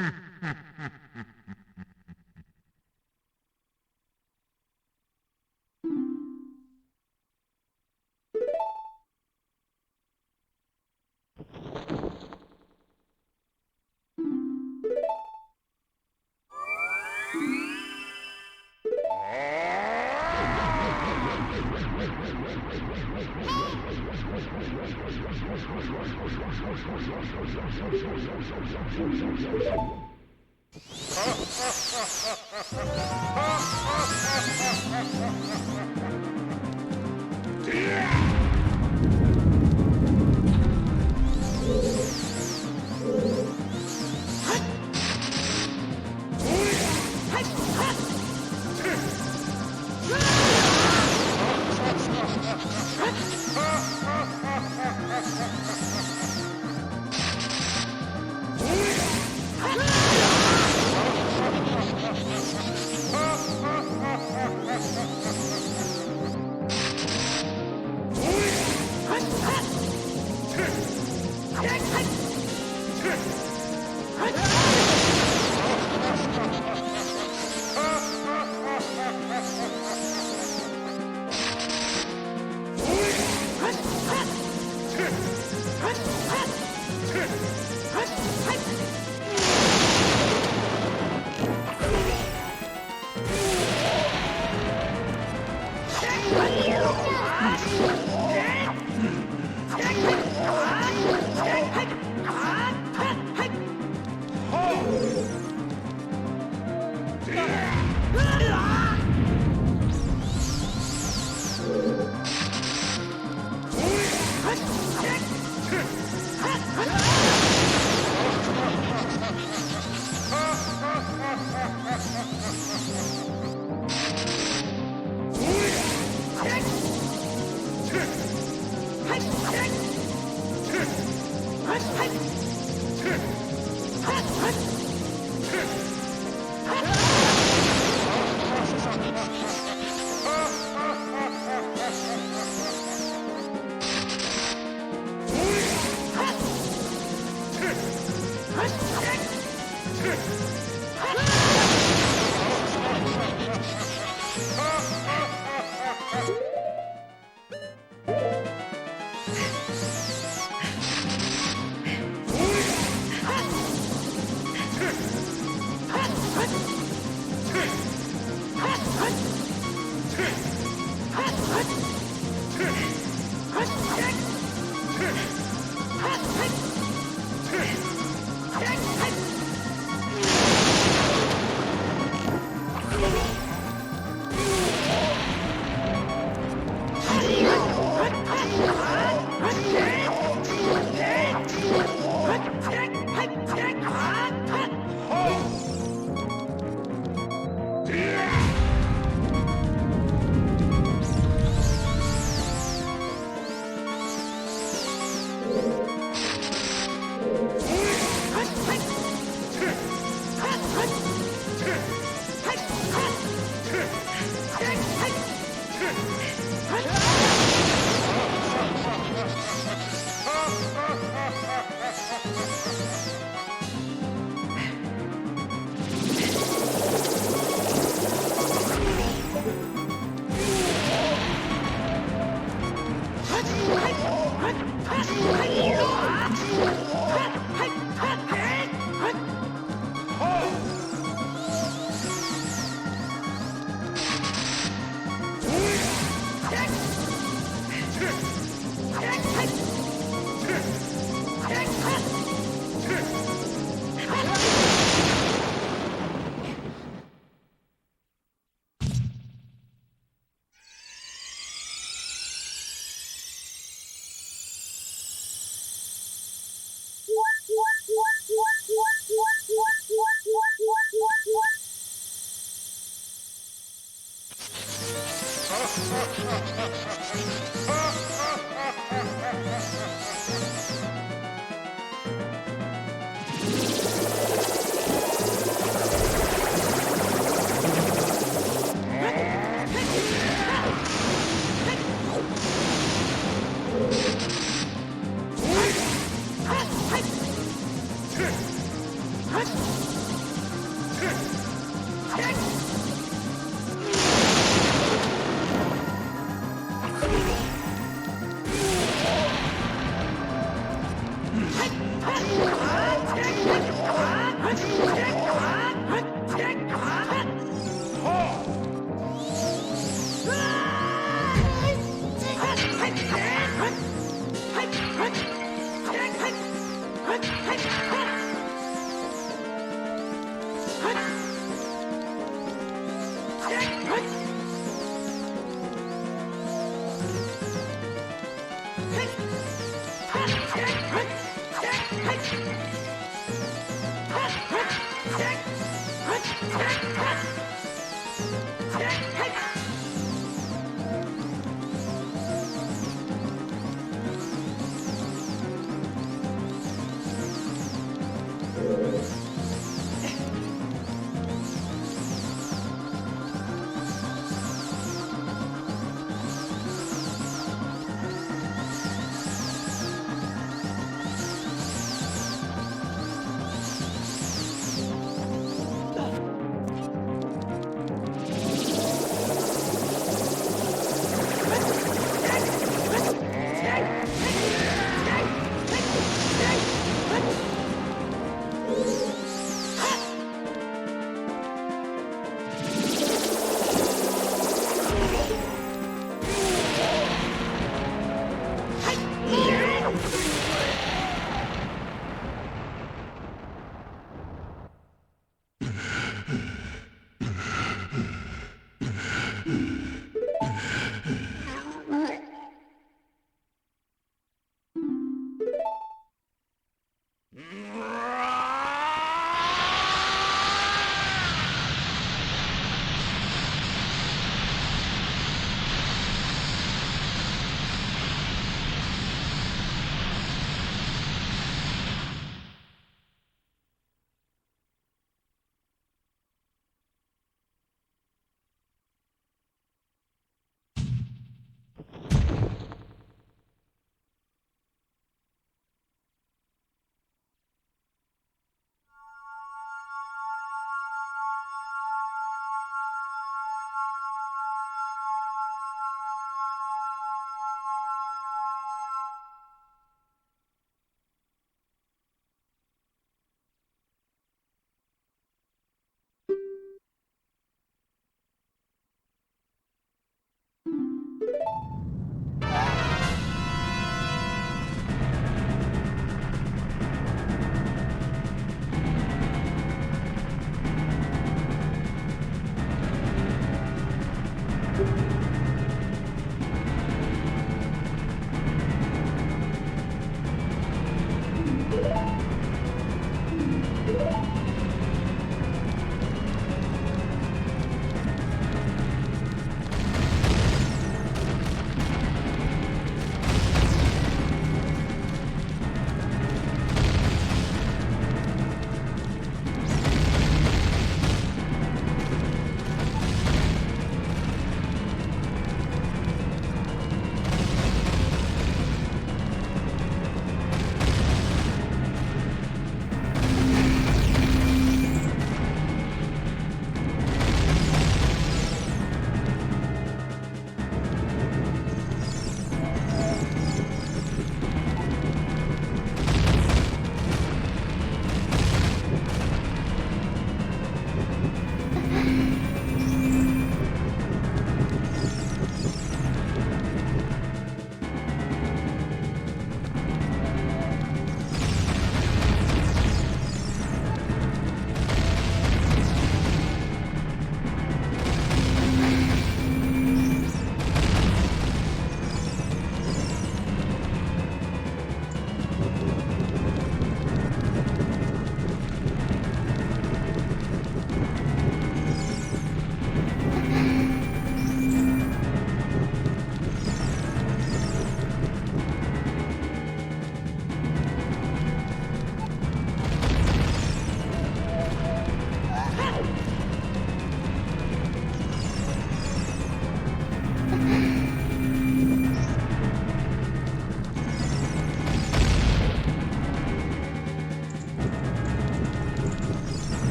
Huh?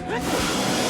Let's go!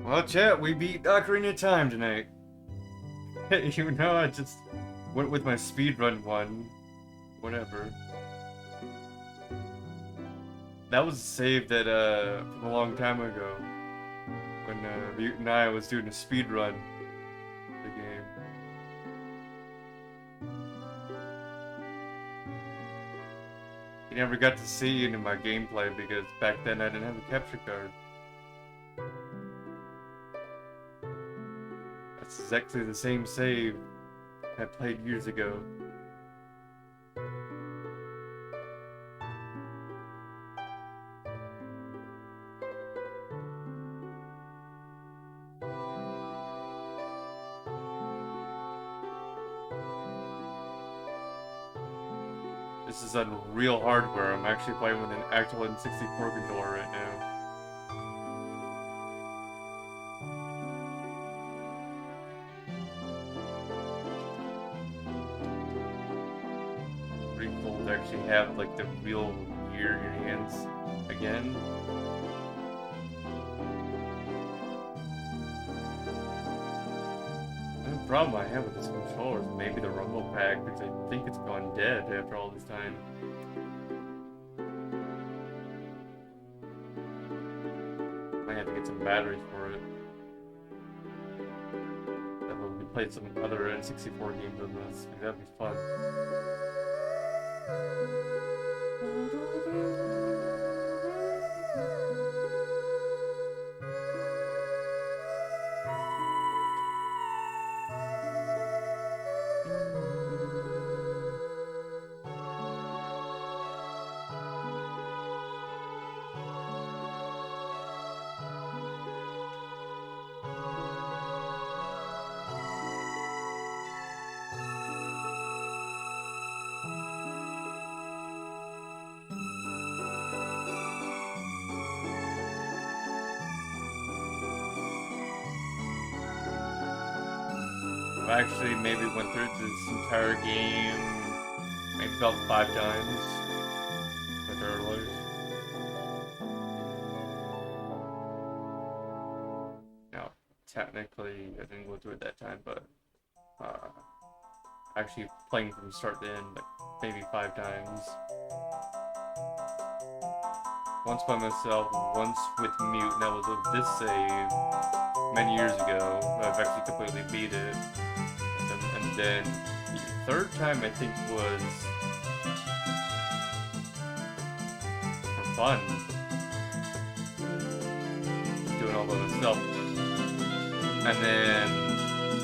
Well, chat, we beat Ocarina of Time tonight. Even though I just went with my speedrun one. Whatever. That was saved from a long time ago. When Mute and I was doing a speedrun of the game. You never got to see any of my gameplay because back then I didn't have a capture card. That's exactly the same save I played years ago. This is on real hardware. I'm actually playing with an actual n64 controller right now. Pretty cool to actually have like the real gear in your hands again. The problem I have with this controller is maybe the rumble pack, because I think it's gone dead after all this time. Might have to get some batteries for it. That way we can play some other N64 games on this, because that'd be fun. I actually maybe went through this entire game maybe about 5 times with earlier. Now, technically, I didn't go through it that time, but actually playing from start to end like maybe 5 times. Once by myself, once with Mute, and that was with this save many years ago. I've actually completely beat it. And then the third time I think was for fun. Doing all by myself. And then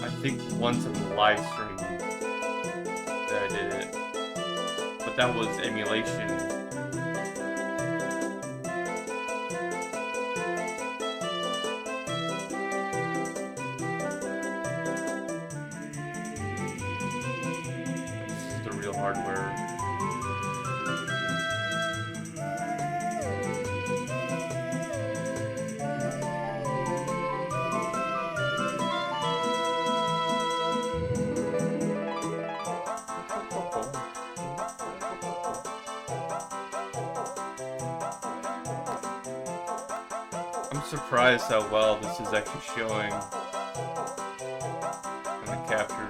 I think once in the live stream that I did it, but that was emulation. This is the real hardware. I'm surprised how well this is actually showing in the capture.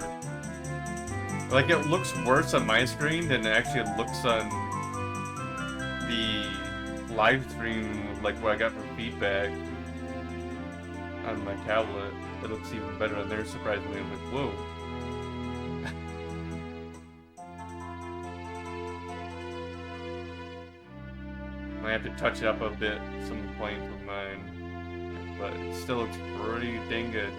Like, it looks worse on my screen than it actually looks on the live stream, like what I got for feedback on my tablet. It looks even better on there, surprisingly. I'm like, whoa. I have to touch it up a bit, some point from mine, but it still looks pretty dang good.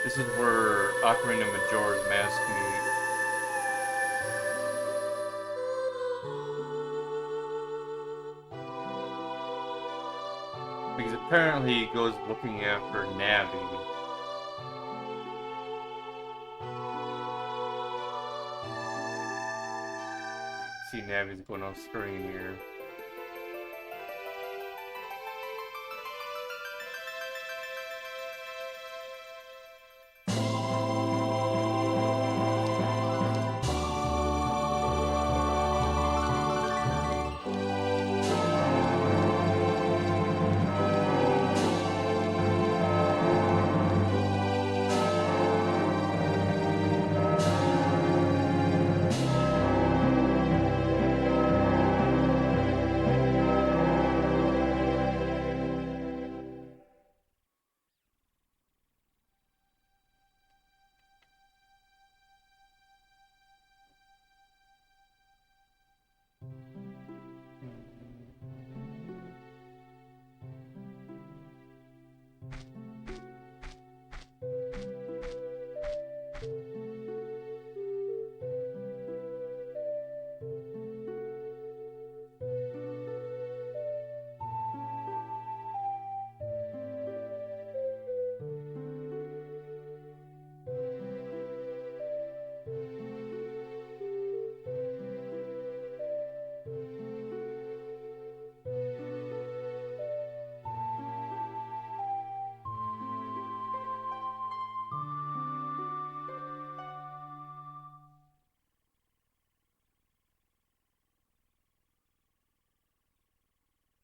This is where Ocarina of Majora's Mask meet. Because apparently he goes looking after Navi. See Navi's going off screen here.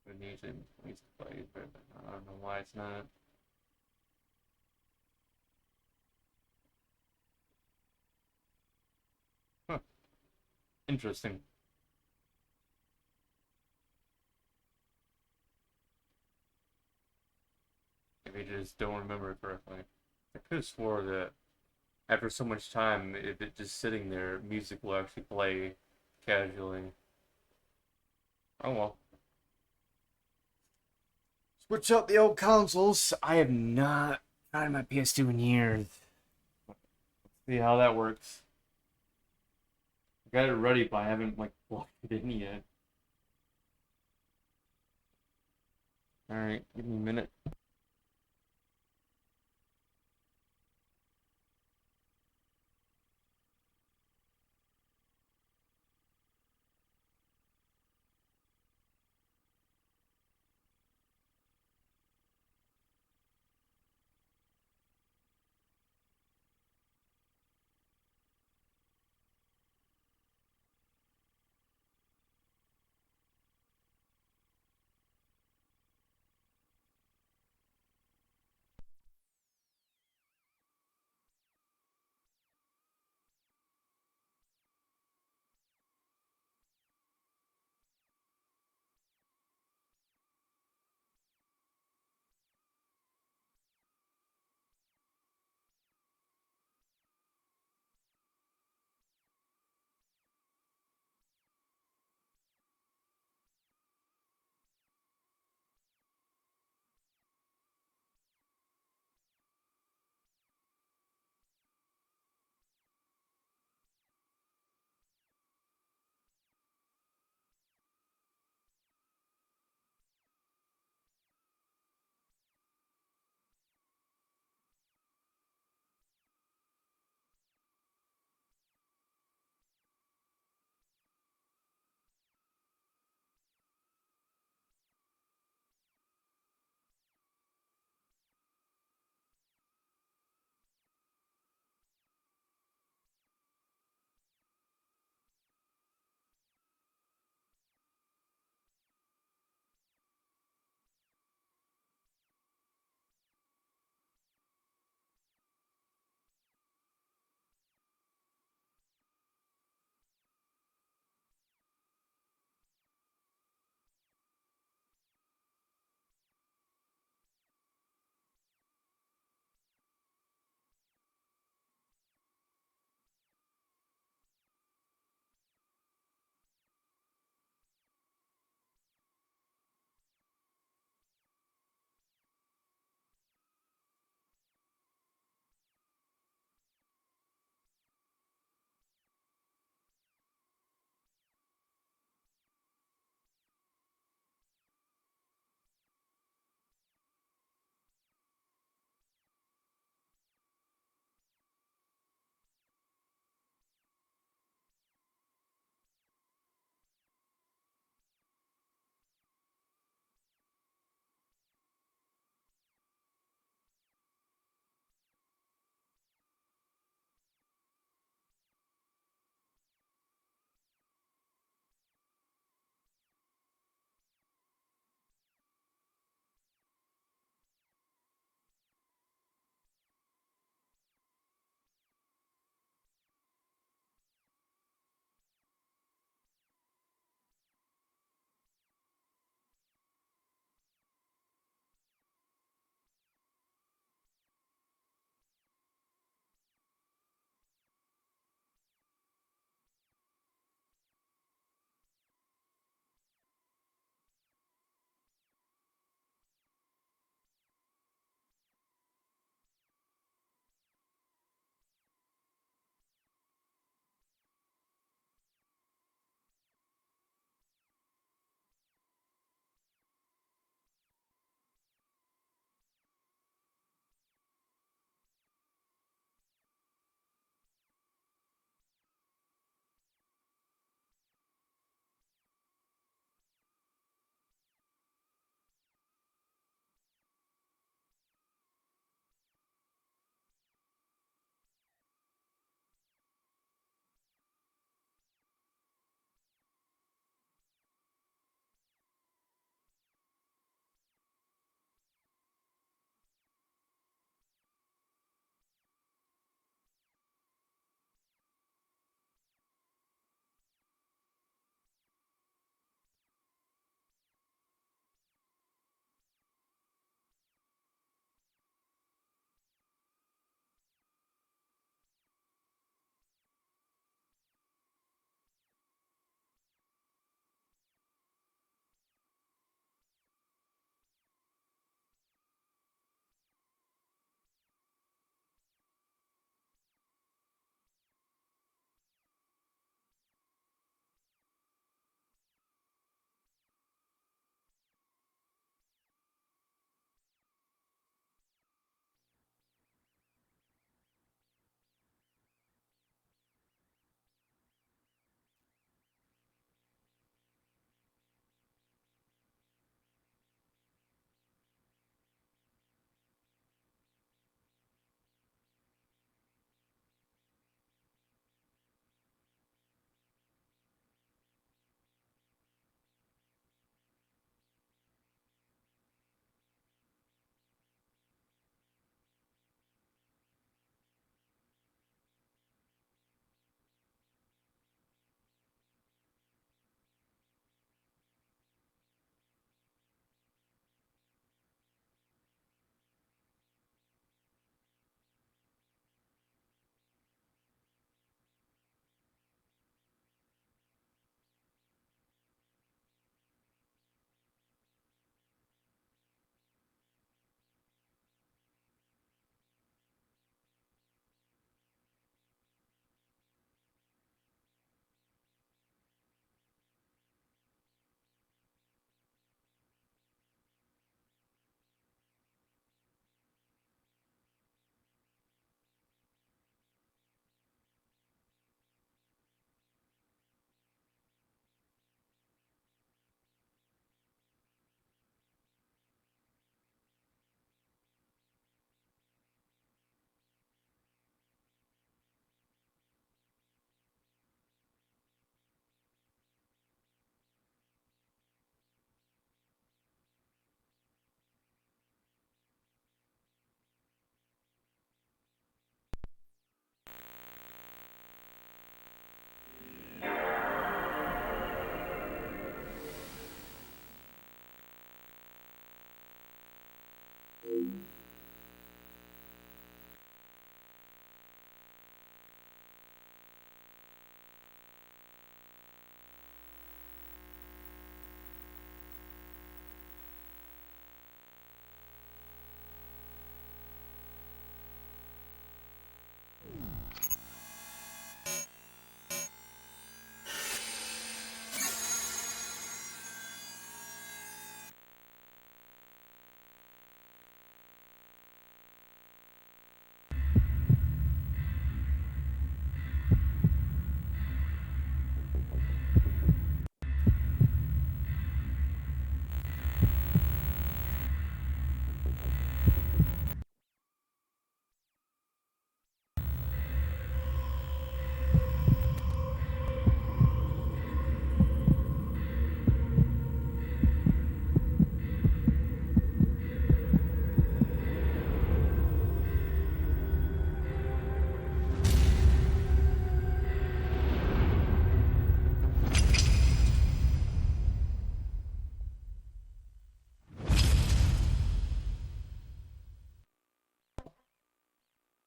It usually needs to play, but I don't know why it's not. Huh. Interesting. If you just don't remember it correctly. I could have swore that after so much time, if it just sitting there, music will actually play casually. Oh well. Switch out the old consoles. I have not tried my PS2 in years. Let's see how that works. I got it ready, but I haven't like plugged it in yet. Alright, give me a minute.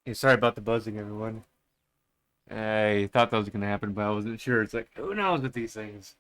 Hey, sorry about the buzzing, everyone. I thought that was gonna happen, but I wasn't sure. It's like, who knows with these things?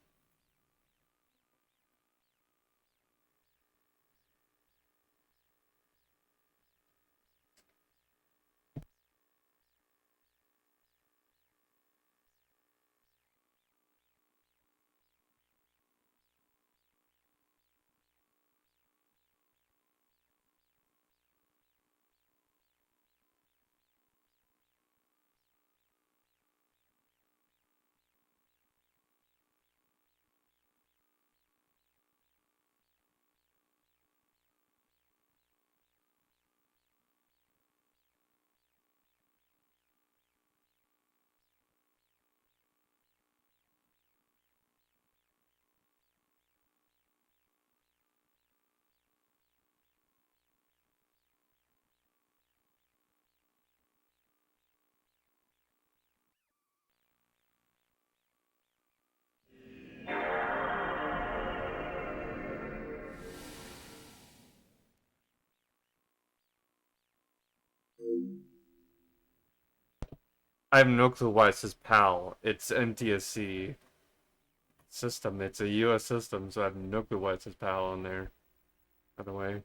I have no clue why it says PAL. It's NTSC system. It's a US system, so I have no clue why it says PAL on there, by the way.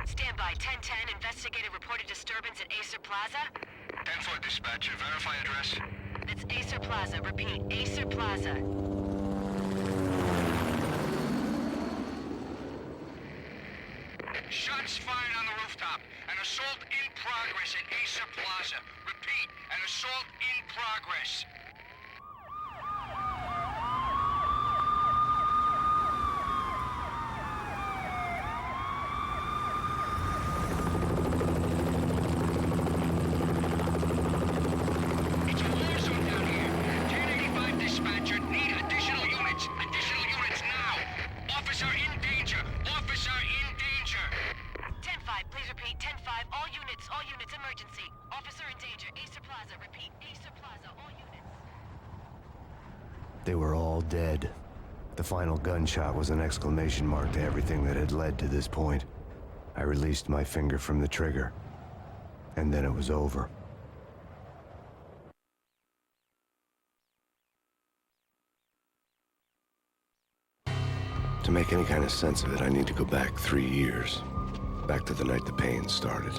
Stand by. 1010, investigated reported disturbance at Acer Plaza. 10-4 dispatcher, verify address. That's Acer Plaza. Repeat, Acer Plaza. Shots fired on the rooftop. An assault in progress at Acer Plaza. Repeat, an assault in progress. It's a war zone down here. 1085 dispatcher, need additional units. Additional units now. Officer in danger. Officer in danger. 10-5, please repeat. 10-5, all units, emergency. Officer in danger. Acer Plaza. Repeat, Acer Plaza, all units. They were all dead. The final gunshot was an exclamation mark to everything that had led to this point. I released my finger from the trigger, and then it was over. To make any kind of sense of it, I need to go back 3 years. Back to the night the pain started.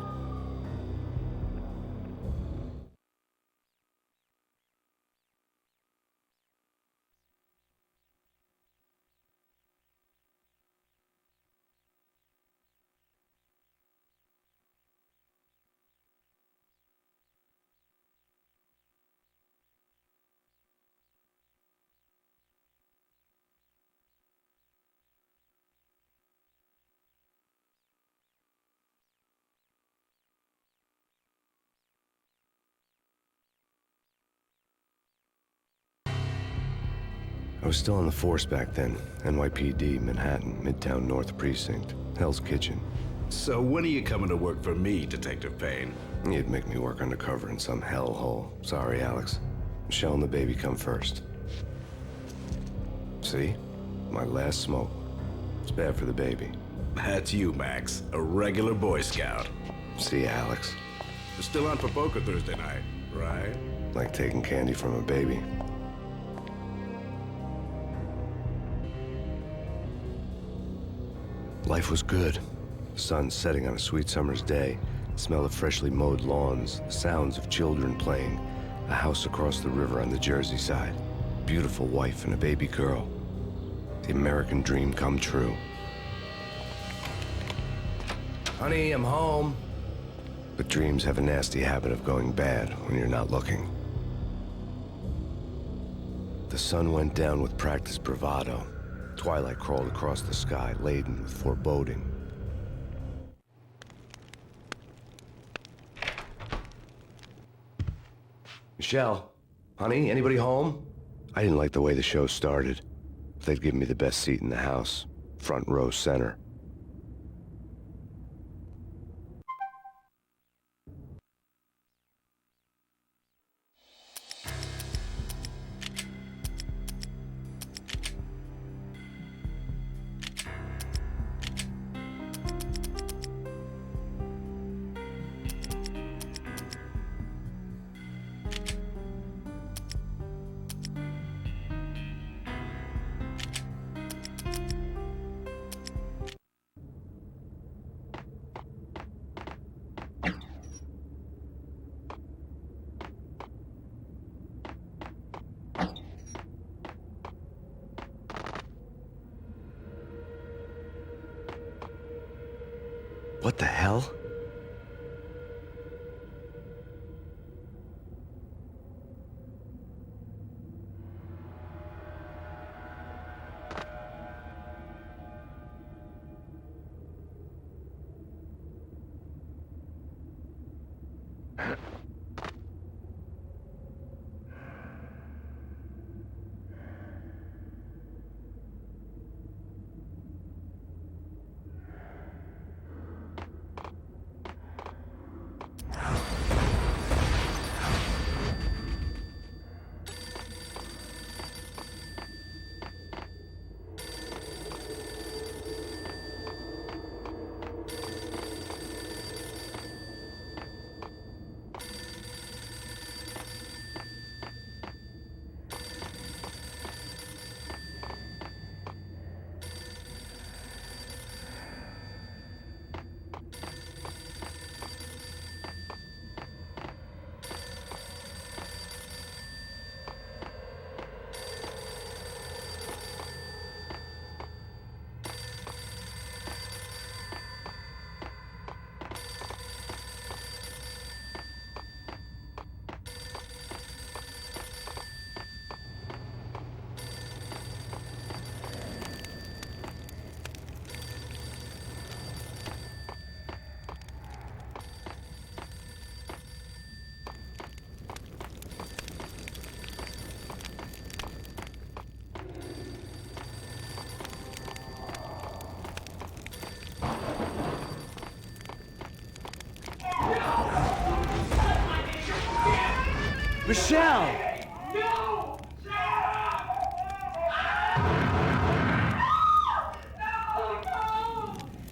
I was still on the force back then. NYPD, Manhattan, Midtown North Precinct, Hell's Kitchen. So when are you coming to work for me, Detective Payne? You'd make me work undercover in some hellhole. Sorry, Alex. Michelle and the baby come first. See? My last smoke. It's bad for the baby. That's you, Max. A regular Boy Scout. See, Alex? You're still on for poker Thursday night, right? Like taking candy from a baby. Life was good. The sun setting on a sweet summer's day, the smell of freshly mowed lawns, the sounds of children playing, a house across the river on the Jersey side, beautiful wife and a baby girl. The American dream come true. Honey, I'm home. But dreams have a nasty habit of going bad when you're not looking. The sun went down with practiced bravado. Twilight crawled across the sky, laden with foreboding. Michelle, Honey, anybody home? I didn't like the way the show started. They'd given me the best seat in the house, front row center. What the hell? Michelle! No!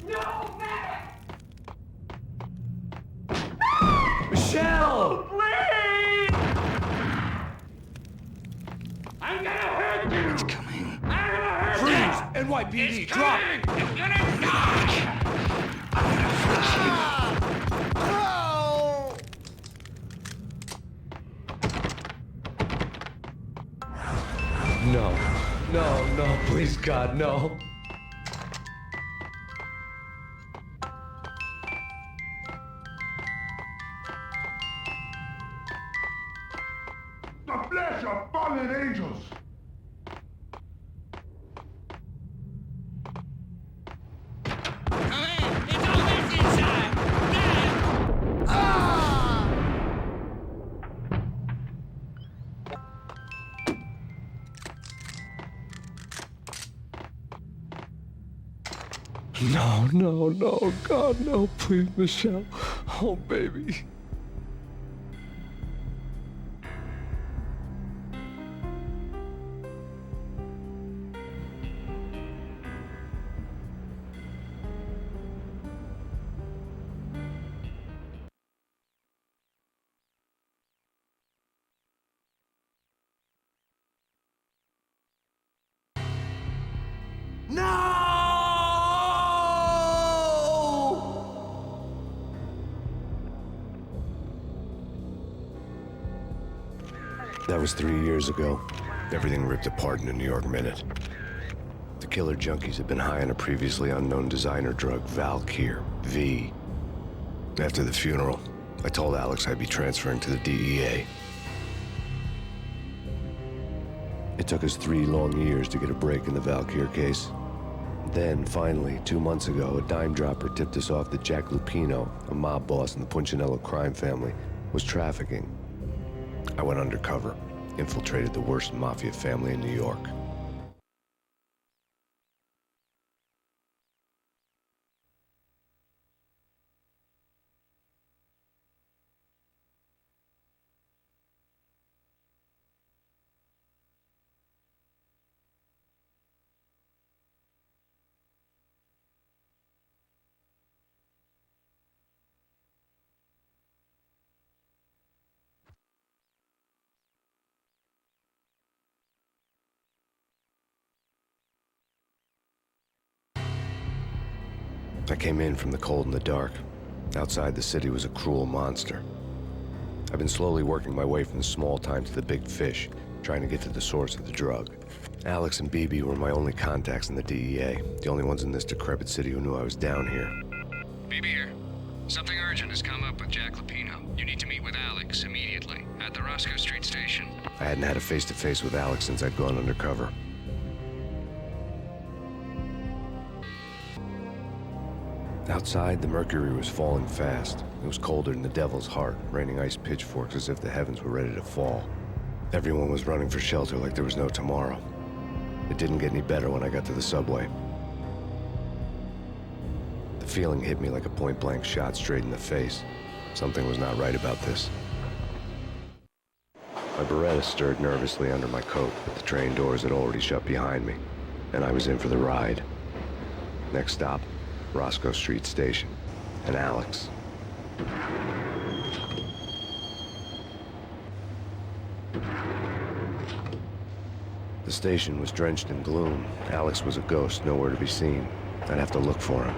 No, man! Michelle! Please! I'm gonna hurt you! It's coming. I'm gonna hurt Freeze! NYPD, drop! You're gonna die! No, no, please God, no. The flesh of fallen angels! Come in! It's all this inside! No, God, no, please, Michelle. Oh, baby. That was 3 years ago. Everything ripped apart in a New York minute. The killer junkies had been high on a previously unknown designer drug, Valkyr, V. After the funeral, I told Alex I'd be transferring to the DEA. It took us 3 long years to get a break in the Valkyr case. Then, finally, 2 months ago, a dime dropper tipped us off that Jack Lupino, a mob boss in the Punchinello crime family, was trafficking. I went undercover, infiltrated the worst mafia family in New York. I came in from the cold and the dark. Outside, the city was a cruel monster. I've been slowly working my way from the small time to the big fish, trying to get to the source of the drug. Alex and BB were my only contacts in the DEA, the only ones in this decrepit city who knew I was down here. BB here. Something urgent has come up with Jack Lapino. You need to meet with Alex immediately at the Roscoe Street station. I hadn't had a face-to-face with Alex since I'd gone undercover. Outside, the mercury was falling fast. It was colder than the devil's heart, raining ice pitchforks as if the heavens were ready to fall. Everyone was running for shelter like there was no tomorrow. It didn't get any better when I got to the subway. The feeling hit me like a point-blank shot straight in the face. Something was not right about this. My Beretta stirred nervously under my coat, but the train doors had already shut behind me, and I was in for the ride. Next stop, Roscoe Street Station, and Alex. The station was drenched in gloom. Alex was a ghost, nowhere to be seen. I'd have to look for him.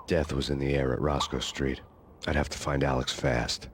Death was in the air at Roscoe Street. I'd have to find Alex fast.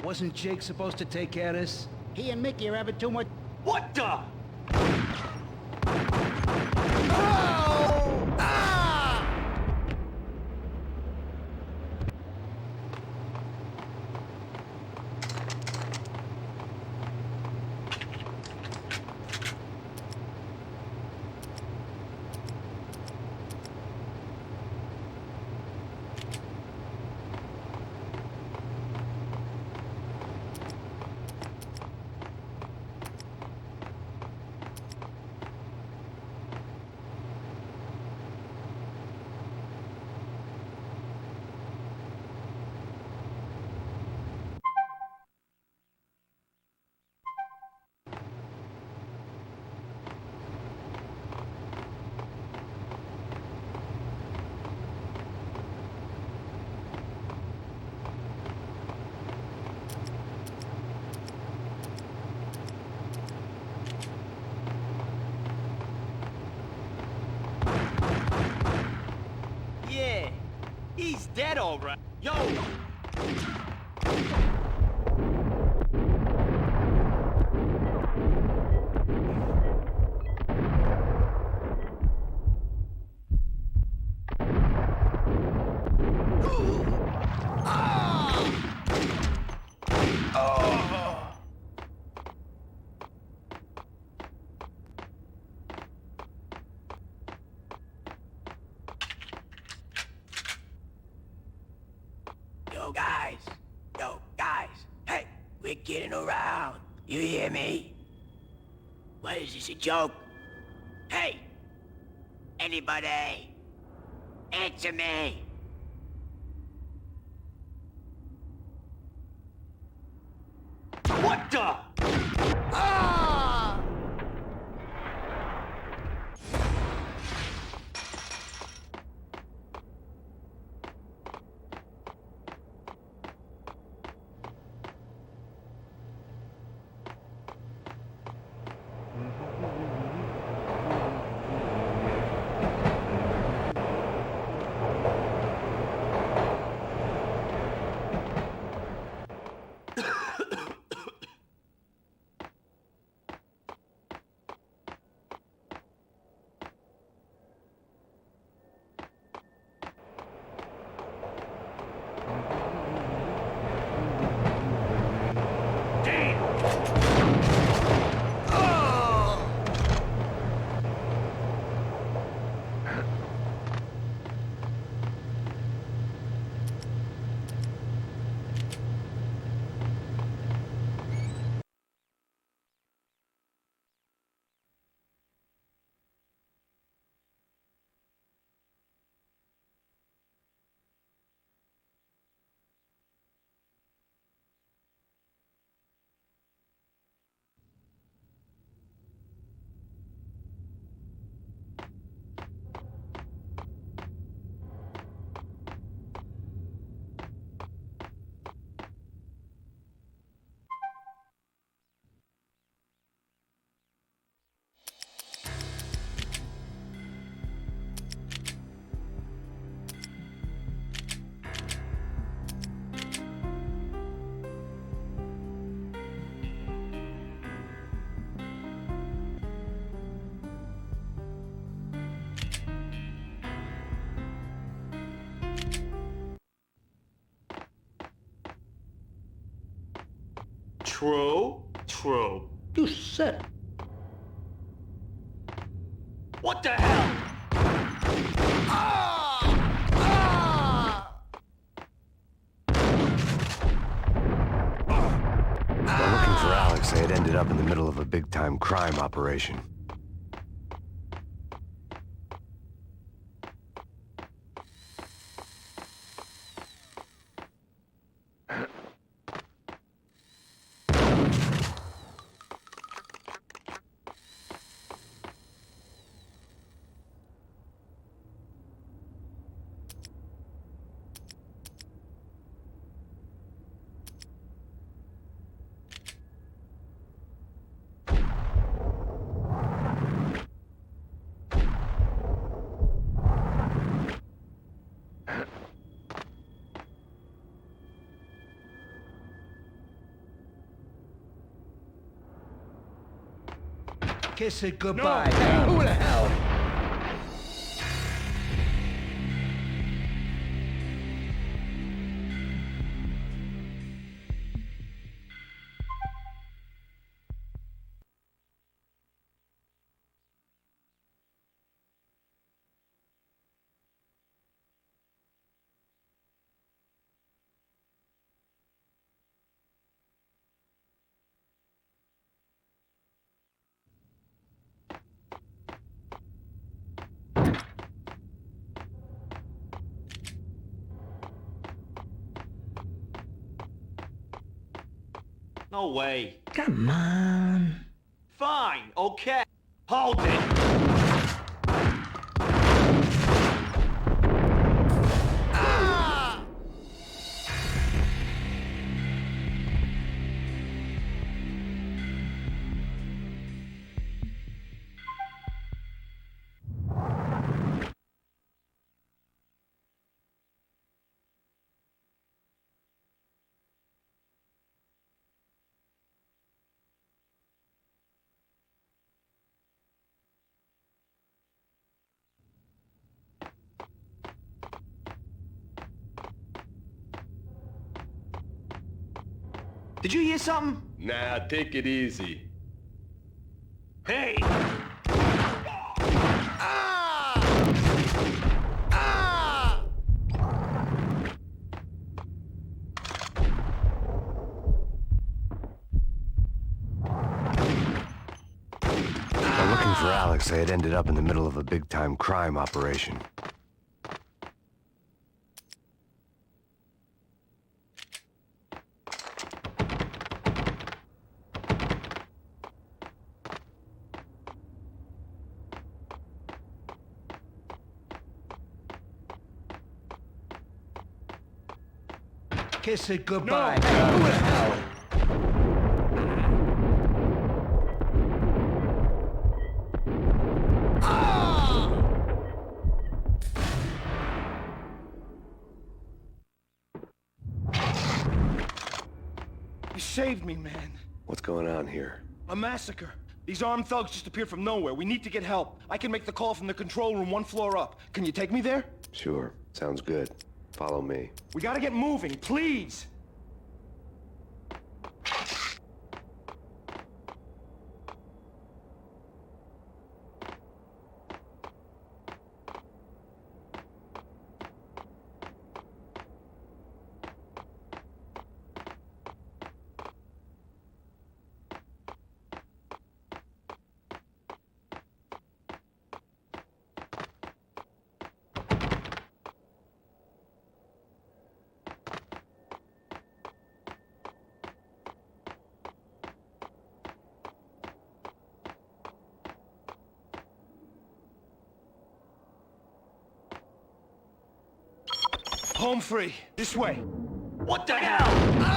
Wasn't Jake supposed to take care of this? He and Mickey are having too much. What the? Yeah, he's dead all right. Yo! Yo, guys. Yo, guys. Hey, we're getting around. You hear me? What is this, a joke? Hey! Anybody? Answer me! What the? Ah! True. You said it. What the hell? While looking for Alex, they had ended up in the middle of a big-time crime operation. Kiss it goodbye. Hey, who the hell? No way. Come on. Fine, okay. Hold it. Did you hear something? Nah, take it easy. Hey! Looks like it ended up in the middle of a big-time crime operation. Kiss it goodbye. Who the hell? You saved me, man. What's going on here? A massacre. These armed thugs just appeared from nowhere. We need to get help. I can make the call from the control room 1 floor up. Can you take me there? Sure, sounds good. Follow me. We gotta get moving, please! Home free. This way. What the hell?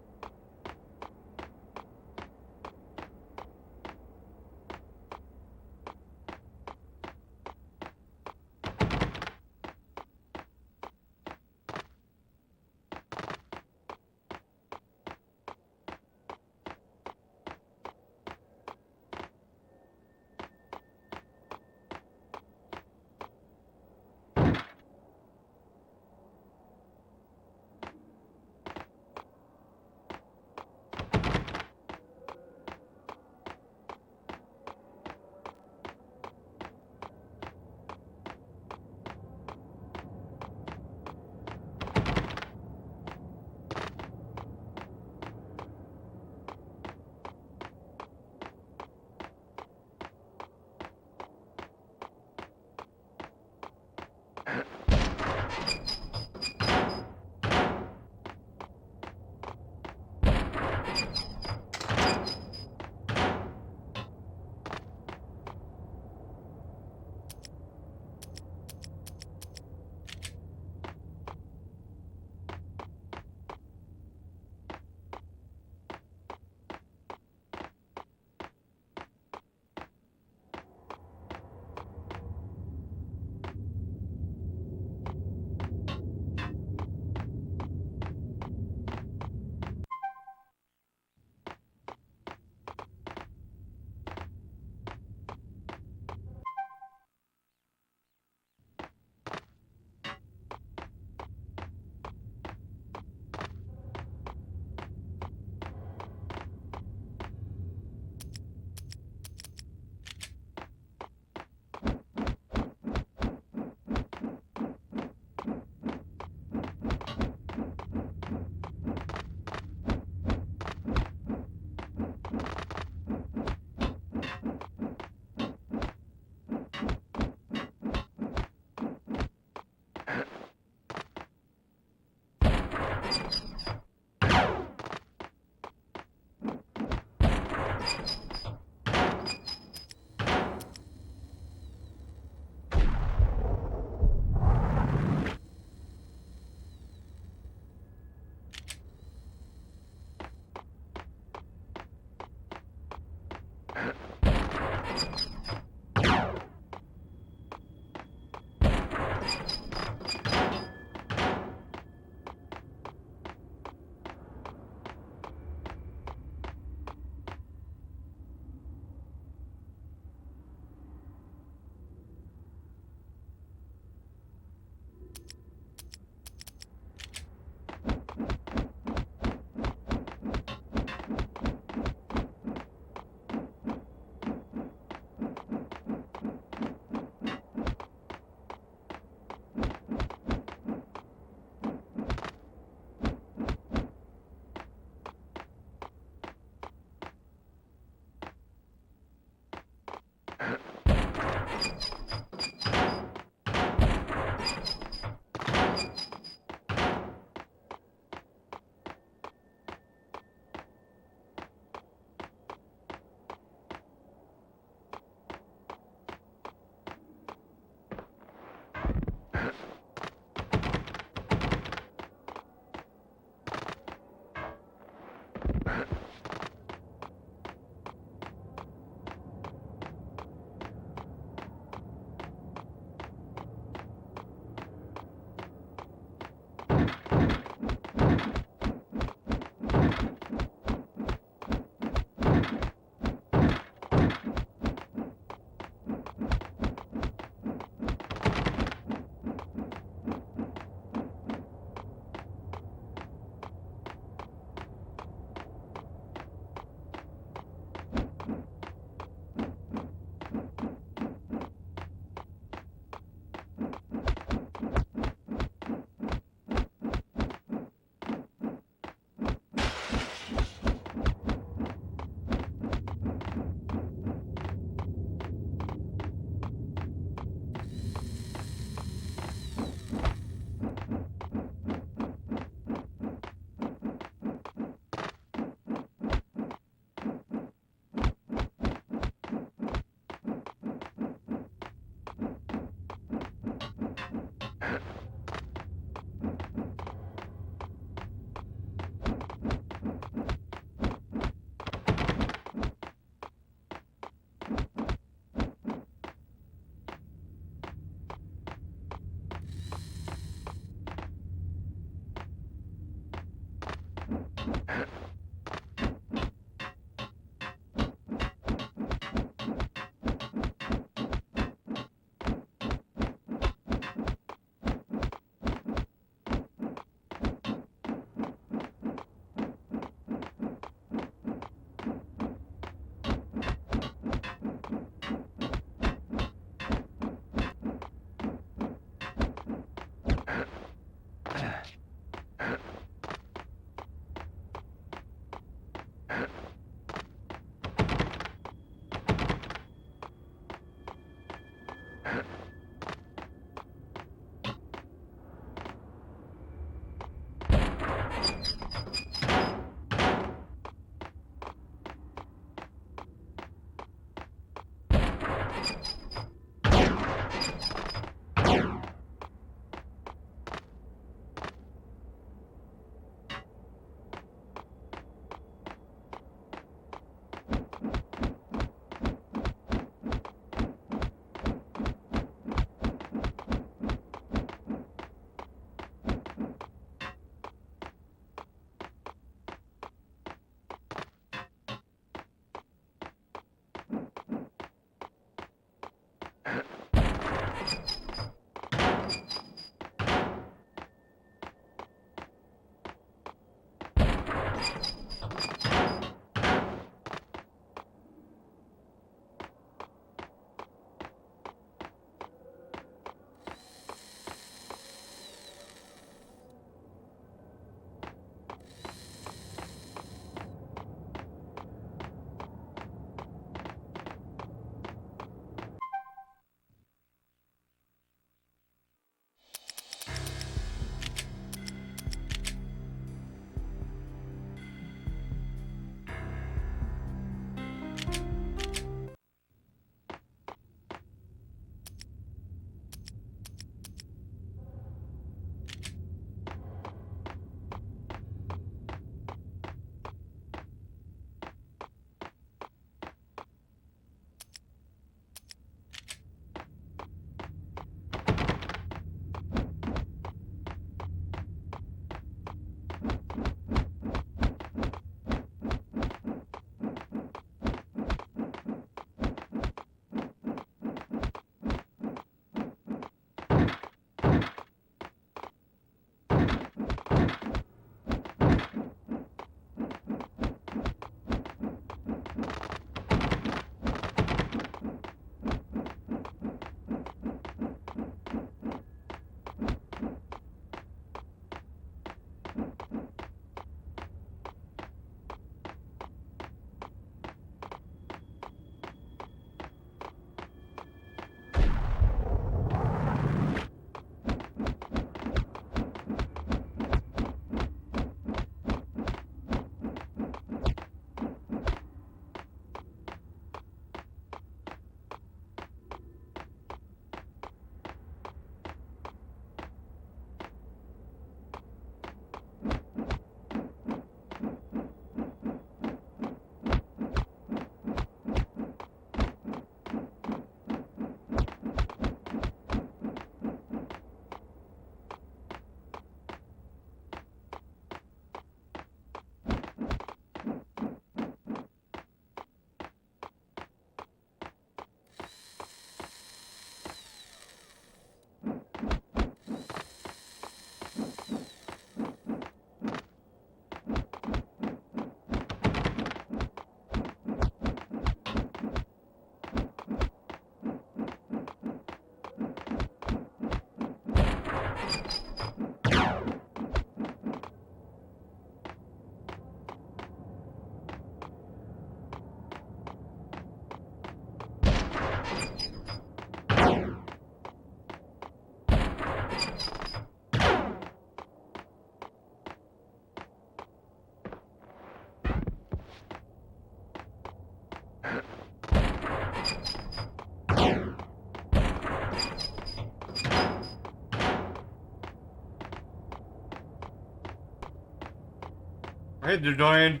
Hey there, Dorian.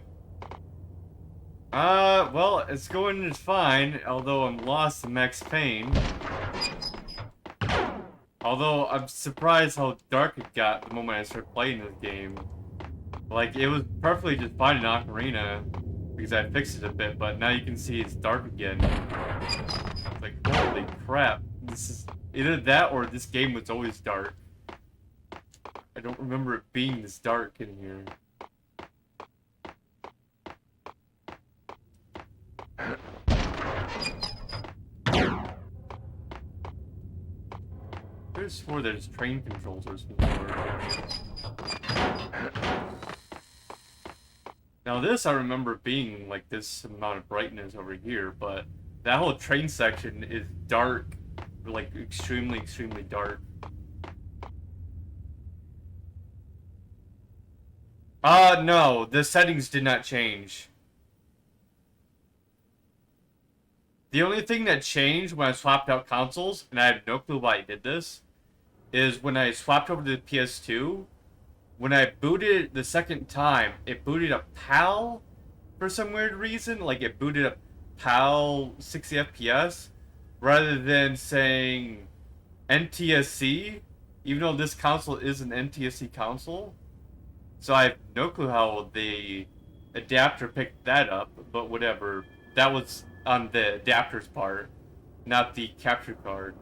Well, it's going just fine, although I'm lost in Max Payne. Although, I'm surprised how dark it got the moment I started playing this game. Like, it was perfectly just fine in Ocarina, because I fixed it a bit, but now you can see it's dark again. It's like, holy crap. This is either that or this game was always dark. I don't remember it being this dark in here. I could have swore there's train controls or something. Now this I remember being like this amount of brightness over here, but that whole train section is dark, like extremely, extremely dark. No, the settings did not change. The only thing that changed when I swapped out consoles, and I have no clue why I did this, is when I swapped over to the PS2, when I booted it the second time, it booted up PAL for some weird reason. Like, it booted up PAL 60 FPS, rather than saying NTSC, even though this console is an NTSC console. So I have no clue how the adapter picked that up, but whatever. That was on the adapter's part, not the capture card.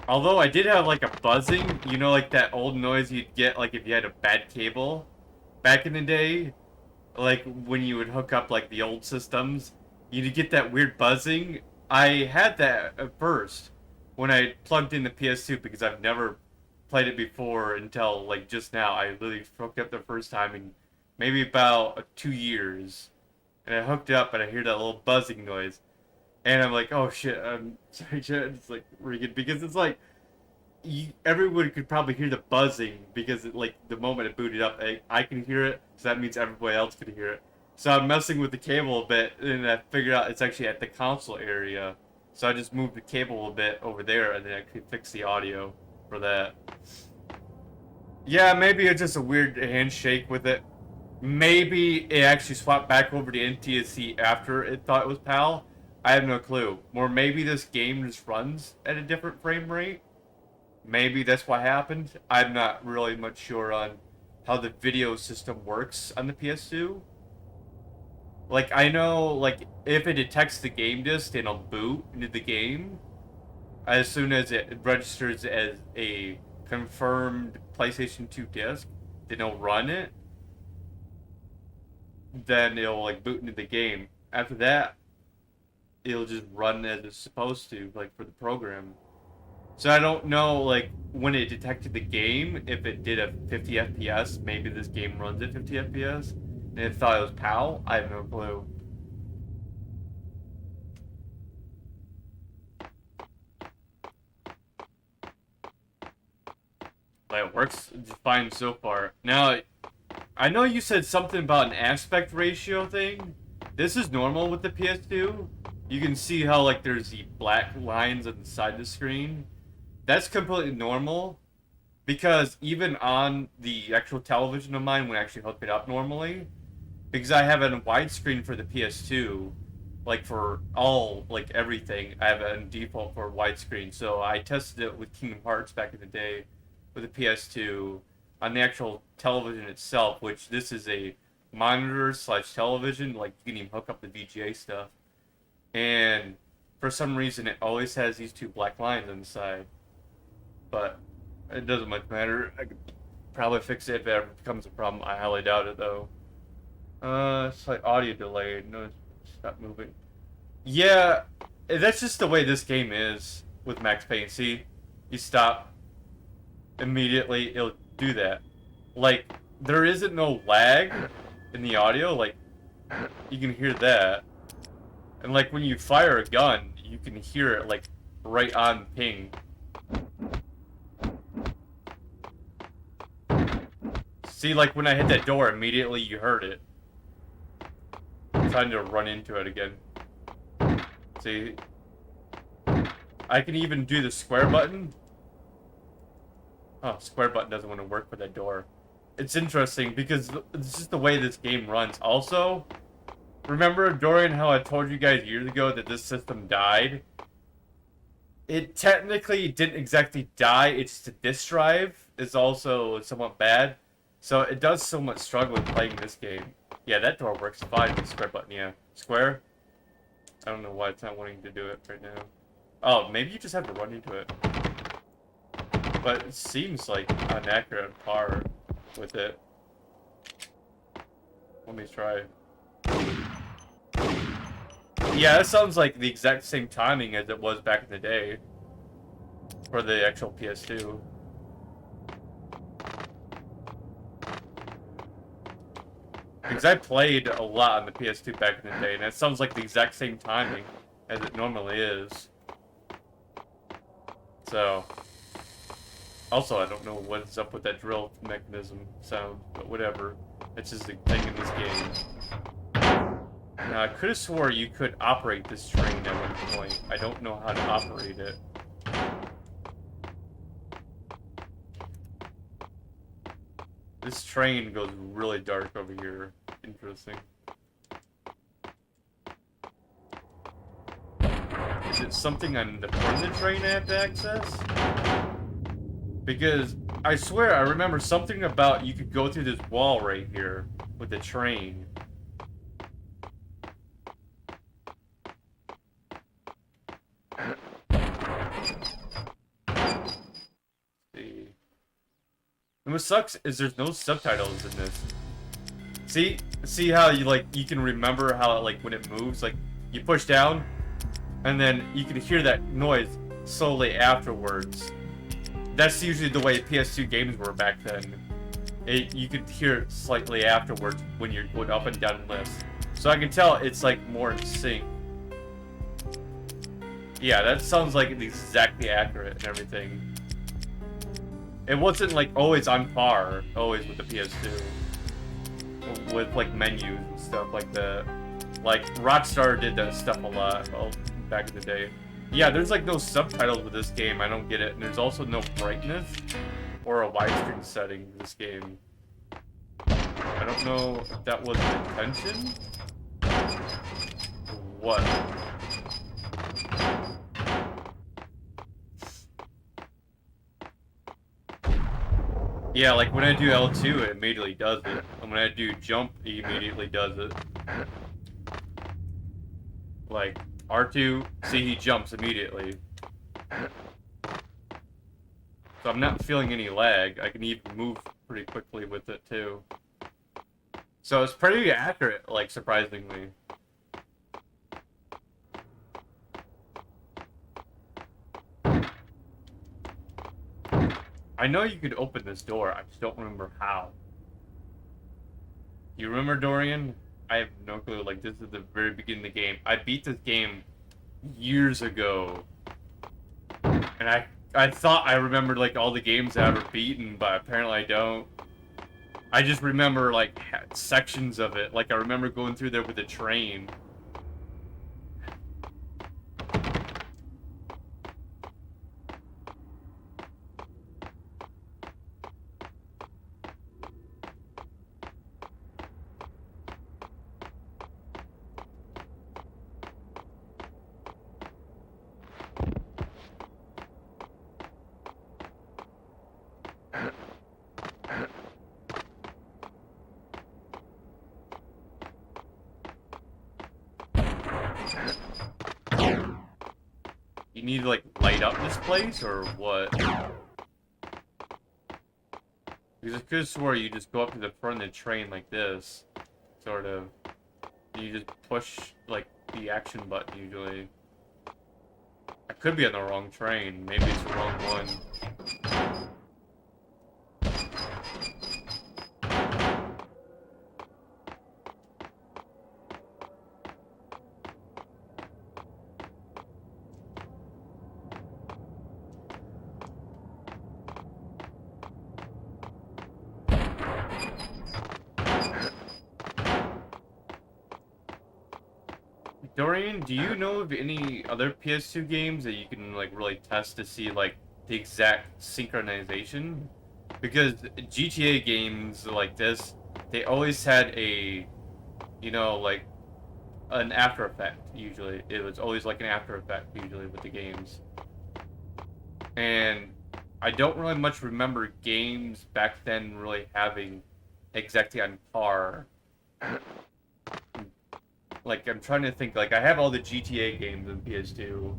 Although I did have like a buzzing, you know, like that old noise you'd get like if you had a bad cable back in the day, like when you would hook up like the old systems, you'd get that weird buzzing. I had that at first when I plugged in the PS2 because I've never played it before until like just now. I literally hooked up the first time in maybe about 2 years, and I hooked it up and I hear that little buzzing noise. And I'm like, oh shit, I'm sorry, shit. It's like ringing because it's like everyone could probably hear the buzzing because it, like the moment it booted up, I can hear it, so that means everybody else could hear it. So I'm messing with the cable a bit, and I figured out it's actually at the console area. So I just moved the cable a bit over there, and then I could fix the audio for that. Yeah, maybe it's just a weird handshake with it. Maybe it actually swapped back over to NTSC after it thought it was PAL. I have no clue. Or maybe this game just runs at a different frame rate. Maybe that's what happened. I'm not really much sure on how the video system works on the PS2. Like, I know, like, if it detects the game disc, it'll boot into the game. As soon as it registers as a confirmed PlayStation 2 disc, then it'll run it. Then it'll, like, boot into the game. After that, it'll just run as it's supposed to, like, for the program. So I don't know, like, when it detected the game, if it did a 50 FPS, maybe this game runs at 50 FPS, and it thought it was PAL. I have no clue. But it works just fine so far. Now, I know you said something about an aspect ratio thing. This is normal with the PS2. You can see how, like, there's the black lines on the side of the screen. That's completely normal, because even on the actual television of mine, when I actually hook it up normally, because I have a widescreen for the PS2, like for all, like everything, I have it on default for widescreen. So I tested it with Kingdom Hearts back in the day with the PS2 on the actual television itself, which this is a monitor / television, like you can even hook up the VGA stuff. And for some reason, it always has these two black lines on the side. But it doesn't much matter. I could probably fix it if it ever becomes a problem. I highly doubt it, though. Slight audio delay. No, stop moving. Yeah, that's just the way this game is with Max Payne. See, you stop immediately, it'll do that. Like, there isn't no lag in the audio. Like, you can hear that. And like when you fire a gun, you can hear it like right on ping. See, like when I hit that door, immediately you heard it. I'm trying to run into it again. See? I can even do the square button. Oh, square button doesn't want to work for that door. It's interesting because it's just the way this game runs. Also, remember, Dorian, how I told you guys years ago that this system died? It technically didn't exactly die. It's just a disk drive is also somewhat bad. So it does somewhat struggle with playing this game. Yeah, that door works fine with the square button, yeah. Square? I don't know why it's not wanting to do it right now. Oh, maybe you just have to run into it. But it seems like an accurate par with it. Let me try. Yeah, it sounds like the exact same timing as it was back in the day. For the actual PS2. Because I played a lot on the PS2 back in the day, and it sounds like the exact same timing as it normally is. So... Also, I don't know what's up with that drill mechanism sound, but whatever. It's just a thing in this game. Now, I could have swore you could operate this train at one point. I don't know how to operate it. This train goes really dark over here. Interesting. Is it something on the front of the train I have to access? Because I swear I remember something about you could go through this wall right here with the train. See. And what sucks is there's no subtitles in this. See how you can remember how when it moves, you push down and then you can hear that noise slowly afterwards. That's usually the way PS2 games were back then. You could hear it slightly afterwards when you're going up and down lists. So I can tell it's more in sync. Yeah, that sounds like it's exactly accurate and everything. It wasn't always on par, always with the PS2. With menus and stuff like that. Rockstar did that stuff a lot back in the day. Yeah, there's no subtitles with this game. I don't get it. And there's also no brightness or a widescreen setting in this game. I don't know if that was the intention. Or what? Yeah, when I do L2, it immediately does it. And when I do jump, it immediately does it. R2, see, he jumps immediately. So I'm not feeling any lag. I can even move pretty quickly with it, too. So it's pretty accurate, surprisingly. I know you could open this door, I just don't remember how. You remember, Dorian? I have no clue. This is the very beginning of the game. I beat this game years ago. And I thought I remembered, all the games I ever beaten, but apparently I don't. I just remember, sections of it. I remember going through there with a train. You need to, light up this place, or what? Because I could have swore you just go up to the front of the train like this. Sort of. You just push, the action button, usually. I could be on the wrong train. Maybe it's the wrong one. Dorian, do you know of any other PS2 games that you can like really test to see like the exact synchronization? Because GTA games like this, they always had a, you know, like an after effect usually. It was always like an after effect usually with the games. And I don't really much remember games back then really having exactly on par. Like, I'm trying to think, like, I have all the GTA games in PS2.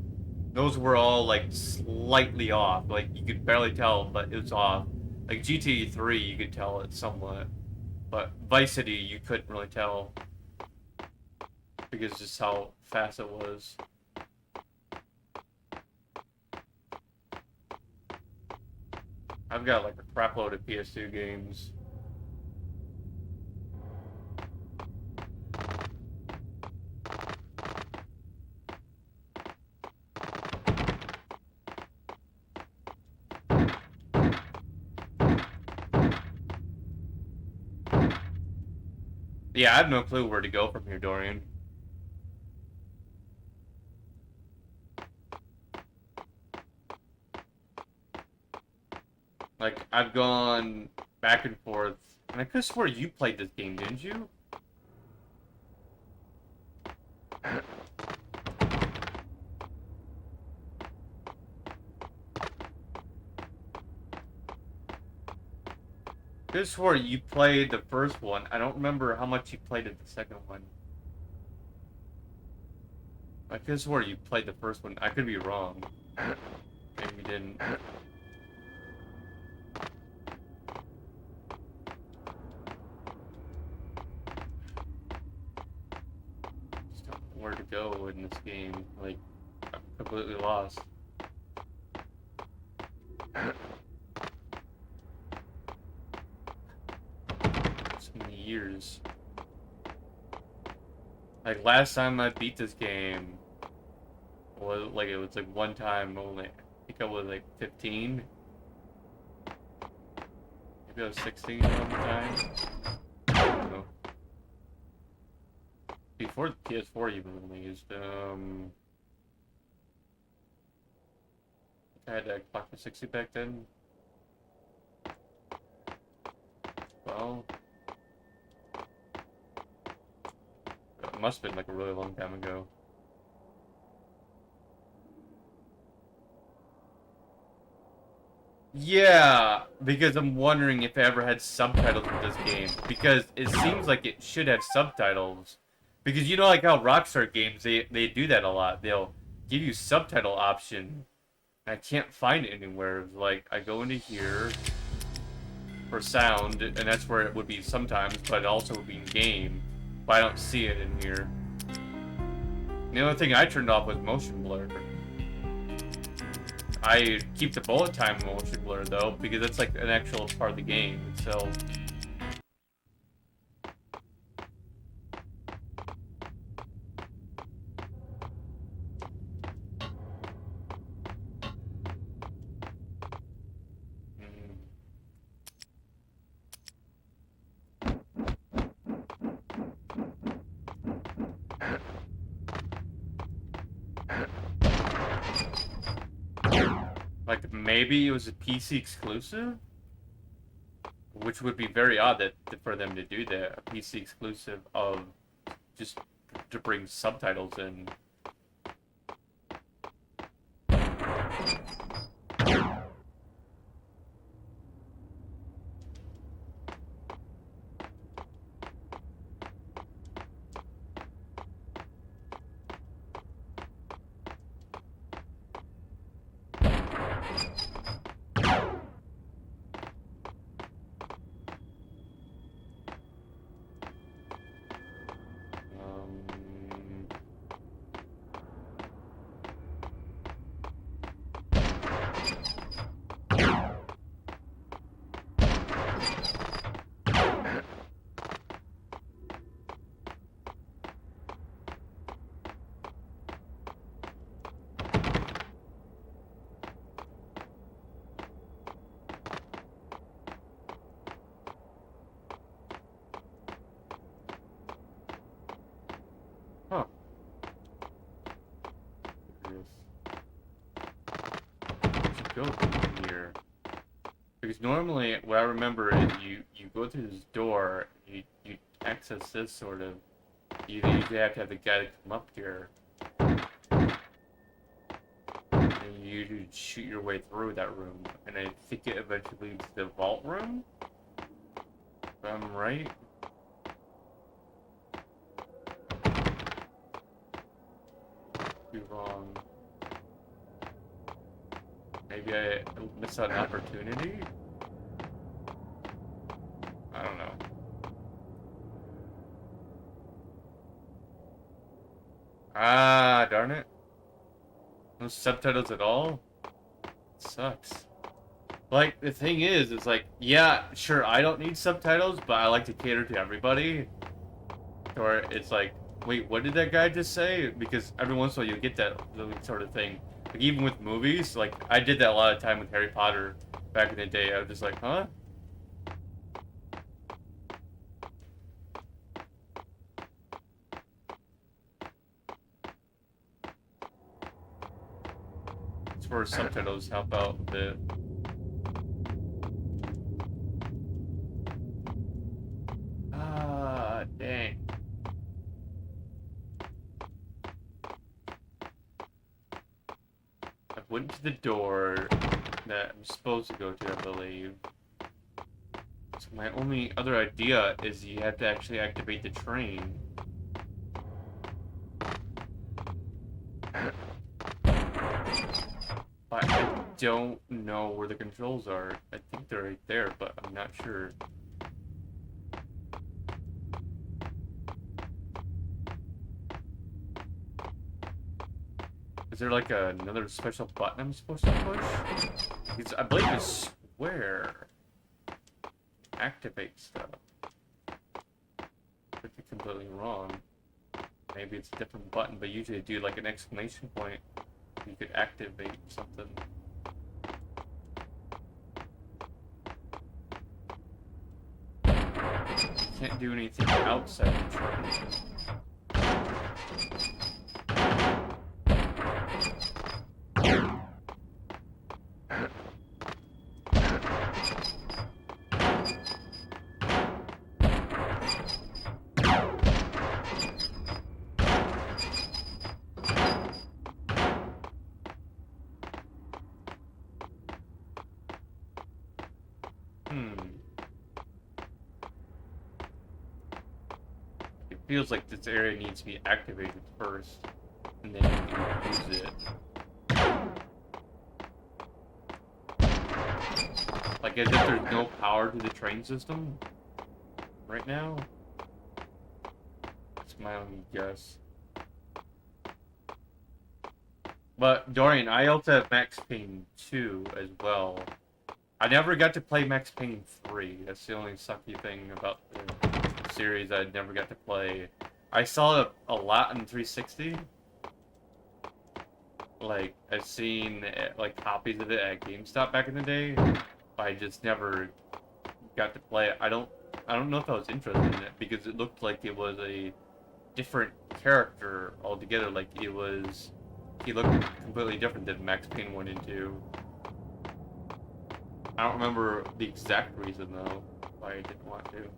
Those were all, like, slightly off. Like, you could barely tell, but it was off. Like, GTA 3, you could tell it somewhat. But Vice City, you couldn't really tell. Because just how fast it was. I've got, like, a crapload of PS2 games. Yeah, I have no clue where to go from here, Dorian. Like, I've gone back and forth, and I could have swore you played this game, didn't you? I could have swore you played the first one. I don't remember how much you played of the second one. I could have swore you played the first one. I could be wrong. Maybe you didn't. Just don't know where to go in this game. Like, I'm completely lost. So many years. Like, last time I beat this game was like, it was like one time only. I think I was like 15. Maybe I was 16 one time. I don't know. Before the PS4 even released, I had a Xbox 360 back then. Well, it must have been like a really long time ago. Yeah, because I'm wondering if it ever had subtitles with this game. Because it seems like it should have subtitles. Because you know like how Rockstar games, they do that a lot. They'll give you subtitle option. I can't find it anywhere. Like, I go into here for sound, and that's where it would be sometimes, but it also would be in game. But I don't see it in here. The only thing I turned off was motion blur. I keep the bullet time motion blur though, because it's like an actual part of the game itself. Like, maybe it was a PC exclusive? Which would be very odd that for them to do that. A PC exclusive of just to bring subtitles in. go through here? Because normally, what I remember is you go through this door, you access this sort of. You usually have to have the guy to come up here. And you usually shoot your way through that room. And I think it eventually leads to the vault room? If I'm right? Be wrong. Maybe I missed out an opportunity? I don't know. Ah, darn it. No subtitles at all? It sucks. Like, the thing is, it's like, yeah, sure, I don't need subtitles, but I like to cater to everybody. Or it's like, wait, what did that guy just say? Because every once in a while you get that sort of thing. Like, even with movies, like, I did that a lot of time with Harry Potter back in the day. I was just like, huh? It's where subtitles help out a bit. Ah, dang. I went to the door that I'm supposed to go to, I believe. So my only other idea is you have to actually activate the train. But I don't know where the controls are. I think they're right there, but I'm not sure. Is there like another special button I'm supposed to push? Because I believe it's square. Activate stuff. Could be completely wrong. Maybe it's a different button, but usually do like an exclamation point. You could activate something. You can't do anything outside the train. It feels like this area needs to be activated first, and then you can use it. Like as if there's no power to the train system right now. That's my only guess. But Dorian, I also have Max Payne 2 as well. I never got to play Max Payne 3. That's the only sucky thing about the series I never got to play. I saw it a lot in 360. Like, I've seen like copies of it at GameStop back in the day. But I just never got to play it. I don't know if I was interested in it because it looked like it was a different character altogether. Like he looked completely different than Max Payne 1 and 2. I don't remember the exact reason though why I didn't want to.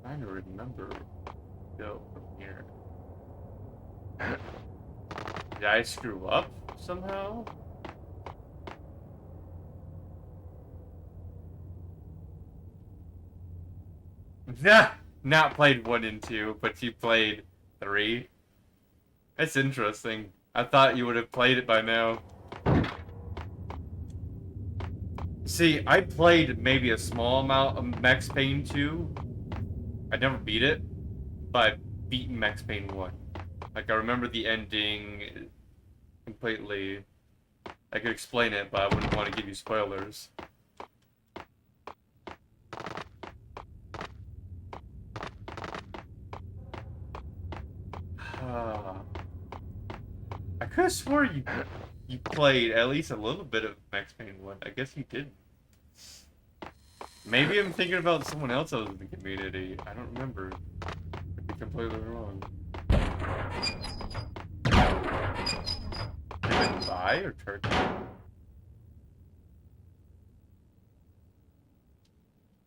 Trying to remember go from here. Did I screw up somehow? Nah, not played 1 and 2, but you played 3. That's interesting. I thought you would have played it by now. See, I played maybe a small amount of Max Payne 2. I never beat it, but I've beaten Max Payne 1. Like, I remember the ending completely. I could explain it, but I wouldn't want to give you spoilers. I could have swore you played at least a little bit of Max Payne 1. I guess you didn't. Maybe I'm thinking about someone else that was in the community. I don't remember. Could be completely wrong. Dubai or Turkey?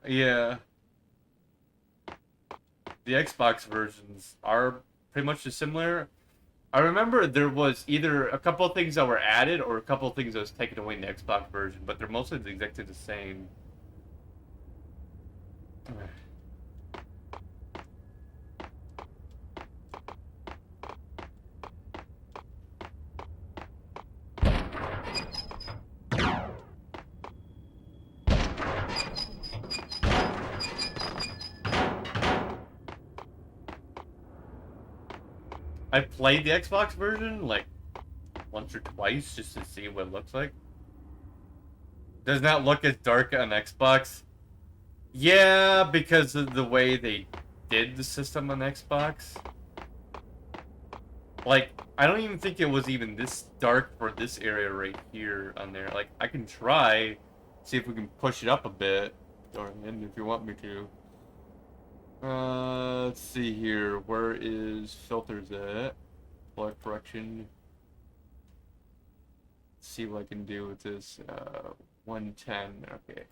Yeah. The Xbox versions are pretty much similar. I remember there was either a couple of things that were added or a couple of things that was taken away in the Xbox version, but they're mostly exactly the same. I played the Xbox version like once or twice just to see what it looks like. Does not look as dark on Xbox. Yeah, because of the way they did the system on Xbox. Like, I don't even think it was even this dark for this area right here on there. Like, I can try, see if we can push it up a bit, Dorian, if you want me to. Let's see here. Where is filters at? Color correction. Let's see what I can do with this. 110. Okay.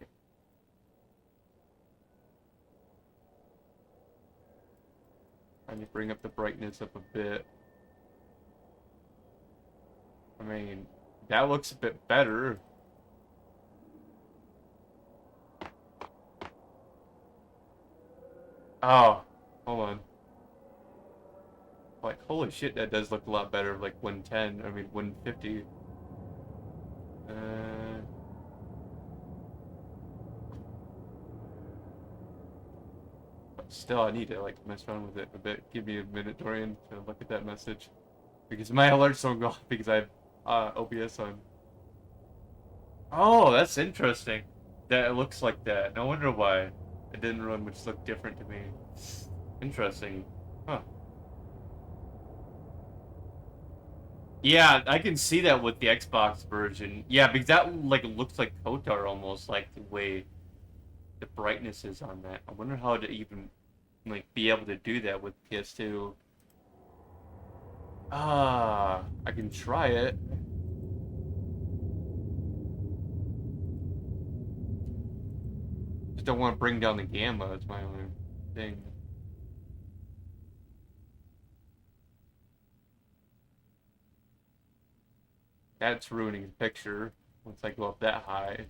I need to bring up the brightness up a bit. I mean, that looks a bit better. Oh, hold on. Like, holy shit, that does look a lot better, like 110, I mean 150. But still, I need to, like, mess around with it a bit. Give me a minute, Dorian, to look at that message. Because my alerts don't go off because I have OBS on. Oh, that's interesting. That it looks like that. No wonder why it didn't run, which looked different to me. Interesting. Huh. Yeah, I can see that with the Xbox version. Yeah, because that like looks like Kotar almost, like the way the brightness is on that. I wonder how to even like be able to do that with PS2. Ah, I can try it. Just don't want to bring down the gamma. That's my only thing. That's ruining the picture once I go up that high.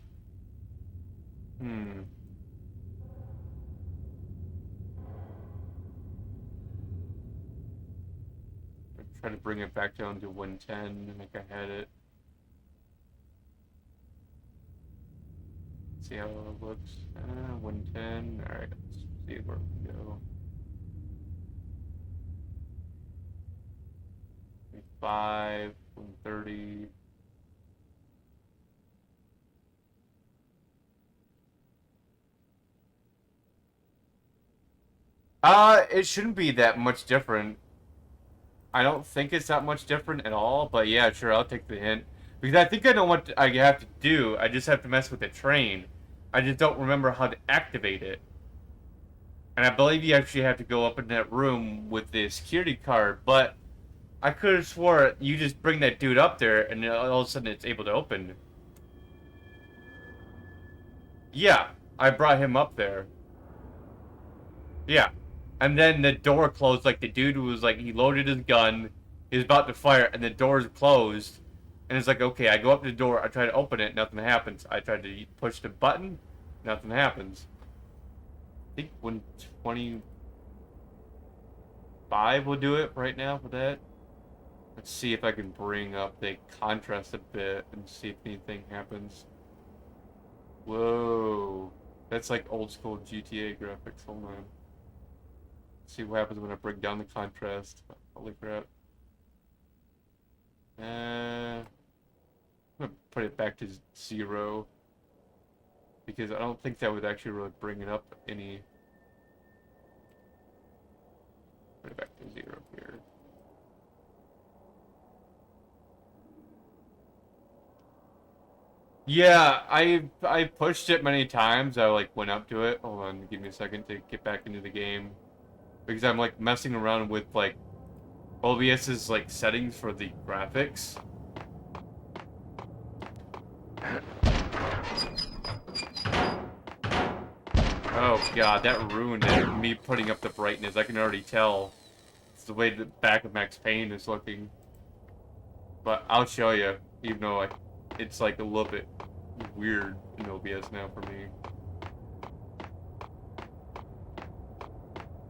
Hmm. Try to bring it back down to 110 like I had it. See how it looks. 110. Alright, let's see where we go. 5, 130. It shouldn't be that much different. I don't think it's that much different at all, but yeah, sure, I'll take the hint. Because I think I know what I have to do. I just have to mess with the train. I just don't remember how to activate it. And I believe you actually have to go up in that room with the security card, but I could have swore you just bring that dude up there and all of a sudden it's able to open. Yeah, I brought him up there. Yeah. And then the door closed, like the dude was like, he loaded his gun, he was about to fire, and the door's closed. And it's like, okay, I go up to the door, I try to open it, nothing happens. I try to push the button, nothing happens. I think 125 will do it right now for that. Let's see if I can bring up the contrast a bit and see if anything happens. Whoa. That's like old school GTA graphics. Hold on. See what happens when I bring down the contrast. Holy crap. I'm gonna put it back to 0. Because I don't think that would actually really bring it up any. Put it back to 0 here. Yeah, I pushed it many times. I like went up to it. Hold on, give me a second to get back into the game. Because I'm like messing around with like OBS's like settings for the graphics. Oh god, that ruined it. Me putting up the brightness. I can already tell. It's the way the back of Max Payne is looking. But I'll show you, even though it's like a little bit weird in OBS now for me.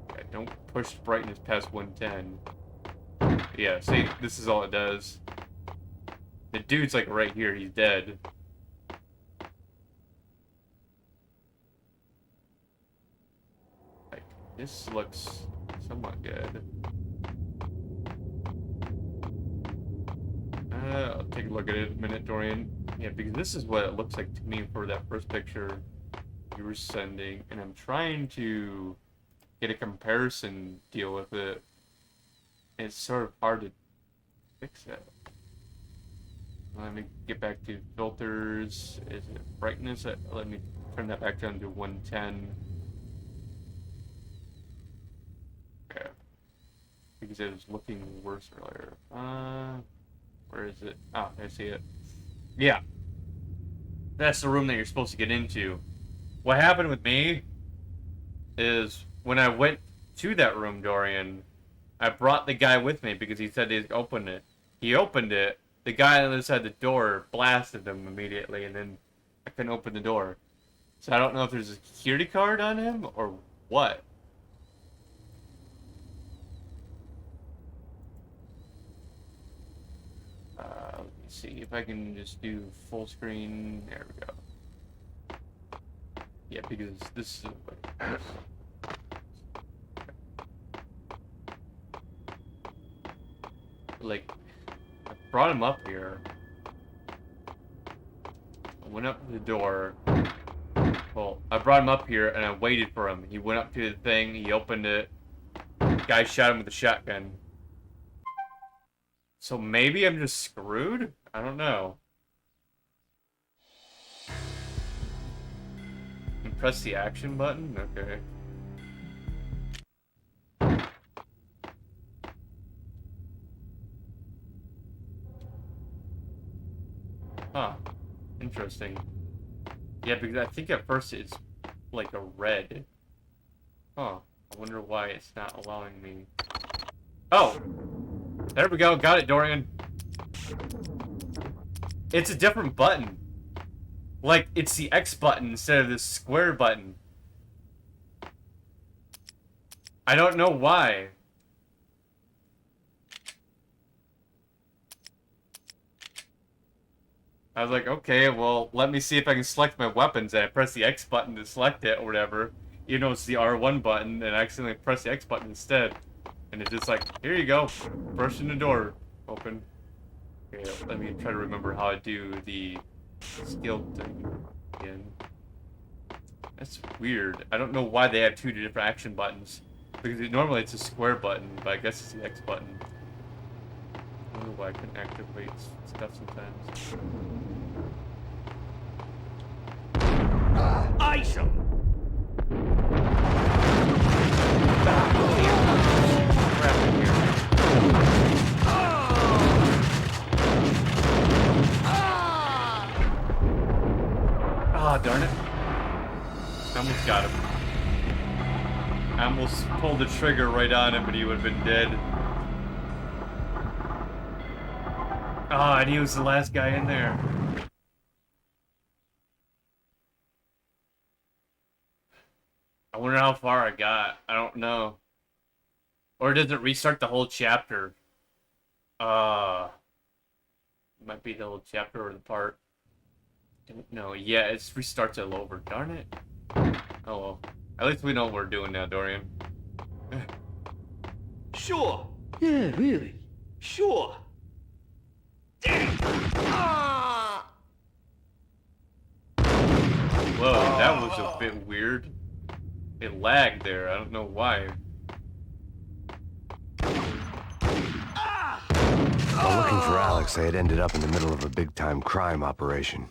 Yeah, don't push brightness past 110. Yeah, see, this is all it does. The dude's like right here, he's dead. Like, this looks somewhat good. I'll take a look at it in a minute, Dorian. Yeah, because this is what it looks like to me for that first picture you were sending, and I'm trying to get a comparison deal with it. It's sort of hard to fix it. Let me get back to filters. Is it brightness? Let me turn that back down to 110. Okay. Because it was looking worse earlier. Where is it? Oh, I see it. Yeah. That's the room that you're supposed to get into. What happened with me is when I went to that room, Dorian, I brought the guy with me because he said he'd open it. He opened it. The guy on the other side of the door blasted him immediately, and then I couldn't open the door. So I don't know if there's a security card on him or what. Let me see if I can just do full screen. There we go. Yeah, because this is like I brought him up here. I went up to the door. Well, I brought him up here and I waited for him. He went up to the thing, he opened it. Guy shot him with a shotgun. So maybe I'm just screwed? I don't know. And press the action button? Okay. Huh. Interesting. Yeah, because I think at first it's like a red. Huh. I wonder why it's not allowing me. Oh! There we go. Got it, Dorian. It's a different button. Like, it's the X button instead of this square button. I don't know why. I was like, okay, well, let me see if I can select my weapons. And I press the X button to select it or whatever. You know, it's the R1 button, and I accidentally press the X button instead. And it's just like, here you go. Brushing the door open. Okay, let me try to remember how I do the skill thing again. That's weird. I don't know why they have two different action buttons. Because normally it's a square button, but I guess it's the X button. I don't know why I can activate stuff sometimes. Ice him! Ah, darn it. I almost got him. I almost pulled the trigger right on him, but he would have been dead. Ah, and he was the last guy in there. I wonder how far I got. I don't know. Or does it restart the whole chapter? Might be the whole chapter or the part. No, yeah, it restarts it all over. Darn it. Oh well. At least we know what we're doing now, Dorian. Sure. Yeah, really. Sure. Damn. Whoa, that was a bit weird. It lagged there. I don't know why. While looking for Alex, I had ended up in the middle of a big-time crime operation.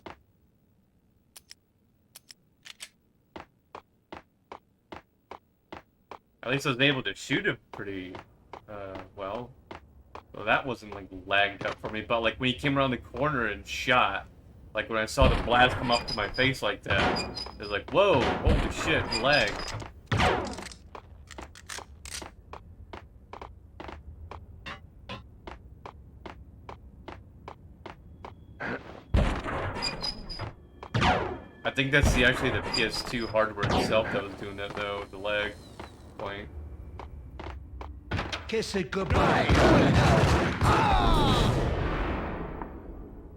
At least I was able to shoot him pretty well. Well, that wasn't like lagged up for me, but like when he came around the corner and shot, like when I saw the blast come up to my face like that, it was like, whoa, holy shit, lag. I think that's actually the PS2 hardware itself that was doing that though, the lag point. Kiss it goodbye.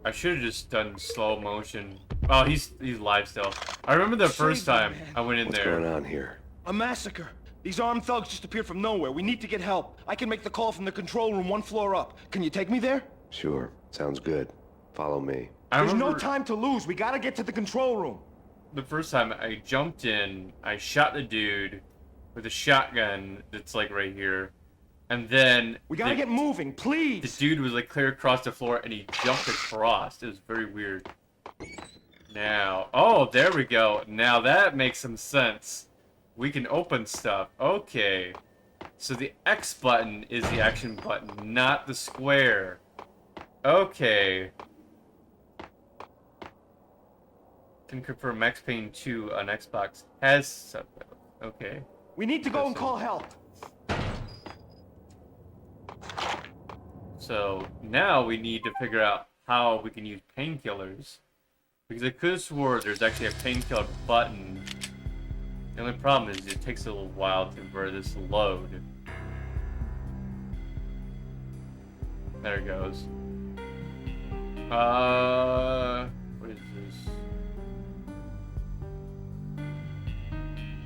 I should have just done slow motion. Oh, he's live still. I remember the first time I went in there. What's going on here? A massacre. These armed thugs just appeared from nowhere. We need to get help. I can make the call from the control room 1 floor up. Can you take me there? Sure. Sounds good. Follow me. There's no time to lose. We gotta get to the control room. The first time I jumped in, I shot the dude with a shotgun that's like right here. And then we gotta get moving, please. The dude was like clear across the floor and he jumped across. It was very weird. Now, oh, there we go. Now that makes some sense. We can open stuff. Okay. So the X button is the action button, not the square. Okay. Can confirm Max Payne 2 on Xbox has subtitles. Okay. We need to go and call help. So now we need to figure out how we can use painkillers. Because I could have swore there's actually a painkiller button. The only problem is it takes a little while for this to load. There it goes. What is this?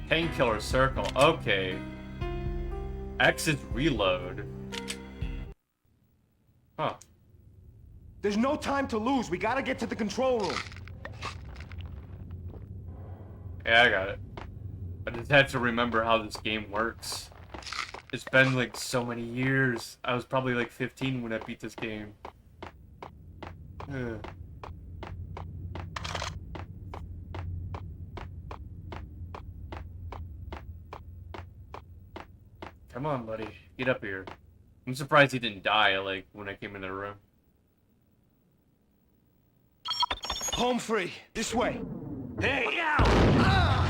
Painkiller circle. Okay. X is reload. Huh. There's no time to lose. We gotta get to the control room. Yeah, I got it. I just had to remember how this game works. It's been like so many years. I was probably like 15 when I beat this game. Ugh. Come on, buddy. Get up here. I'm surprised he didn't die, like, when I came in the room. Home free. This way. Hey! Oh.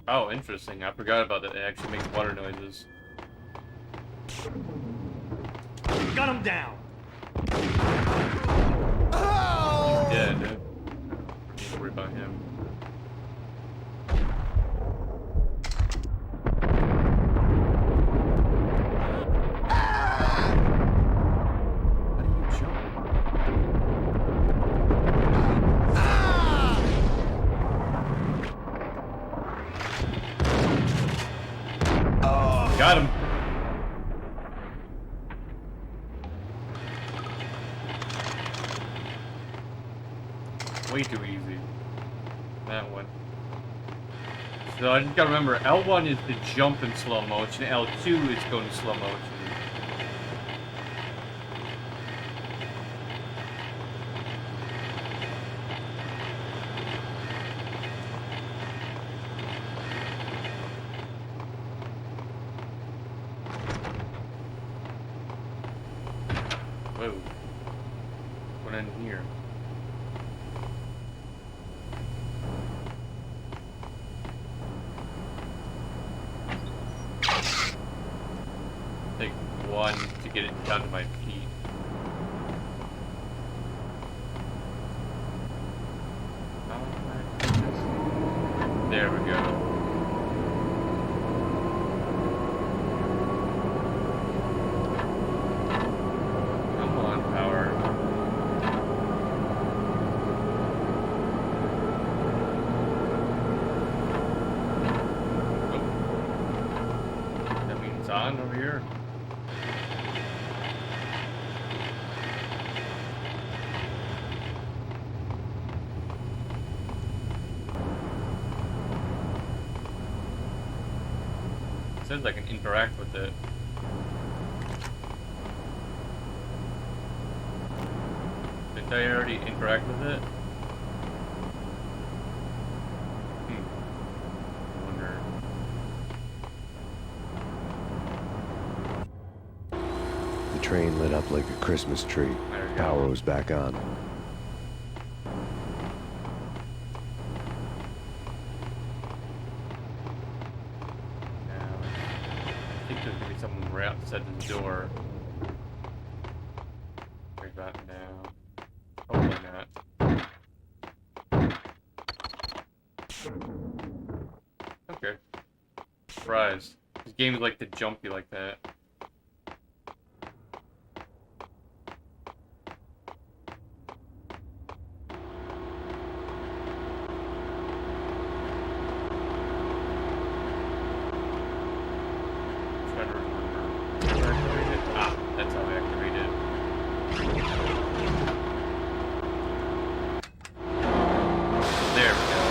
Oh, interesting. I forgot about that. It actually makes water noises. Got him down. He's dead. Don't worry about him. How do you jump? Got him. Way too easy. That one. So I just gotta remember, L1 is the jump in slow motion, L2 is going in slow motion. Whoa. What in here? Take one to get it down to my feet. There we go. Come on, power. Oh. That means on over here. says I can interact with it. Didn't I already interact with it? I wonder. The train lit up like a Christmas tree. Power was back on. Now, I think there's gonna be someone right outside the door. Right about now. Hopefully not. Okay. Surprised. This game is like to jump you like that. Trying to remember. How do I activate it? Ah, that's how I activate it. There we go.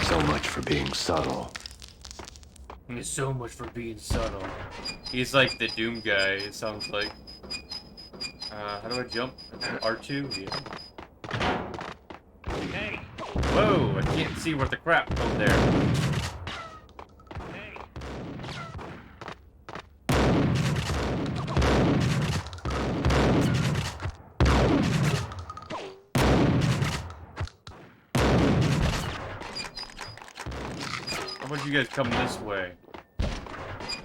So much for being subtle. There's so much for being subtle. He's like the Doom guy, it sounds like. How do I jump? R2? Yeah. Hey, Whoa, I can't see what the crap. Oh, there. hey. How about you guys come this way? So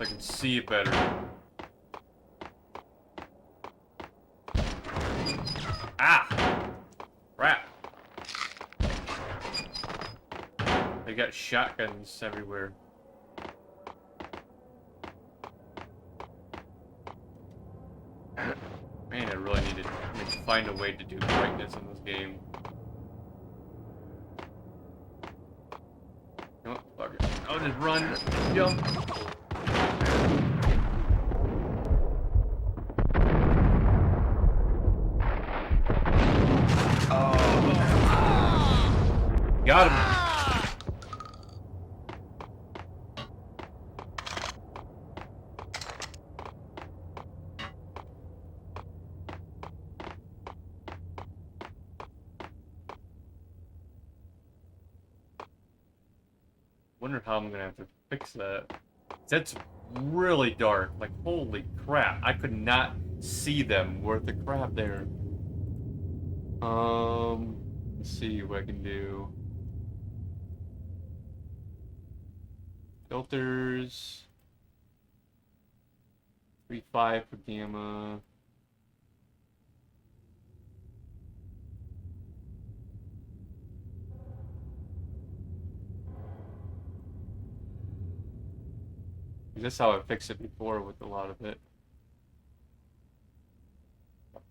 I can see it better. Ah! Crap. They got shotguns everywhere. Man, I really need to find a way to do brightness in this game. You know what? Fuck it. I'll just run and jump. Got him. Wonder how I'm gonna have to fix that. That's really dark. Like, holy crap. I could not see them worth the crap there. Let's see what I can do. Filters. 3.5 for gamma. That's how I fixed it before with a lot of it.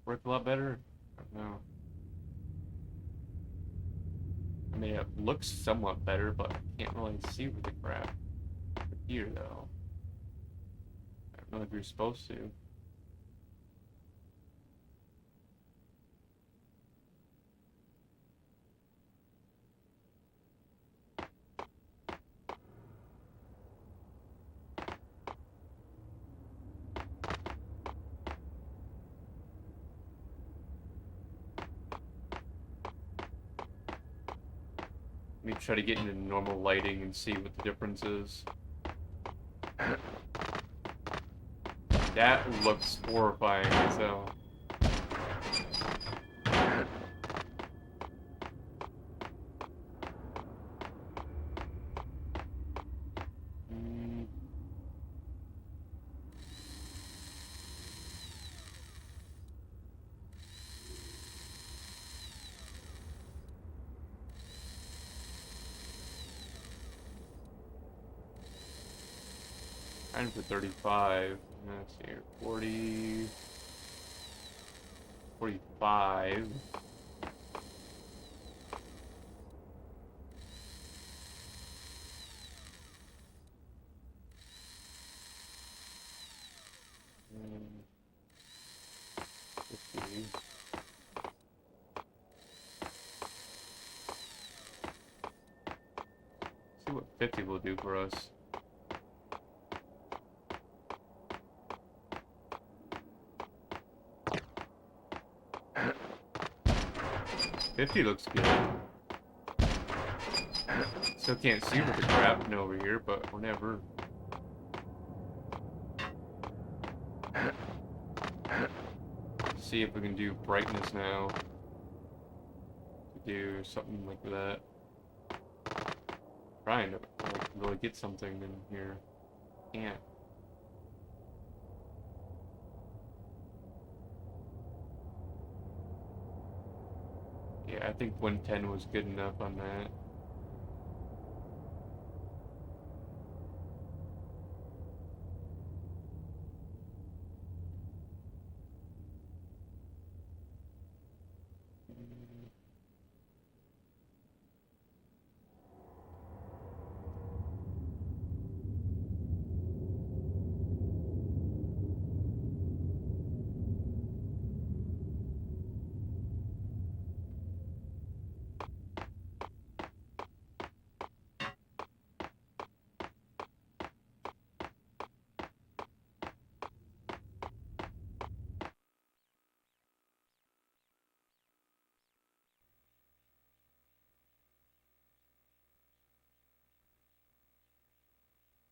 Work a lot better? I don't know. I mean, it looks somewhat better, but I can't really see with the crap here, though. I don't know if you're supposed to. Let me try to get into normal lighting and see what the difference is. That looks horrifying, so... Trying for 35. Let's see here. 40. 45. 50 will do for us. $50 looks good. Still can't see what the crafting over here, but whatever. See if we can do brightness now. Do something like that. Trying to like, really get something in here. Can't. Yeah, I think 110 was good enough on that.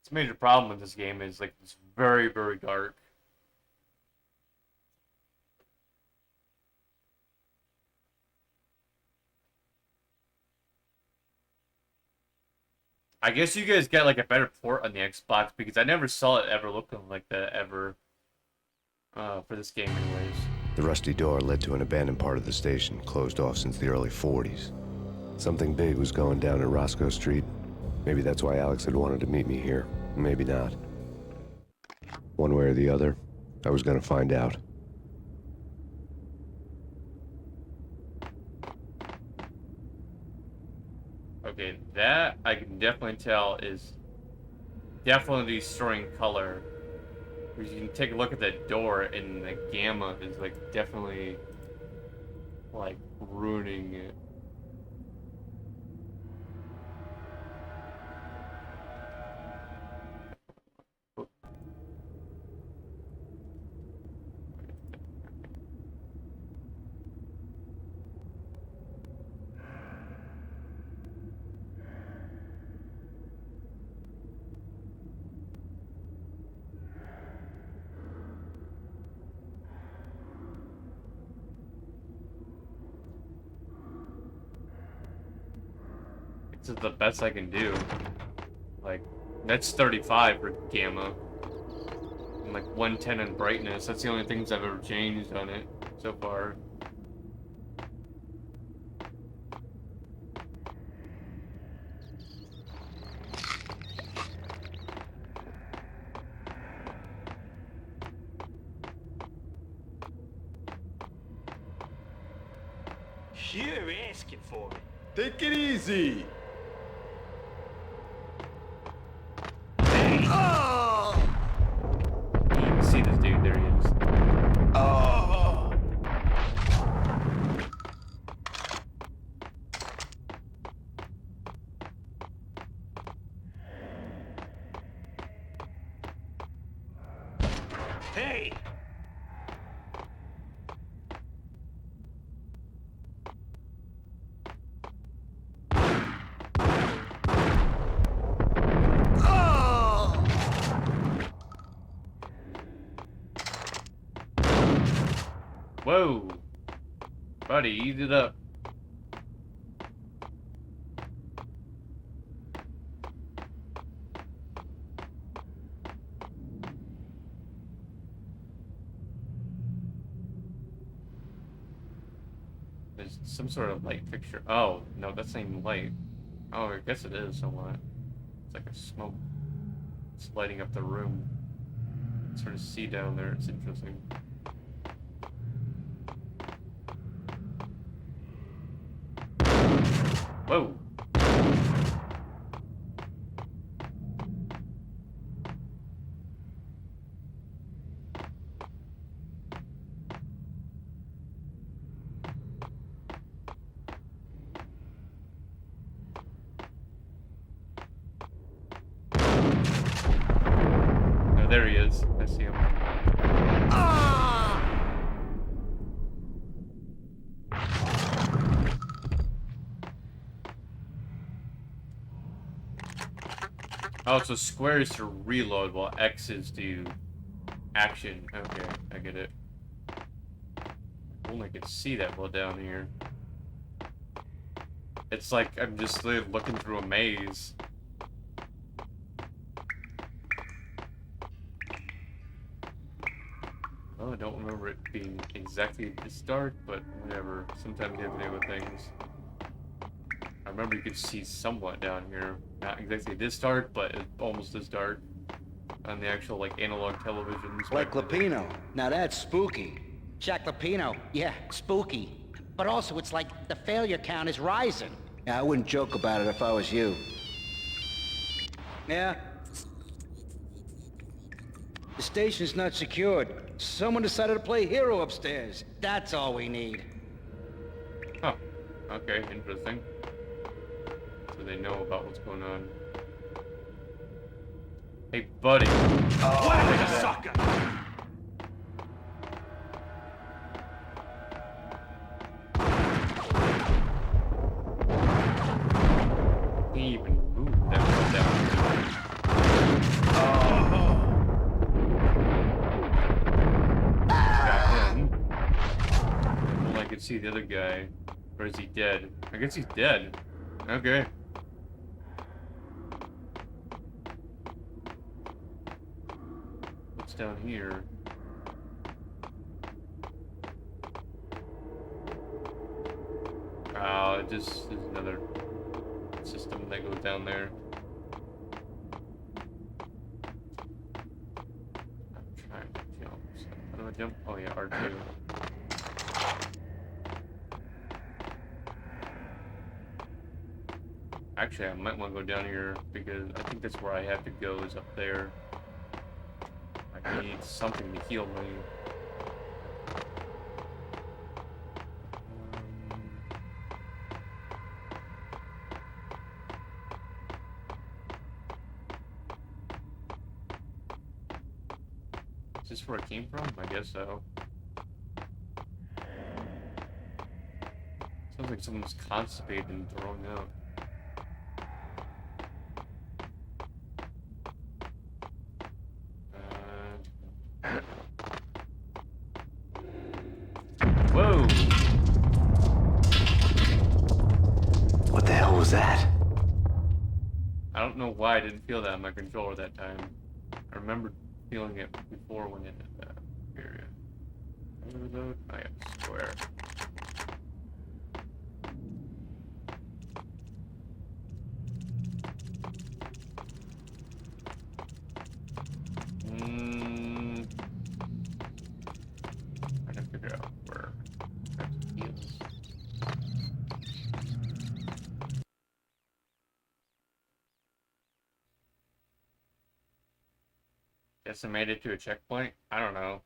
It's a major problem with this game is like it's very, very dark. I guess you guys get like a better port on the Xbox because I never saw it ever looking like that ever for this game anyways. The rusty door led to an abandoned part of the station, closed off since the early 40s. Something big was going down at Roscoe Street. Maybe that's why Alex had wanted to meet me here. Maybe not. One way or the other, I was gonna find out. Okay, that I can definitely tell is definitely destroying color. Because you can take a look at that door and the gamma is like definitely like ruining it. This is the best I can do. Like, that's 35 for gamma. And like 110 in brightness. That's the only things I've ever changed on it so far. You're asking for it. Take it easy. You can see this dude, there he is. Oh. Hey! Whoa! Buddy, ease it up. There's some sort of light fixture. Oh, no, that's not even light. Oh, I guess it is somewhat. It's like a smoke. It's lighting up the room. Sort of see down there, it's interesting. Whoa! Oh, so square is to reload while X is to action. Okay, I get it. Only can see that well down here. It's like I'm just looking through a maze. Oh, I don't remember it being exactly this dark, but whatever. Sometimes you have to do with things. I remember you could see somewhat down here. Not exactly this dark, but almost this dark. On the actual, like, analog televisions. Like Lapino. Now that's spooky. Jack Lapino. Yeah, spooky. But also, it's like the failure count is rising. Yeah, I wouldn't joke about it if I was you. Yeah? The station's not secured. Someone decided to play hero upstairs. That's all we need. Huh. Okay, interesting. So they know about what's going on. Hey, buddy. Oh, what a sucker! He even moved that one down. Got him. Well, I could see the other guy. Or is he dead? I guess he's dead. Okay. What's down here? Oh, it just is another system that goes down there. I'm trying to jump. How do I jump? Oh yeah, R2. Actually, I might want to go down here because I think that's where I have to go is up there. I need something to heal me. Is this where it came from? I guess so. Sounds like someone's constipated and throwing up. Whoa! What the hell was that? I don't know why I didn't feel that on my controller that time. I remember feeling it before when it did that area. Reload? Oh yeah, square. I can figure out where that heals. Guess I made it to a checkpoint? I don't know.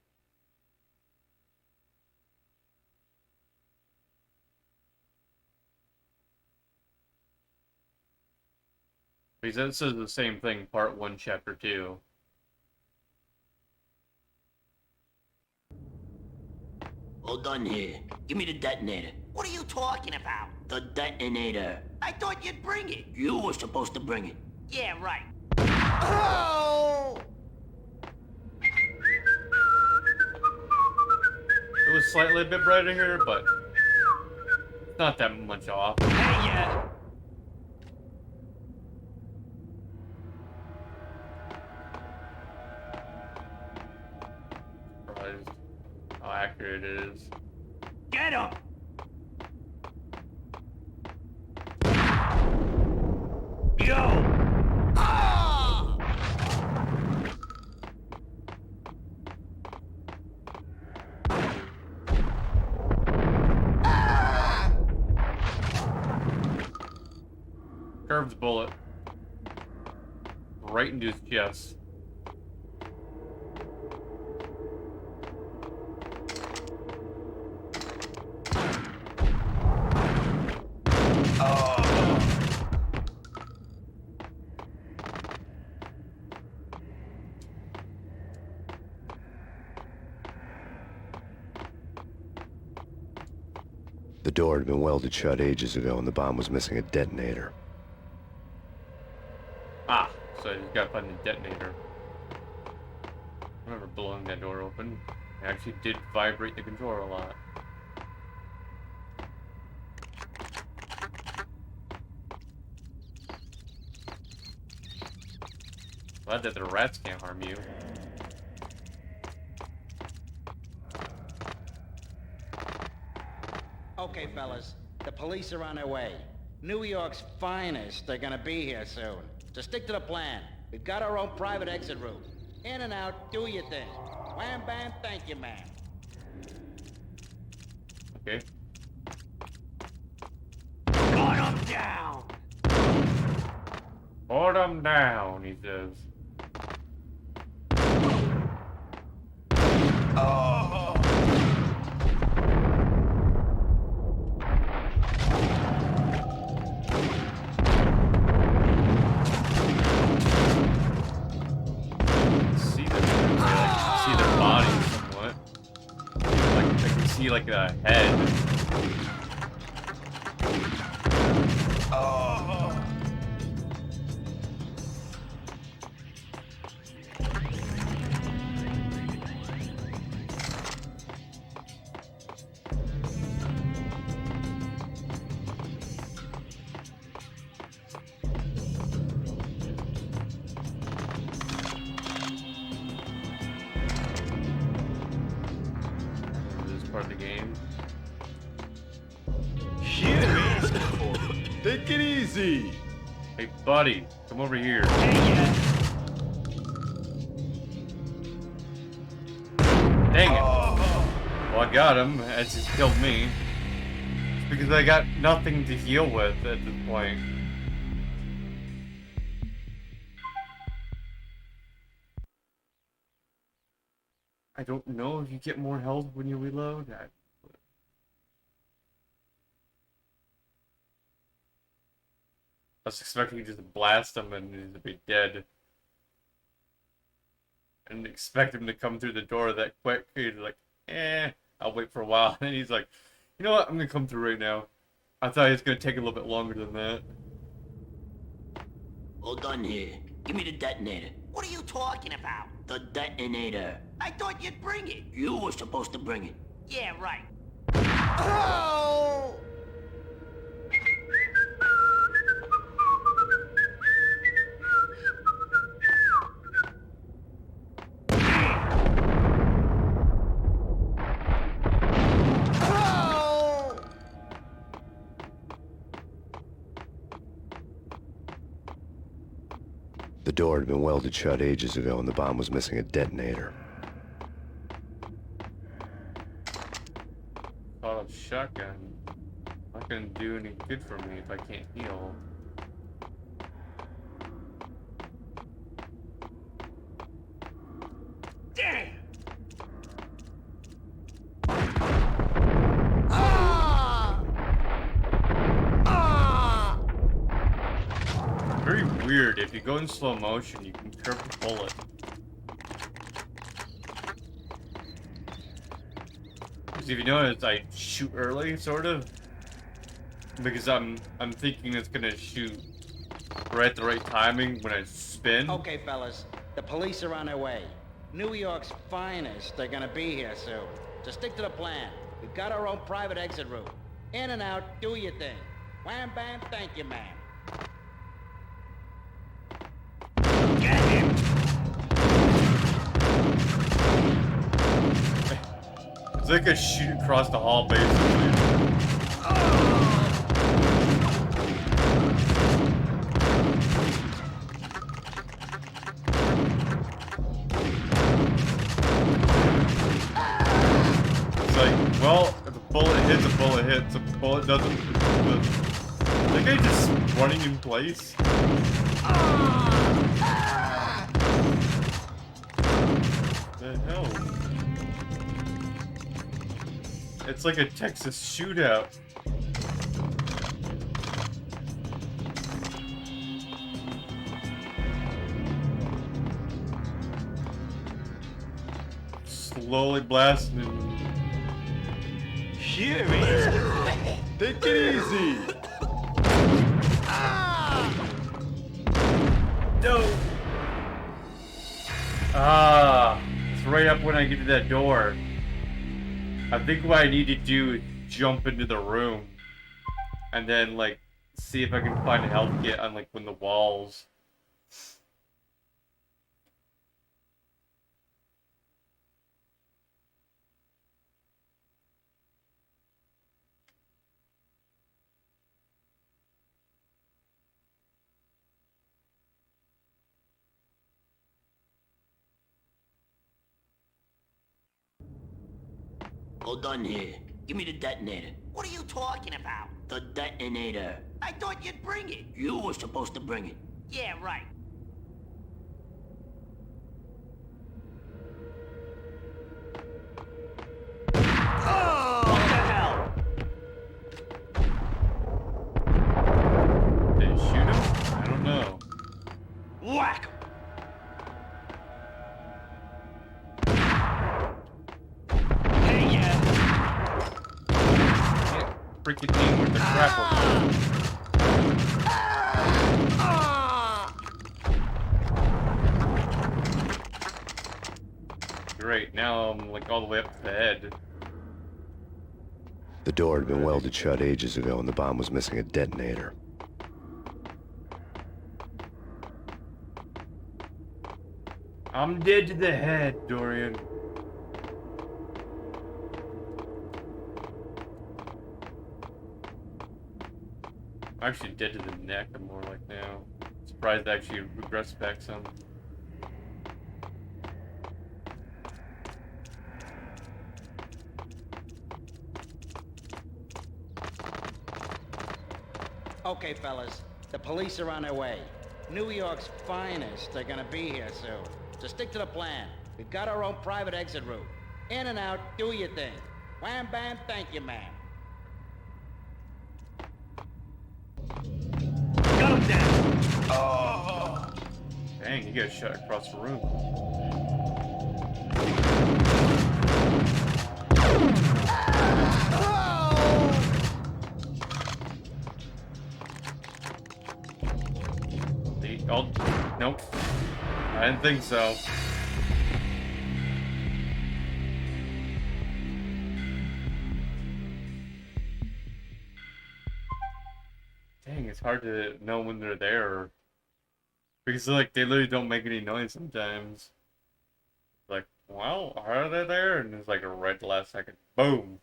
Because this is the same thing, part 1, chapter 2. All done here. Give me the detonator. What are you talking about? The detonator. I thought you'd bring it. You were supposed to bring it. Yeah, right. Oh! It was slightly a bit brighter here, but not that much off. Hey, yeah. Surprised how accurate it is. Get him! Yo! Curved bullet. Right into his chest. The door had been welded shut ages ago and the bomb was missing a detonator. Ah, so I just gotta find the detonator. I remember blowing that door open. It actually did vibrate the controller a lot. Glad that the rats can't harm you. Okay, fellas. The police are on their way. New York's finest are gonna be here soon. So stick to the plan. We've got our own private exit route. In and out, do your thing. Wham bam, thank you, man. Okay. Got him down! Put him down, he says. Like a head. Part of the game. Take it easy. Hey, buddy, come over here. Dang it. Well, I got him, as he's killed me. It's because I got nothing to heal with at this point. I don't know if you get more health when you reload. I was expecting you just to blast him and he's to be dead. I didn't expect him to come through the door that quick. He's like, I'll wait for a while. And he's like, you know what? I'm gonna come through right now. I thought it was gonna take a little bit longer than that. All done here. Give me the detonator. What are you talking about? The detonator. I thought you'd bring it. You were supposed to bring it. Yeah, right. Oh! The door had been welded shut ages ago and the bomb was missing a detonator. Thought of shotgun. Not gonna do any good for me if I can't heal. Damn! Very weird. If you go in slow motion, you can curve the bullet. Because if you notice, I shoot early, sort of, because I'm thinking it's gonna shoot right at the right timing when I spin. Okay, fellas. The police are on their way. New York's finest are gonna be here soon. So stick to the plan. We've got our own private exit route. In and out, do your thing. Wham bam, thank you, man. Get him! It's like a shoot across the hall, basically. It's like, well, if a bullet hits, a bullet hits. If a bullet doesn't, that guy just running in place. The hell? It's like a Texas shootout. Slowly blasting. Here he is. Take it easy. No. Ah, it's right up when I get to that door. I think what I need to do is jump into the room. And then, like, see if I can find a health kit on, like, one of the walls. All done here. Give me the detonator. What are you talking about? The detonator. I thought you'd bring it. You were supposed to bring it. Yeah, right. Oh! What the hell? Did it shoot him? I don't know. Whack! Hey, yeah. Freaking thing with the grapple. Great, now I'm like all the way up to the head. The door had been welded shut ages ago and the bomb was missing a detonator. I'm dead to the head, Dorian. I'm actually dead to the neck, I'm more like now. Surprised I actually regressed back some. Okay, fellas. The police are on their way. New York's finest are gonna be here soon. So stick to the plan. We've got our own private exit route. In and out, do your thing. Wham bam, thank you, ma'am. Got him down. Oh! Dang, you got shot across the room. Oh, nope. I didn't think so. Dang, it's hard to know when they're there. Because, like, they literally don't make any noise sometimes. Like, well, are they there? And it's like a right last second. Boom!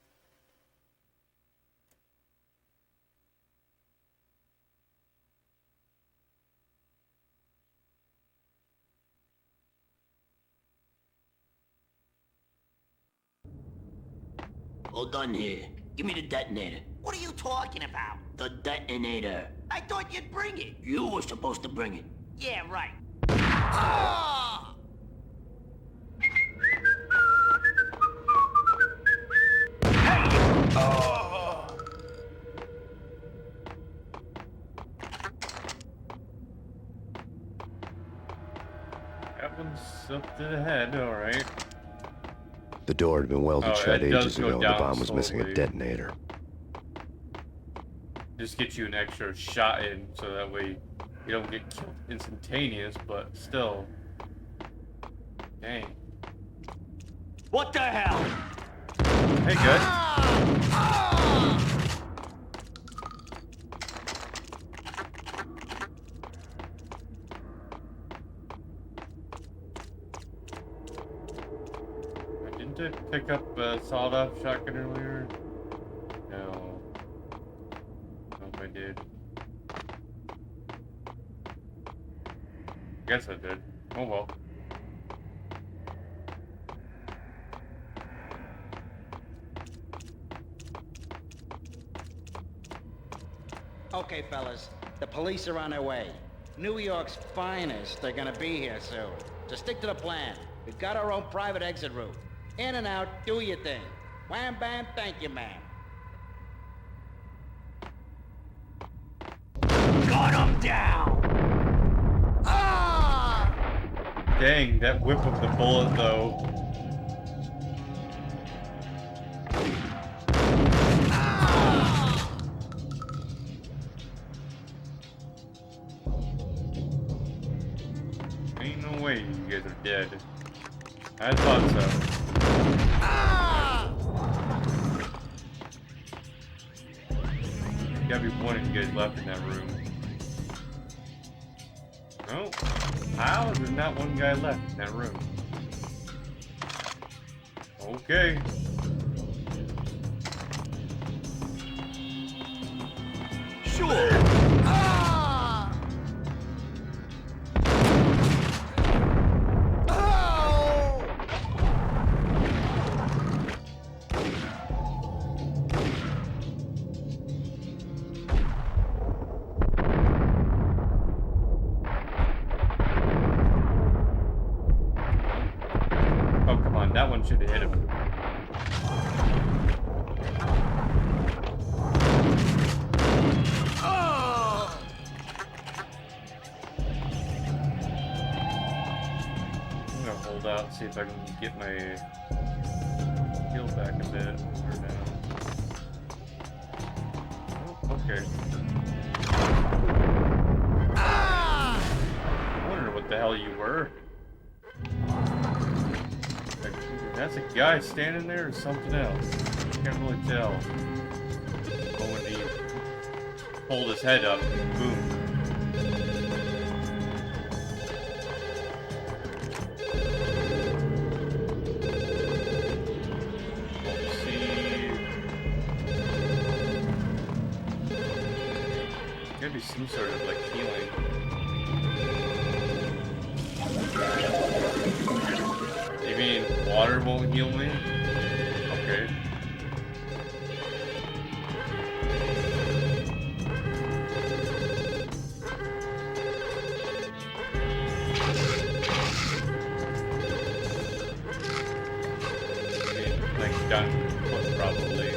All done here. Give me the detonator. What are you talking about? The detonator. I thought you'd bring it. You were supposed to bring it. Yeah, right. Oh! Hey! Oh! That one's up to the head, alright. The door had been welded shut it does ages go ago and the down bomb was missing a slowly. detonator. Just get you an extra shot in, so that way you don't get killed instantaneous, but still. Dang. What the hell? Hey, good. Didn't I pick up a sawed-off shotgun earlier? No. Nope, I did. Guess I did. Oh well. Okay, fellas. The police are on their way. New York's finest are gonna be here soon. So stick to the plan. We've got our own private exit route. In and out, do your thing. Wham bam, thank you, ma'am. Got him down! Ah! Dang, that whip of the bullet, though. Ah! Ain't no way you guys are dead. I thought so. Gotta be one of you guys left in that room. No. How is there not one guy left in that room? Okay. Sure. Oh, come on. That one should have hit him. I'm gonna hold out and see if I can get my heal back a bit. Or no. Oh, okay. I wonder what the hell you were. Like, that's a guy standing there or something else. Can't really tell. But when he pulled his head up, boom. Let's see. Gotta be some sort of like healing. You mean water won't heal me? Okay. Like done foot probably.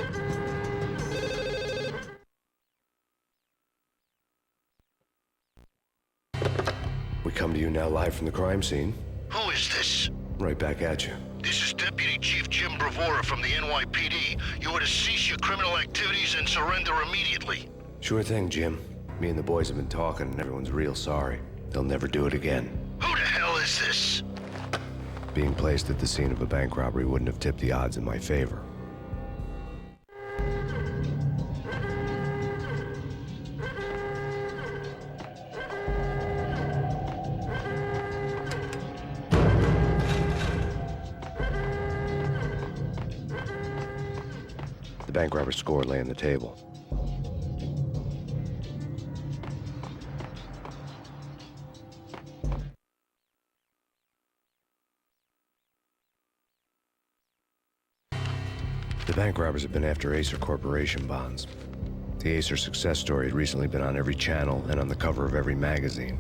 We come to you now live from the crime scene. Who is this? Right back at you. This is Deputy Chief Jim Bravura from the NYPD. You are to cease your criminal activities and surrender immediately. Sure thing, Jim. Me and the boys have been talking and everyone's real sorry. They'll never do it again. Who the hell is this? Being placed at the scene of a bank robbery wouldn't have tipped the odds in my favor. The bank robber's score lay on the table. The bank robbers have been after Acer Corporation bonds. The Acer success story had recently been on every channel and on the cover of every magazine.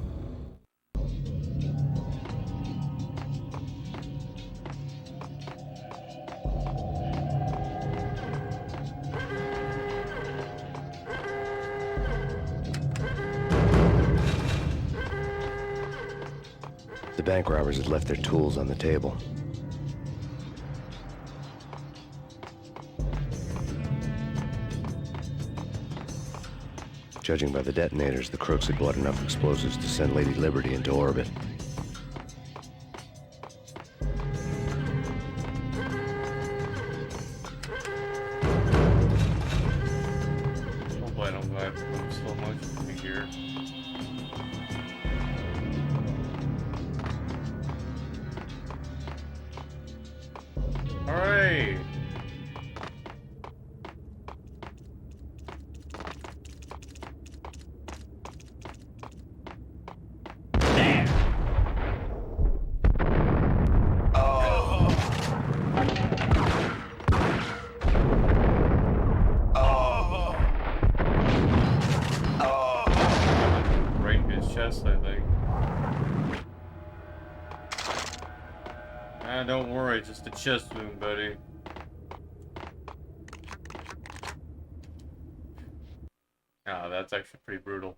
The bank robbers had left their tools on the table. Judging by the detonators, the crooks had bought enough explosives to send Lady Liberty into orbit. Hope I don't have to go slow motion for me here. Alright. Right in his chest, I think. Ah, don't worry, just a chest wound, buddy. Ah, that's actually pretty brutal.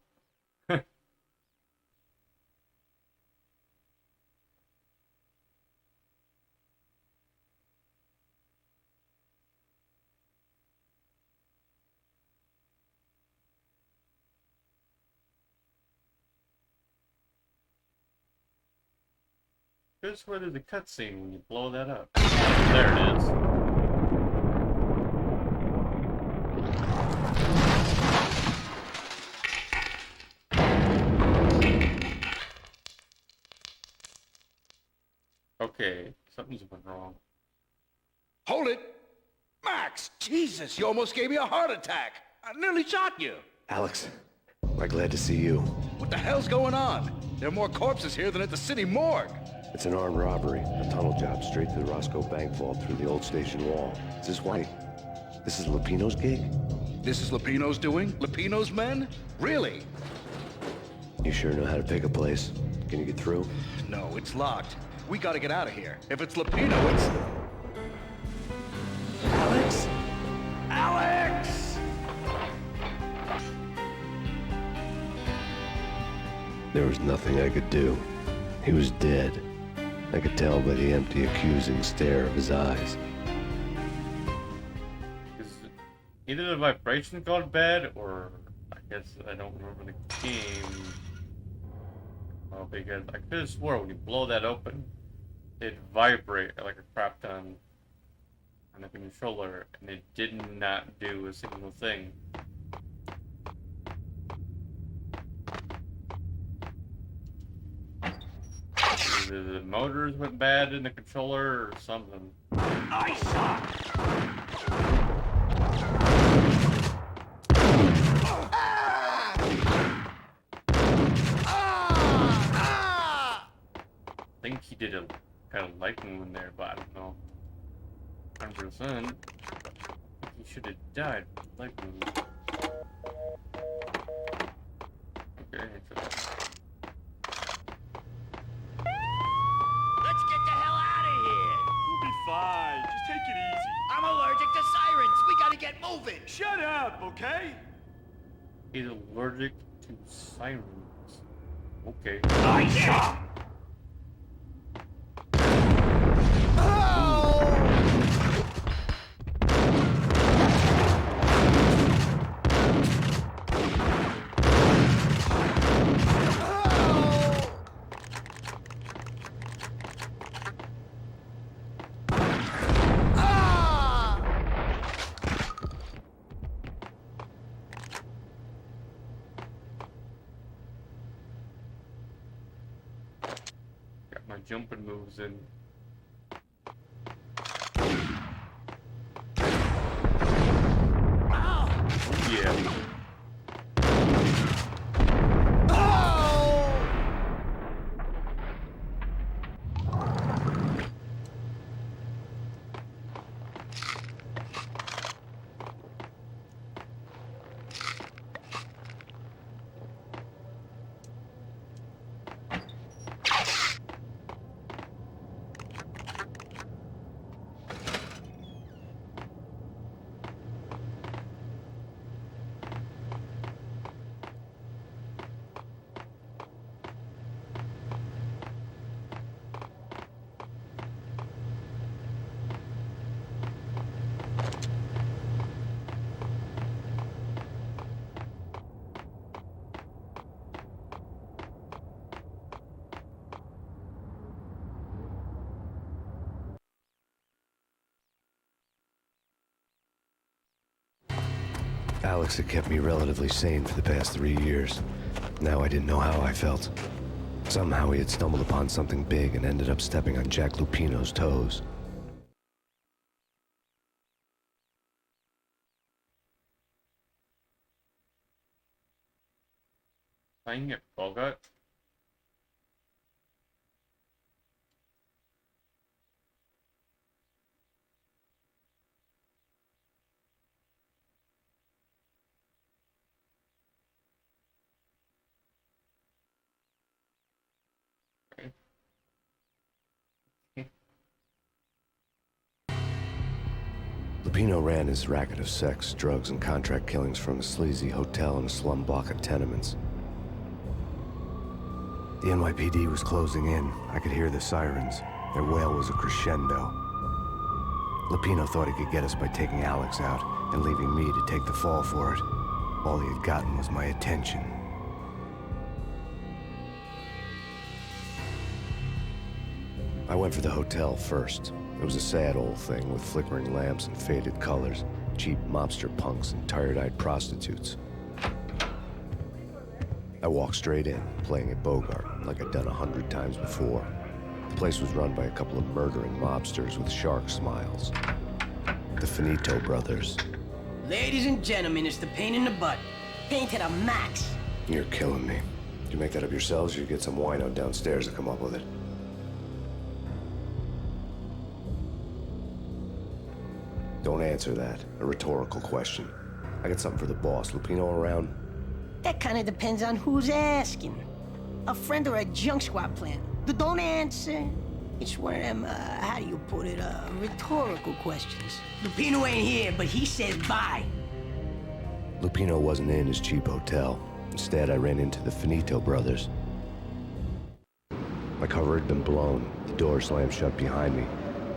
could have sworn there's a cutscene when you blow that up. There it is. Okay, something's went wrong. Hold it! Max! Jesus, you almost gave me a heart attack! I nearly shot you! Alex, I'm glad to see you. What the hell's going on? There are more corpses here than at the city morgue. It's an armed robbery, a tunnel job straight to the Roscoe Bank vault through the old station wall. Is this why? This is Lupino's gig? This is Lupino's doing? Lupino's men? Really? You sure know how to pick a place? Can you get through? No, it's locked. We gotta get out of here. If it's Lupino, it's... Alex? Alex! There was nothing I could do. He was dead. I could tell by the empty, accusing stare of his eyes. Either the vibration gone bad, or I guess I don't remember the game. Oh, because I could have swore when you blow that open, it vibrate like a crap ton on the controller, and it did not do a single thing. Either the motors went bad in the controller or something. I suck. I think he did a kind of lightning one there, but I don't know. 100%. He should have died. Lightning. Okay. Let's get the hell out of here. We'll be fine. Just take it easy. I'm allergic to sirens. We gotta get moving. Shut up, okay? He's allergic to sirens. Okay. I suck. Got my jumping moves in. Yeah. Alex had kept me relatively sane for the past 3 years. Now I didn't know how I felt. Somehow he had stumbled upon something big and ended up stepping on Jack Lupino's toes. Playing it, Bogut. Lupino ran his racket of sex, drugs, and contract killings from a sleazy hotel in a slum block of tenements. The NYPD was closing in. I could hear the sirens. Their wail was a crescendo. Lupino thought he could get us by taking Alex out and leaving me to take the fall for it. All he had gotten was my attention. I went for the hotel first. It was a sad old thing with flickering lamps and faded colors, cheap mobster punks and tired-eyed prostitutes. I walked straight in, playing at Bogart, like I'd done 100 times before. The place was run by a couple of murdering mobsters with shark smiles. The Finito brothers. Ladies and gentlemen, it's the pain in the butt. Pain to the max. You're killing me. Did you make that up yourselves, or you get some wino downstairs to come up with it? Don't answer that. A rhetorical question. I got something for the boss. Lupino around? That kind of depends on who's asking. A friend or a junk squad plant. Don't answer. It's one of them, how do you put it, rhetorical questions. Lupino ain't here, but he says bye. Lupino wasn't in his cheap hotel. Instead, I ran into the Finito brothers. My cover had been blown. The door slammed shut behind me.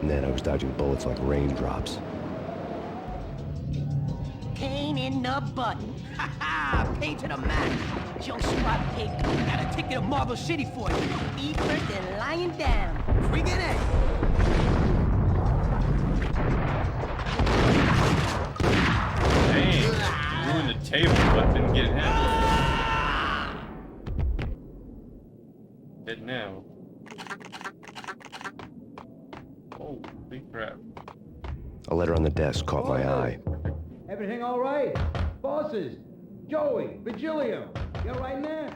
And then I was dodging bullets like raindrops. Pain in the butt. Ha ha! Pain to the max. Junk squad pig. Got a ticket to Marble City for you. Be first and lying down. Friggin' A. Dang. Ruined the table, but didn't get him. Dead now. Holy crap. A letter on the desk caught my eye. Everything all right? Bosses? Joey? Virgilio? You all right in there?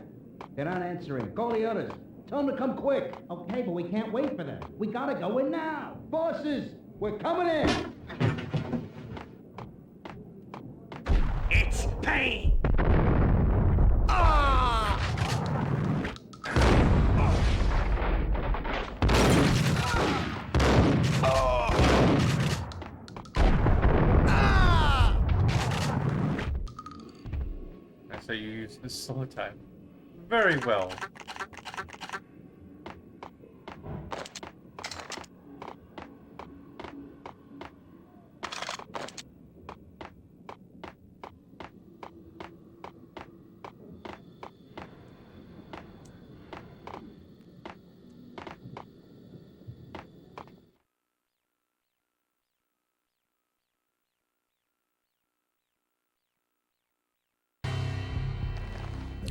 They're not answering. Call the others. Tell them to come quick. Okay, but we can't wait for them. We gotta go in now. Bosses, we're coming in. It's Payne! So you use this slow time very well.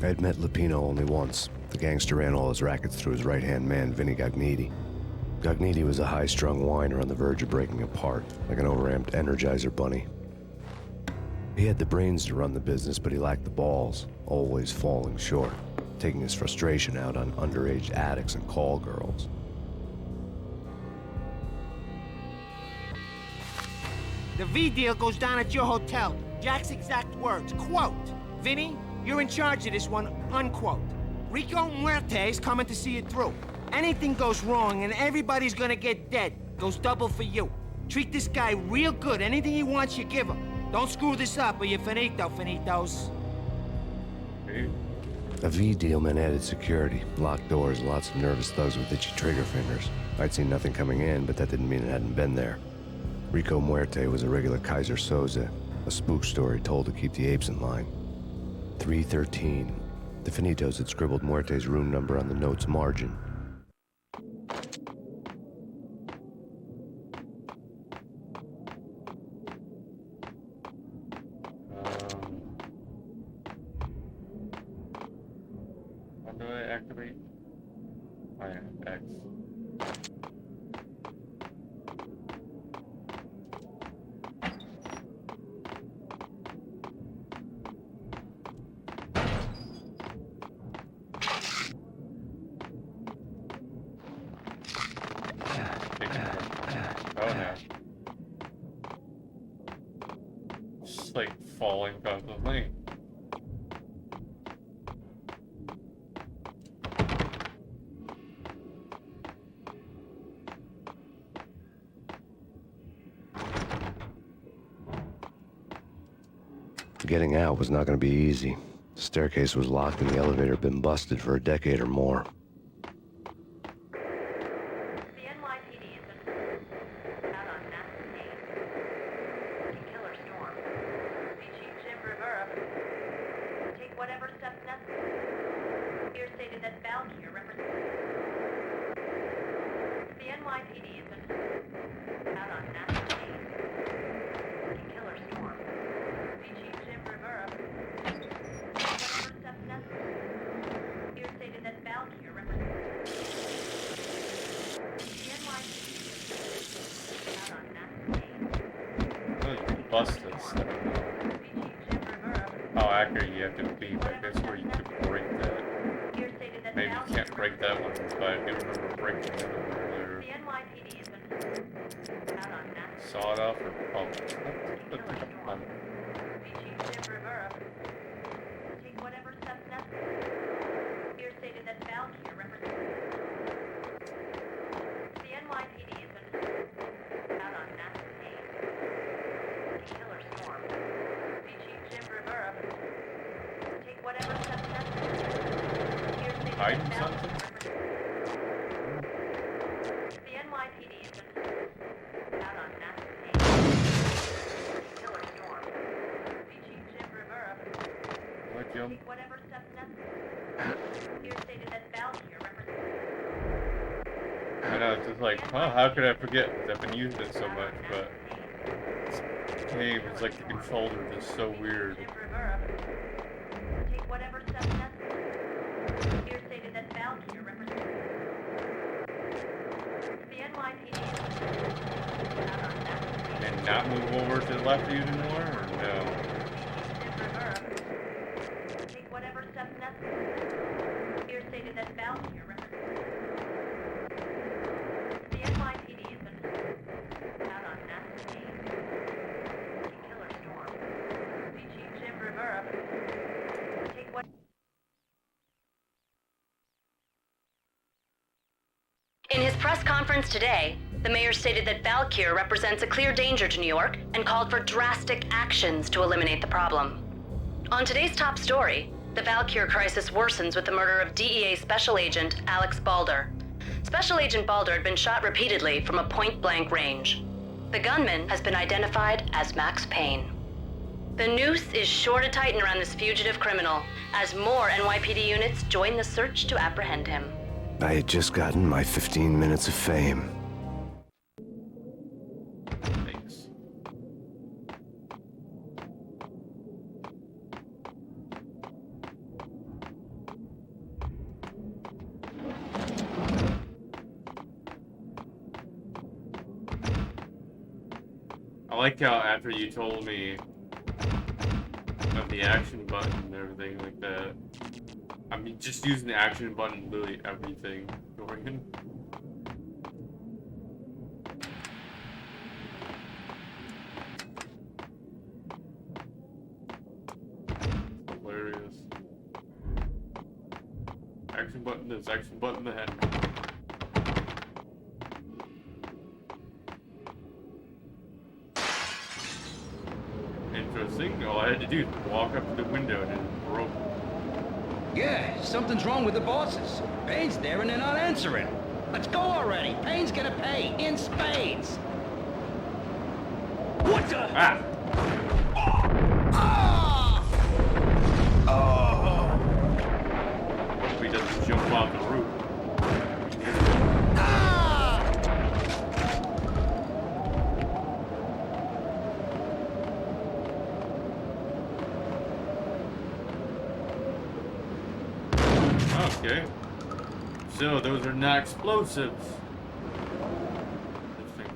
I had met Lupino only once. The gangster ran all his rackets through his right-hand man, Vinny Gagniti. Gagniti was a high-strung whiner on the verge of breaking apart, like an overamped Energizer bunny. He had the brains to run the business, but he lacked the balls, always falling short, taking his frustration out on underage addicts and call girls. The V deal goes down at your hotel. Jack's exact words, quote, Vinny, you're in charge of this one, unquote. Rico Muerte's coming to see it through. Anything goes wrong and everybody's gonna get dead, goes double for you. Treat this guy real good. Anything he wants, you give him. Don't screw this up or you're finito, finitos. A V deal meant added security, locked doors, and lots of nervous thugs with itchy trigger fingers. I'd seen nothing coming in, but that didn't mean it hadn't been there. Rico Muerte was a regular Kaiser Soze, a spook story told to keep the apes in line. 313. The Finitos had scribbled Muerte's room number on the note's margin. How do I activate? Oh yeah, X. Oh no. Just like falling across the thing. Getting out was not going to be easy. The staircase was locked and the elevator had been busted for a decade or more. The NYPD has been out on massive game. Killer storm. The Chief Jim Rivera take whatever steps necessary. Here stated that Valkyrie represents the NYPD has been out on massive case. Killer storm. Chief Jim Rivera. Whatever steps necessary. Here stated that Valkyrie represents the NYPD out on massive case. Oh, you can bust this. How accurate you have to be, but I guess where you could break that. Maybe you can't break that one, but I do remember breaking the other one earlier. The NYPD has been out on massive Saw it off or Chief Jim Rivera. Take whatever steps necessary. Here stated that Valkyrie represents the NYPD has been out on massive case. Killer storm. Chief Jim Rivera. Take whatever steps necessary. Here stated hiding that something? the NYPD has been out on massive case. Killer storm. Chief Jim Rivera. What, Jim? Take whatever steps necessary. Here stated that Valkyrie represents I know, it's just like, huh, how could I forget? Because I've been using it so much, but this game, it's like the controller is just so weird. take whatever steps necessary. Here stated that Valkyrie represents the NYPD out on massive case. And not move over to the left of you anymore, or no? Take whatever steps necessary. Here stated that Valkyrie represents the NYPD has been out on massive case. Killer storm. Chief Jim Rivera. Take what? In his press conference today, the mayor stated that Valkyrie represents a clear danger to New York and called for drastic actions to eliminate the problem. On today's top story, the Valkyrie crisis worsens with the murder of DEA Special Agent Alex Balder. Special Agent Balder had been shot repeatedly from a point-blank range. The gunman has been identified as Max Payne. The noose is sure to tighten around this fugitive criminal as more NYPD units join the search to apprehend him. I had just gotten my 15 minutes of fame. Thanks. I like how after you told me of the action button and everything like that, I mean, just using the action button, literally everything, Dorian. Hilarious. Action button this, action button that. Interesting. All I had to do was walk up to the window and it broke. Yeah, something's wrong with the bosses. Payne's there and they're not answering. Let's go already. Payne's gonna pay in spades. What the? Ah! Hope he doesn't jump off the roof. Okay. So those are not explosives. Interesting.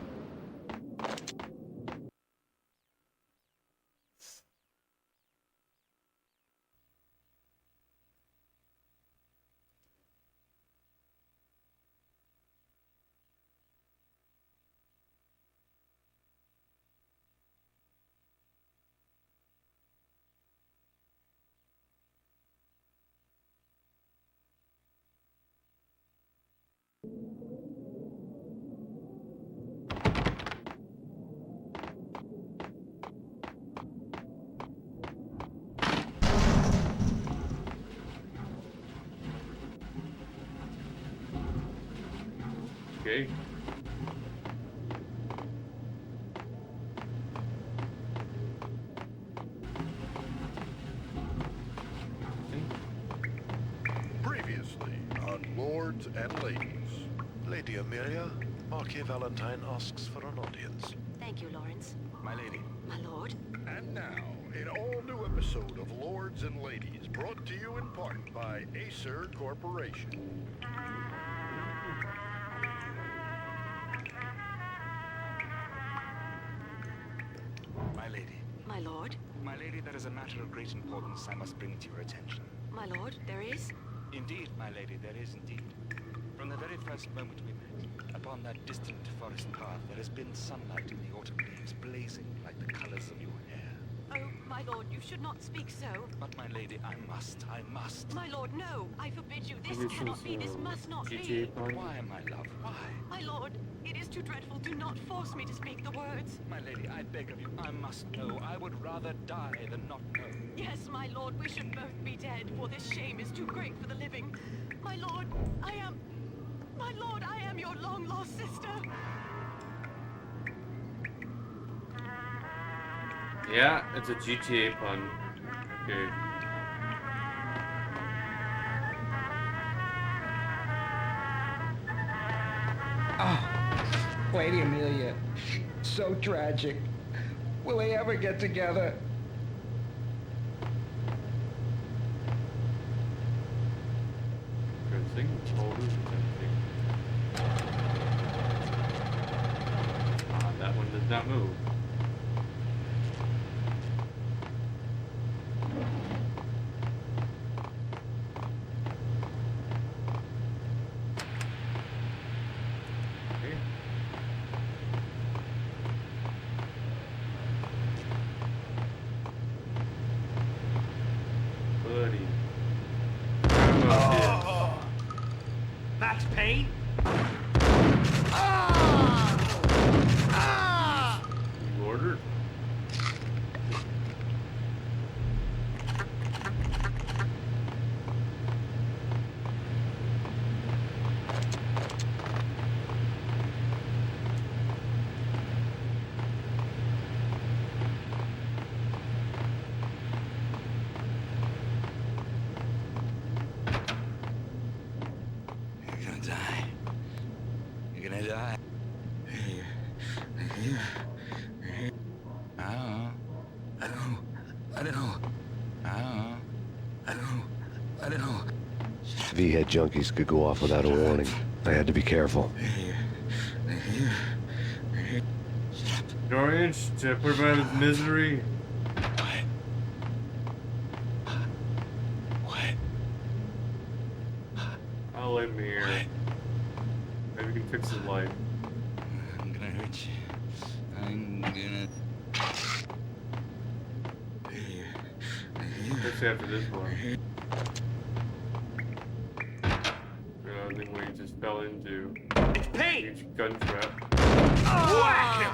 Okay. Previously on Lords and Ladies. Lady Amelia, Marquis Valentine asks for an audience. Thank you, Lawrence. My lady. My lord. And now, an all-new episode of Lords and Ladies, brought to you in part by Acer Corporation. My lady. My lord. My lady, there is a matter of great importance I must bring to your attention. My lord, there is? Indeed, my lady, there is indeed. From the very first moment we met, upon that distant forest path, there has been sunlight in the autumn leaves blazing like the colors of your hair. Oh, my lord, you should not speak so. But, my lady, I must. My lord, no. I forbid you. This cannot be. This must not be. Why, my love, why? My lord, it is too dreadful. Do not force me to speak the words. My lady, I beg of you, I must know. I would rather die than not know. Yes, my lord, we should both be dead, for this shame is too great for the living. My lord, I am your long-lost sister. Yeah, it's a GTA pun. Okay. Oh, Lady Amelia. So tragic. Will they ever get together? That one does not move. Max Payne? You ordered? V-head junkies could go off without a warning. I had to be careful. Dorian, to put him out of misery. I'll let him here. Maybe we can fix his life. I'm gonna hurt you. I'm gonna... Especially after this one. I think we just fell into. It's Payne! Huge gun trap. Whack him!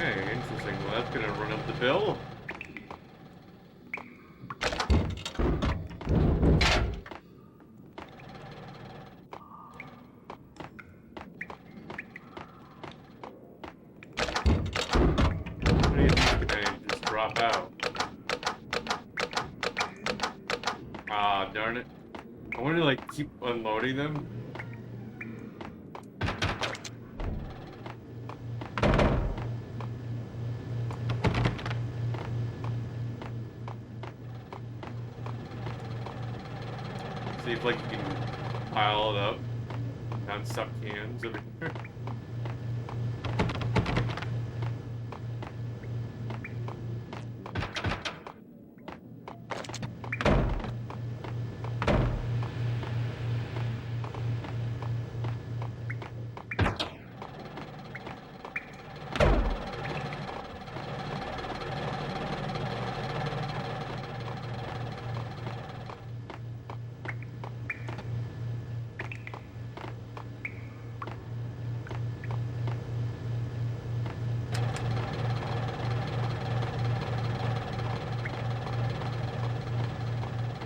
Okay, interesting. Well, that's gonna run up the bill. How many of these can I just drop out? Ah, darn it. I want to, like, keep unloading them. See if, like, you can pile it up. Not stuck cans over here.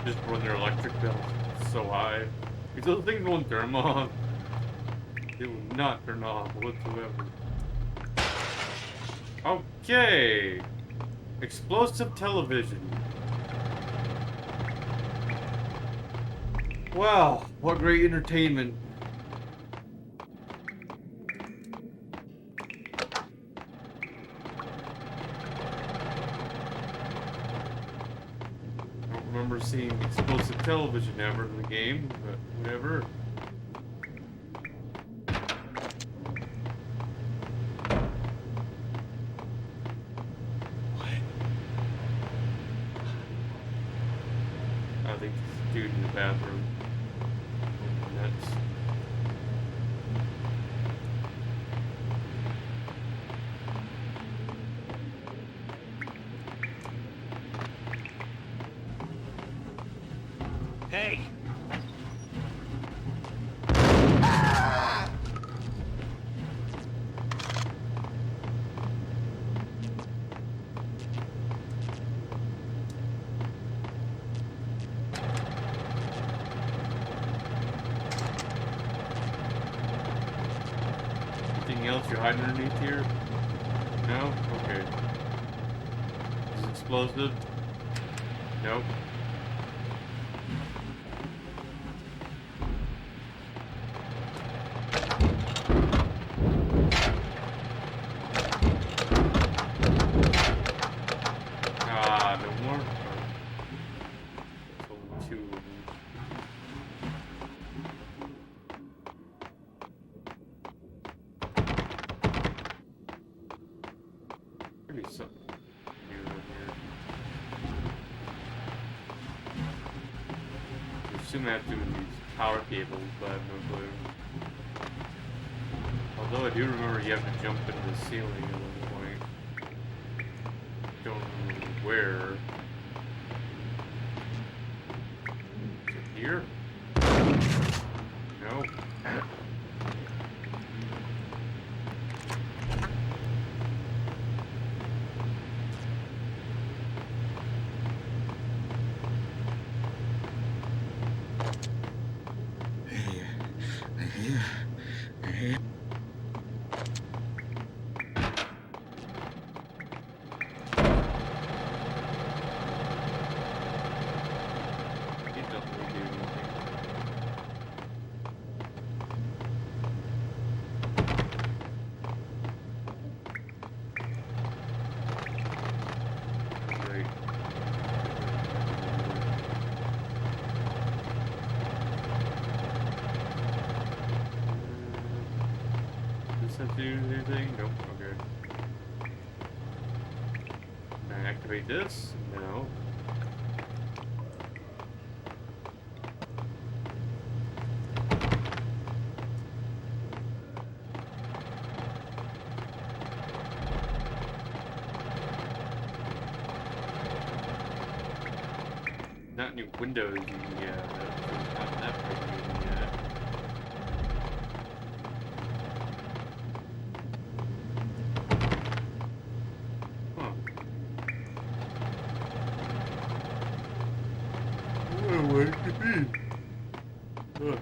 Just run their electric bill so high. If those things won't turn off, they will not turn off whatsoever. Okay. Explosive television. Wow, what great entertainment. I don't remember seeing explosive television ever in the game, but whatever. I think this dude in the bathroom. Nuts. Hey! Anything else you're hiding underneath here? No? Okay. Is it explosive? Nope. Ah, no more? There's only two of them. Maybe something new in here. I assume I have to do with these power cables, but I have no clue. Although I do remember you have to jump into the ceiling at one point. Don't remember where. Is it here? No. It doesn't really do anything. Great. Does that do anything? Nope. Okay. Can I activate this? No. Not new windows, yeah. Not that pretty yet. Huh. Where it could be? Huh.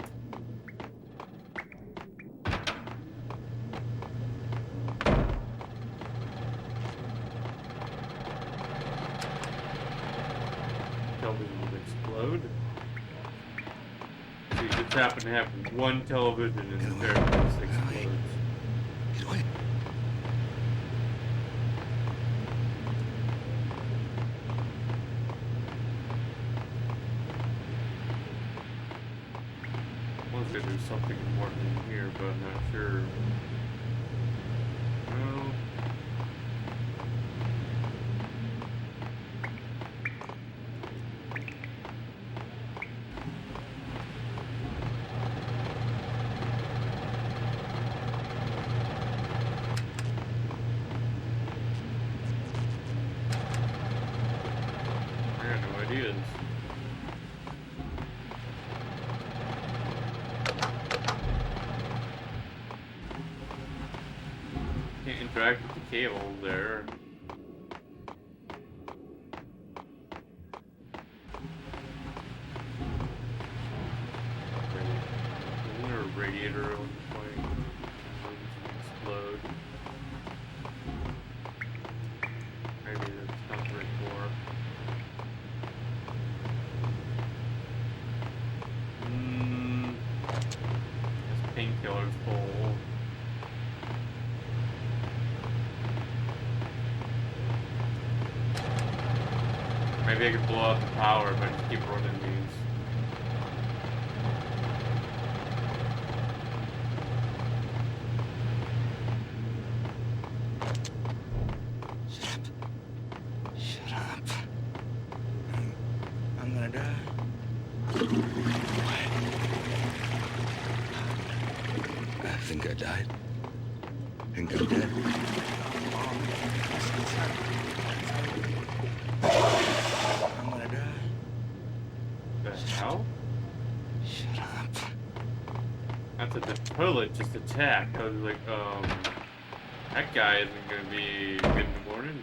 Television will explode. So you just happen to have one television and there it just explodes. I want to say there's something important in here, but I'm not sure. No. I have no ideas. Can't interact with the cable there. radiator on the plane. Explode. Maybe that's not very far. This painkiller's full. Maybe I could blow out the power if I just keep running these. Shut up. I'm gonna die. I think I died. I think I'm dead. I'm gonna die. The hell? Shut up. After the toilet just attacked, I was like, that guy isn't gonna be good in the morning.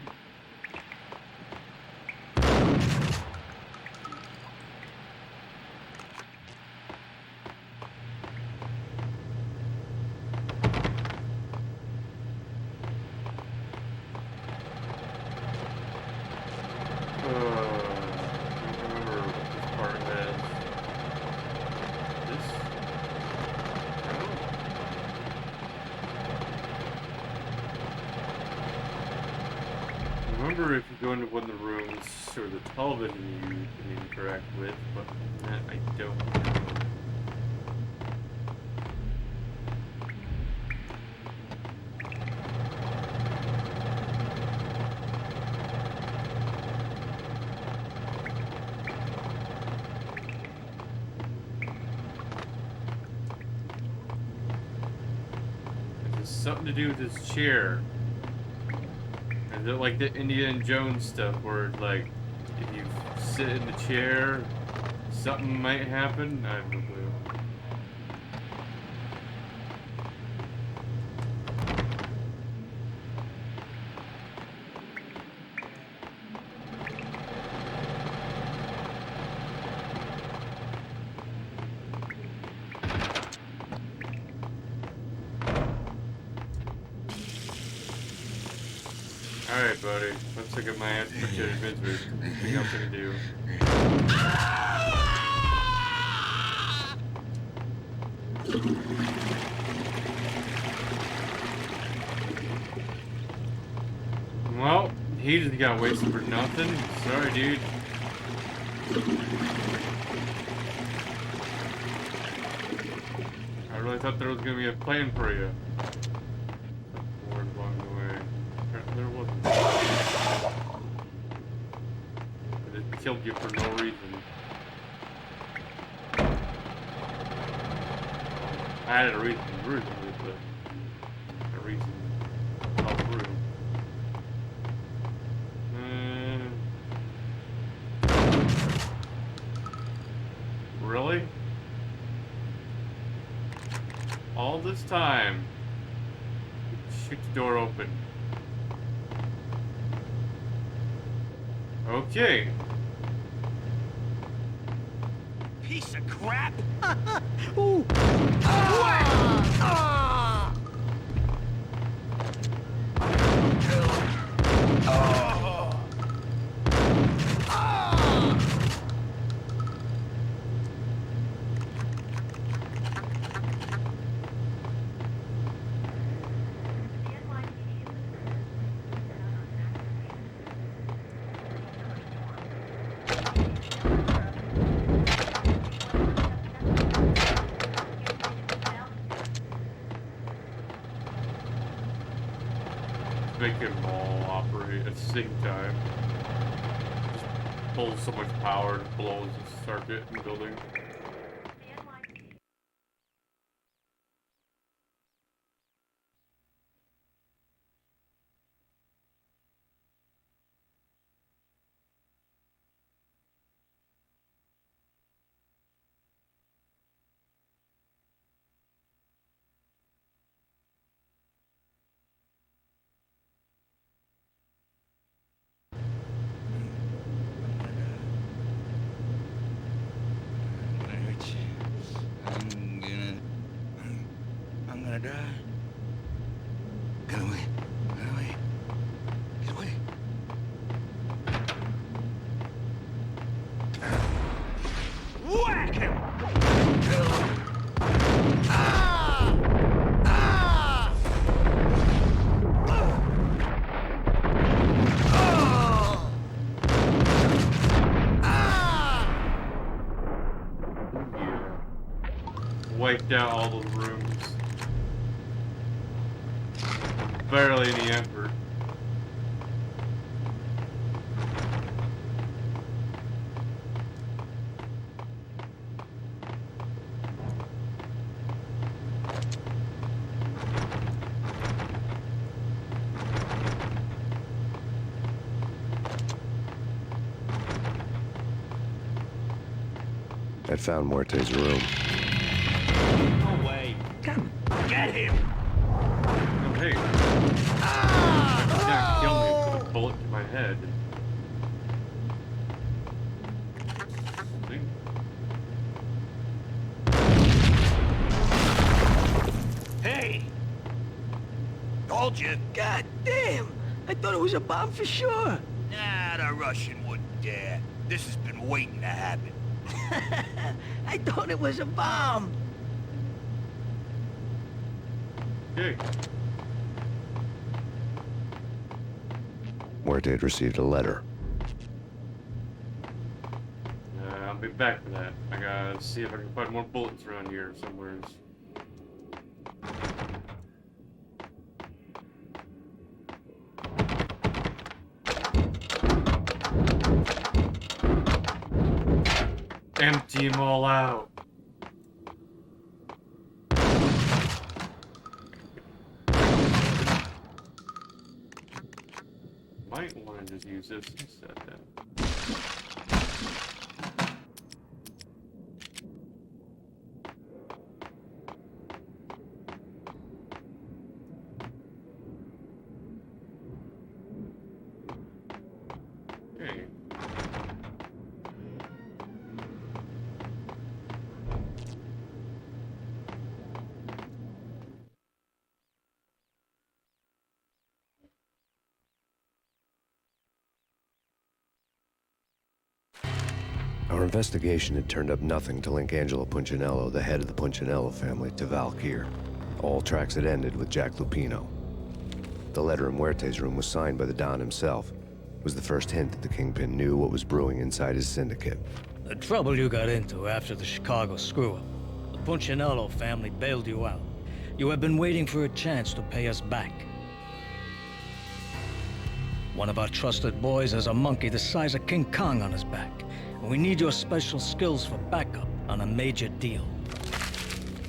I don't remember what this part has. This? No? Remember if you go into one of the rooms or the television you can interact with, but that I don't know. Something to do with his chair. Is it like the Indiana Jones stuff where, like, if you sit in the chair, something might happen? I have no clue. Alright, buddy. Let's look at my ass for misery. Nothing else I can do. Well, he just got wasted for nothing. Sorry, dude. I really thought there was gonna be a plan for you. Forward along the way. There wasn't. It killed you for no reason. I had a reason originally, but a reason fell through. Really? All this time. Shoot the door open. Okay. Piece of crap! Ooh. Make them all operate at the same time. Just pulls so much power to blows the circuit in the building. gonna die? Get away. Get away. Get away. Whack him! Wiped out all those rooms. Barely any effort. I'd found Muerte's room. No way. Come, get him! Oh, hey. That can't kill me with a bullet to my head. See? Hey! Told you. God damn! I thought it was a bomb for sure. Nah, the Russian wouldn't dare. This has been waiting to happen. I thought it was a bomb. Okay. Muerte had received a letter. I'll be back for that. I gotta see if I can find more bullets around here somewhere. Empty them all out. Might want to just use this instead then. Okay. Our investigation had turned up nothing to link Angelo Punchinello, the head of the Punchinello family, to Valkyr. All tracks had ended with Jack Lupino. The letter in Muerte's room was signed by the Don himself. It was the first hint that the Kingpin knew what was brewing inside his syndicate. The trouble you got into after the Chicago screw-up. The Punchinello family bailed you out. You have been waiting for a chance to pay us back. One of our trusted boys has a monkey the size of King Kong on his back. And we need your special skills for backup on a major deal.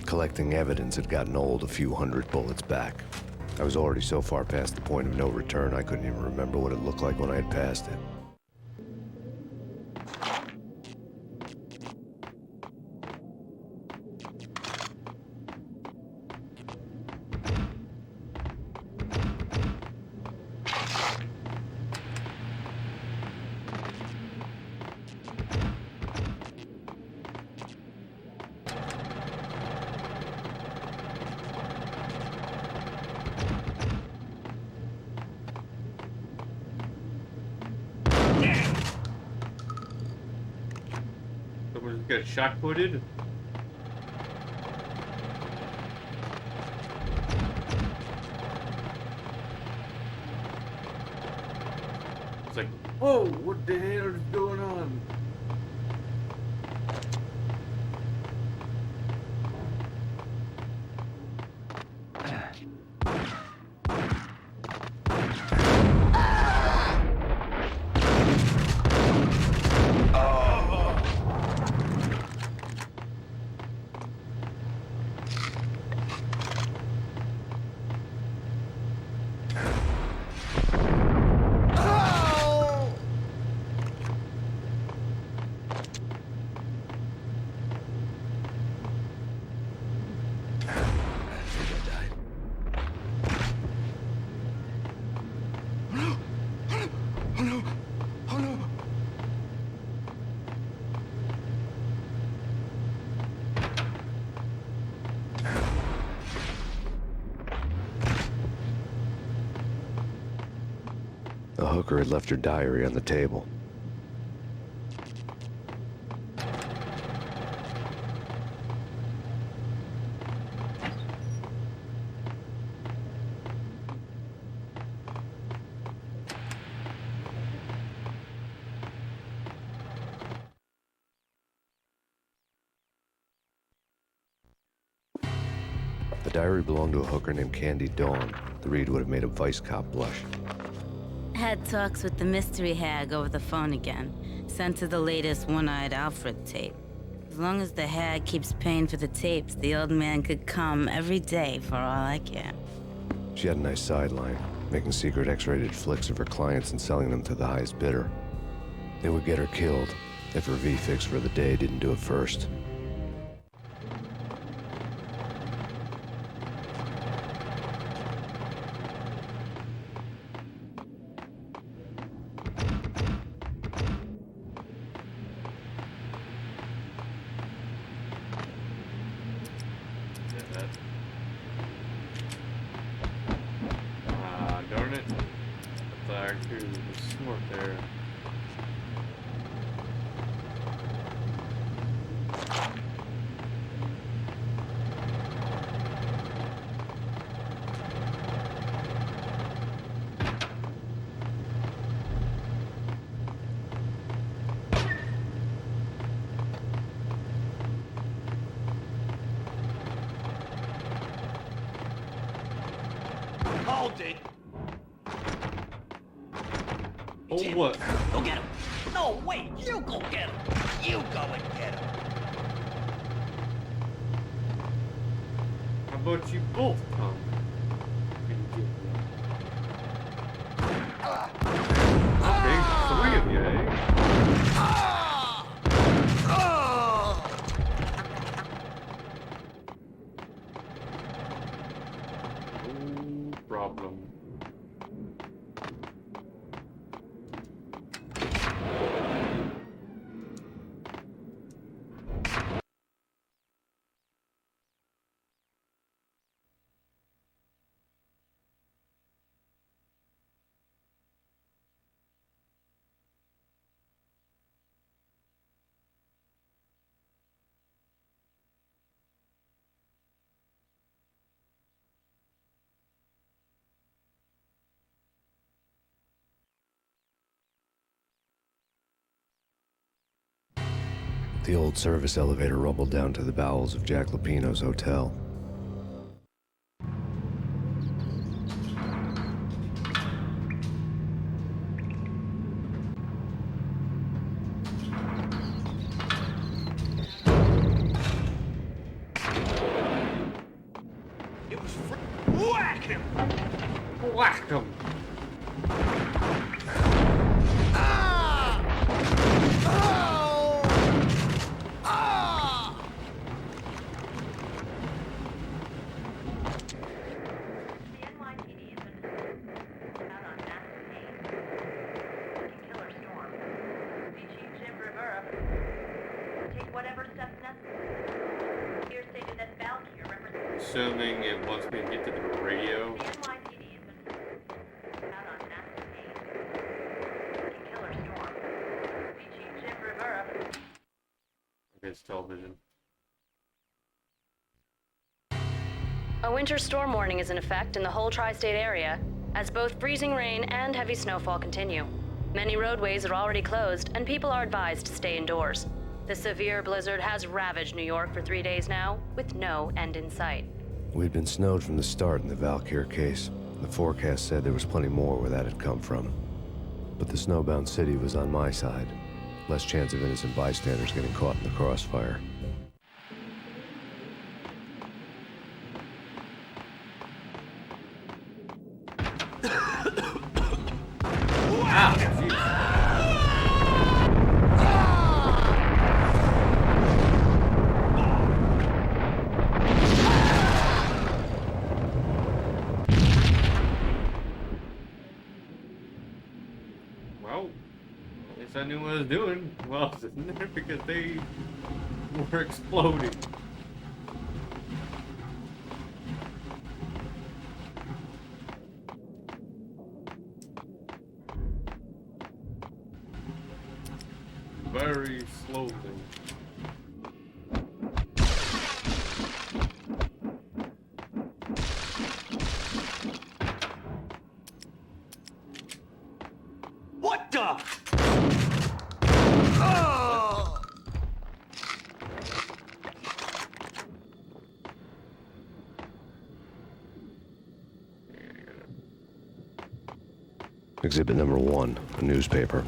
Collecting evidence had gotten old a few hundred bullets back. I was already so far past the point of no return, I couldn't even remember what it looked like when I had passed it. Someone just got shot-footed. It's like, whoa, what the hell is going on? hooker had left her diary on the table. The diary belonged to a hooker named Candy Dawn. The read would have made a vice cop blush. Had talks with the mystery hag over the phone again. Sent her the latest One-Eyed Alfred tape. As long as the hag keeps paying for the tapes, the old man could come every day for all I care. She had a nice sideline, making secret X-rated flicks of her clients and selling them to the highest bidder. They would get her killed if her V-Fix for the day didn't do it first. Darn it. That's actually smart there. Hold it! Oh, what? Go get him! No, wait! You go get him! You go and get him! How about you both come? Okay, three of you, eh? No problem. The old service elevator rumbled down to the bowels of Jack Lupino's hotel. It was whack him! Whack him! Assuming it wants me to get to the radio. It's television. A winter storm warning is in effect in the whole tri-state area, as both freezing rain and heavy snowfall continue. Many roadways are already closed, and people are advised to stay indoors. The severe blizzard has ravaged New York for 3 days now, with no end in sight. We'd been snowed from the start in the Valkyr case. The forecast said there was plenty more where that had come from. But the snowbound city was on my side. Less chance of innocent bystanders getting caught in the crossfire. Well, at least I knew what I was doing. Well, isn't it? Because they were exploding. very slowly. What the? Oh! Exhibit number 1, a newspaper.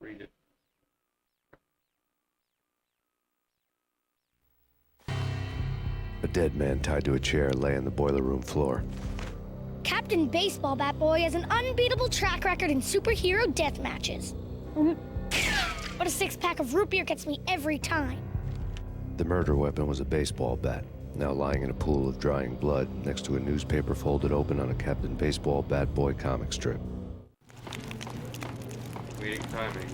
Read it. A dead man tied to a chair lay on the boiler room floor. Captain Baseball Bat Boy has an unbeatable track record in superhero death matches. But a six-pack of root beer gets me every time. The murder weapon was a baseball bat, now lying in a pool of drying blood next to a newspaper folded open on a Captain Baseball Bat Boy comic strip. Waiting timing.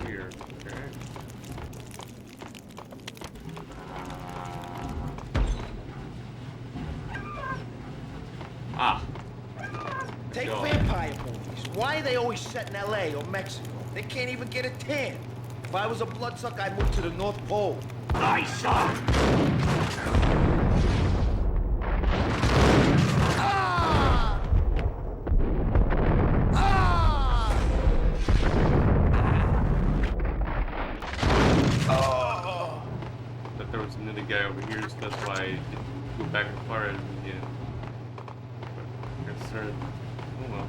Here, okay. Ah. Take Yo. vampire movies. Why are they always set in LA or Mexico? They can't even get a tan. If I was a bloodsucker, I'd move to the North Pole. Nice, son! Ah! Ah! Oh! That there was another guy over here, so that's why I didn't go back and fire at him again. But I started. Oh well.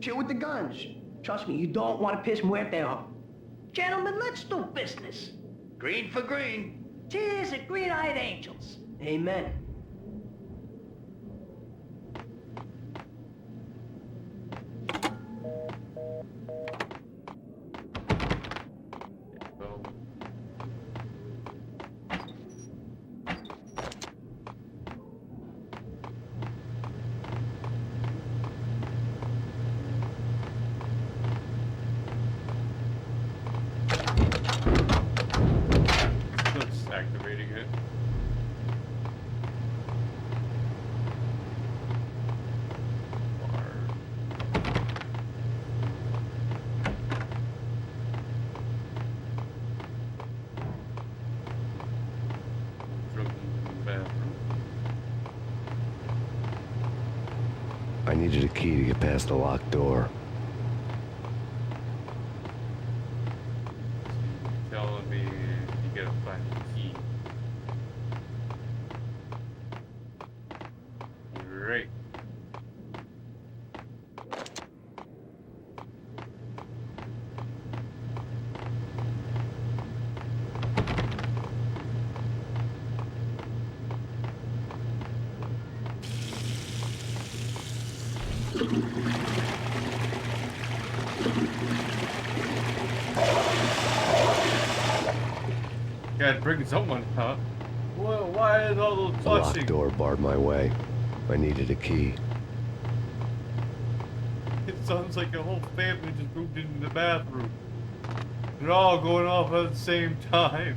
Chill with the guns. Trust me, you don't want to piss Muerte off. Gentlemen, let's do business. Green for green. Cheers at green-eyed angels. Amen. So. Just activating it. I needed a key to get past the locked door. Telling me you gotta find the key. Great. Gotta bring someone, huh? Well, why is all those The locked flushing? door barred my way. I needed a key. It sounds like a whole family just moved into the bathroom. They're all going off at the same time.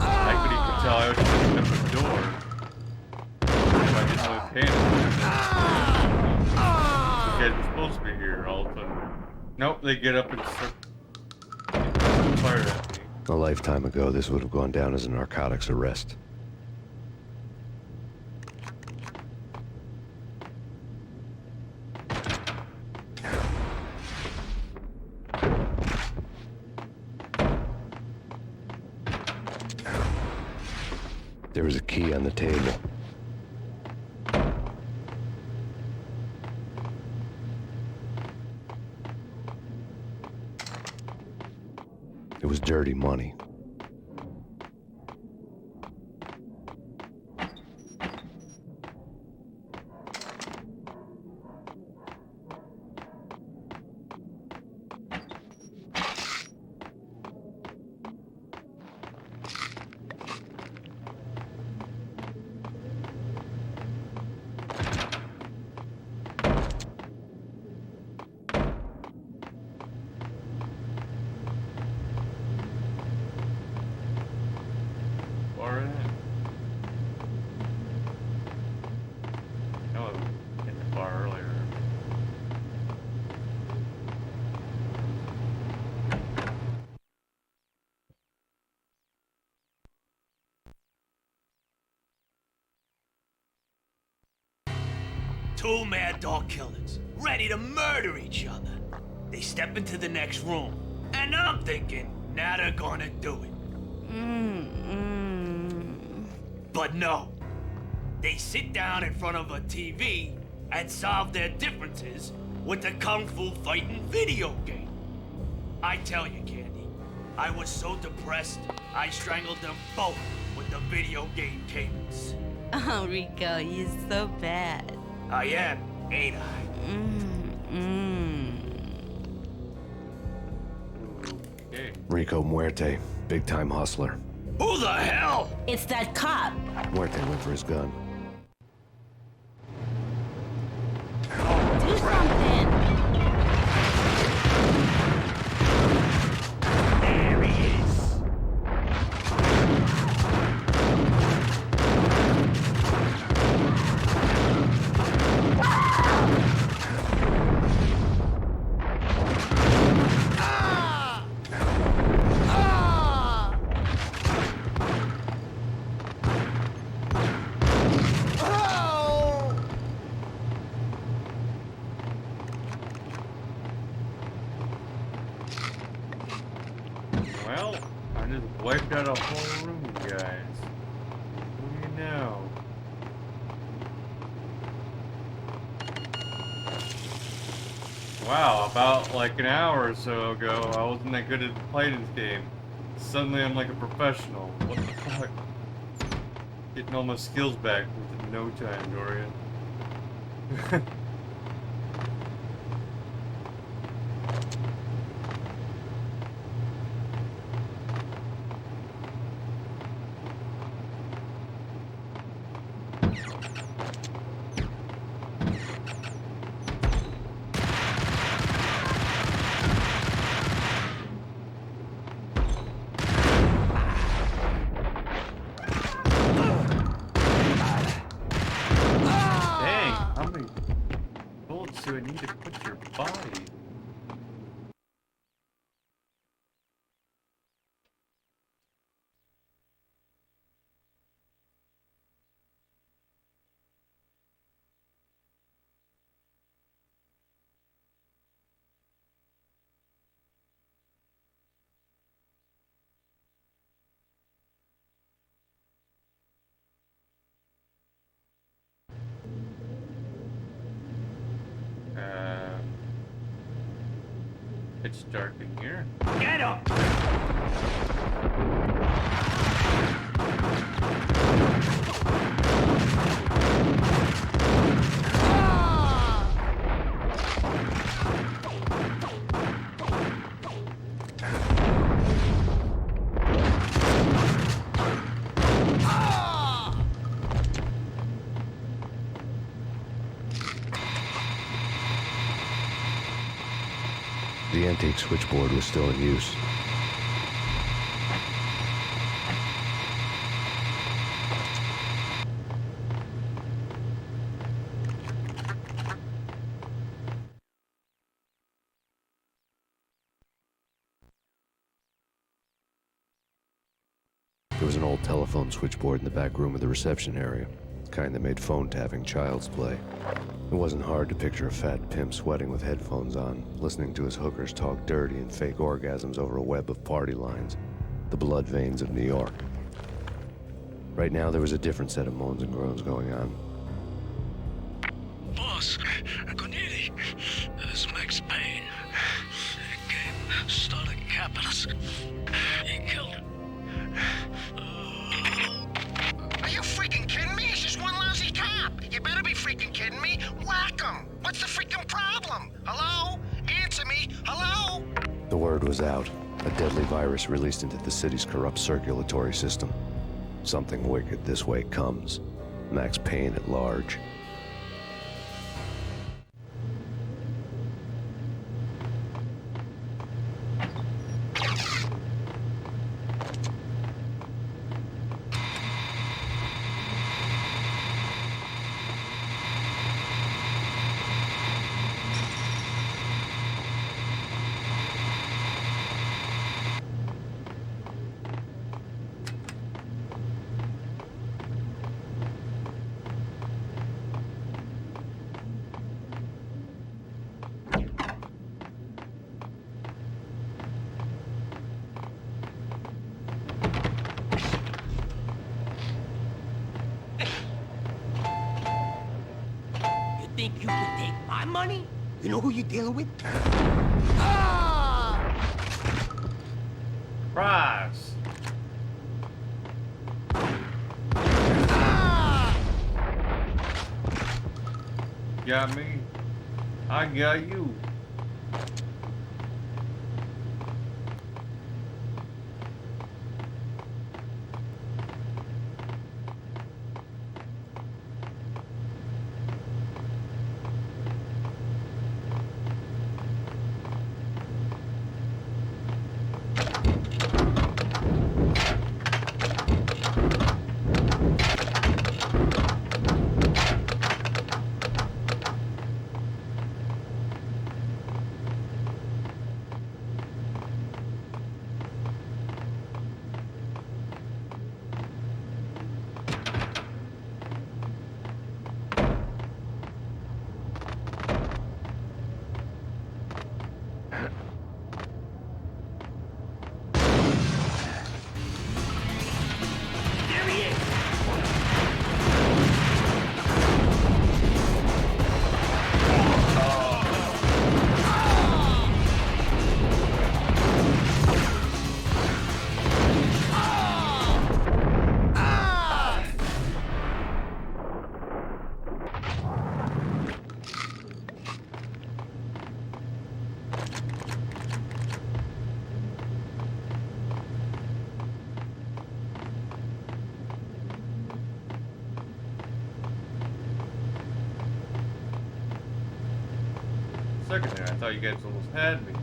I could even tell I was just opening up the door. If I didn't know the pan. You guys were supposed to be here all of a sudden. Nope, they get up and start fired at me. A lifetime ago, this would have gone down as a narcotics arrest. There was a key on the table. It was dirty money. Two mad dog killers, ready to murder each other. They step into the next room, and I'm thinking, now they're gonna do it. But no. They sit down in front of a TV and solve their differences with the Kung Fu fighting video game. I tell you, Candy, I was so depressed, I strangled them both with the video game cables. Oh, Rico, you're so bad. I am, ain't I? Rico Muerte, big-time hustler. Who the hell? It's that cop. Muerte went for his gun. Do something. There he is. Well, I just wiped out a whole room, guys. What do you know? Wow, about like an hour or so ago, I wasn't that good at playing this game. Suddenly I'm like a professional. What the fuck? Getting all my skills back within no time, Dorian. Do I need to put your body? It's dark in here. Get him! The antique switchboard was still in use. There was an old telephone switchboard in the back room of the reception area, the kind that made phone tapping child's play. It wasn't hard to picture a fat pimp sweating with headphones on, listening to his hookers talk dirty and fake orgasms over a web of party lines, the blood veins of New York. Right now, there was a different set of moans and groans going on. Boss, Cornelia, this is Max Payne. He came, started capping us. He killed her. Are you freaking kidding me? It's just one lousy cop. You better be freaking kidding me. Whack him. What's the freaking problem? Hello? Answer me. Hello? The word was out. A deadly virus released into the city's corrupt circulatory system. Something wicked this way comes. Max Payne at large. Think you could take my money? You know who you're dealing with? Prize. Got me. I got you. Second there, I thought you guys almost had me.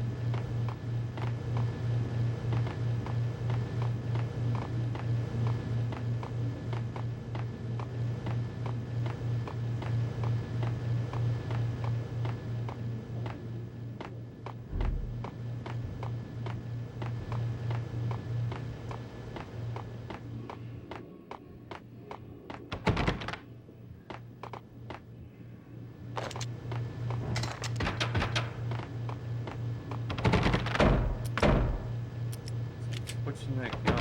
What's in that gun?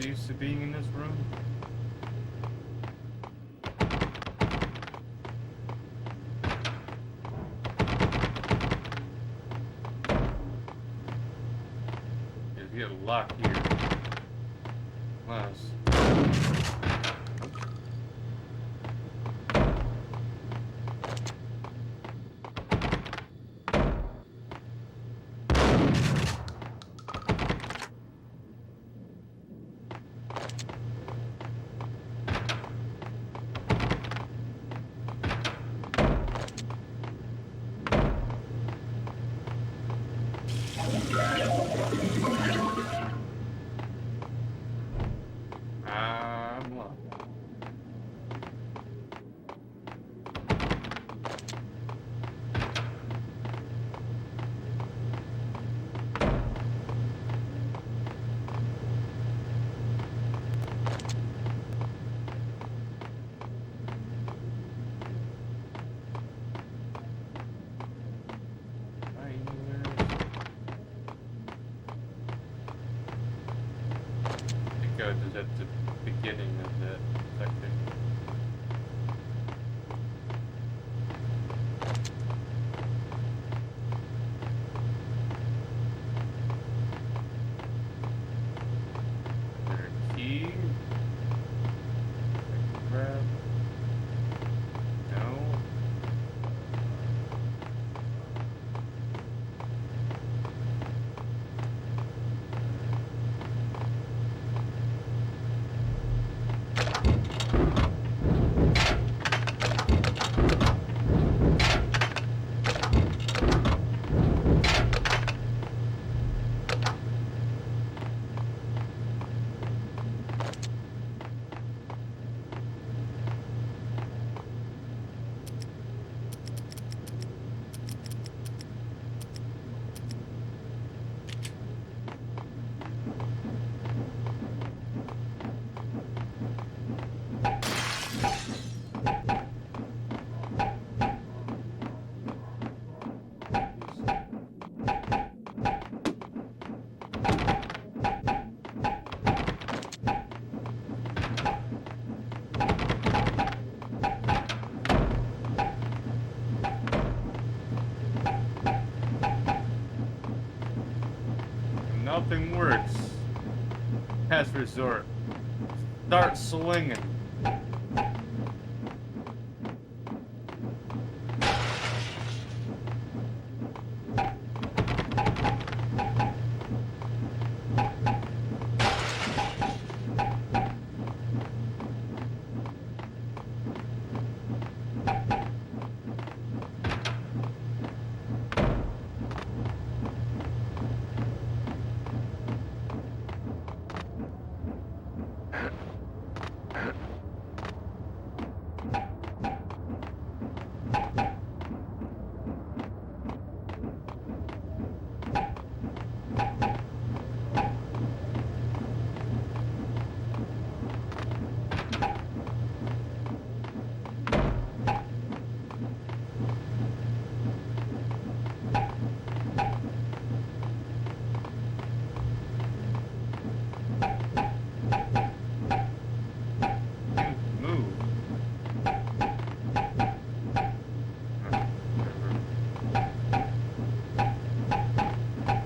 so used to being in this room. We got a lock here. Nice. Is at the beginning of that section. Is there a key? I can grab? No. Nothing works. Last resort. Start swinging.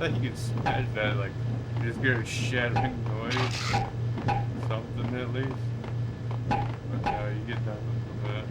You can smash that, like, you just hear a shattering noise. Something at least. But no, you get nothing from that.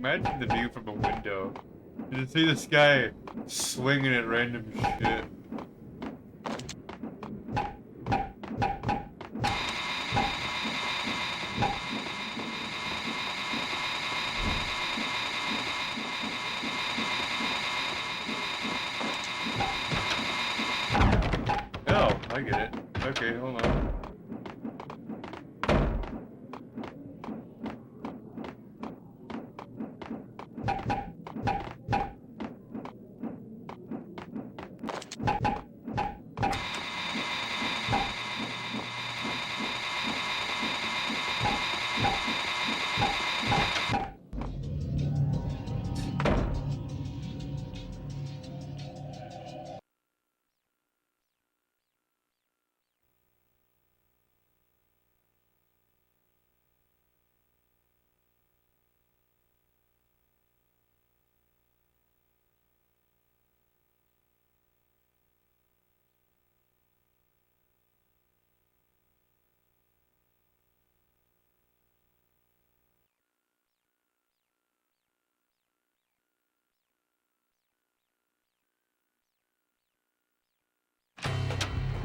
Imagine the view from a window. You just see this guy swinging at random shit. Oh, I get it. Okay, hold on.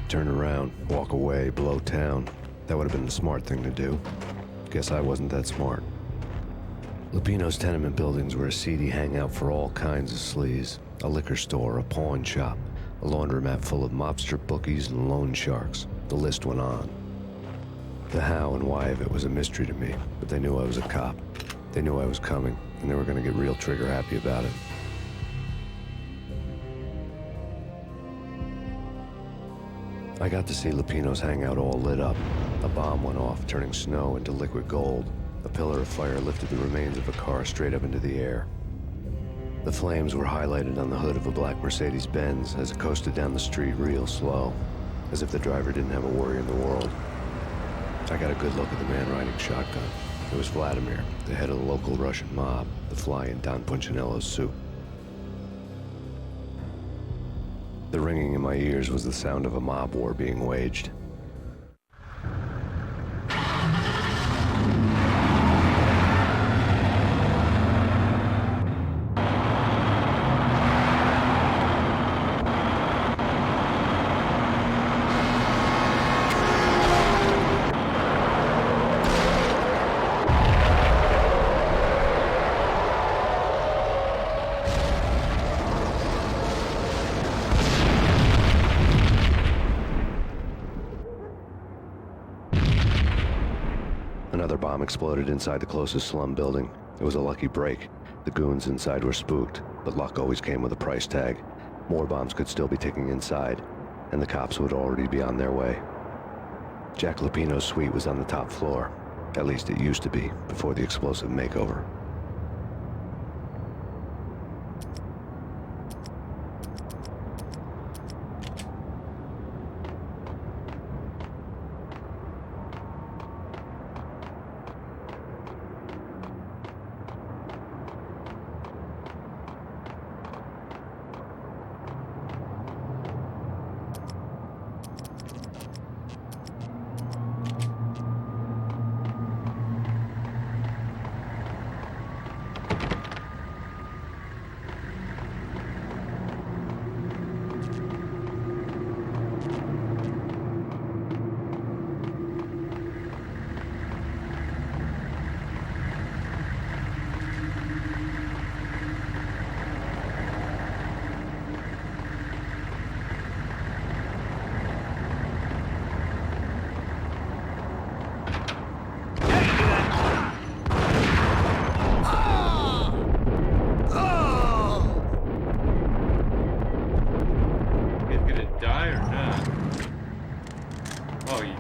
Turn around, walk away, blow town. That would have been the smart thing to do. Guess I wasn't that smart. Lupino's tenement buildings were a seedy hangout for all kinds of sleaze. A liquor store, a pawn shop, a laundromat full of mobster bookies and loan sharks. The list went on. The how and why of it was a mystery to me, but they knew I was a cop. They knew I was coming, and they were going to get real trigger happy about it. I got to see Lupino's hangout all lit up. A bomb went off, turning snow into liquid gold. A pillar of fire lifted the remains of a car straight up into the air. The flames were highlighted on the hood of a black Mercedes-Benz as it coasted down the street real slow, as if the driver didn't have a worry in the world. I got a good look at the man riding shotgun. It was Vladimir, the head of the local Russian mob, the fly in Don Punchinello's soup. The ringing in my ears was the sound of a mob war being waged. Another bomb exploded inside the closest slum building. It was a lucky break. The goons inside were spooked, but luck always came with a price tag. More bombs could still be ticking inside, and the cops would already be on their way. Jack Lupino's suite was on the top floor. At least it used to be, before the explosive makeover.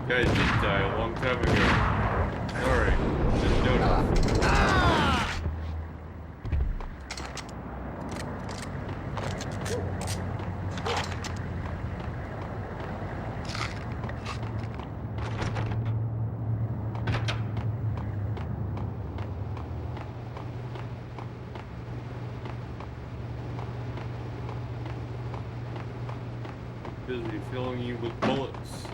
Guys did die a long time ago. Sorry, just noticed. Busy filling you with bullets.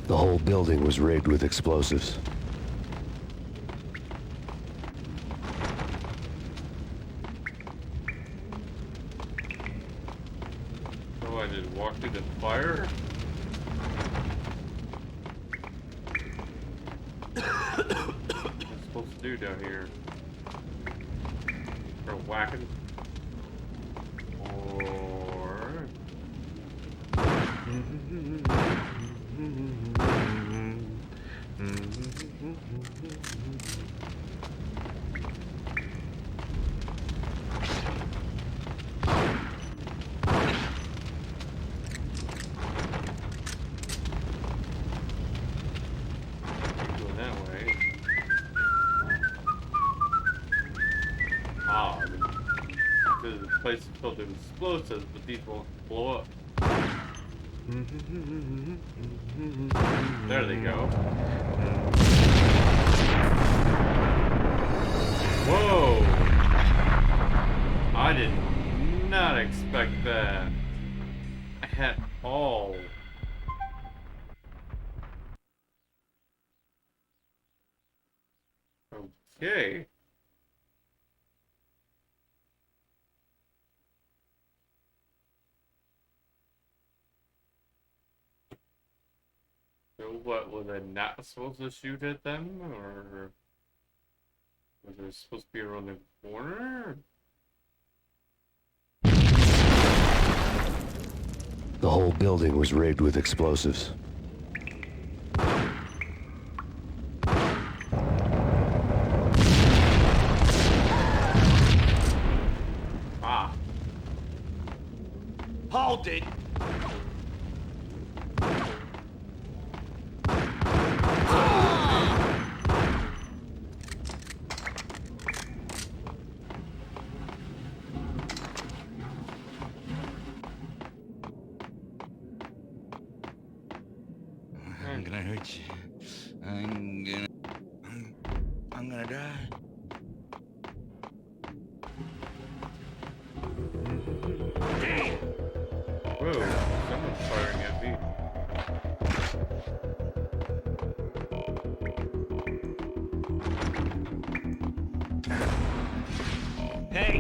The whole building was rigged with explosives. Oh, I just walked through the fire? What's I supposed to do down here? Start whacking? Or... Going that way. Ah, because the place is filled with explosives, but these won't blow up. There they go. Whoa! I did not expect that at all. Okay. So what, was I not supposed to shoot at them, or was I supposed to be around the corner? The whole building was rigged with explosives. Ah. Hold it! I'm gonna hurt you. I'm gonna die. Whoa, someone's firing at me. Hey!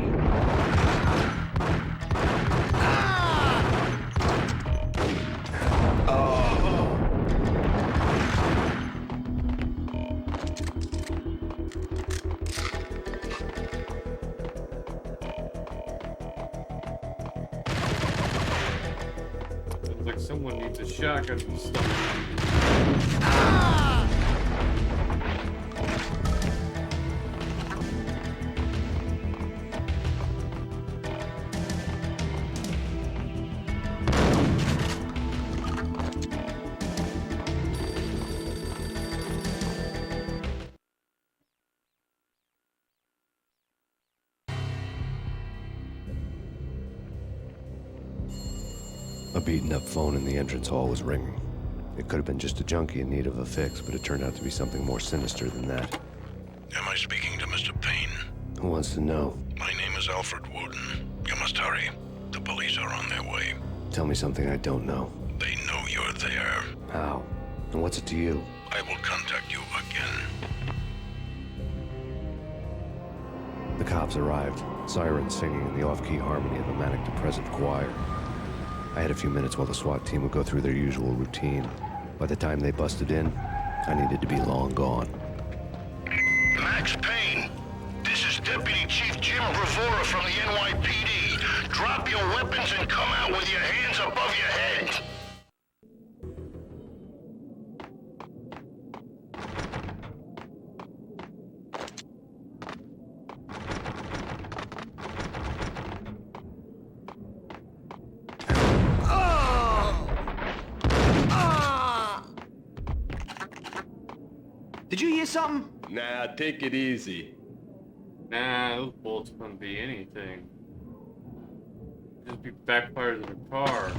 Looks like someone needs a shotgun and stuff. A beaten-up phone in the entrance hall was ringing. It could have been just a junkie in need of a fix, but it turned out to be something more sinister than that. Am I speaking to Mr. Payne? Who wants to know? My name is Alfred Woden. You must hurry. The police are on their way. Tell me something I don't know. They know you're there. How? And what's it to you? I will contact you again. The cops arrived, sirens singing in the off-key harmony of a manic-depressive choir. I had a few minutes while the SWAT team would go through their usual routine. By the time they busted in, I needed to be long gone. Max Payne, this is Deputy Chief Jim Bravura from the NYPD. Drop your weapons and come out with your hands above your head. Did you hear something? Nah, take it easy. Nah, those bullets couldn't be anything. Just be backfires in a car.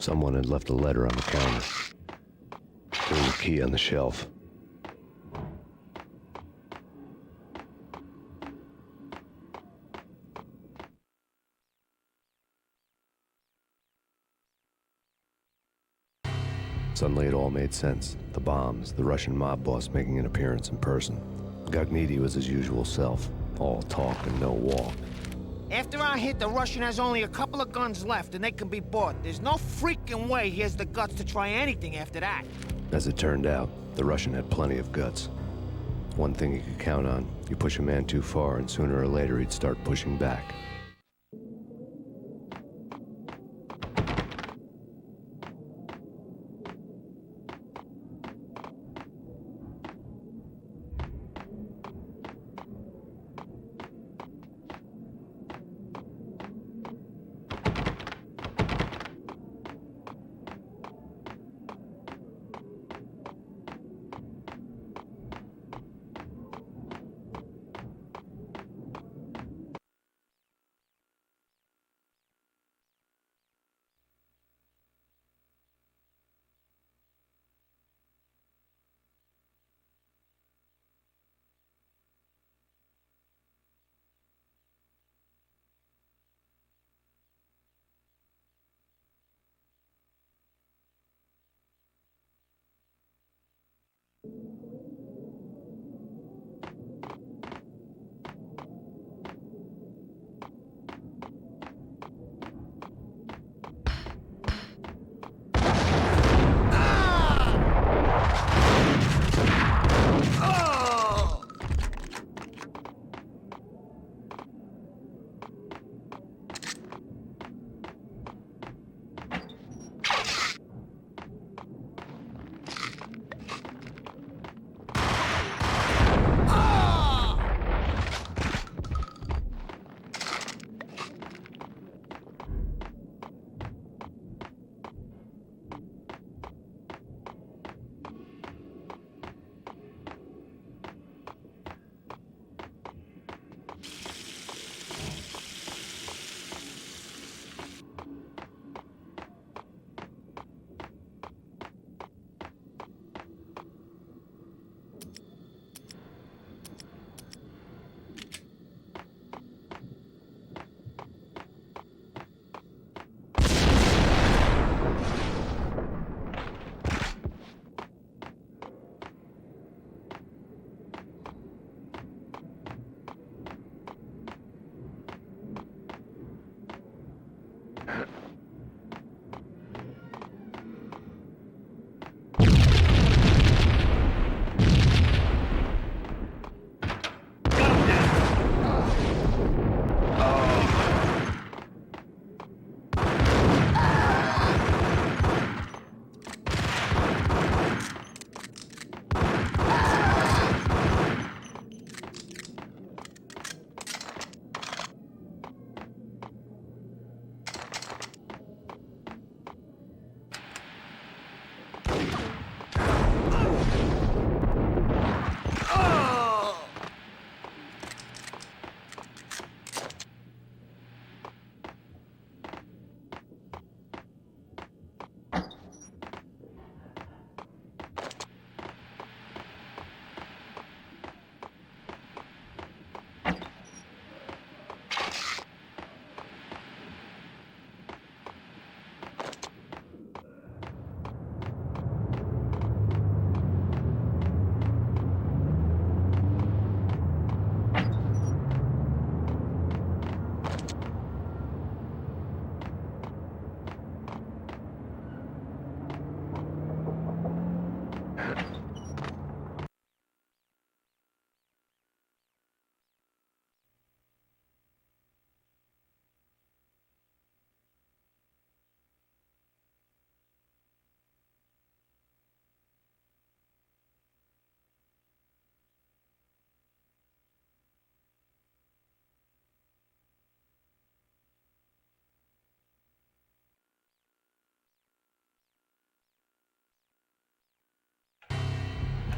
Someone had left a letter on the counter. There was a key on the shelf. Suddenly it all made sense. The bombs, the Russian mob boss making an appearance in person. Gagniti was his usual self, all talk and no walk. After our hit, the Russian has only a couple of guns left, and they can be bought. There's no freaking way he has the guts to try anything after that. As it turned out, the Russian had plenty of guts. One thing he could count on, you push a man too far and sooner or later he'd start pushing back.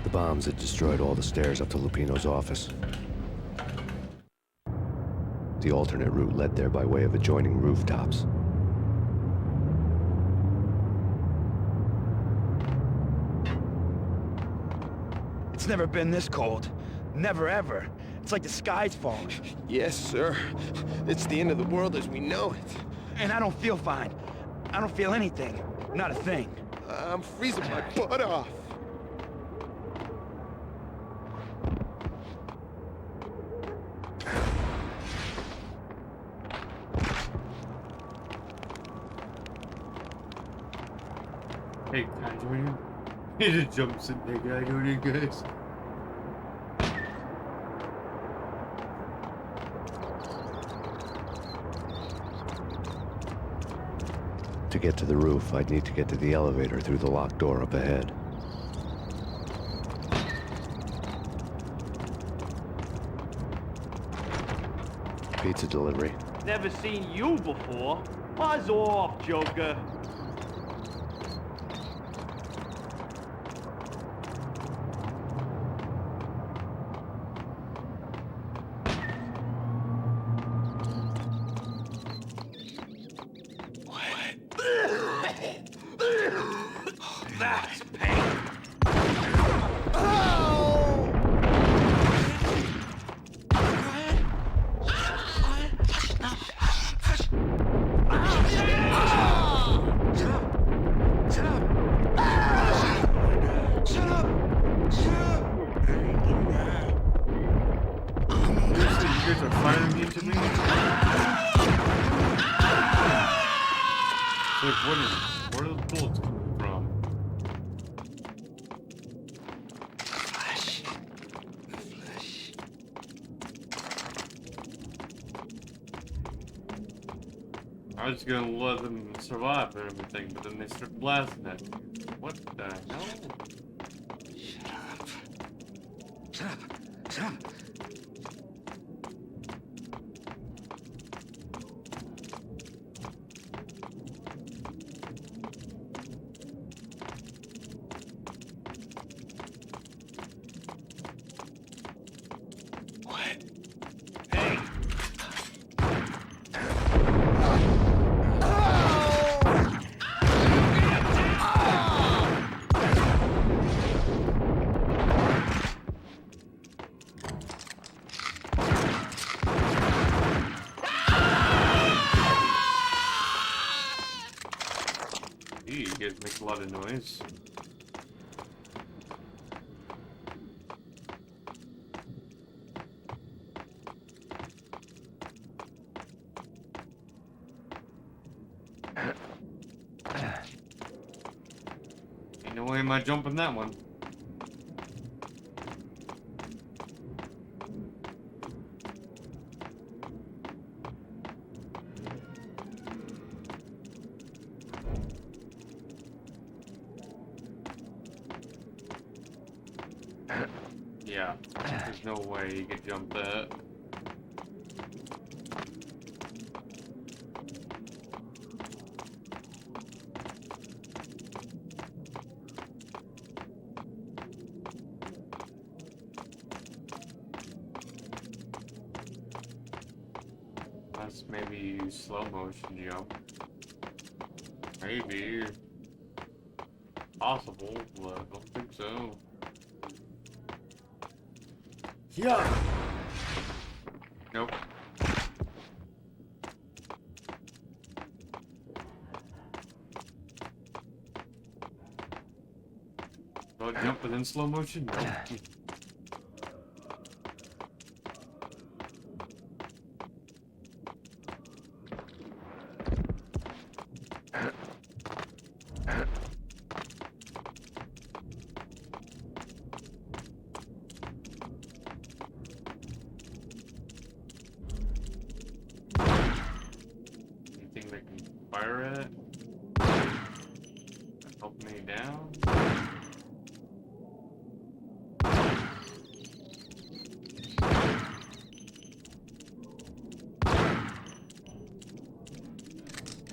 The bombs had destroyed all the stairs up to Lupino's office. The alternate route led there by way of adjoining rooftops. never been this cold. Never ever. It's like the sky's falling. Yes, sir. It's the end of the world as we know it. And I don't feel fine. I don't feel anything. Not a thing. I'm freezing my butt off. Hey, can I join you? He just jumps in. Hey, can I join you guys? To get to the roof, I'd need to get to the elevator through the locked door up ahead. Pizza delivery. Never seen you before. Buzz off, Joker. That's pain. You guys are firing into me? Like, where are the bullets coming from? I was gonna let them survive and everything, but then they start blasting at me. What the hell? Shut up. Shut up. Shut up. You guys make a lot of noise. Ain't no way am I jumping that one. Yeah, there's no way you could jump that. Unless maybe you use slow motion jump. Maybe. Possible, but I don't think so. Yeah. Nope. Do I jump within slow motion? Nope. Anything they can fire at? Help me down?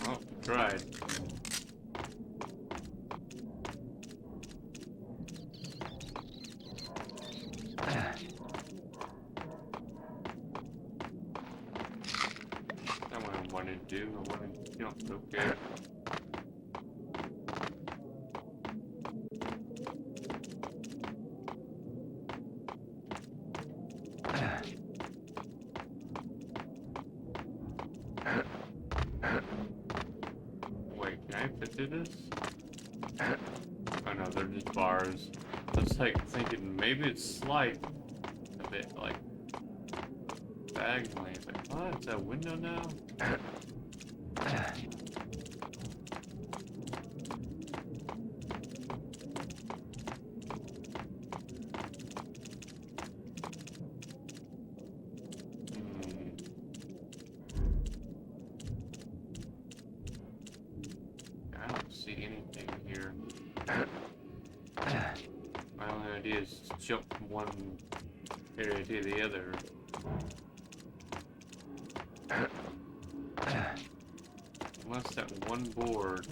Oh, tried. That's what I wanted to do. I wanted to jump. Okay. I fit through this? Oh no, they're just bars. I was like thinking maybe it's slight a bit like diagonally. It's like, what? It's that window now? I don't see anything here. My only idea is to jump from one area to the other. Unless that one board.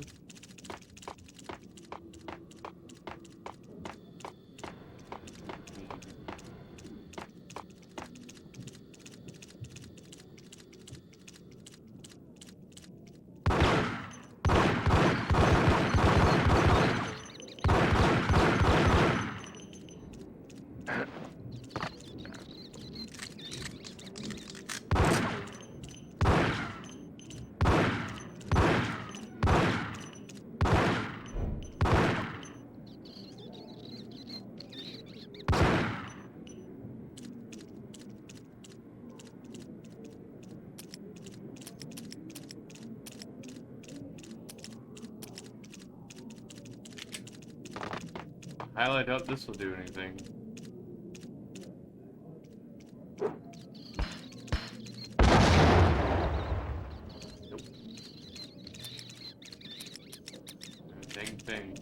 Highly doubt this will do anything. Nope. Dang thing.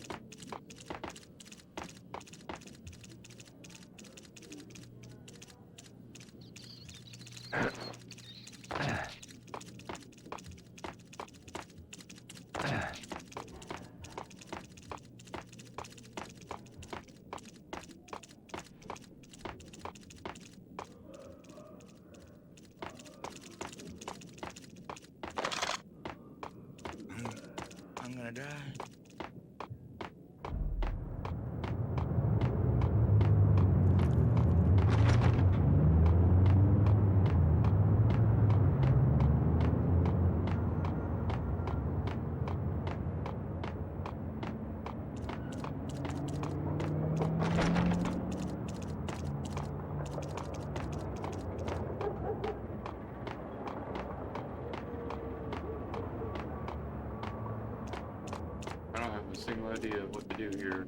I'm gonna die. I don't have a single idea of what to do here.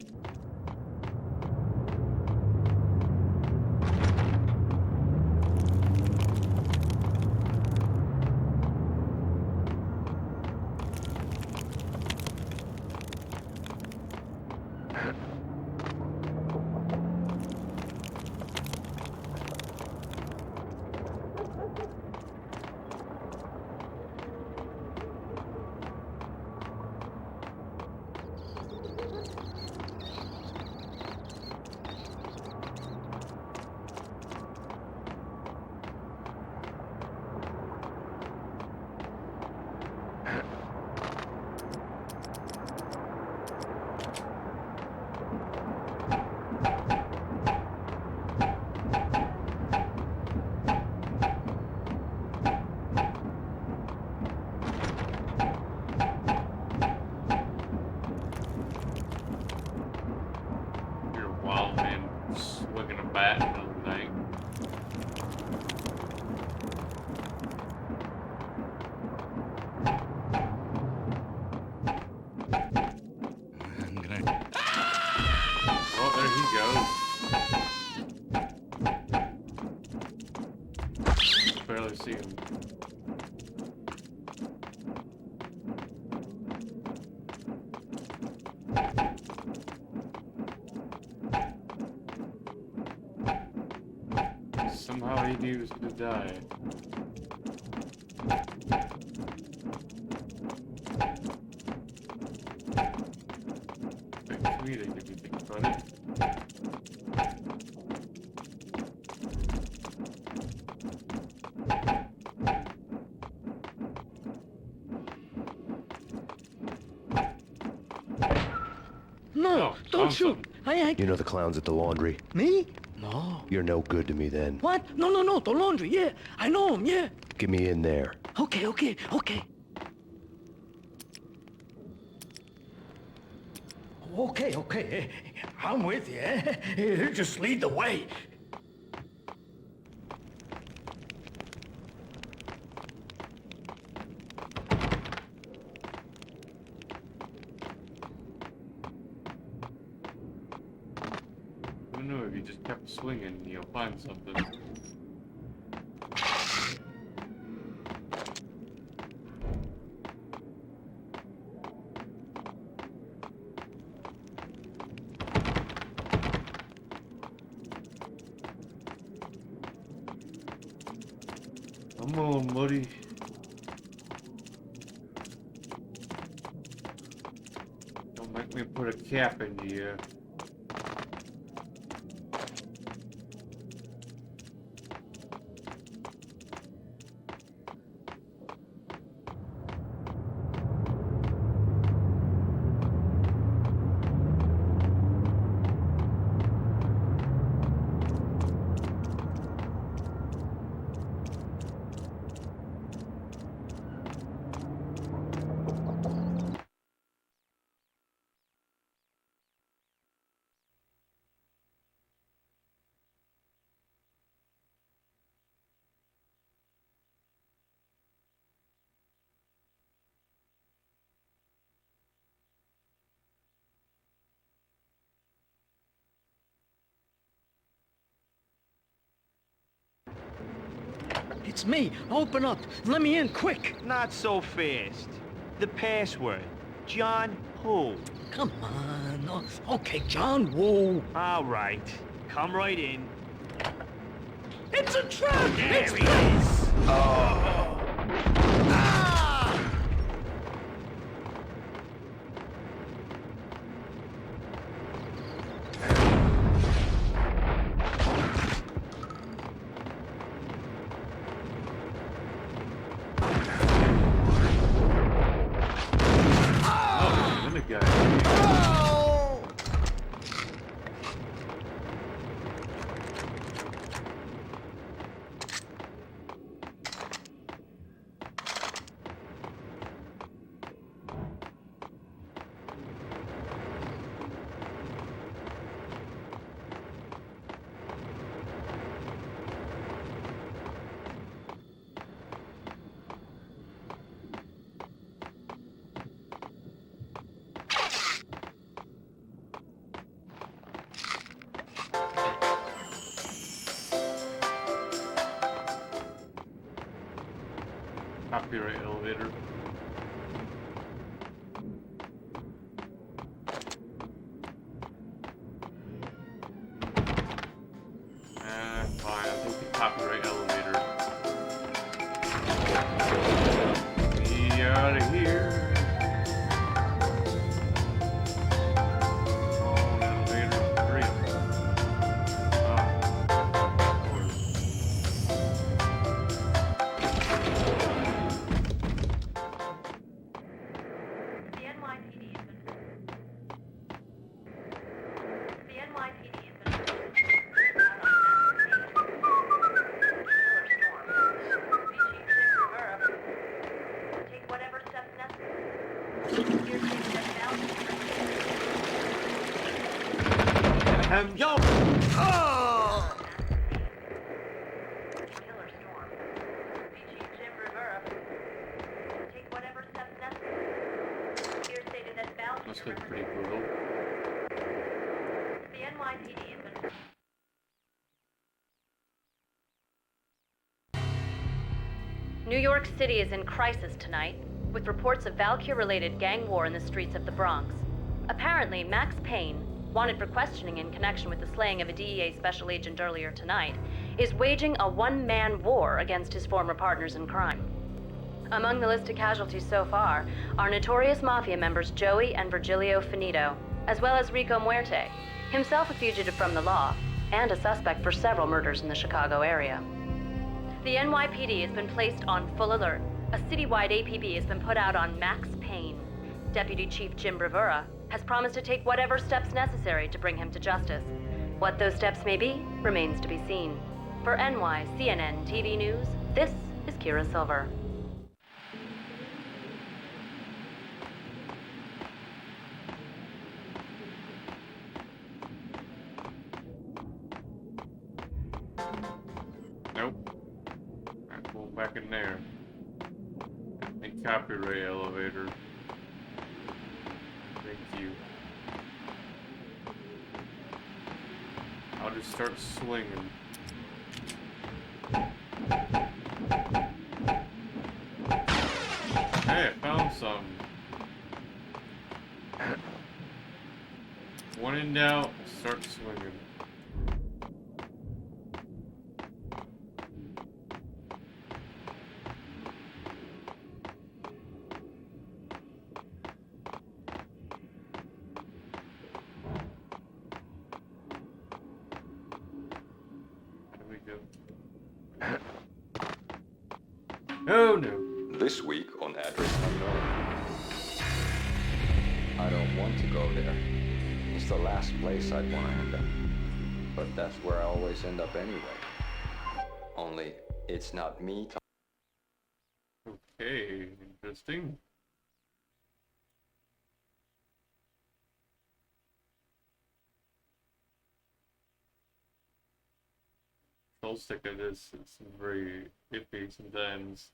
You're a wild man swinging a bat in the middle of the night. I'm gonna... Well, there he goes. Barely see him. Somehow he knew he was gonna die. Makes me think if you think about it. No, don't shoot. You know the clowns at the laundry? Me? No. You're no good to me then. What? No, the laundry, yeah. I know him, yeah. Get me in there. Okay. Okay. I'm with you. Just lead the way. I don't know if you just kept swinging, you'll find something. Come on, buddy. Don't make me put a cap into you. It's me. Open up. Let me in, quick. Not so fast. The password. John who? Come on. Oh, okay, John Woo. All right. Come right in. It's a trap! There It's he is! Oh! Copyright elevator. Fine, I'll take the copyright elevator. Be out of here. Oh, elevator, hurry up. Yo! Oh! Must have been pretty brutal. The NYPD has been... New York City is in crisis tonight, with reports of Valkyr-related gang war in the streets of the Bronx. Apparently, Max Payne, wanted for questioning in connection with the slaying of a DEA special agent earlier tonight, is waging a one-man war against his former partners in crime. Among the list of casualties so far are notorious mafia members Joey and Virgilio Finito, as well as Rico Muerte, himself a fugitive from the law, and a suspect for several murders in the Chicago area. The NYPD has been placed on full alert. A citywide APB has been put out on Max Payne. Deputy Chief Jim Bravura has promised to take whatever steps necessary to bring him to justice. What those steps may be remains to be seen. For NYCNN TV News, this is Kira Silver. there. And copyright elevator. Thank you. I'll just start swinging. Hey, I found some. When in doubt, start swinging. Oh no. This week on Address Unknown. I don't want to go there. It's the last place I'd want to end up. But that's where I always end up anyway. Only, it's not me. Okay, interesting. Control stick of this is very iffy sometimes.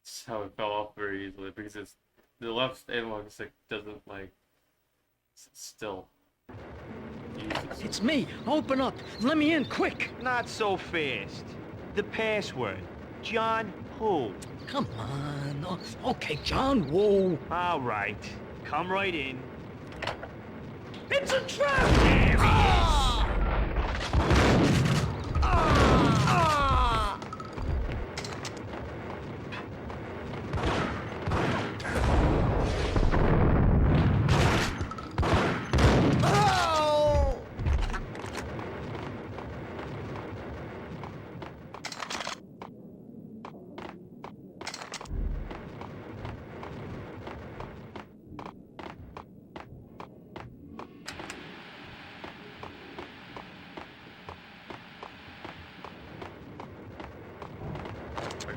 It's how it fell off very easily because it's the left analog stick doesn't like sit still. It's me. Open up. Let me in, quick. Not so fast. The password. John who? Come on. Oh, okay, John Woo. All right. Come right in. It's a trap! There he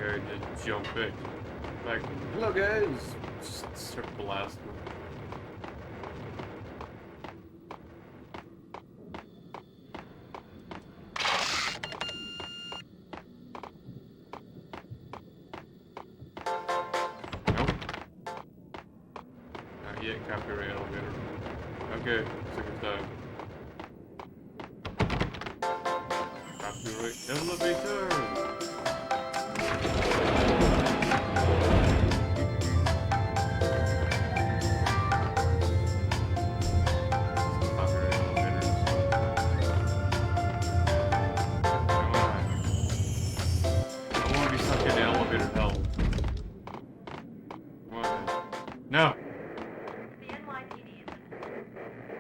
I just jump in. Like, hello guys! Just start blasting. Nope. Not yet, copyright elevator. Okay, second time. Copyright elevator! No. The NYPD is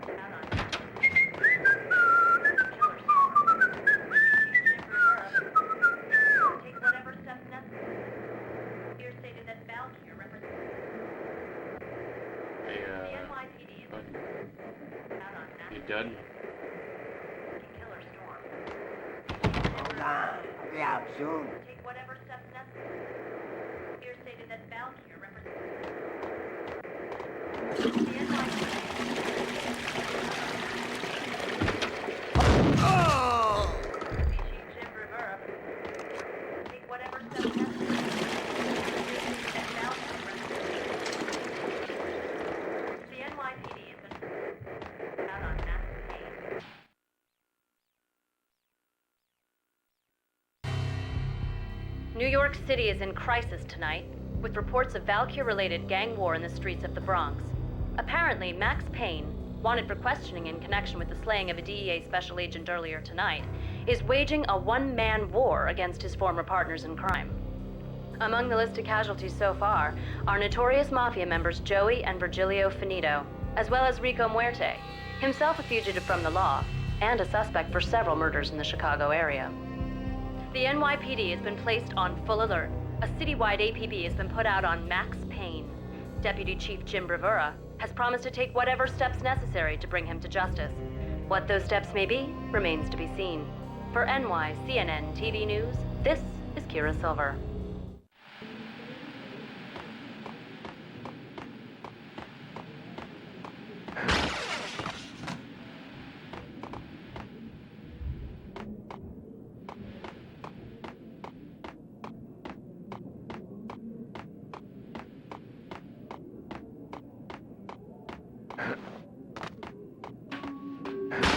out on take whatever steps necessary. Here stated that Valkyr represents the NYPD is out on You done? Killer Storm. Hold on. I'll be out soon. Take whatever steps necessary. Here stated that Valkyr represents New York City is in crisis tonight, with reports of Valkyr-related gang war in the streets of the Bronx. Apparently, Max Payne, wanted for questioning in connection with the slaying of a DEA special agent earlier tonight, is waging a one-man war against his former partners in crime. Among the listed casualties so far are notorious mafia members Joey and Virgilio Finito, as well as Rico Muerte, himself a fugitive from the law, and a suspect for several murders in the Chicago area. The NYPD has been placed on full alert. A citywide APB has been put out on Max Payne. Deputy Chief Jim Bravura has promised to take whatever steps necessary to bring him to justice. What those steps may be remains to be seen. For NYCNN TV News, this is Kira Silver.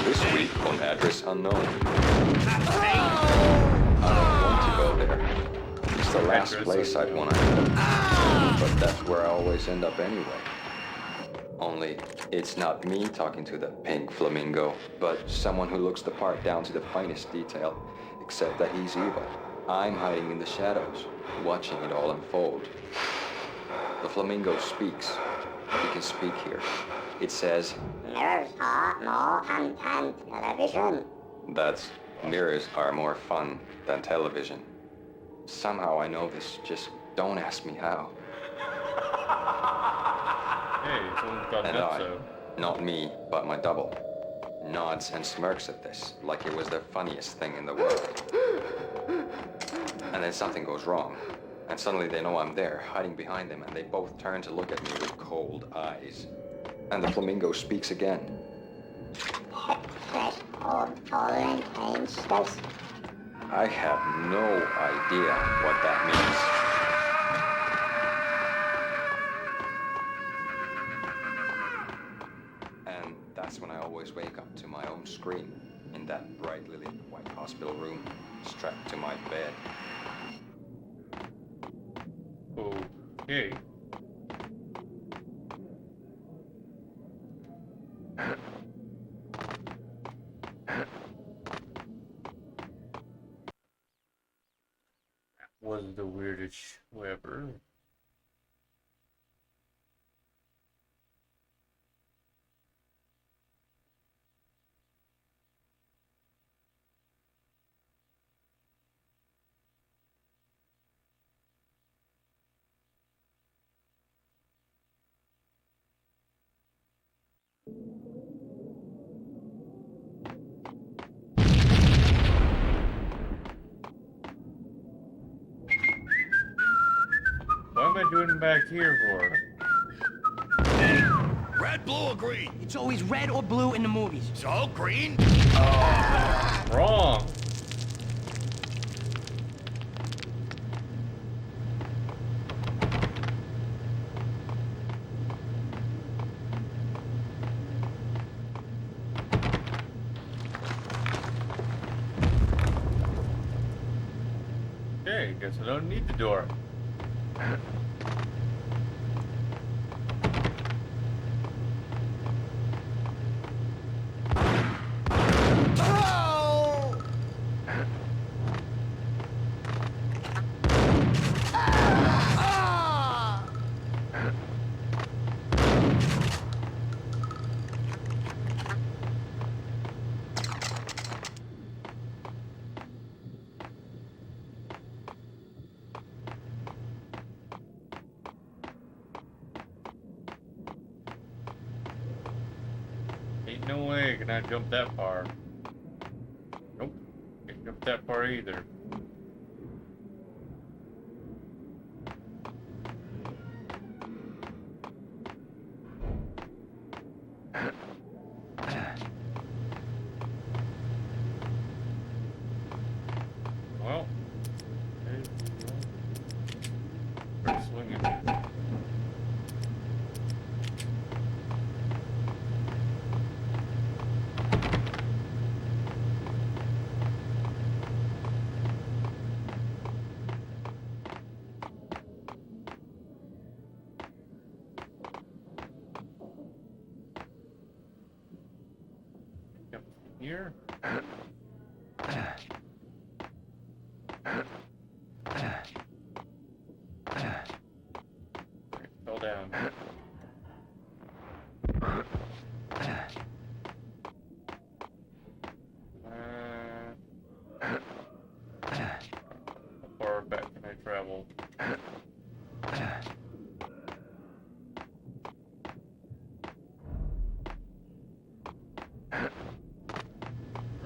This week on address unknown. I don't want to go there. It's the last place I'd want to end up. But that's where I always end up anyway. Only, it's not me talking to the pink flamingo, but someone who looks the part down to the finest detail, except that he's evil. I'm hiding in the shadows, watching it all unfold. The flamingo speaks. He can speak here. It says, Mirrors are more fun than television. that's, mirrors are more fun than television. Somehow I know this, just don't ask me how. Hey, someone's got And that, so. not me, but my double, nods and smirks at this, like it was the funniest thing in the world. And then something goes wrong, and suddenly they know I'm there, hiding behind them, and they both turn to look at me with cold eyes. And the flamingo speaks again. Fresh old fallen angels. I have no idea what that means. And that's when I always wake up to my own scream in that brightly lit white hospital room, strapped to my bed. Okay. Was the weirdest show ever. What am I doing back here for? Red, blue, or green? It's always red or blue in the movies. So, green? Wrong. Okay, guess I don't need the door. Ain't no way can I jump that far. Nope, can't jump that far either. Well, start swinging. Here. Fell down. How far back can I travel?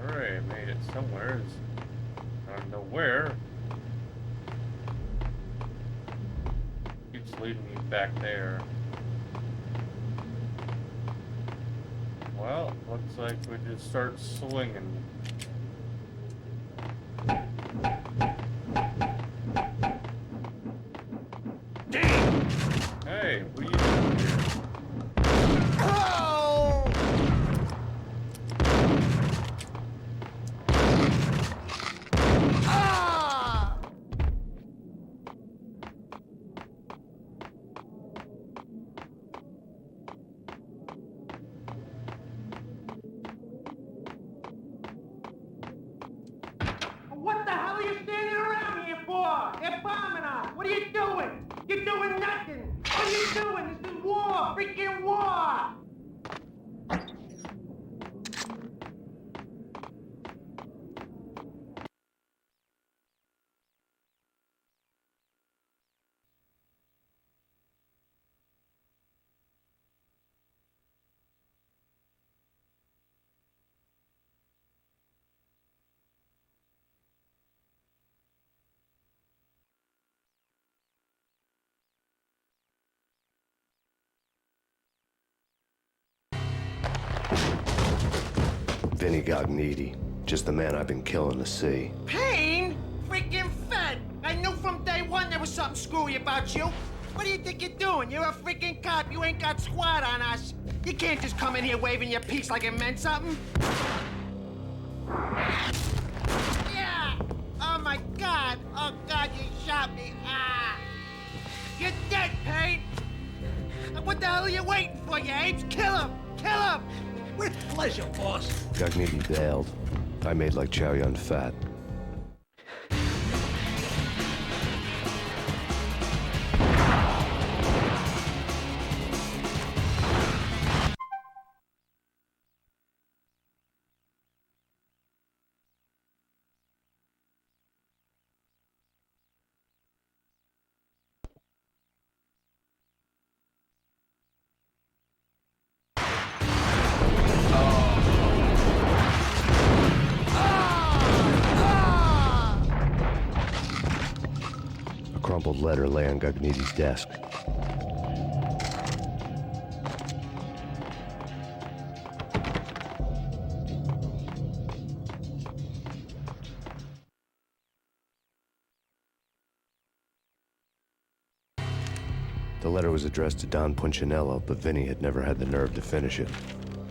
Alright, I made it somewhere. I don't know where. Keeps leading me back there. Well, looks like we just start swinging. Hey, what are you doing here? freaking war! Vinny Gognitti, just the man I've been killing to see. Payne? Freaking fed! I knew from day one there was something screwy about you. What do you think you're doing? You're a freaking cop. You ain't got squad on us. You can't just come in here waving your piece like it meant something. Yeah! Oh my God! Oh God, you shot me! Ah! You're dead, Payne! What the hell are you waiting for, you apes? Kill him! Kill him! With pleasure, boss. Gognitti bailed. I made like Chow Yun Fat. A crumpled letter lay on Gognitti's desk. The letter was addressed to Don Punchinello, but Vinny had never had the nerve to finish it.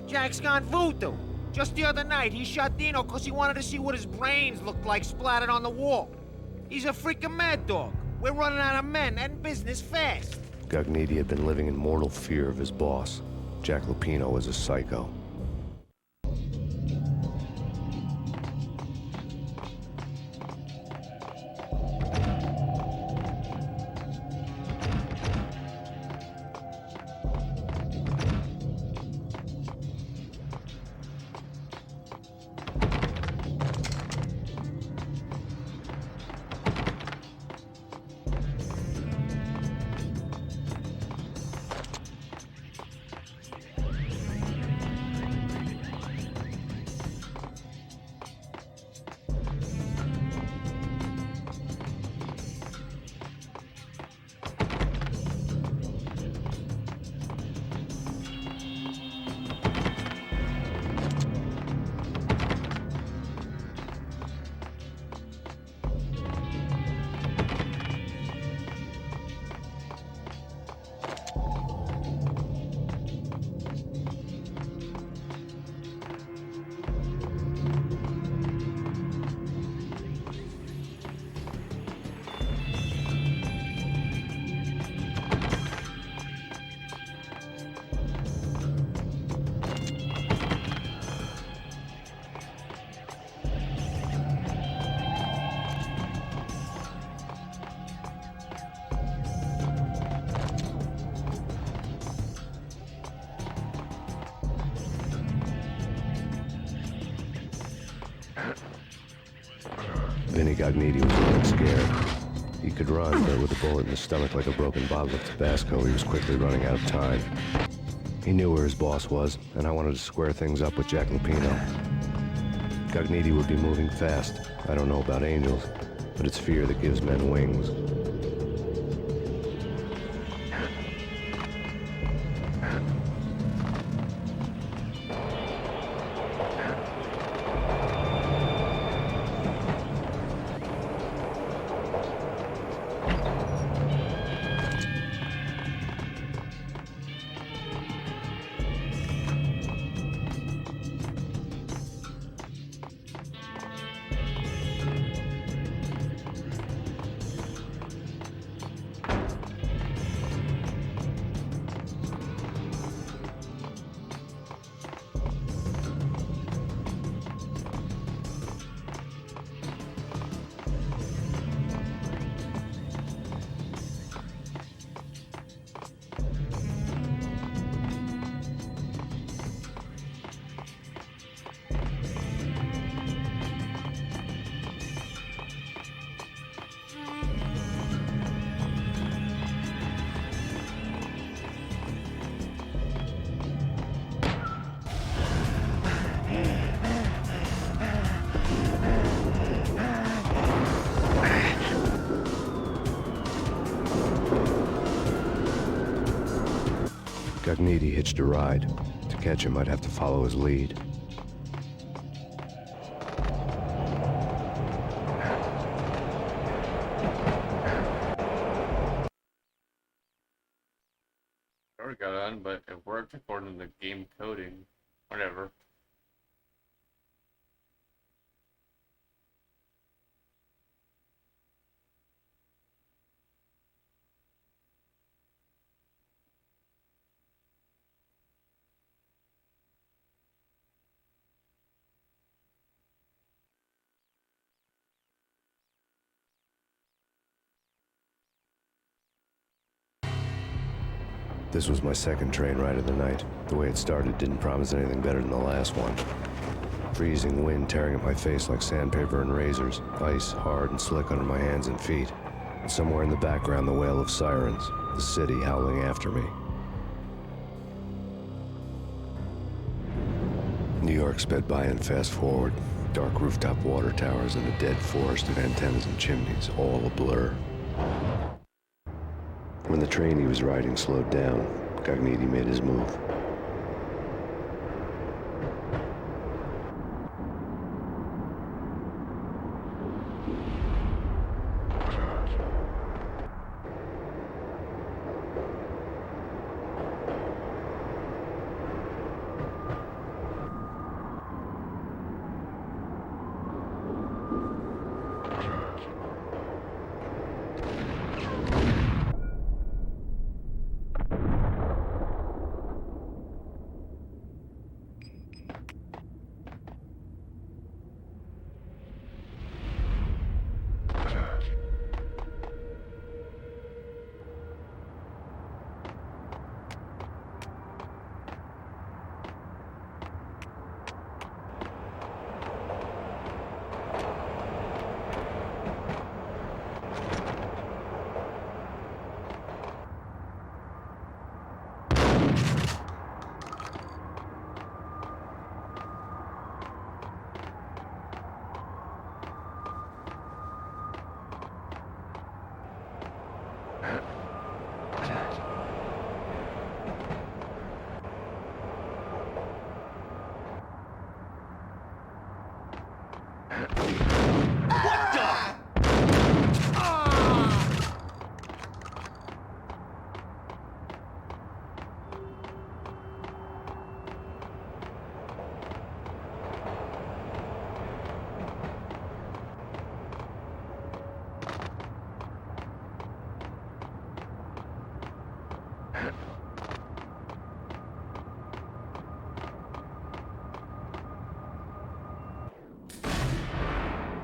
Jack's gone voodoo. Just the other night, he shot Dino because he wanted to see what his brains looked like splattered on the wall. He's a freaking mad dog. We're running out of men and business fast. Gognitti had been living in mortal fear of his boss. Jack Lupino was a psycho. Vinny Gognitti was running scared. He could run, but with a bullet in his stomach like a broken bottle of Tabasco, he was quickly running out of time. He knew where his boss was, and I wanted to square things up with Jack Lupino. Gognitti would be moving fast. I don't know about angels, but it's fear that gives men wings. Cogniti hitched a ride. To catch him, I'd have to follow his lead. Power got on, but it worked according to the game coding. Whatever. This was my second train ride of the night. The way it started didn't promise anything better than the last one. Freezing wind tearing at my face like sandpaper and razors, ice hard and slick under my hands and feet. And somewhere in the background, the wail of sirens, the city howling after me. New York sped by in fast forward. Dark rooftop water towers and a dead forest of antennas and chimneys, all a blur. When the train he was riding slowed down, Cogniti made his move.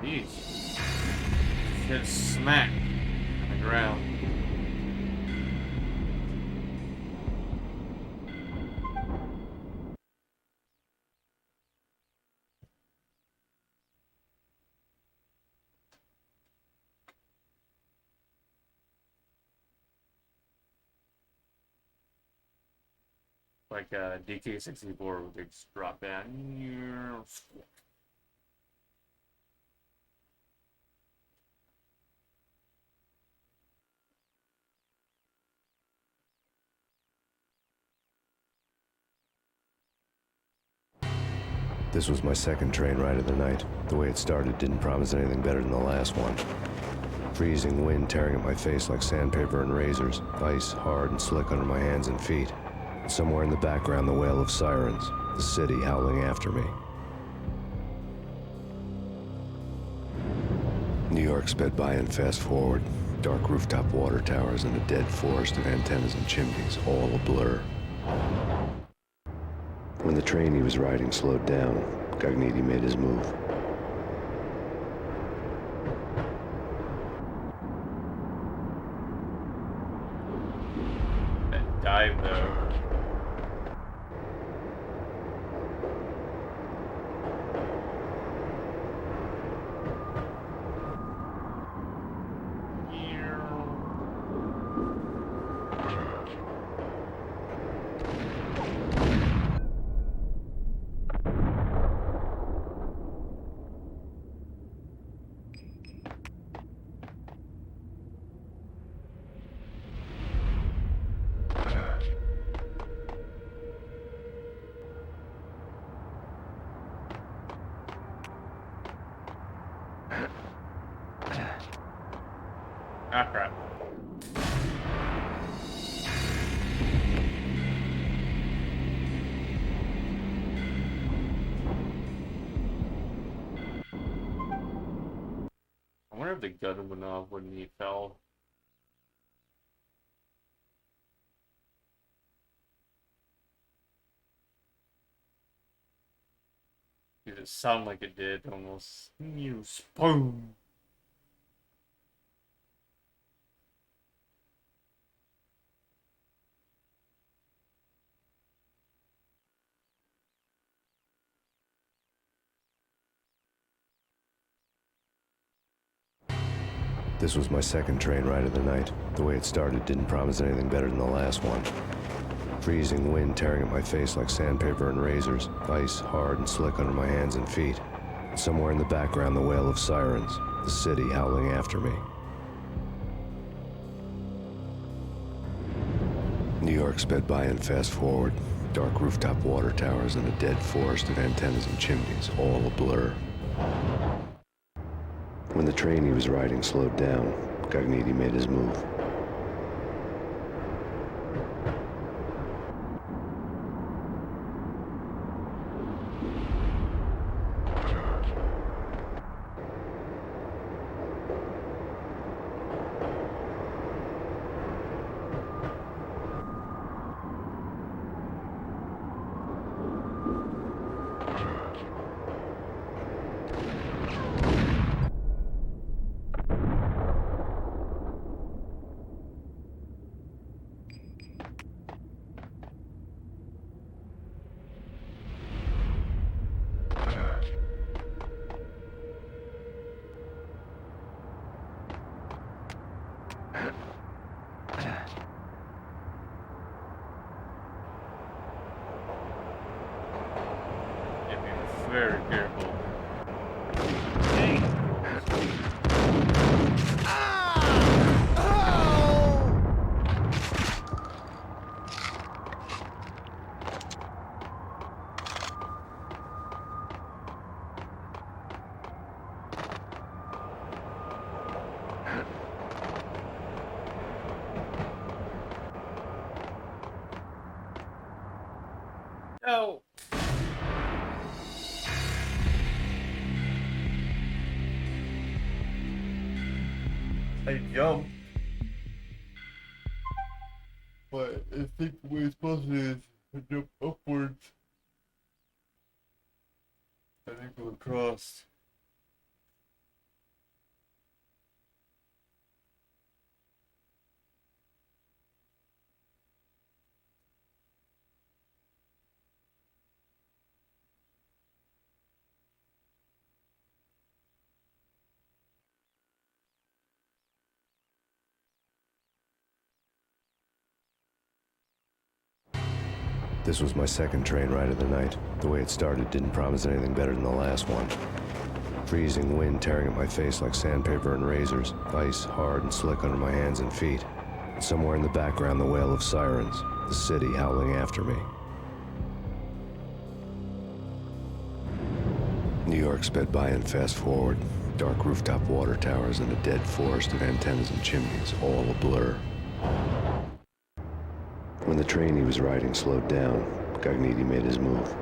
Jeez. Hit smack on the ground. Like DK64 with a drop down. This was my second train ride of the night. The way it started didn't promise anything better than the last one. Freezing wind tearing at my face like sandpaper and razors, ice hard and slick under my hands and feet. And somewhere in the background, the wail of sirens, the city howling after me. New York sped by in fast forward. Dark rooftop water towers and a dead forest of antennas and chimneys, all a blur. When the train he was riding slowed down, Cogniti made his move. That dive though. swear the gun went off when he fell. It just sounded like it did, almost. You spoon. This was my second train ride of the night. The way it started didn't promise anything better than the last one. Freezing wind tearing at my face like sandpaper and razors, ice hard and slick under my hands and feet. Somewhere in the background, the wail of sirens, the city howling after me. New York sped by in fast forward. Dark rooftop water towers and a dead forest of antennas and chimneys, all a blur. When the train he was riding slowed down, Gognitti made his move. Very careful. No. I jumped. But I think the way it's supposed to is to jump upwards. I didn't go across. This was my second train ride of the night. The way it started didn't promise anything better than the last one. Freezing wind tearing at my face like sandpaper and razors, ice hard and slick under my hands and feet. Somewhere in the background, the wail of sirens, the city howling after me. New York sped by in fast forward. Dark rooftop water towers and a dead forest of antennas and chimneys, all a blur. When the train he was riding slowed down, Gognitti made his move.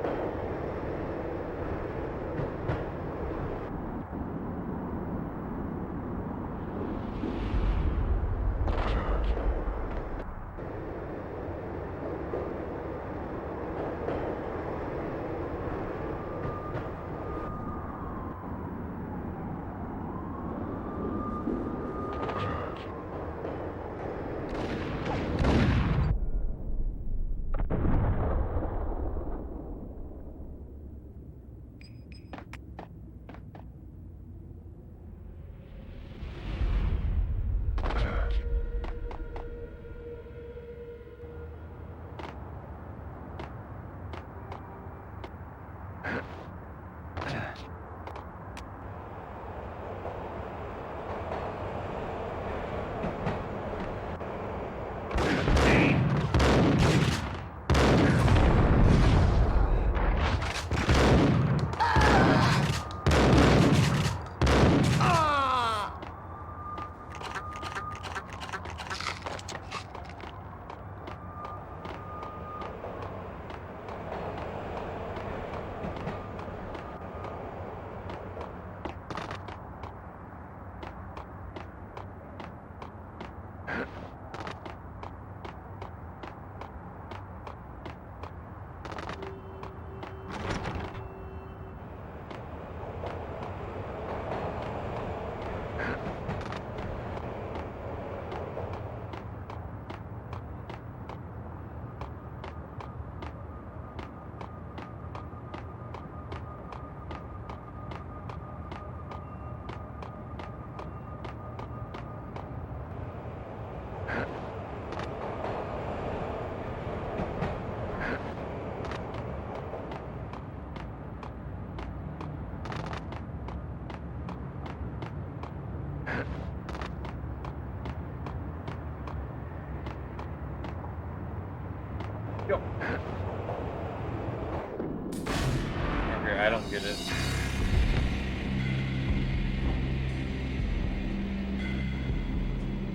I don't get it.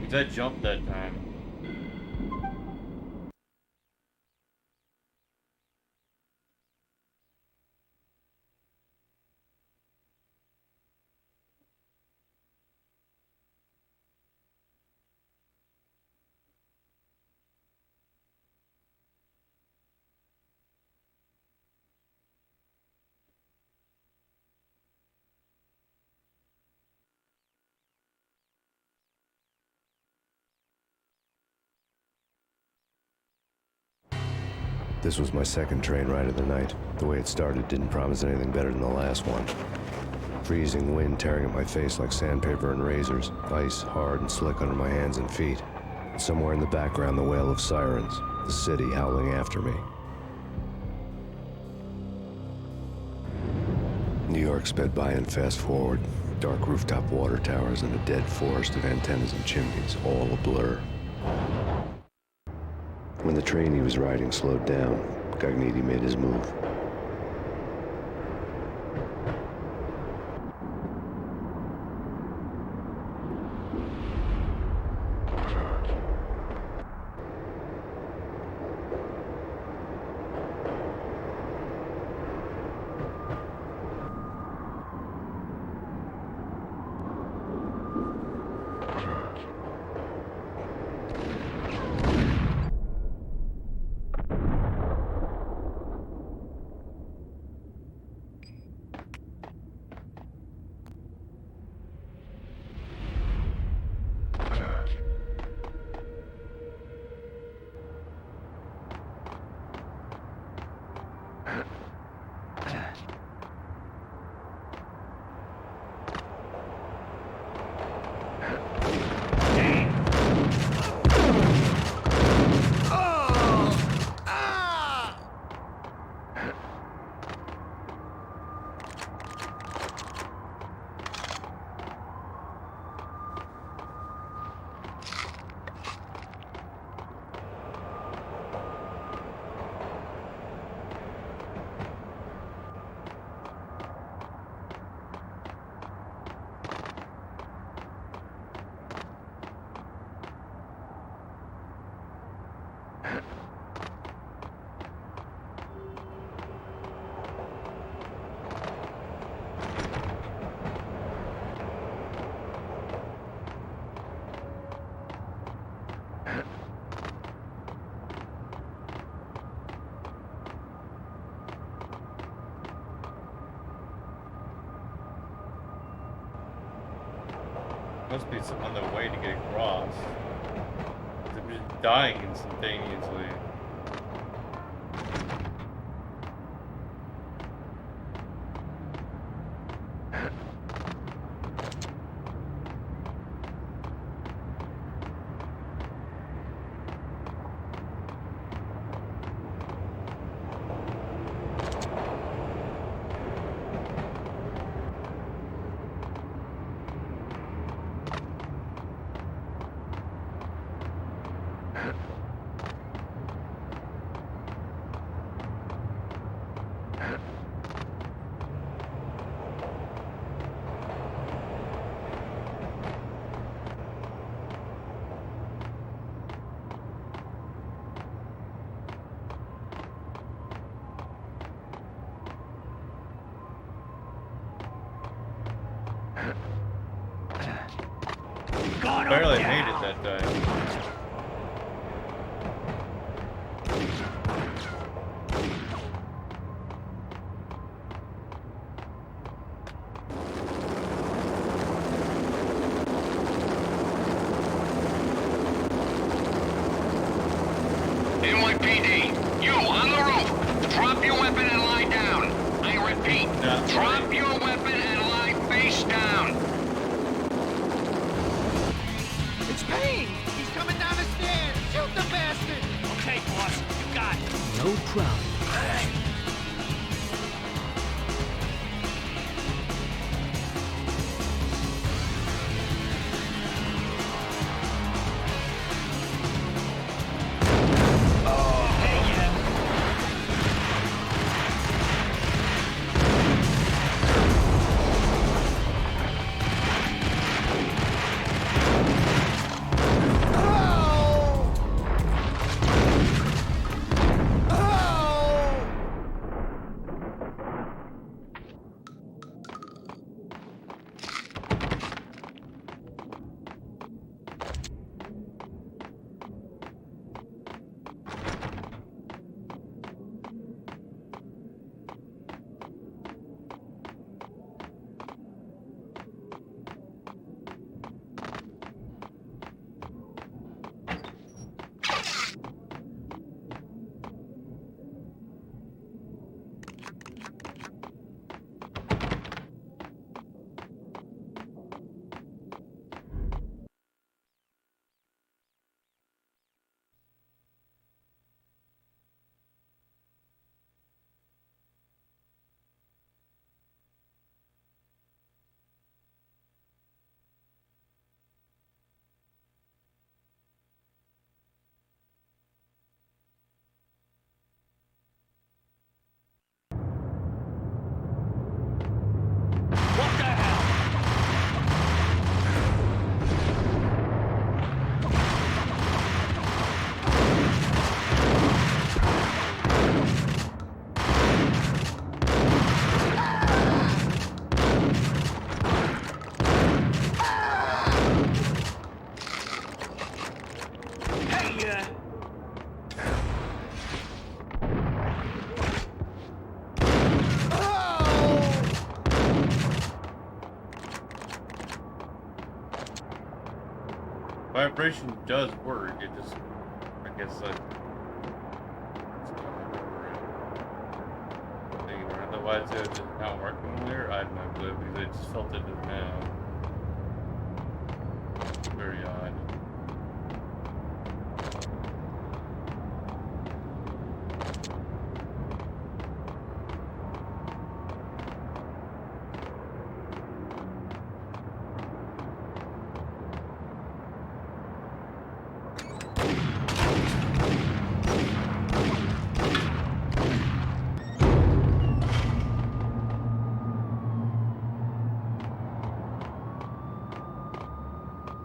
Because I jumped that time. This was my second train ride of the night. The way it started didn't promise anything better than the last one. Freezing wind tearing at my face like sandpaper and razors, ice hard and slick under my hands and feet. Somewhere in the background, the wail of sirens, the city howling after me. New York sped by in fast forward. Dark rooftop water towers and a dead forest of antennas and chimneys, all a blur. When the train he was riding slowed down, Cogniti made his move. Must be some other way to get across. They're just dying instantaneously. Barely made it that time. NYPD, you on the roof. Drop your weapon and lie down. I repeat, drop your weapon and lie face down. It's Payne! He's coming vibration does work. It just, I guess, otherwise it was not working there. I have no clue because I just felt it now. Very odd.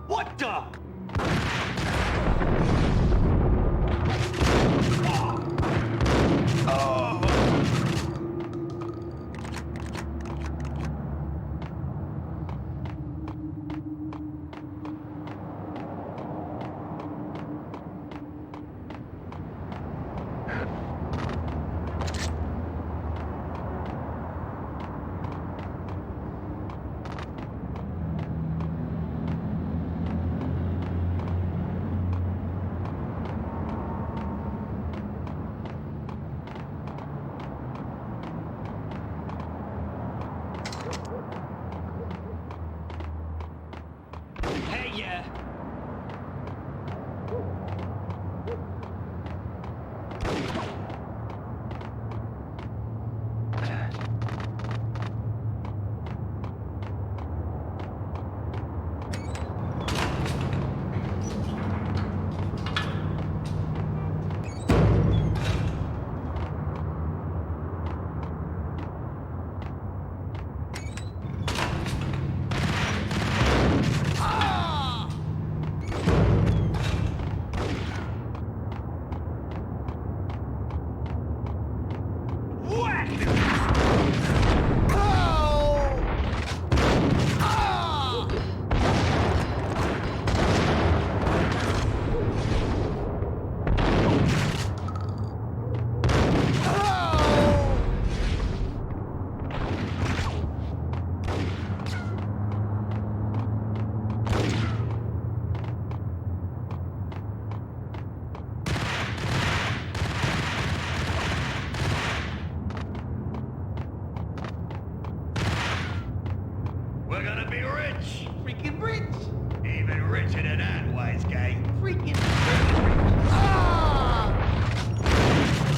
What the? Hey, yeah. We're gonna be rich. Freaking rich. Even richer than that, wise guy. Freaking rich. Ah!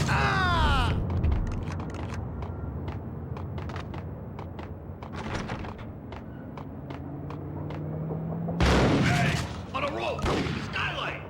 Ah! Hey, on a rope. Skylight.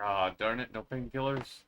Ah, darn it, no painkillers.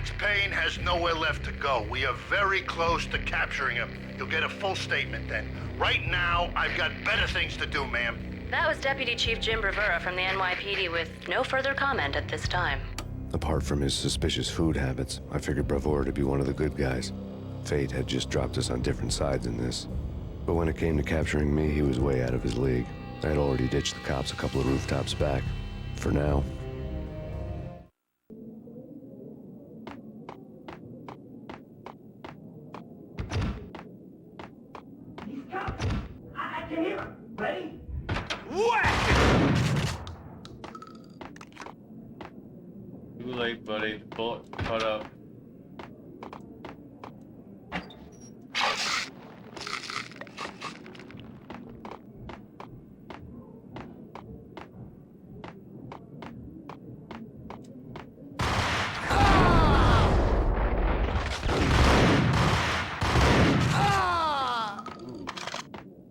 Max Payne has nowhere left to go. We are very close to capturing him. You'll get a full statement then. Right now, I've got better things to do, ma'am. That was Deputy Chief Jim Rivera from the NYPD with no further comment at this time. Apart from his suspicious food habits, I figured Bravura to be one of the good guys. Fate had just dropped us on different sides in this. But when it came to capturing me, he was way out of his league. I had already ditched the cops a couple of rooftops back. For now. I can hear him. Ready? Too late, buddy. The bullet caught up.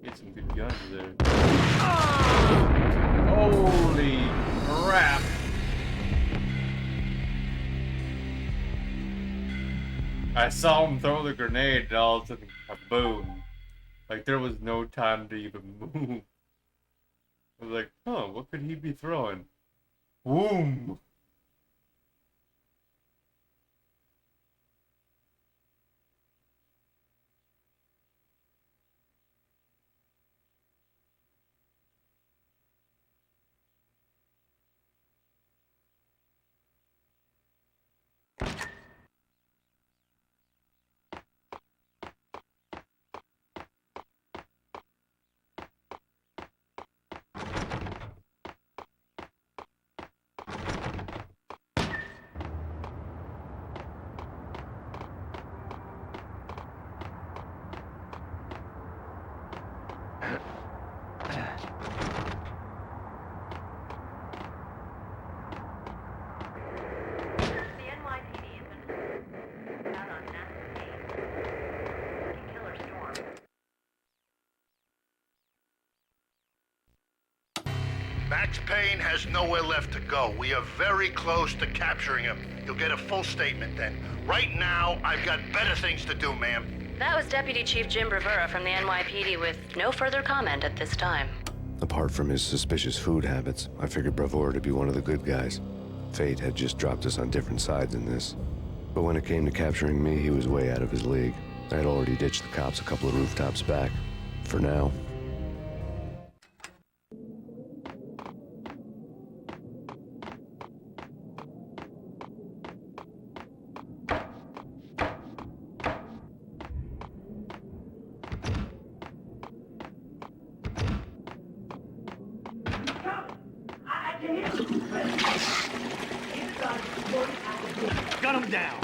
Get some good guns there. Holy crap! I saw him throw the grenade and all of a sudden, boom. Like there was no time to even move. I was like, huh, what could he be throwing? Boom! Max Payne has nowhere left to go. We are very close to capturing him. You'll get a full statement then. Right now, I've got better things to do, ma'am. That was Deputy Chief Jim Rivera from the NYPD with no further comment at this time. Apart from his suspicious food habits, I figured Bravura to be one of the good guys. Fate had just dropped us on different sides in this. But when it came to capturing me, he was way out of his league. I had already ditched the cops a couple of rooftops back. For now. I can hear him. Ready? Gun him down.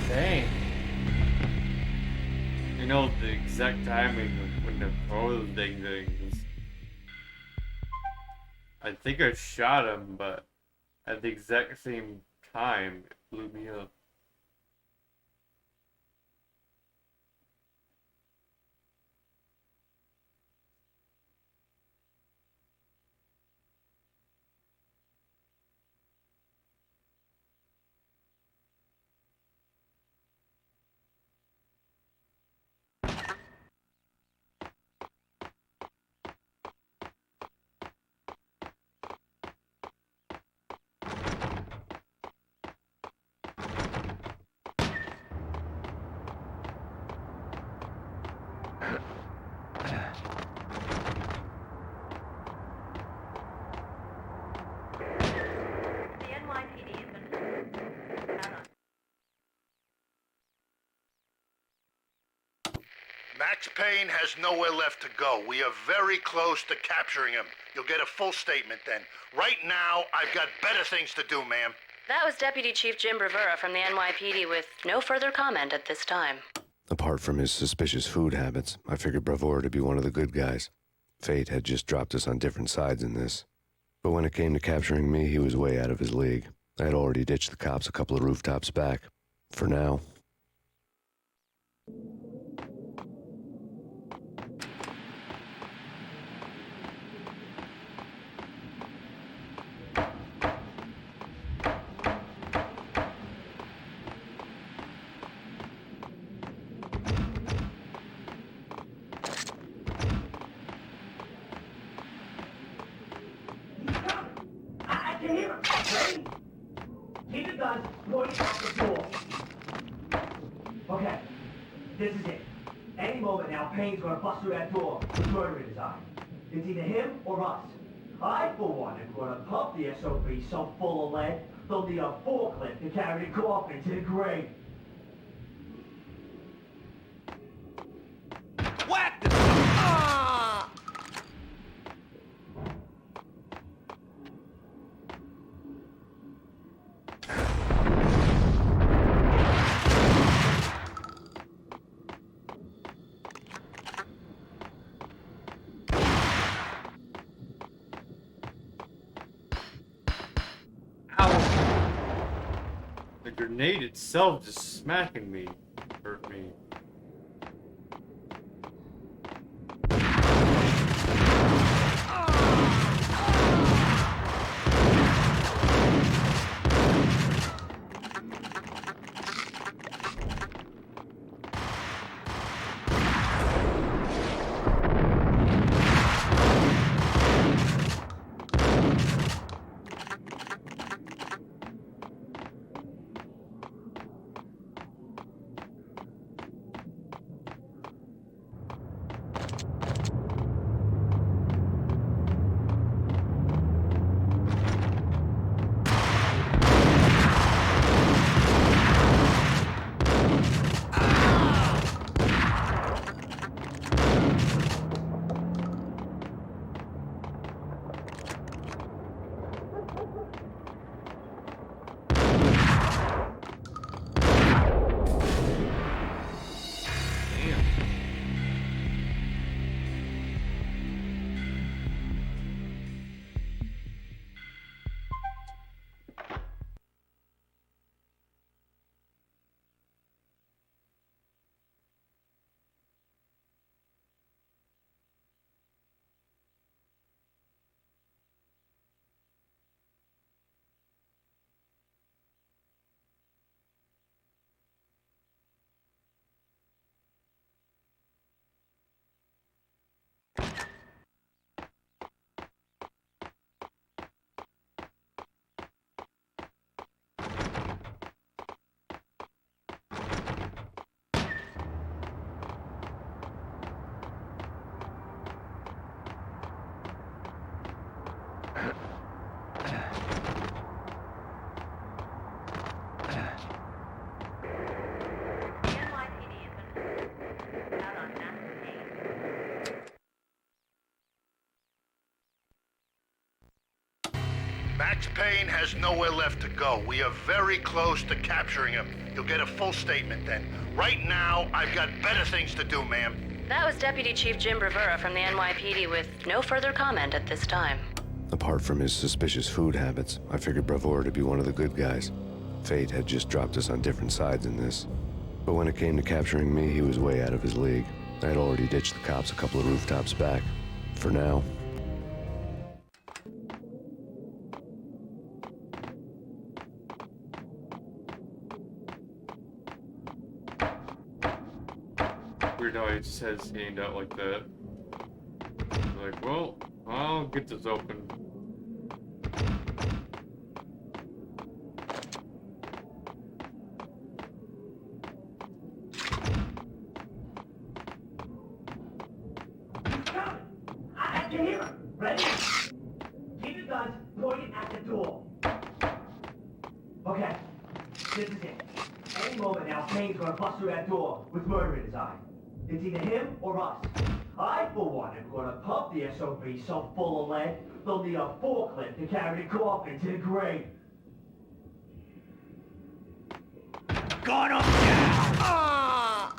Dang. You know the exact timing of when the those things. I think I shot him, but at the exact same time, it blew me up. Max Payne has nowhere left to go. We are very close to capturing him. You'll get a full statement then. Right now, I've got better things to do, ma'am. That was Deputy Chief Jim Rivera from the NYPD with no further comment at this time. Apart from his suspicious food habits, I figured Bravura to be one of the good guys. Fate had just dropped us on different sides in this. But when it came to capturing me, he was way out of his league. I had already ditched the cops a couple of rooftops back. For now. I can hear him. Ready? Keep the guns pointed at the door. Okay, this is it. Any moment now, Payne's gonna bust through that door with murder in his eye. It's either him or us. I, for one, am gonna pump the SOB so full of lead, they'll need a forklift to carry the coffin to the grave. Whack the... Ah! The grenade itself just smacking me hurt me. Max Payne has nowhere left to go. We are very close to capturing him. You'll get a full statement then. Right now, I've got better things to do, ma'am. That was Deputy Chief Jim Rivera from the NYPD with no further comment at this time. Apart from his suspicious food habits, I figured Bravura to be one of the good guys. Fate had just dropped us on different sides in this. But when it came to capturing me, he was way out of his league. I had already ditched the cops a couple of rooftops back. For now. Weird how he just has his hand out like that. Like, well, I'll get this open. I can hear him. Ready? Keep the guns pointed at the door. Okay, this is it. Any moment now, Payne's gonna bust through that door with murder in his eye. It's either him or us. I, for one, am gonna pump the SOB so full of lead, they'll need a forklift to carry the coffin to the grave. Gun him down! Ah!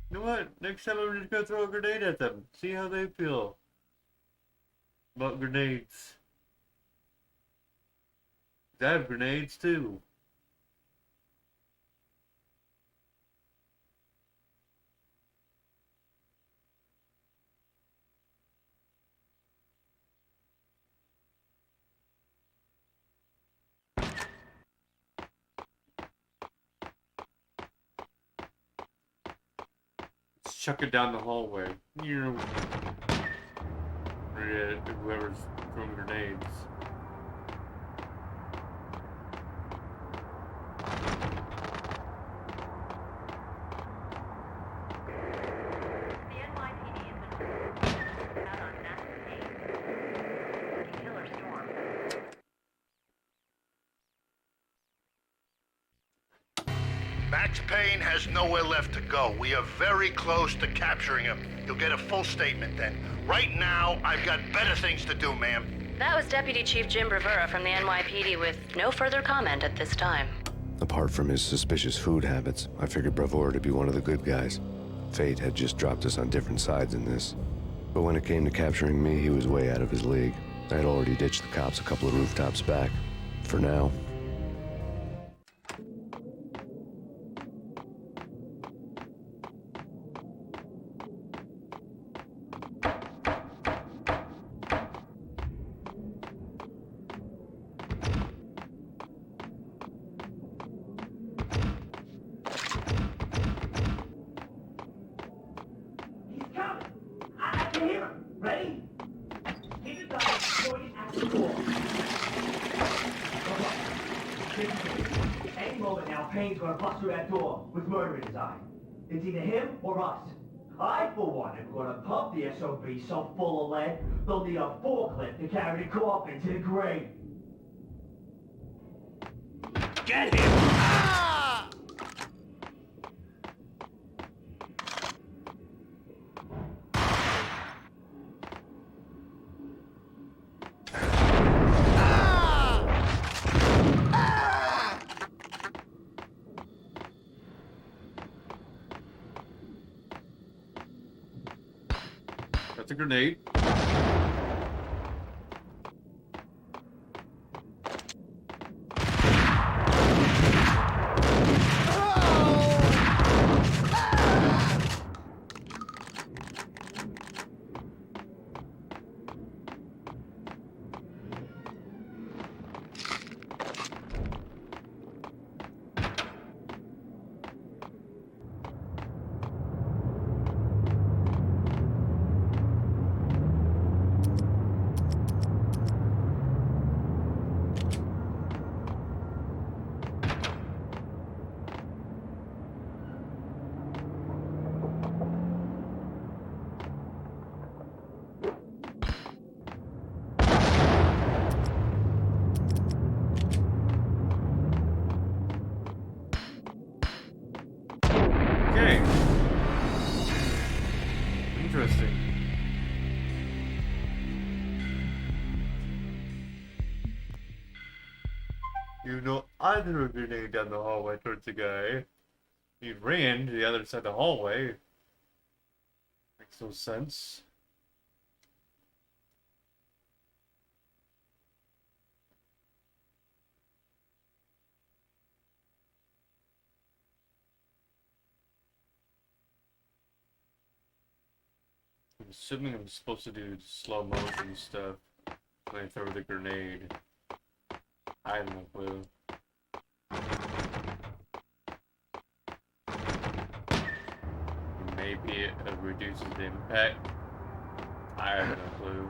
You know what? Next time I'm just gonna throw a grenade at them. See how they feel about grenades. I have grenades too. Let's chuck it down the hallway. You whoever's throwing grenades. The NYPD has been out on massive aid. Killer storm. Max Payne has nowhere left to go. We are very close to capturing him. You'll get a full statement then. Right now, I've got better things to do, ma'am. That was Deputy Chief Jim Rivera from the NYPD with no further comment at this time. Apart from his suspicious food habits, I figured Bravura to be one of the good guys. Fate had just dropped us on different sides in this. But when it came to capturing me, he was way out of his league. I had already ditched the cops a couple of rooftops back. For now. I can hear him. Ready? Keep it down. Pointing at the door. Okay. Any moment now, Payne's gonna bust through that door with murder in his eye. It's either him or us. I, for one, am gonna pump the SOB so full of lead, they'll need a forklift to carry the coffin to the grave. Get him! Ah! That's a grenade. Okay. Interesting. You know, I threw a grenade down the hallway towards the guy. He ran to the other side of the hallway. Makes no sense. I'm assuming I'm supposed to do slow motion stuff when I throw the grenade. I have no clue. Maybe it reduces the impact. I have no clue.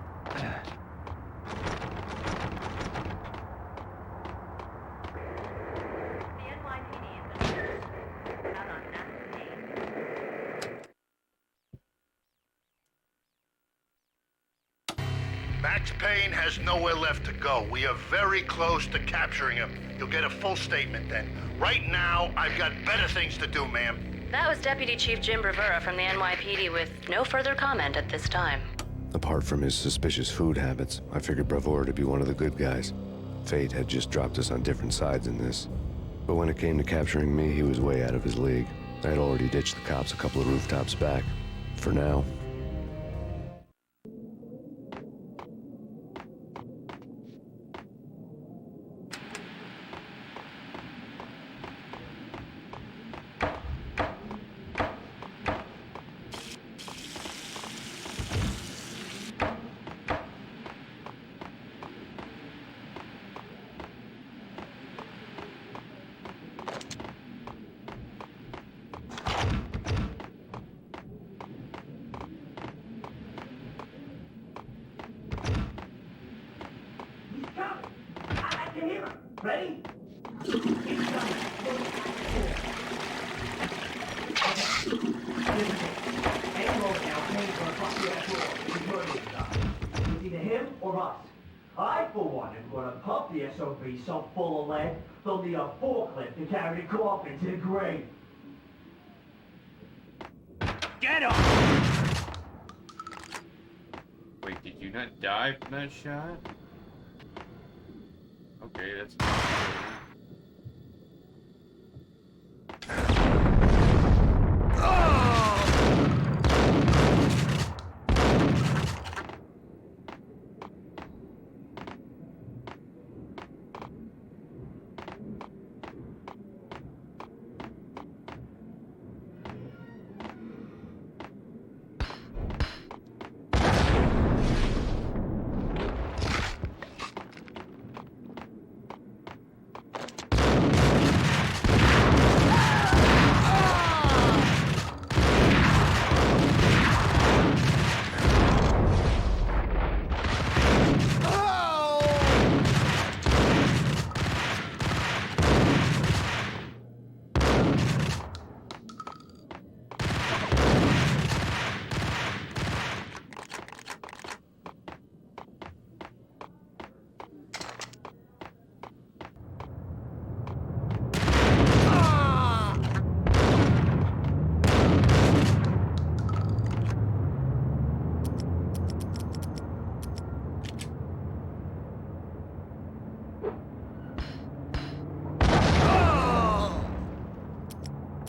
Max Payne has nowhere left to go. We are very close to capturing him. You'll get a full statement then. Right now, I've got better things to do, ma'am. That was Deputy Chief Jim Rivera from the NYPD with no further comment at this time. Apart from his suspicious food habits, I figured Bravura to be one of the good guys. Fate had just dropped us on different sides in this. But when it came to capturing me, he was way out of his league. I had already ditched the cops a couple of rooftops back. For now. Ready? It's either him or us. I, for one, am gonna pump the SOB so full of lead, they'll need a forklift to carry the coffin to the grave. Get him! Wait, did you not die from that shot? Okay, that's...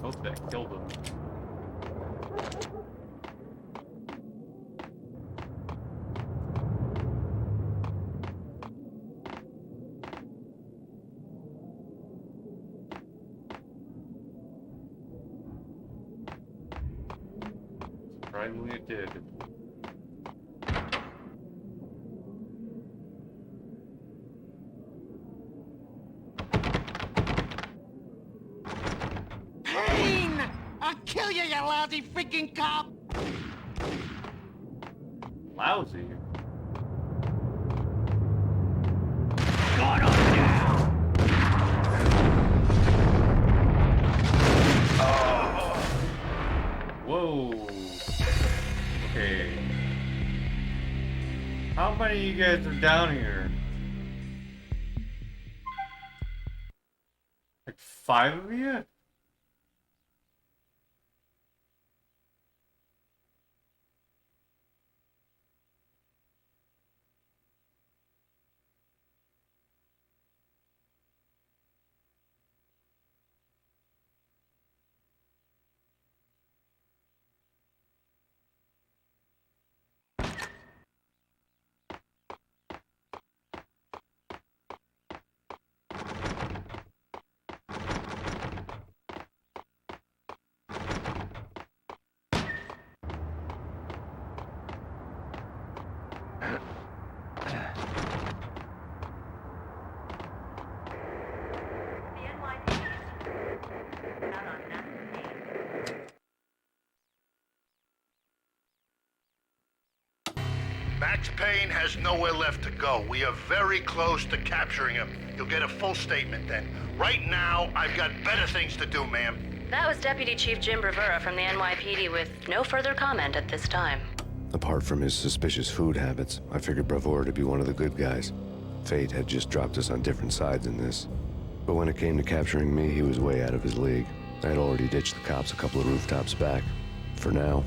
Hope that killed him. Surprisingly it did. Payne! I'll kill you, you lousy freaking cop! Lousy? Got him now! Whoa. Okay. How many of you guys are down here? Like 5 of you? Max Payne has nowhere left to go. We are very close to capturing him. You'll get a full statement then. Right now, I've got better things to do, ma'am. That was Deputy Chief Jim Rivera from the NYPD with no further comment at this time. Apart from his suspicious food habits, I figured Bravura to be one of the good guys. Fate had just dropped us on different sides in this. But when it came to capturing me, he was way out of his league. I had already ditched the cops a couple of rooftops back. For now.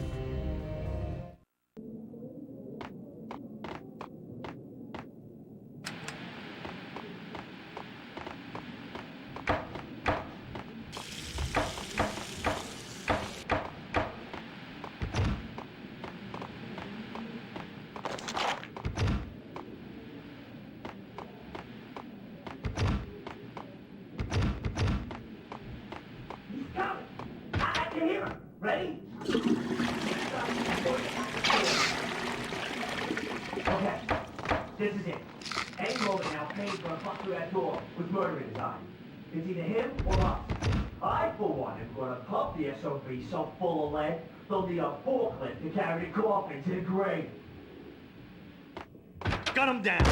Ready? Okay, this is it. Any moment now, Payne's gonna bust through that door with murder in his eye. It's either him or us. I, for one, am gonna pump the SOB so full of lead, they'll need a forklift to carry the coffin to the grave. Gun him down!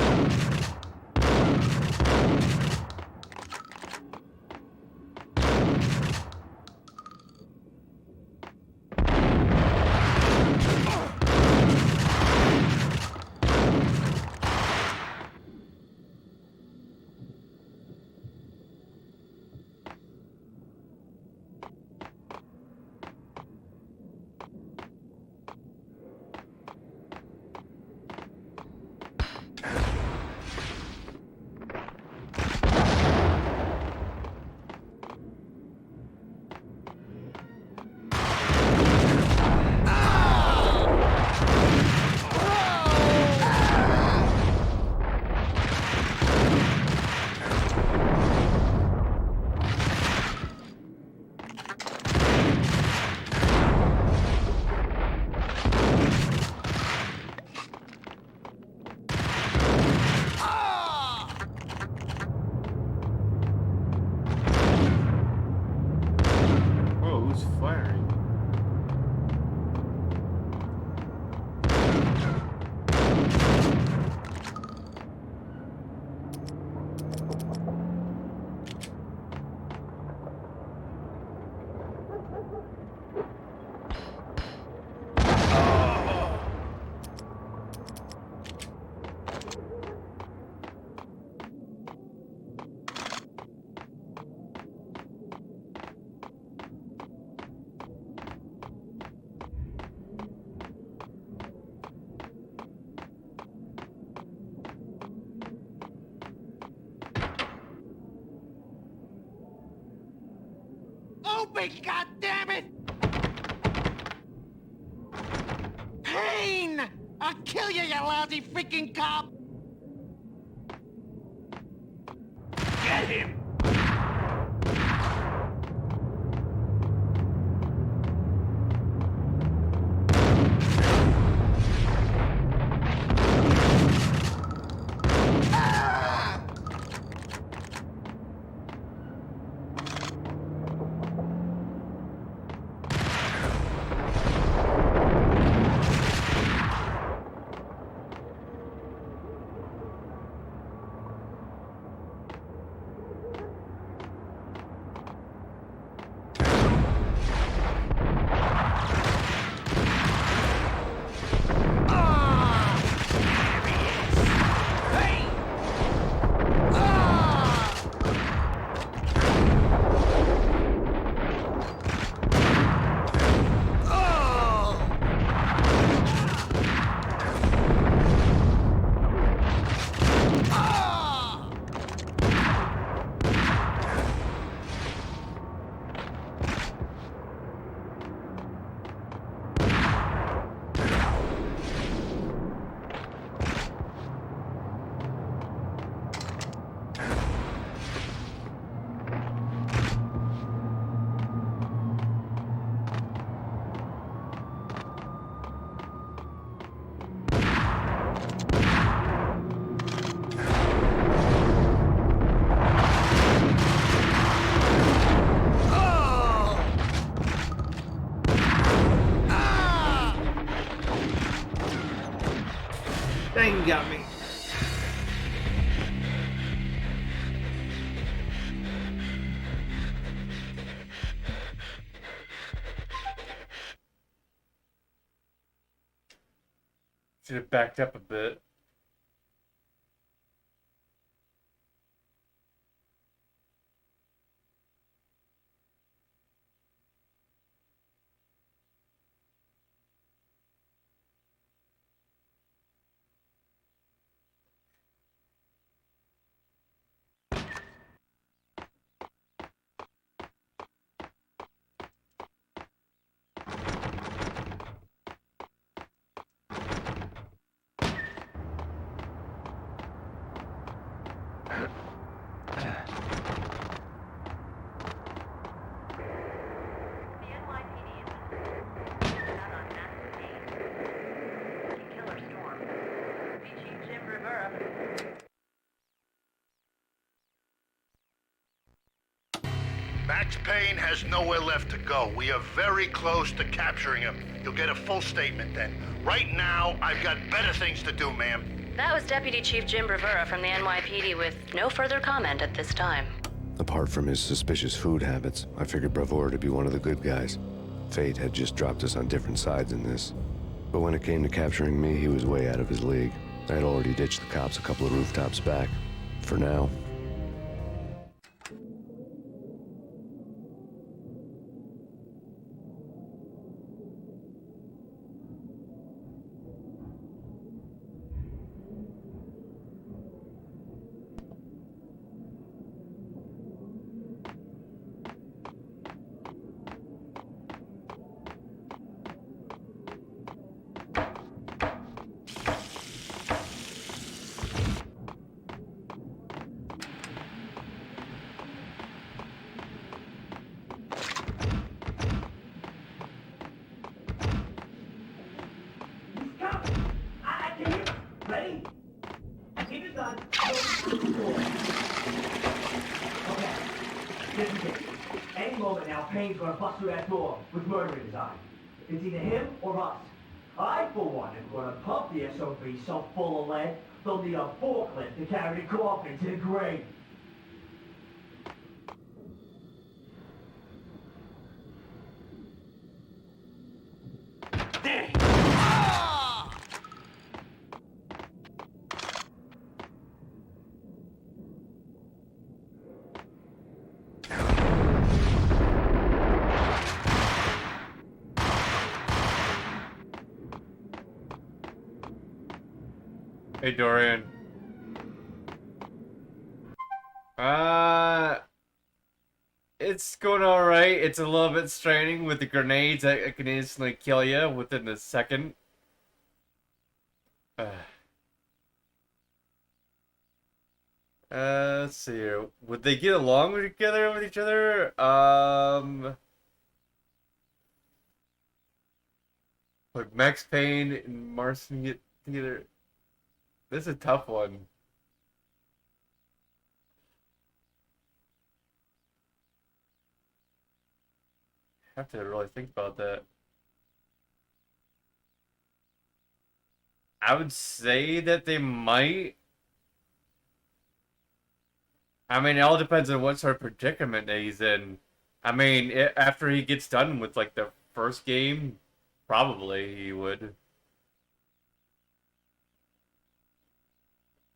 Open, goddammit! Payne! I'll kill you, you lousy freaking cop! Get him! Should have backed up a bit. Max Payne has nowhere left to go. We are very close to capturing him. You'll get a full statement then. Right now, I've got better things to do, ma'am. That was Deputy Chief Jim Rivera from the NYPD with no further comment at this time. Apart from his suspicious food habits, I figured Bravura to be one of the good guys. Fate had just dropped us on different sides in this. But when it came to capturing me, he was way out of his league. I had already ditched the cops a couple of rooftops back. For now. Any moment now, Payne's gonna bust through that door with murder in his eye. It's either him or us. I, for one, am gonna pump the SOB so full of lead, they'll need a forklift to carry the coffin to the grave. There! Hey, Dorian. It's going alright. It's a little bit straining with the grenades that can instantly kill you within a second. Let's see here. Would they get along together with each other? Like Max Payne and Marston get together. This is a tough one. I have to really think about that. I would say that they might. I mean, it all depends on what sort of predicament that he's in. I mean, after he gets done with, like, the first game, probably he would.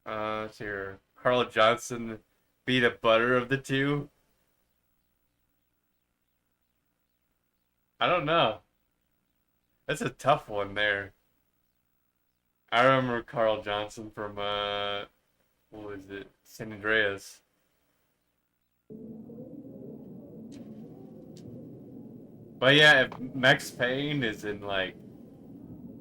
Let's see here. Carl Johnson be the butter of the two. I don't know. That's a tough one there. I remember Carl Johnson from, what was it? San Andreas. But yeah, if Max Payne is in, like,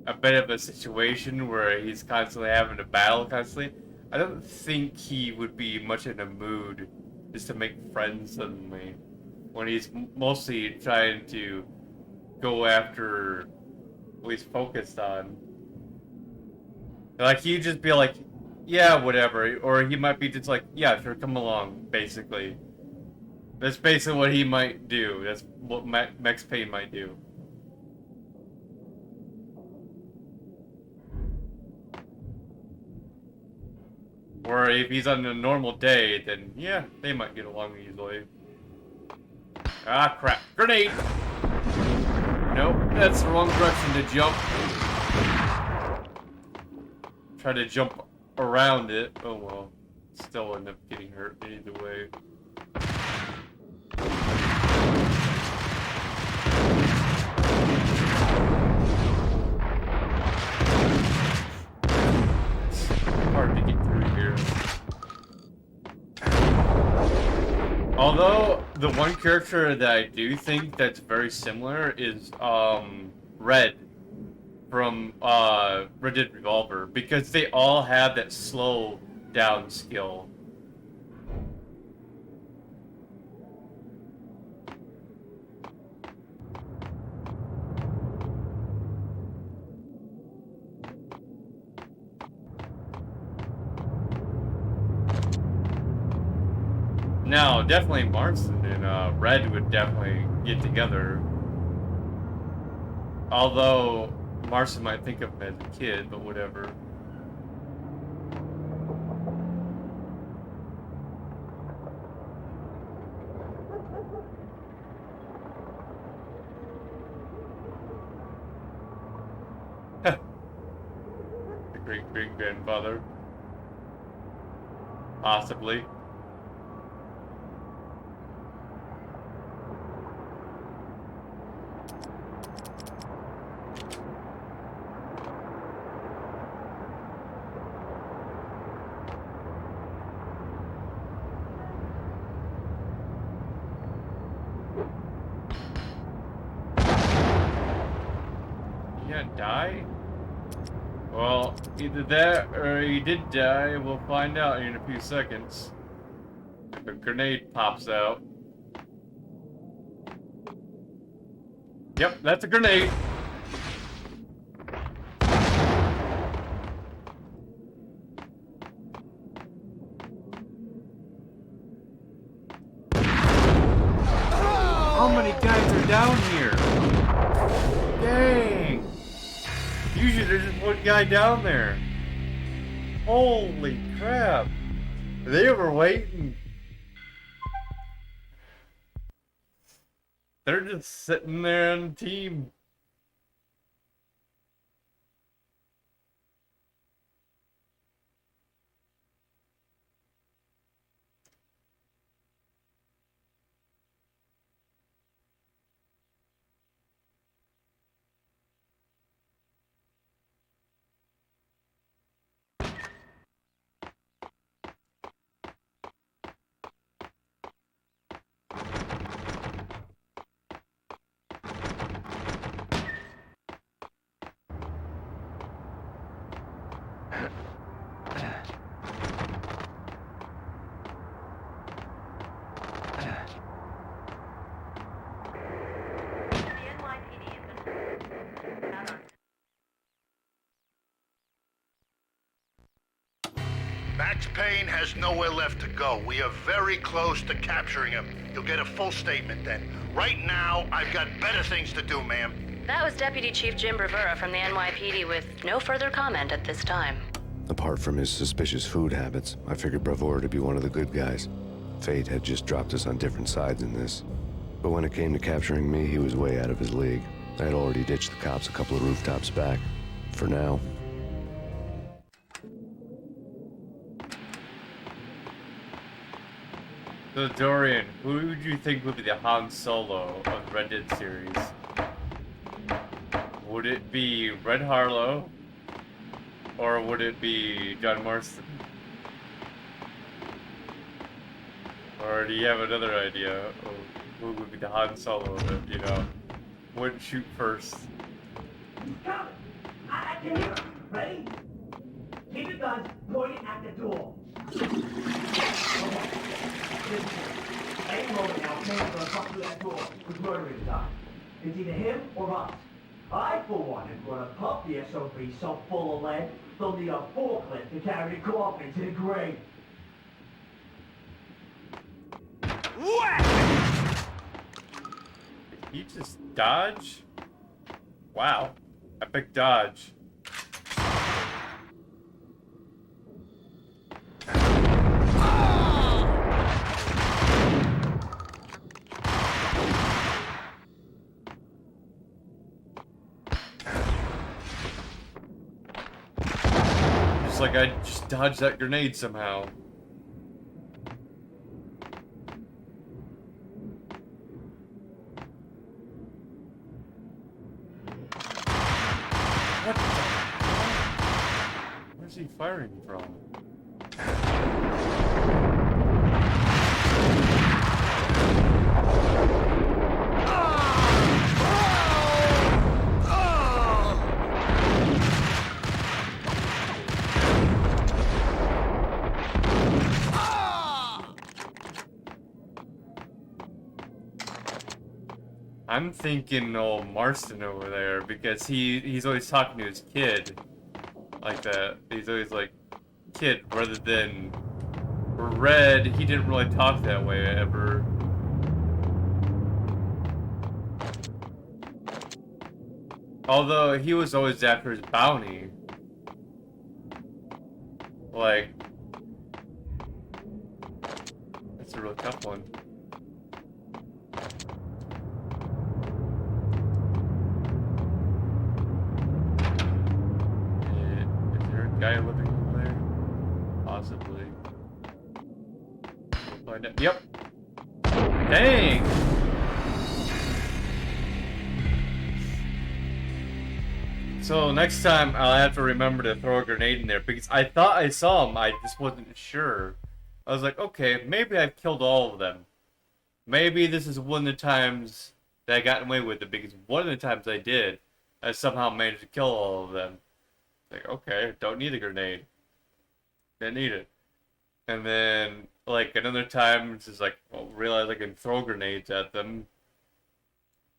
a bit of a situation where he's constantly having to battle constantly, I don't think he would be much in a mood just to make friends suddenly when he's mostly trying to go after what he's focused on. Like, he'd just be like, yeah, whatever. Or he might be just like, yeah, sure, come along, basically. That's basically what he might do. That's what Max Payne might do. Or if he's on a normal day, then yeah, they might get along easily. Ah, crap. Grenade! Nope, that's the wrong direction to jump. try to jump around it. Oh well, still end up getting hurt either way. Hard to get through here. Although the one character that I do think that's very similar is Red from Red Dead Revolver, because they all have that slow down skill. Now, definitely Marston and Red would definitely get together. Although Marston might think of him as a kid, but whatever. The great-great-grandfather. Possibly. Die? Well, either that or he did die. We'll find out in a few seconds. If a grenade pops out. Yep, that's a grenade. How many guys are down here? Dang! Usually there's just one guy down there. Holy crap. They were waiting. They're just sitting there on the team. Max Payne has nowhere left to go. We are very close to capturing him. You'll get a full statement then. Right now, I've got better things to do, ma'am. That was Deputy Chief Jim Rivera from the NYPD with no further comment at this time. Apart from his suspicious food habits, I figured Bravura to be one of the good guys. Fate had just dropped us on different sides in this. But when it came to capturing me, he was way out of his league. I had already ditched the cops a couple of rooftops back. For now. So Dorian, who would you think would be the Han Solo of the Red Dead series? Would it be Red Harlow? Or would it be John Marston? Or do you have another idea of who would be the Han Solo that, you know, wouldn't shoot first? Come! I can hear him. Ready? Keep your guns pointed at the door. Any moment now, Payne's gonna come through that door with murder inside. It's either him or us. I, for one, am gonna pump the SOB so full of lead, they'll need a forklift to carry the coffin to the grave. What? Did he just dodge? Wow. Epic dodge. like I just dodged that grenade somehow. What the hell? Where's he firing from? I'm thinking old Marston over there because he's always talking to his kid like that. He's always like kid rather than Red. He didn't really talk that way ever. Although he was always after his bounty. Like, that's a real tough one. Is there a guy living over there? Possibly. We'll find out. Yep. Dang! So next time I'll have to remember to throw a grenade in there because I thought I saw him, I just wasn't sure. I was like, okay, maybe I've killed all of them. Maybe this is one of the times that I got away with it because one of the times I did, I somehow managed to kill all of them. Like, okay, don't need a grenade. Didn't need it. And then, like, another time, it's just like, well, realize I can throw grenades at them.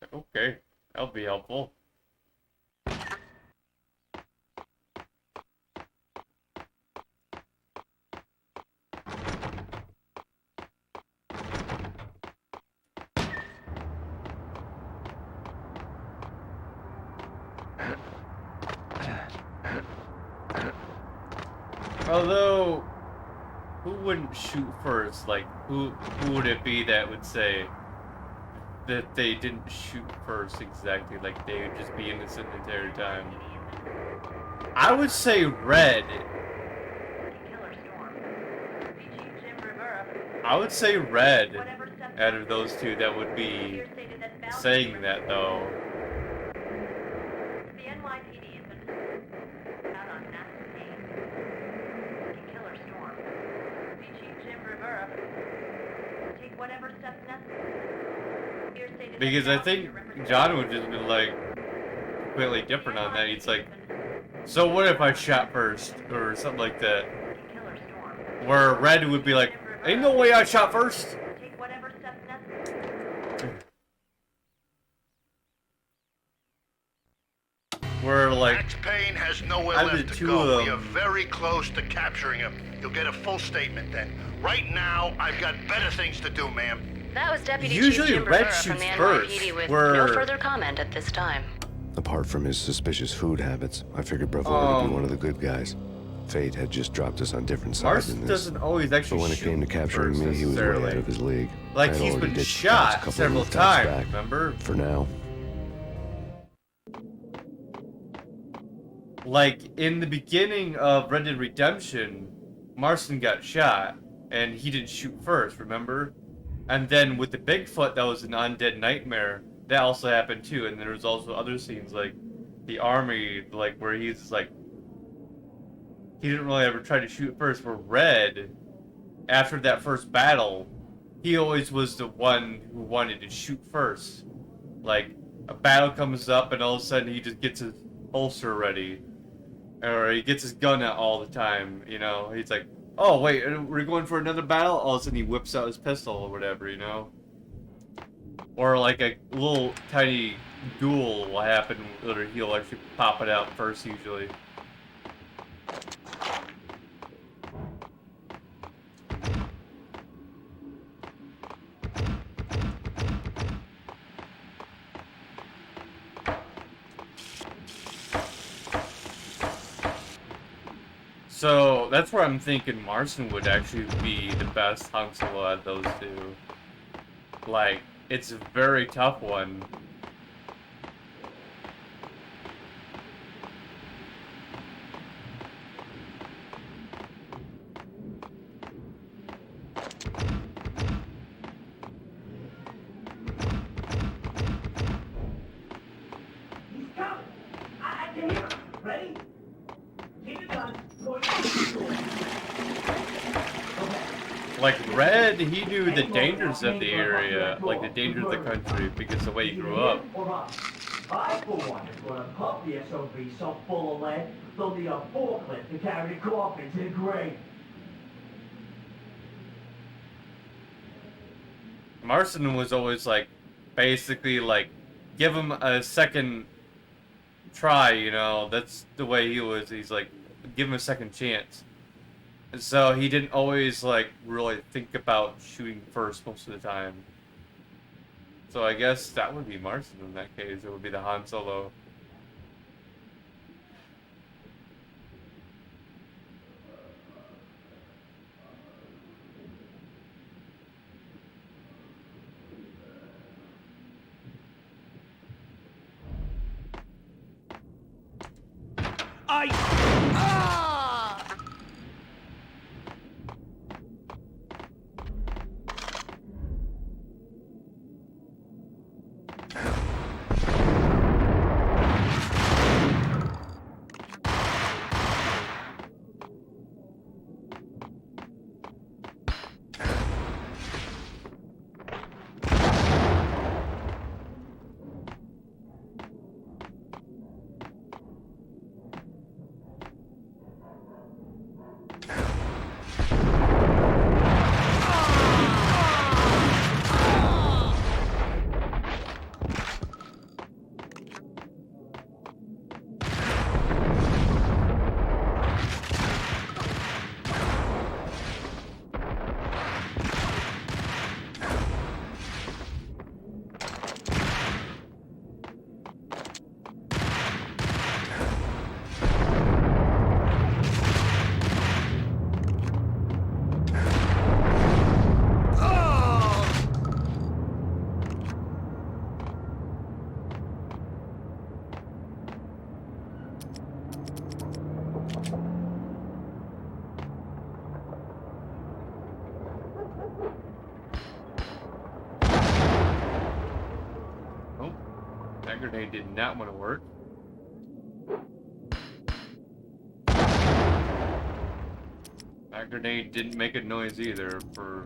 Like, okay, that'll be helpful. Although, who wouldn't shoot first? Like, who would it be that would say that they didn't shoot first exactly? Like, they would just be innocent the entire time. I would say Red. I would say Red out of those two that would be saying that, though. The NYPD has been out on massive payne. Killer storm. The Chief Jim Rivera take whatever steps necessary. Here's stated that Because I think John would just be like completely different on that. He's like, so what if I shot first? Or something like that. Where Red would be like, ain't no way I shot first. take whatever steps necessary. Where like Max Payne has nowhere I did left to two go. of We are them. very close to capturing him. You'll get a full statement then. Right now, I've got better things to do, ma'am. That was Deputy Usually Chief Jim Red Rivera from shoots the first, NYPD with where- no further comment at this time. Apart from his suspicious food habits, I figured Bravo would be one of the good guys. Fate had just dropped us on different sides Marston in this. doesn't always actually But when it shoot came to capturing first me, he was way necessarily. out of his league. Like, I had he's already been ditched the cops a shot couple several rooftops times, back. remember? For now. Like, in the beginning of Red Dead Redemption, Marston got shot, and he didn't shoot first, remember? And then with the Bigfoot, that was an undead nightmare. That also happened too, and there was also other scenes, like the army, like, where he's just like, he didn't really ever try to shoot first. Where Red, after that first battle, he always was the one who wanted to shoot first. Like, a battle comes up, and all of a sudden he just gets his holster ready. Or he gets his gun out all the time, you know? He's like, oh, wait, we're going for another battle? All of a sudden he whips out his pistol or whatever, you know? Or like a little tiny duel will happen, or he'll actually pop it out first, usually. So that's where I'm thinking Marston would actually be the best Han Solo out of those two. Like, it's a very tough one. Like Red, he knew the dangers of the area, like the dangers of the country, because the way he grew up. I, for one, is going to pump the SOB so full of lead, they'll need a forklift to carry the coffin to the grave. Marston was always like, basically like, give him a second try, you know, that's the way he was. He's like, give him a second chance. And so he didn't always like really think about shooting first most of the time. So I guess that would be Marston in that case. It would be the Han Solo. That grenade did not want to work. That grenade didn't make a noise either for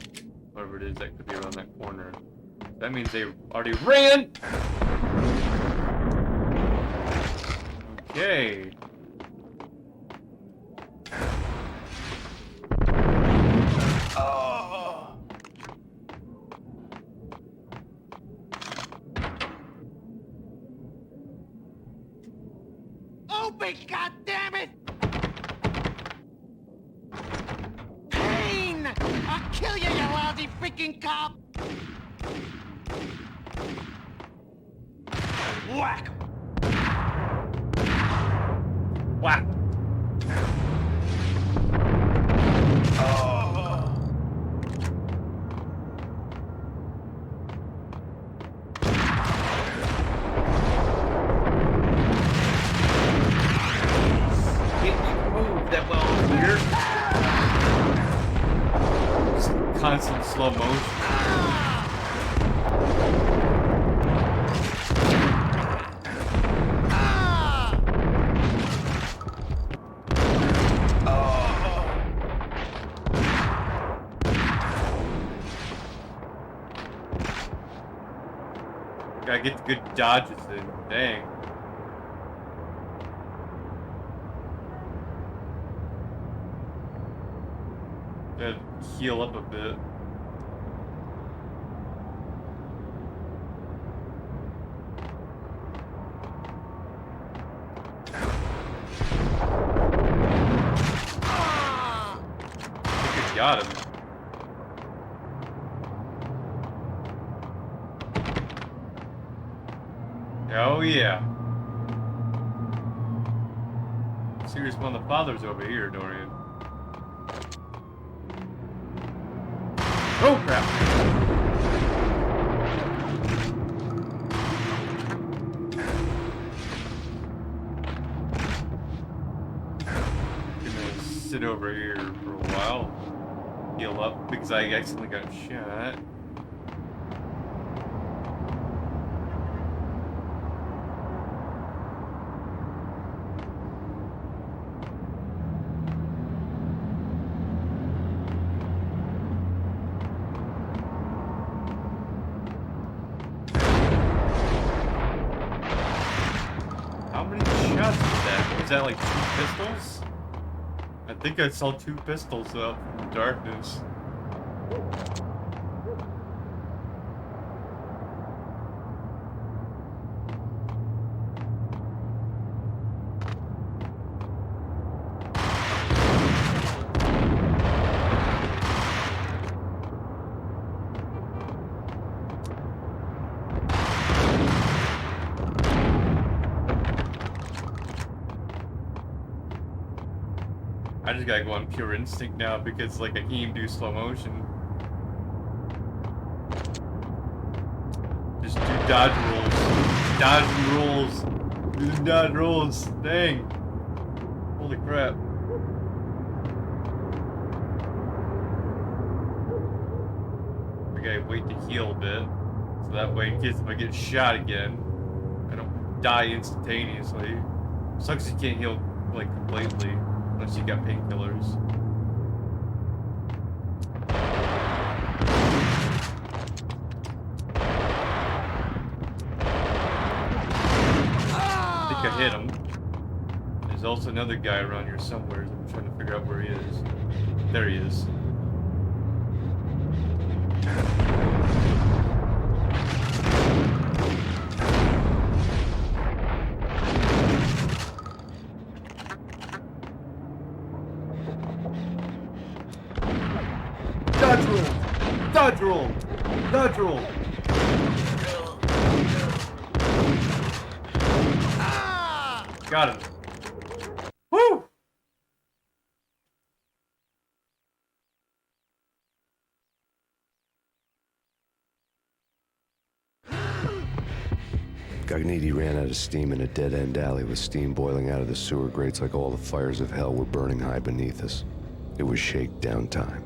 whatever it is that could be around that corner. That means they already ran! Okay. Open, goddammit! Payne! I'll kill you, you lousy freaking cop! Whack! Whack! Constant slow motion. Gotta get the good dodges in. Dang. Gotta heal up a bit. I think it got him. Oh yeah. Serious one of the fathers over here, Dorian. Oh crap! Gonna sit over here for a while, heal up because I accidentally got shot. Was that like 2 pistols? I think I saw 2 pistols up in the darkness. I just gotta go on pure instinct now because like I can't even do slow motion. Just do dodge rolls. Dodge rolls. Do the dodge rolls. Dang. Holy crap. I gotta wait to heal a bit. So that way in case if I get shot again, I don't die instantaneously. Sucks you can't heal like completely. Unless you got painkillers. I think I hit him. There's also another guy around here somewhere. I'm trying to figure out where he is. There he is. Dodge roll! Dodge roll! Dodge roll! Got him. Woo! Gognitti ran out of steam in a dead-end alley with steam boiling out of the sewer grates like all the fires of hell were burning high beneath us. It was shakedown time.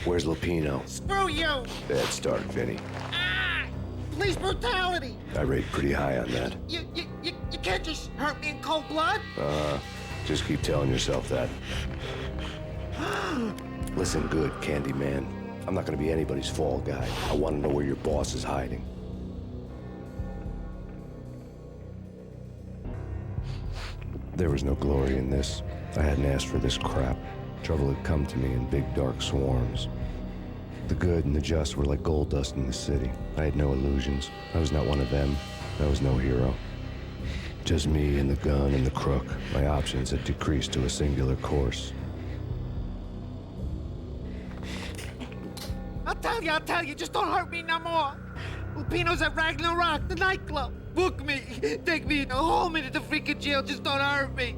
Where's Lupino? Screw you! Bad start, Vinny. Police brutality! I rate pretty high on that. You can't just hurt me in cold blood? Just keep telling yourself that. Listen good, Candyman. I'm not gonna be anybody's fall guy. I wanna know where your boss is hiding. There was no glory in this. I hadn't asked for this crap. Trouble had come to me in big dark swarms. The good and the just were like gold dust in the city. I had no illusions. I was not one of them. I was no hero. Just me and the gun and the crook. My options had decreased to a singular course. I'll tell you, just don't hurt me no more. Lupino's at Ragnarok, the nightclub. Book me, take me home into the freaking jail, just don't hurt me.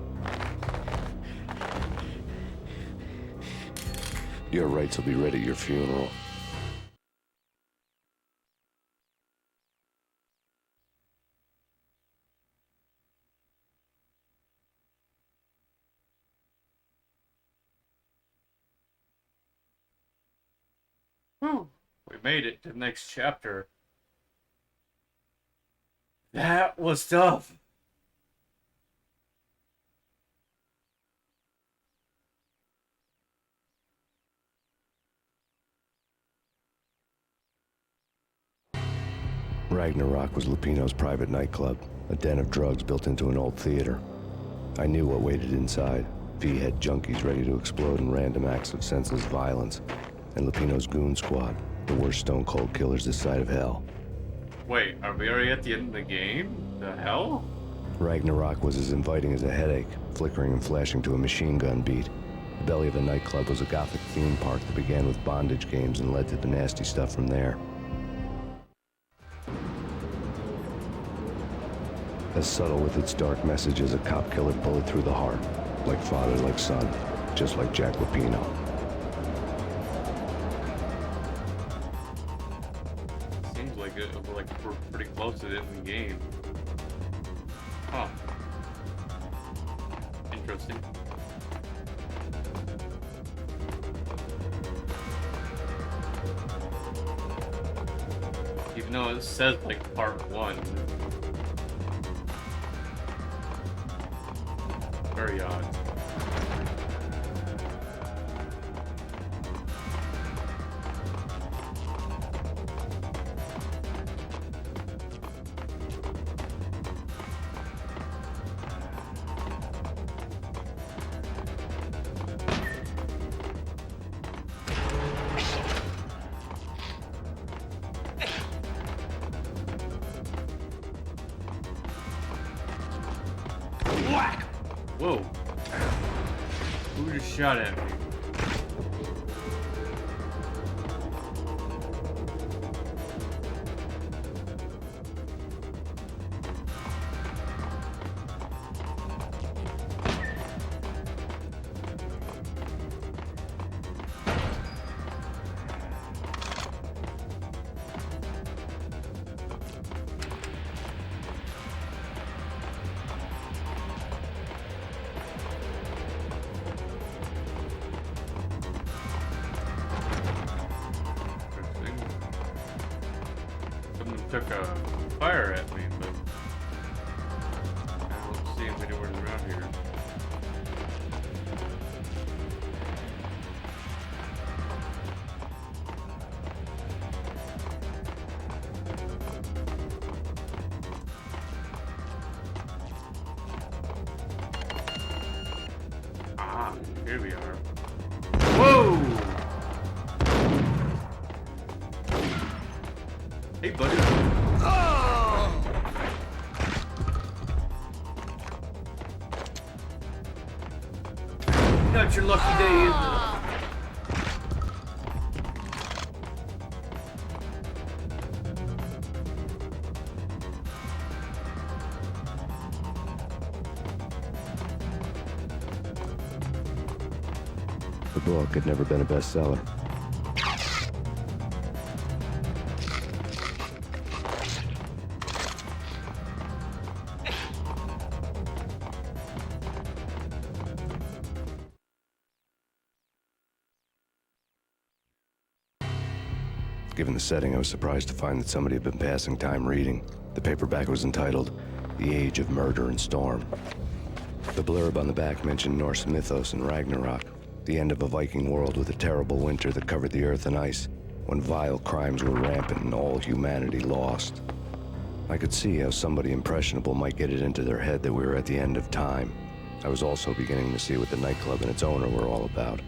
Your rights will be read at your funeral. Whew. We made it to the next chapter. That was tough. Ragnarok was Lupino's private nightclub, a den of drugs built into an old theater. I knew what waited inside. V-head junkies ready to explode in random acts of senseless violence. And Lupino's goon squad, the worst stone-cold killers this side of hell. Wait, are we already at the end of the game? The hell? Ragnarok was as inviting as a headache, flickering and flashing to a machine gun beat. The belly of the nightclub was a gothic theme park that began with bondage games and led to the nasty stuff from there. As subtle with its dark message as a cop killer bullet through the heart. Like father, like son. Just like Jack Lupino. Seems like we're pretty close to the end of the game. Huh. Interesting. Even though it says like part 1. Very odd. Whoa. Who just shot at me? Someone took a fire at me, but I don't see him anywhere around here. Ah, here we are. Whoa! Hey, buddy. Oh! Not your lucky day, is it? The book had never been a bestseller. Given the setting, I was surprised to find that somebody had been passing time reading. The paperback was entitled, The Age of Murder and Storm. The blurb on the back mentioned Norse mythos and Ragnarok, the end of a Viking world with a terrible winter that covered the earth in ice, when vile crimes were rampant and all humanity lost. I could see how somebody impressionable might get it into their head that we were at the end of time. I was also beginning to see what the nightclub and its owner were all about.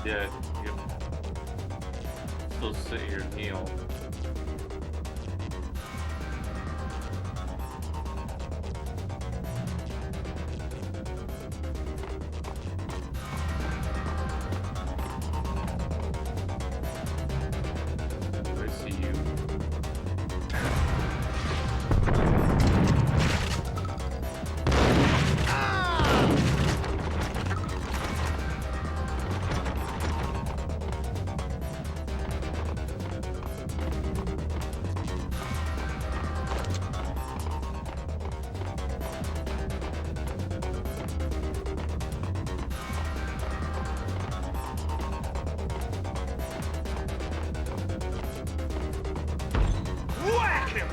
Dead. Yep. Still sit here and heal. I see you. him!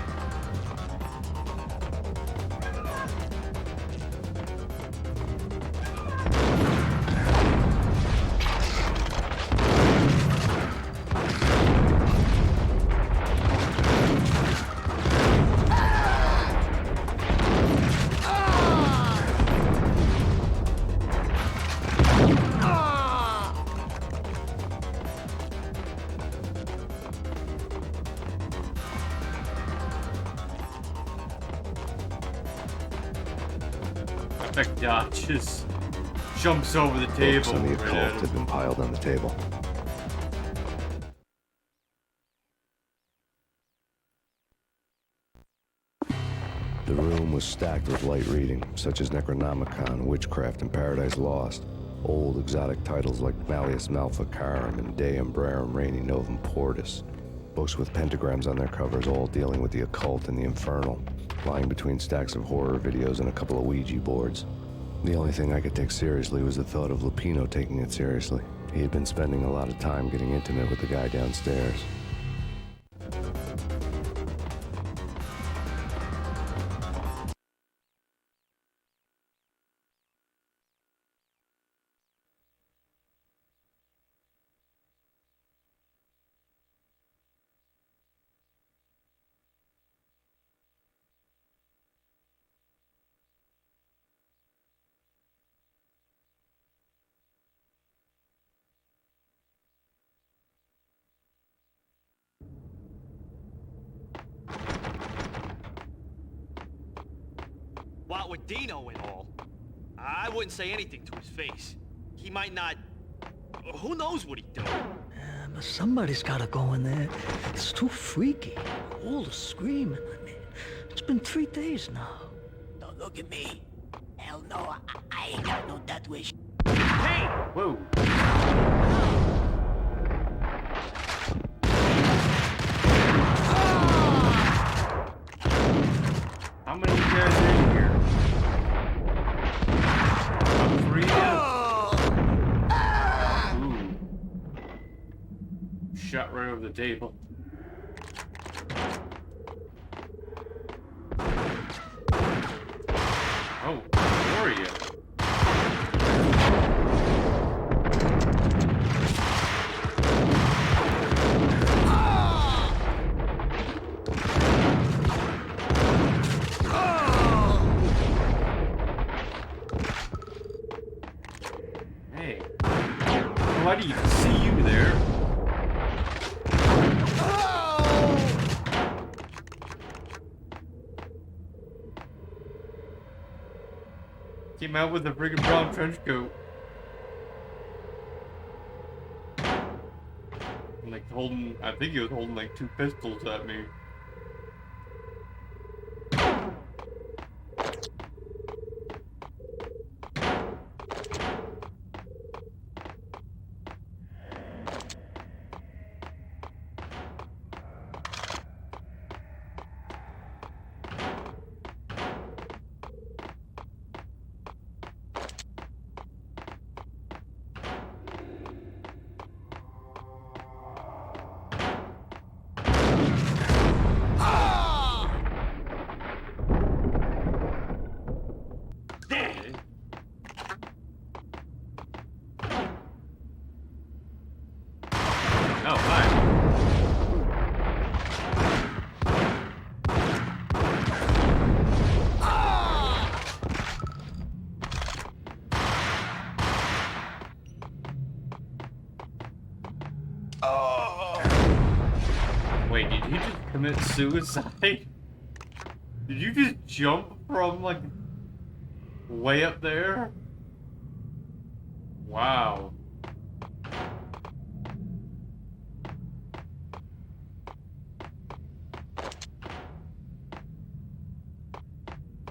Doc just jumps over the table. Books on the occult had been piled on the table. The room was stacked with light reading, such as Necronomicon, Witchcraft, and Paradise Lost. Old exotic titles like Malleus Maleficarum and Deum Brerum Reini Novum Portus. Books with pentagrams on their covers, all dealing with the occult and the infernal, lying between stacks of horror videos and a couple of Ouija boards. The only thing I could take seriously was the thought of Lupino taking it seriously. He had been spending a lot of time getting intimate with the guy downstairs. What with Dino and all, I wouldn't say anything to his face. He might not... Who knows what he'd do? But somebody's gotta go in there. It's too freaky. All the screaming. I mean, it's been 3 days now. Don't look at me. Hell no, I ain't got no death wish. Hey! Whoa. How many guys are in here? About 3? Ooh. Shot right over the table. Oh, who are you? Hey, why do you see you there? Came out with a friggin' brown trench coat. And like holding, I think he was holding like 2 pistols at me. Oh, hi. Wait, did he just commit suicide? Did you just jump from, like, way up there? Wow.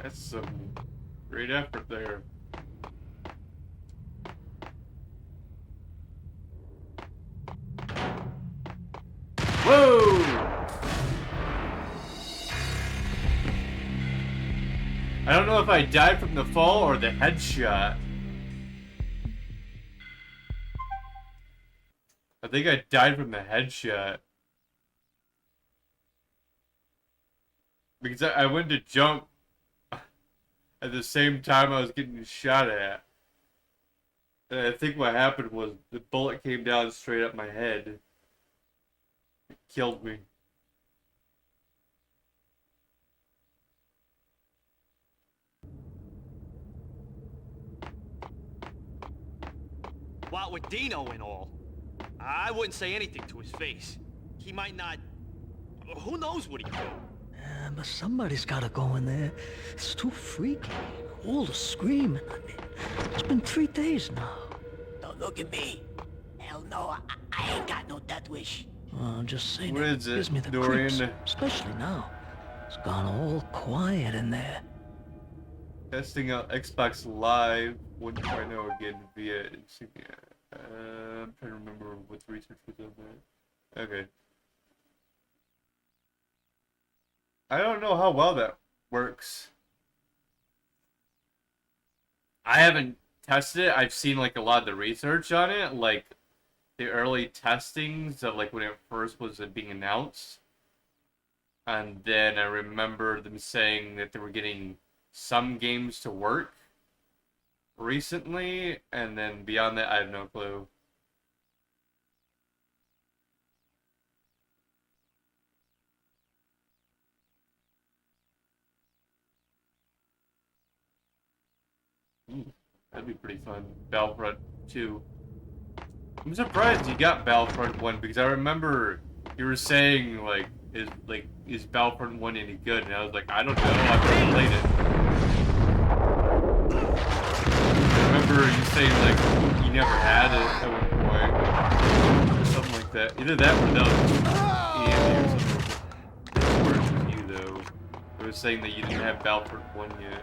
That's some great effort there. Whoa! I don't know if I died from the fall or the headshot. I think I died from the headshot. Because I went to jump at the same time I was getting shot at. And I think what happened was the bullet came down straight up my head. It killed me. What with Dino and all, I wouldn't say anything to his face. He might not... Who knows what he'd do? Yeah, but somebody's gotta go in there. It's too freaky. All the screaming, I mean. It's been 3 days now. Don't look at me. Hell no, I ain't got no death wish. I'm just saying. What is it, Gives me the Dorian? creeps, especially now. It's gone all quiet in there. Testing out Xbox Live 1.0 again via Insignia. I'm trying to remember what the research was on that. Okay. I don't know how well that works. I haven't tested it. I've seen like a lot of the research on it, like the early testings of like when it first was being announced. And then I remember them saying that they were getting some games to work recently, and then beyond that, I have no clue. That'd be pretty fun. Battlefront 2. I'm surprised you got Battlefront 1 because I remember you were saying is Battlefront 1 any good? And I was like, I don't know, I've never played it. I remember you saying like you never had it at one point. Something like that. Either that or that was Andy or something. Or it was you though. I was saying that you didn't have Battlefront 1 yet.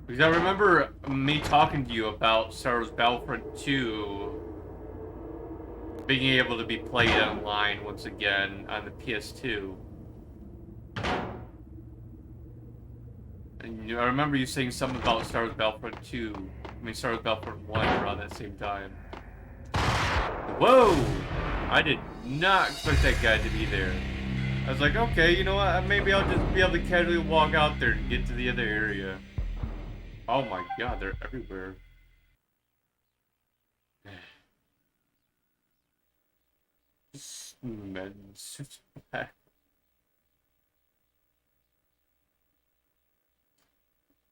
Because I remember me talking to you about Star Wars Battlefront 2 being able to be played online once again on the PS2. And I remember you saying something about Star Wars Battlefront 2, Star Wars Battlefront 1 around that same time. Whoa! I did not expect that guy to be there. I was like, okay, you know what, maybe I'll just be able to casually walk out there and get to the other area. Oh my god, they're everywhere. Men suits black.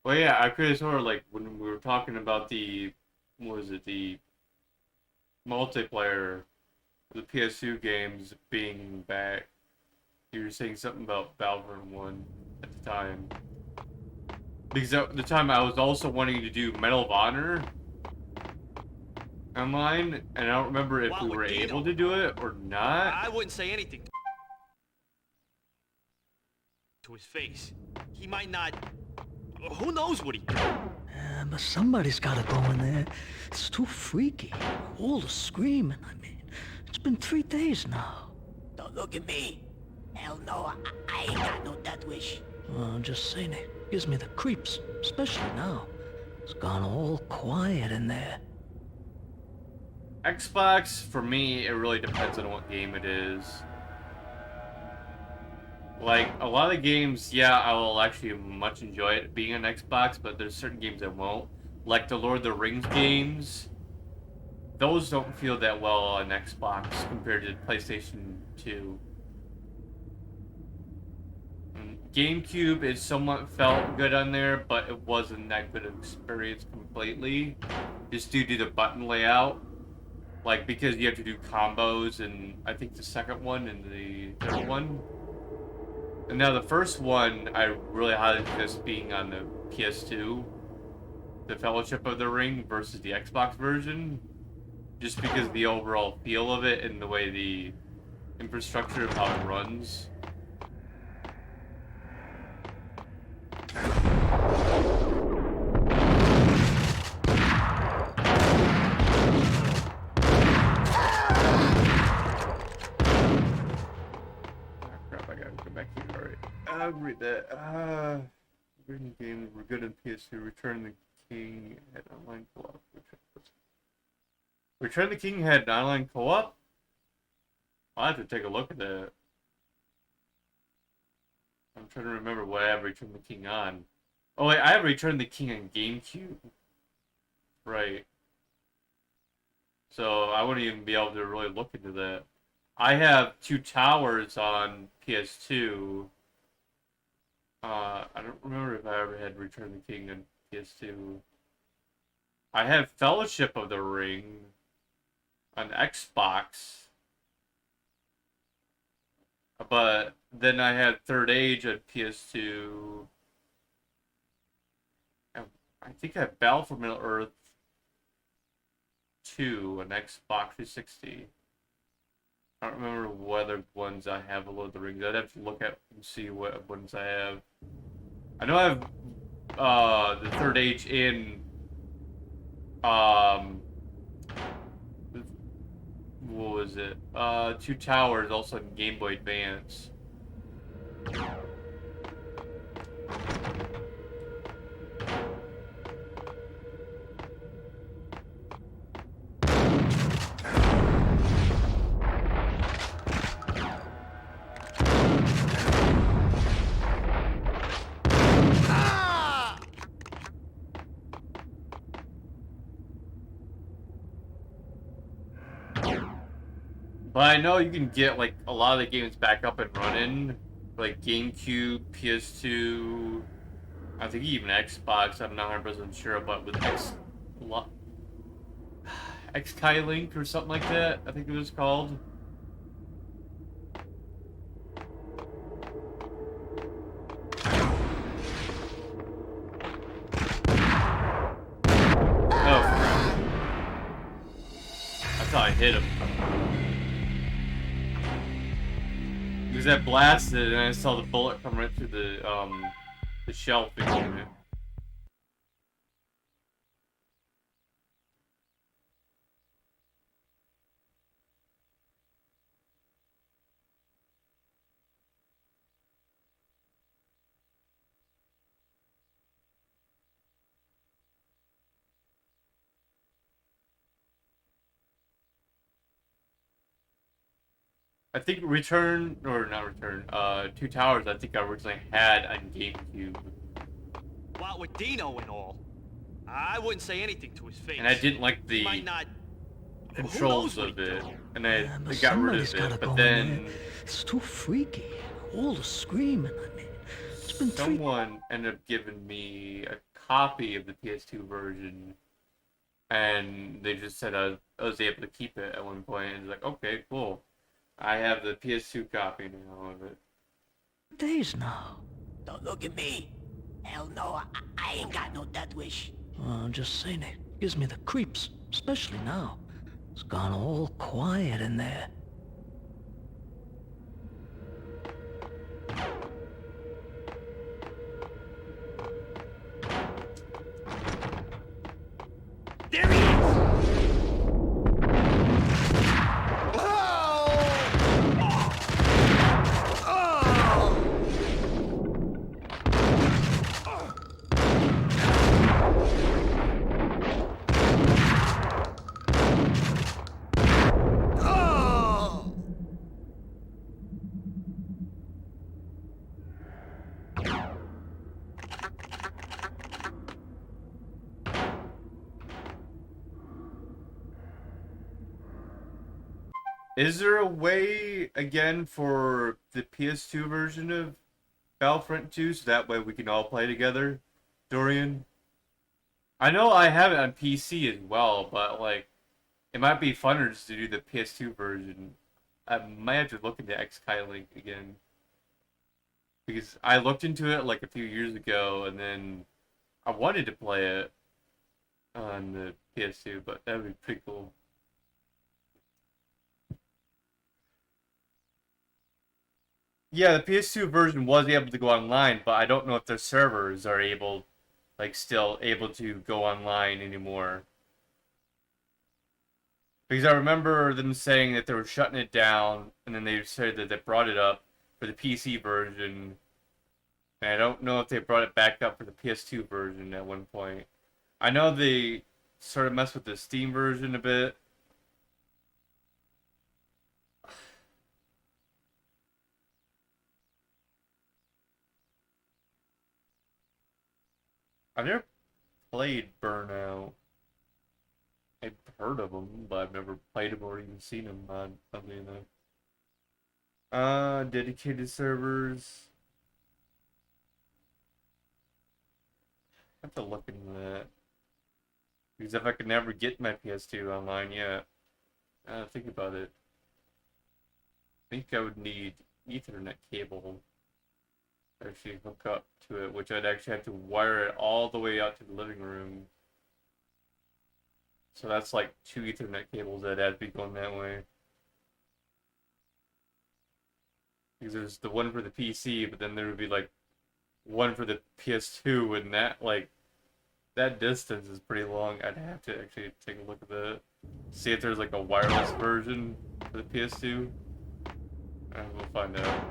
Well, yeah, I could have sort of like when we were talking about the, what was it, the multiplayer, the PS2 games being back. You were saying something about Battlefront 1 at the time. Because at the time I was also wanting to do Medal of Honor online, and I don't remember if we were able to do it or not. I wouldn't say anything to his face. He might not... Who knows what he'd do? Yeah, but somebody's gotta go in there. It's too freaky. All the screaming, I mean. It's been 3 days now. Don't look at me. Hell no, I ain't got no death wish. I'm just saying it gives me the creeps, especially now. It's gone all quiet in there. Xbox, for me, it really depends on what game it is. Like, a lot of games, yeah, I will actually much enjoy it being on Xbox, but there's certain games I won't. Like the Lord of the Rings games. Those don't feel that well on Xbox compared to PlayStation 2. GameCube, it somewhat felt good on there, but it wasn't that good of an experience completely. Just due to the button layout. Like, because you have to do combos, and I think the second one and the third one. And now the first one, I really highly suggest being on the PS2. The Fellowship of the Ring versus the Xbox version. Just because of the overall feel of it and the way the infrastructure of how it runs. I would read that. Written games were good in PS2. Return the King had online co-op. Return the King had online co-op? I'll have to take a look at that. I'm trying to remember what I have Return the King on. Oh wait, I have Return the King on GameCube. Right. So I wouldn't even be able to really look into that. I have Two Towers on PS2. I don't remember if I ever had Return the King on PS2. I have Fellowship of the Ring on Xbox. But then I had Third Age on PS2. I think I have Battle for Middle Earth 2 on Xbox 360. I don't remember what other ones I have of Lord of the Rings. I'd have to look at and see what ones I have. I know I have the Third Age in what was it? Two Towers also in Game Boy Advance. But I know you can get like a lot of the games back up and running, like GameCube, PS2, I think even Xbox. I'm not 100% sure, but with X-Kai-Link or something like that, I think it was called. Oh crap! I thought I hit him. Because I blasted and I saw the bullet come right through the shelf between it. I think Two Towers I think I originally had on GameCube. What with Dino and all, I wouldn't say anything to his face. And I didn't like the controls of it. And I got rid of it, but then it's too freaky. All the screaming, I mean. It's been someone ended up giving me a copy of the PS2 version. And they just said I was able to keep it at one point. And it's like, okay, cool. I have the PS2 copy now of it. Days now. Don't look at me. Hell no, I ain't got no death wish. I'm just saying it gives me the creeps, especially now. It's gone all quiet in there. There he is! Is there a way, again, for the PS2 version of Battlefront 2, so that way we can all play together, Dorian? I know I have it on PC as well, but, like, it might be funner just to do the PS2 version. I might have to look into X-Kai-Link again. Because I looked into it, like, a few years ago, and then I wanted to play it on the PS2, but that would be pretty cool. Yeah, the PS2 version was able to go online, but I don't know if their servers are still able to go online anymore. Because I remember them saying that they were shutting it down, and then they said that they brought it up for the PC version, And I don't know if they brought it back up for the PS2 version at one point. I know they sort of messed with the Steam version a bit. I've never played Burnout. I've heard of them, but I've never played them or even seen them, oddly enough. Dedicated servers. I have to look into that. Because if I could never get my PS2 online yet, think about it. I think I would need Ethernet cable to actually hook up to it, which I'd actually have to wire it all the way out to the living room. So that's like 2 Ethernet cables that had to be going that way. Because there's the one for the PC, but then there would be like one for the PS2, and that distance is pretty long. I'd have to actually take a look at that. See if there's like a wireless version for the PS2. And we'll find out.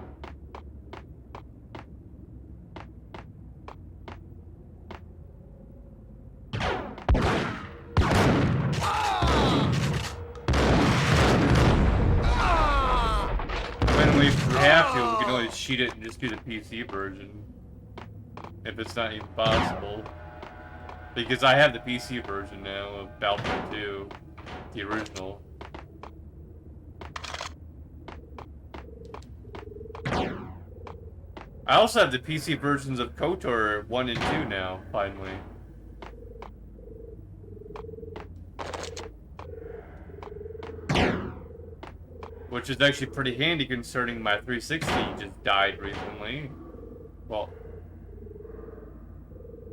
I mean, if we have to, we can always cheat it and just do the PC version. If it's not even possible. Because I have the PC version now of Battlefront 2, the original. I also have the PC versions of KOTOR 1 and 2 now, finally. Which is actually pretty handy concerning my 360 just died recently. Well,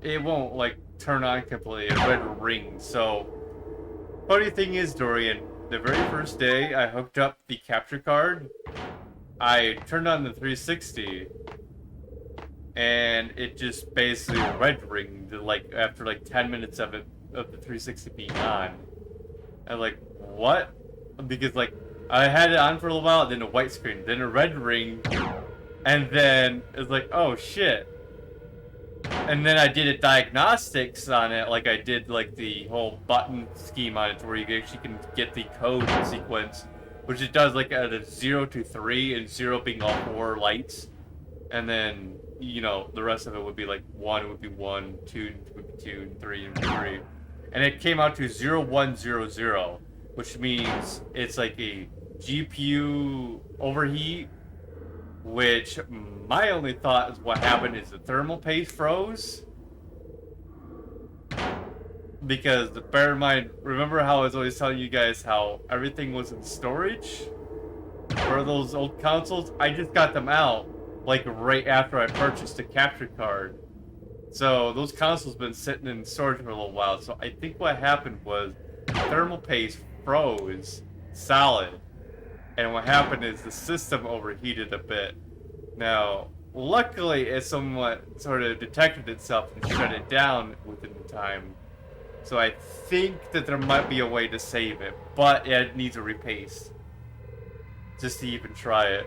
it won't like turn on completely, a red ring. So, funny thing is, Dorian, the very first day I hooked up the capture card, I turned on the 360, and it just basically red ringed like after like 10 minutes of the 360 being on. I'm like, what? Because like I had it on for a little while, then a white screen, then a red ring, and then it's like, oh shit. And then I did a diagnostics on it, like I did like the whole button scheme on it, where you actually can get the code sequence, which it does like at a 0 to 3, and 0 being all 4 lights, and then you know the rest of it would be like 1 would be 1, 2 would be 2, and 3 would be 3, and it came out to 0100, which means it's like a GPU overheat. Which my only thought is what happened is the thermal paste froze. Because bear in mind, remember how I was always telling you guys how everything was in storage for those old consoles? I just got them out like right after I purchased a capture card. So those consoles been sitting in storage for a little while. So I think what happened was the thermal paste froze solid. And what happened is the system overheated a bit. Now, luckily, it somewhat sort of detected itself and shut it down within the time. So I think that there might be a way to save it, but it needs a repaste. Just to even try it.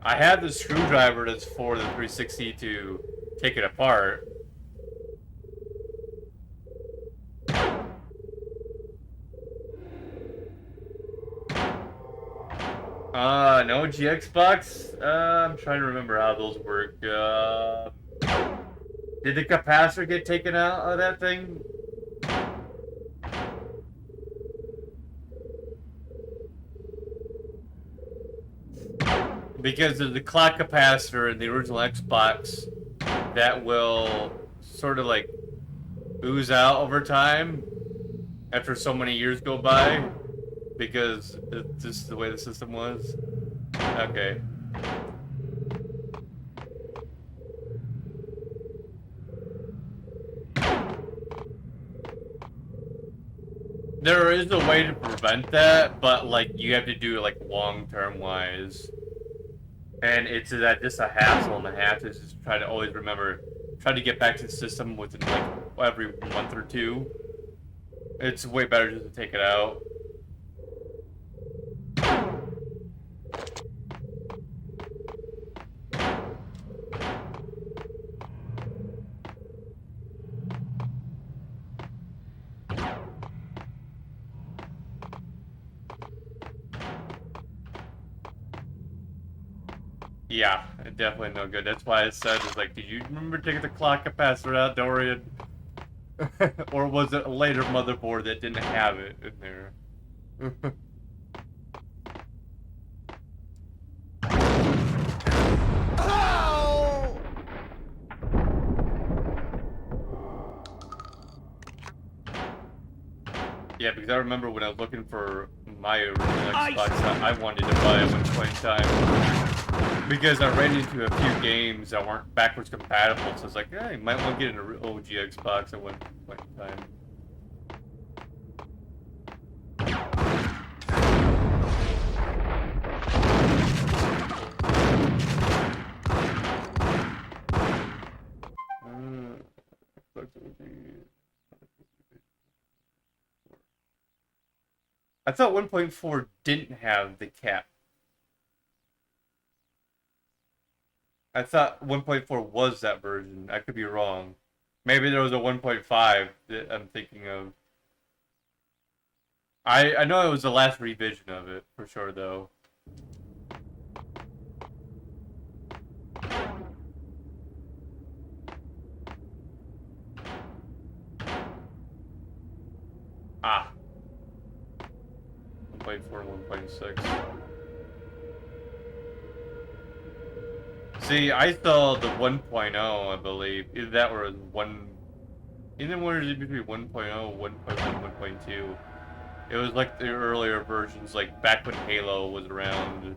I have the screwdriver that's for the 360 to take it apart. No GXbox? I'm trying to remember how those work. Did the capacitor get taken out of that thing? Because there's the clock capacitor in the original Xbox that will sort of like ooze out over time after so many years go by, because it's just the way the system was. Okay. There is a way to prevent that, but like you have to do it like long-term wise. And it's just a hassle and a half to just try to always remember, try to get back to the system within like every month or two. It's way better just to take it out. Yeah, definitely no good. That's why I said, it's like, did you remember taking the clock capacitor out, Dorian? Or was it a later motherboard that didn't have it in there? Yeah, because I remember when I was looking for my original Xbox, I wanted to buy at one point in time. Because I ran into a few games that weren't backwards compatible, so I was like, yeah, you might want to get an OG Xbox at one point in time. I thought 1.4 didn't have the cap. I thought 1.4 was that version. I could be wrong. Maybe there was a 1.5 that I'm thinking of. I know it was the last revision of it, for sure, though. Ah. 1.4 and 1.6. See, I saw the 1.0, I believe. Either that or either one is between 1.0, 1.1, 1.2. It was like the earlier versions, like back when Halo was around.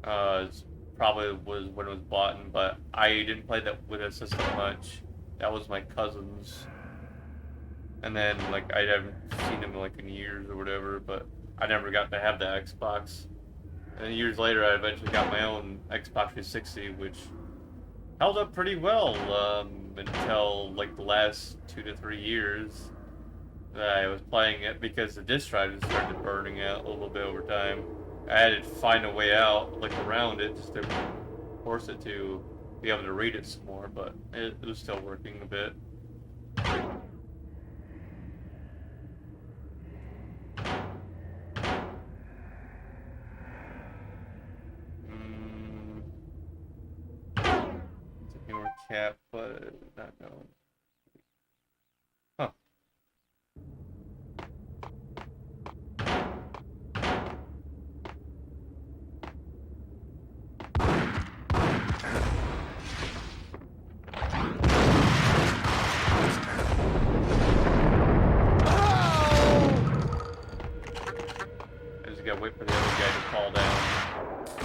Probably was when it was bought, but I didn't play that with that system much. That was my cousin's. And then, like, I haven't seen him like in years or whatever, but I never got to have the Xbox. And years later, I eventually got my own Xbox 360, which held up pretty well until like the last 2 to 3 years that I was playing it, because the disk drive just started burning out a little bit over time. I had to find a way out, like around it, just to force it to be able to read it some more, but it was still working a bit. Newer cap, but not known. Huh. I just gotta wait for the other guy to fall down.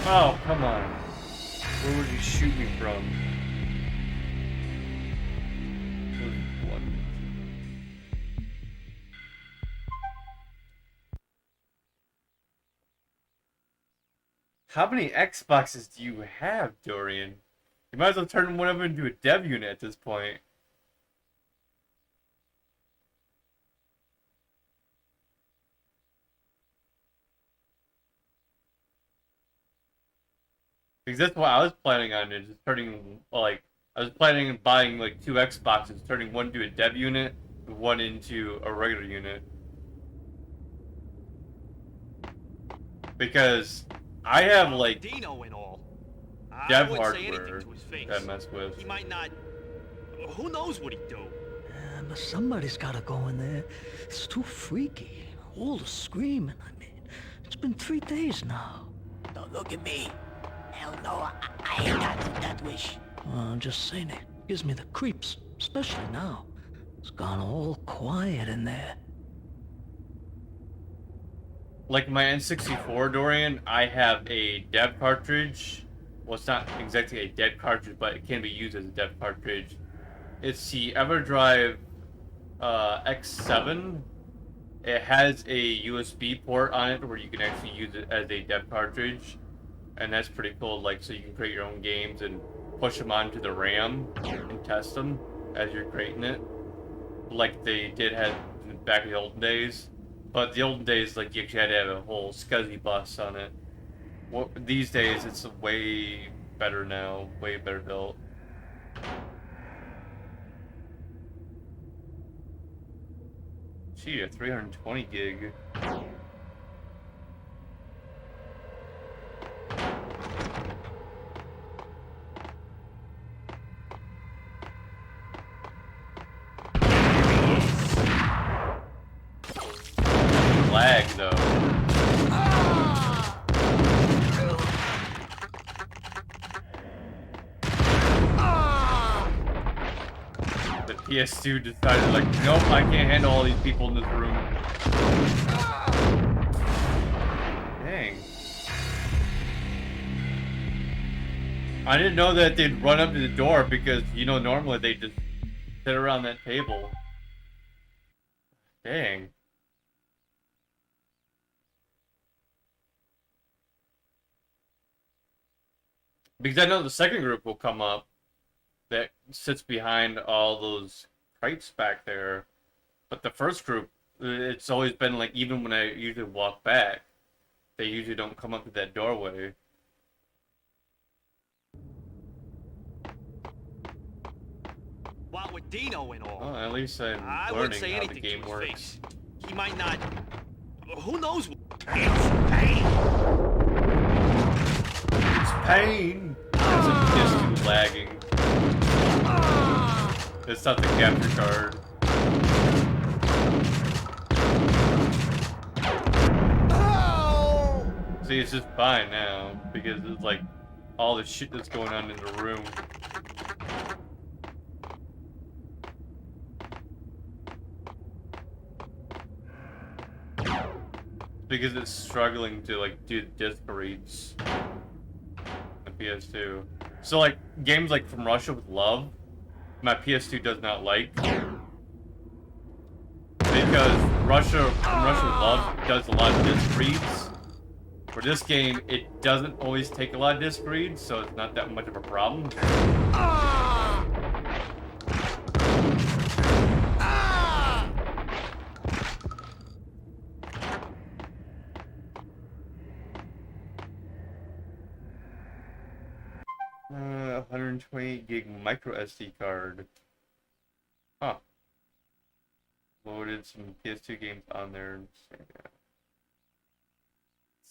Oh, come on. Where would you shoot me from? How many Xboxes do you have, Dorian? You might as well turn one of them into a dev unit at this point. Because that's what I was planning on, is just turning, like, I was planning on buying, like, 2 Xboxes, turning one into a dev unit, and one into a regular unit. Because I have, like, Dino and all. dev I wouldn't say anything hardware to his face. that I mess with. He might not. Who knows what he'd do? But somebody's gotta go in there. It's too freaky. All the screaming, I mean. It's been 3 days now. Don't look at me. Hell no, I ain't got that wish. I'm just saying, it gives me the creeps, especially now. It's gone all quiet in there. Like my N64, Dorian, I have a dev cartridge. Well, it's not exactly a dev cartridge, but it can be used as a dev cartridge. It's the EverDrive X7. It has a USB port on it where you can actually use it as a dev cartridge. and that's pretty cool. Like, so you can create your own games and push them onto the RAM and test them as you're creating it, like they did have back in the olden days. But the olden days, like, you actually had to have a whole SCSI bus on it. Well, these days, it's way better now, way better built. Gee, a 320 gig. Lag, though. The PS2 decided, like, nope, I can't handle all these people in this room. Dang. I didn't know that they'd run up to the door because, you know, normally they just sit around that table. Dang. Because I know the second group will come up that sits behind all those crates back there. But the first group, it's always been like, even when I usually walk back, they usually don't come up to that doorway. What with Dino and all? Well, at least I'm learning how the game works. He might not. Who knows? It's Payne! It's a PS2 lagging. It's not the capture card. See, it's just fine now, because it's like all the shit that's going on in the room. Because it's struggling to, like, do disc reads. The PS2. So, like, games like From Russia with Love, my PS2 does not like. Because From Russia with Love does a lot of disc reads. For this game, it doesn't always take a lot of disc reads, so it's not that much of a problem. 128 gig micro SD card. Huh. Loaded some PS2 games on there.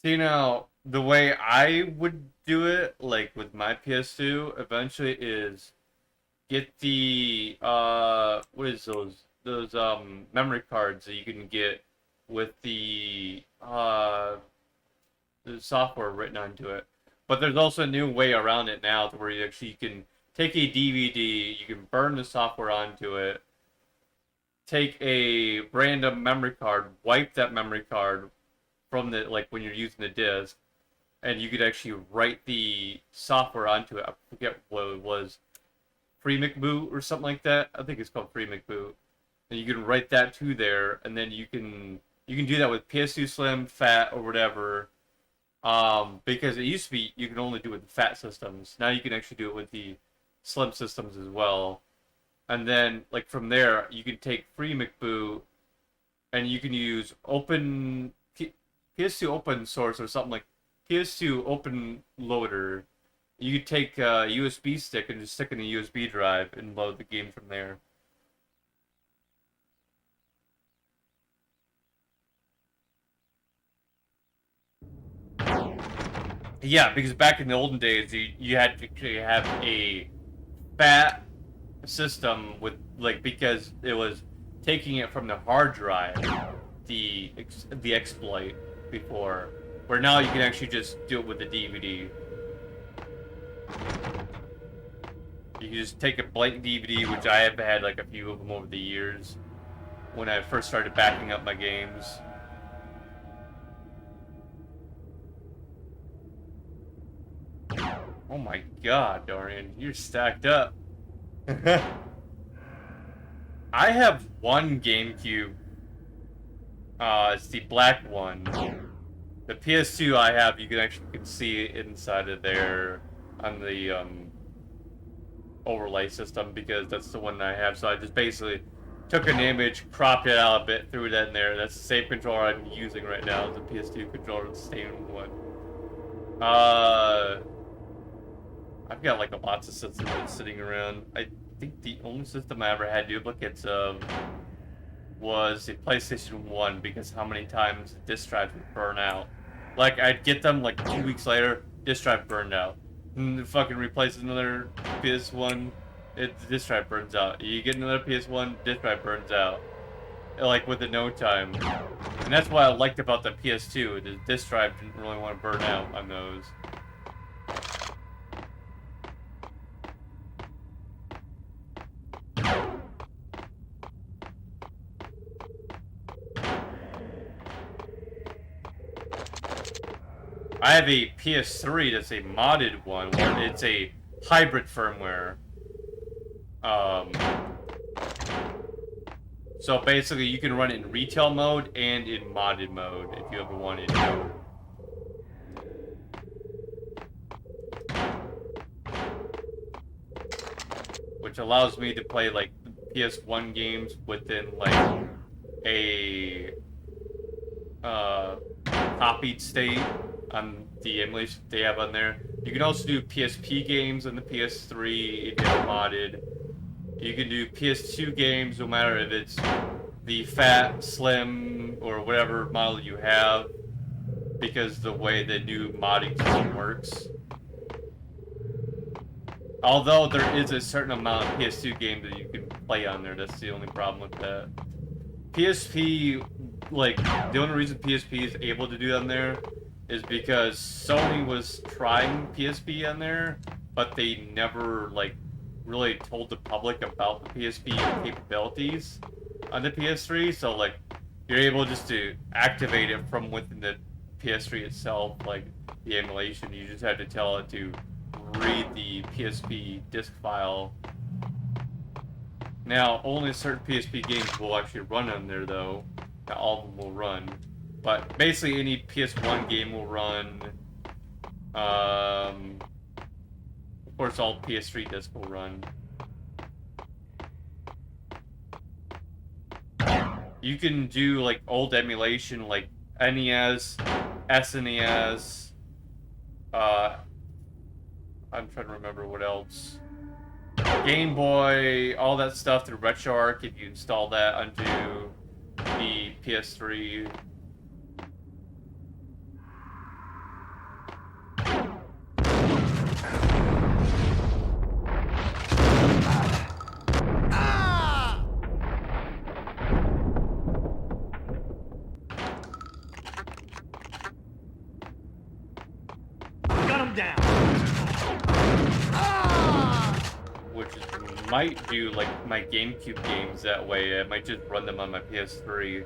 See, now, the way I would do it, like with my PS2, eventually is get the, what is those? Those, memory cards that you can get with the software written onto it. But there's also a new way around it now to where you can take a DVD, you can burn the software onto it, take a random memory card, wipe that memory card from the, like when you're using the disc, and you could actually write the software onto it. I forget what it was. Free McBoot or something like that. I think it's called Free McBoot. And you can write that to there, and then you can do that with PS2 Slim, Fat, or whatever. Because it used to be you can only do it with the fat systems. Now you can actually do it with the slim systems as well. And then, like, from there, you can take Free McBoot, and you can use PS2 open source or something like PS2 open loader. You could take a USB stick and just stick in a USB drive and load the game from there. Yeah, because back in the olden days, you had to have a fat system with, like, because it was taking it from the hard drive, the exploit before, where now you can actually just do it with the DVD. You can just take a blank DVD, which I have had like a few of them over the years when I first started backing up my games. Oh my god, Dorian, you're stacked up. I have one GameCube. It's the black one. The PS2 I have, you can actually see it inside of there on the overlay system, because that's the one I have. So I just basically took an image, cropped it out a bit, threw that in there. That's the same controller I'm using right now, the PS2 controller, the same one. I've got like lots of systems sitting around. I think the only system I ever had duplicates of was the PlayStation 1, because how many times the disk drives would burn out. Like, I'd get them like 2 weeks later, disk drive burned out. And fucking replace another PS1, the disk drive burns out. You get another PS1, disk drive burns out. Like, within no time. And that's what I liked about the PS2, the disk drive didn't really want to burn out on those. I have a PS3 that's a modded one, where it's a hybrid firmware. So basically you can run it in retail mode and in modded mode if you ever wanted to. Which allows me to play like PS1 games within like a copied state on the emulation they have on there. You can also do PSP games on the PS3 if you're modded. You can do PS2 games no matter if it's the fat, slim, or whatever model you have, because the way the new modding system works. Although there is a certain amount of PS2 games that you can play on there, that's the only problem with that. PSP, like, the only reason PSP is able to do on there is because Sony was trying PSP on there, but they never, like, really told the public about the PSP capabilities on the PS3, so, like, you're able just to activate it from within the PS3 itself, like, the emulation. You just have to tell it to read the PSP disk file. Now, only certain PSP games will actually run on there, though. Not all of them will run. But basically, any PS1 game will run. Of course, all PS3 discs will run. You can do, like, old emulation, like NES, SNES, I'm trying to remember what else. Game Boy, all that stuff through RetroArch if you install that onto the PS3. Got him down. Which might do like my GameCube games that way. I might just run them on my PS3.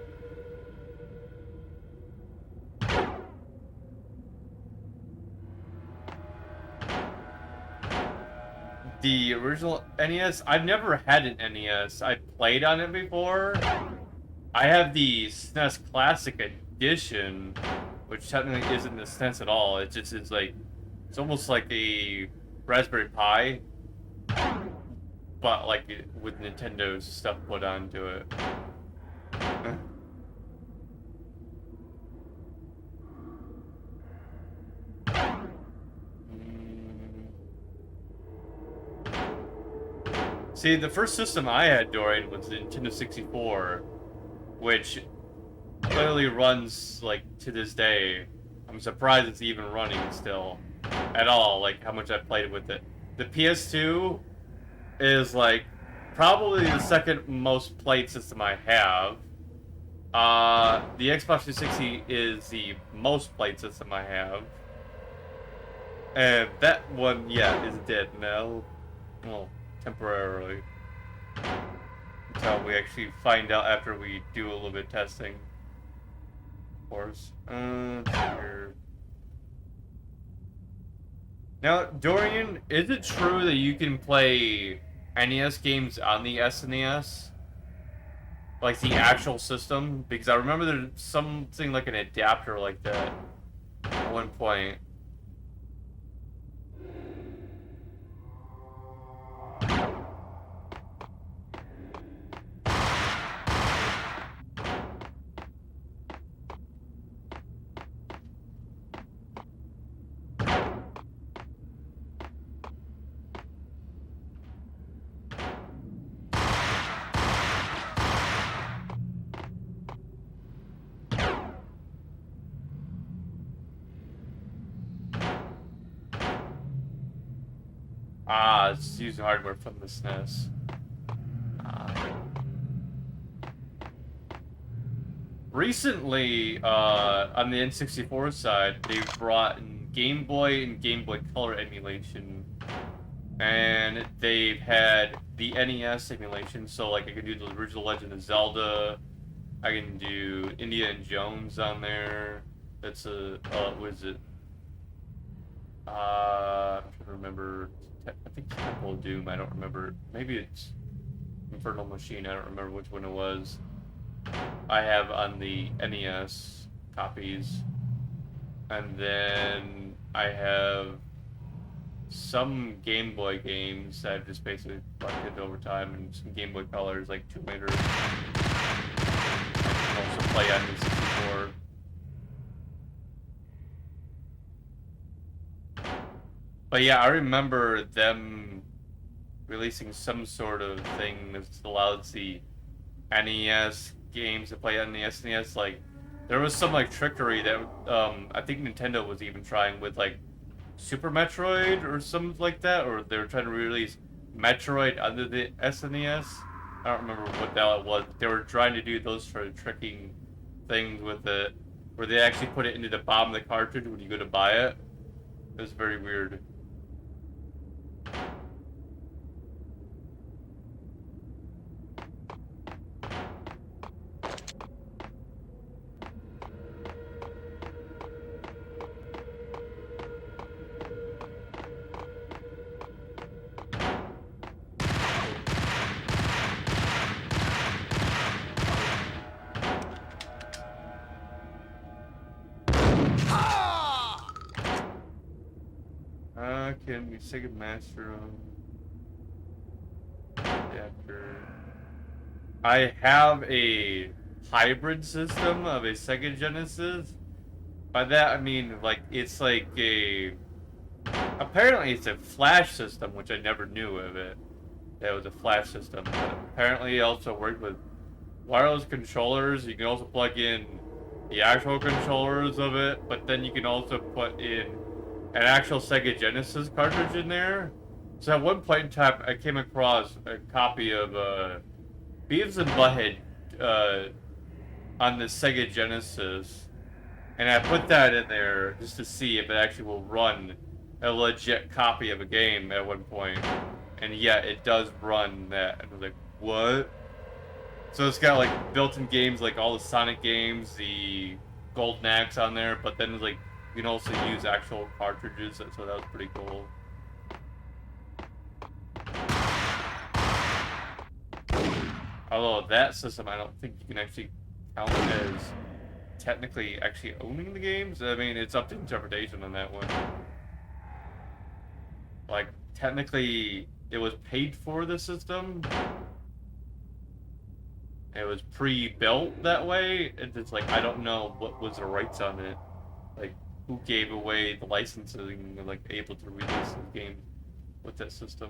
The original NES, I've never had an NES. I played on it before. I have the SNES Classic Edition, which technically isn't the SNES at all. It just is like, it's almost like a Raspberry Pi, but like with Nintendo's stuff put onto it. See, the first system I had, Dorian, was the Nintendo 64, which clearly runs, like, to this day. I'm surprised it's even running still. At all, like, how much I played with it. The PS2 is, like, probably the second most played system I have. The Xbox 360 is the most played system I have. And that one, yeah, is dead now. Well, temporarily. Until we actually find out after we do a little bit of testing. Of course. Here. Now, Dorian, is it true that you can play NES games on the SNES? Like the actual system? Because I remember there's something like an adapter like that at one point. Ah, it's using hardware from the SNES. Recently, on the N64 side, they brought in Game Boy and Game Boy Color emulation. And they've had the NES emulation, so like I can do the original Legend of Zelda, I can do Indiana Jones on there. That's a, what is it? I'm trying to remember. I think Temple of Doom. I don't remember. Maybe it's Infernal Machine. I don't remember which one it was. I have on the NES copies, and then I have some Game Boy games that I've just basically collected over time, and some Game Boy Colors like Tomb Raider. I can also play on the 64. But yeah, I remember them releasing some sort of thing that allowed the NES games to play on the SNES. Like, there was some like trickery that I think Nintendo was even trying with like Super Metroid or something like that, or they were trying to release Metroid under the SNES. I don't remember what the hell it was. They were trying to do those sort of tricking things with it, where they actually put it into the bottom of the cartridge when you go to buy it. It was very weird. Can we Sega Master adapter? I have a hybrid system of a Sega Genesis. By that I mean like it's like a apparently it's a flash system, which I never knew of it. That was a flash system. But apparently it also worked with wireless controllers. You can also plug in the actual controllers of it, but then you can also put in an actual Sega Genesis cartridge in there. So at one point in time, I came across a copy of Beavis and Butthead on the Sega Genesis, and I put that in there just to see if it actually will run a legit copy of a game at one point. And yeah, it does run that. And I was like, what? So it's got like built-in games like all the Sonic games, the Golden Axe on there, but then it's like you can also use actual cartridges, so that was pretty cool. Although that system, I don't think you can actually count as technically actually owning the games. I mean, it's up to interpretation on that one. Like, technically, it was paid for the system. It was pre-built that way. It's just like, I don't know what was the rights on it. Like, who gave away the licensing and like able to release the game with that system.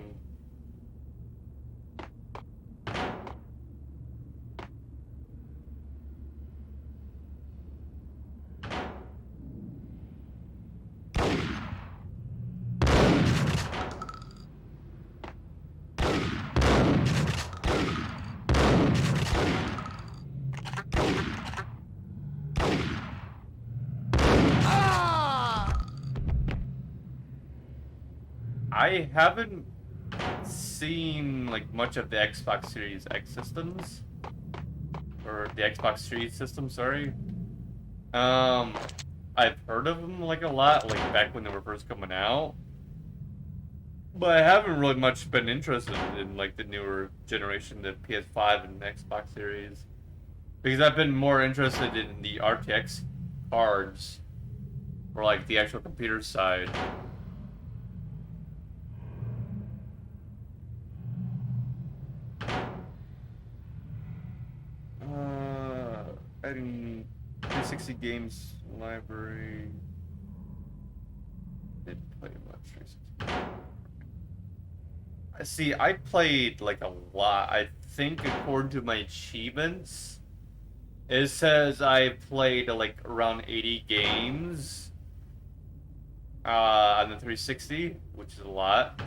I haven't seen like much of the Xbox Series X systems, or the Xbox Series system, sorry. I've heard of them like a lot, like back when they were first coming out, but I haven't really much been interested in like the newer generation, the PS5 and Xbox Series, because I've been more interested in the RTX cards or like the actual computer side. Adding 360 games library. Didn't play much 360. See, I played like a lot. I think according to my achievements, it says I played like around 80 games on the 360, which is a lot.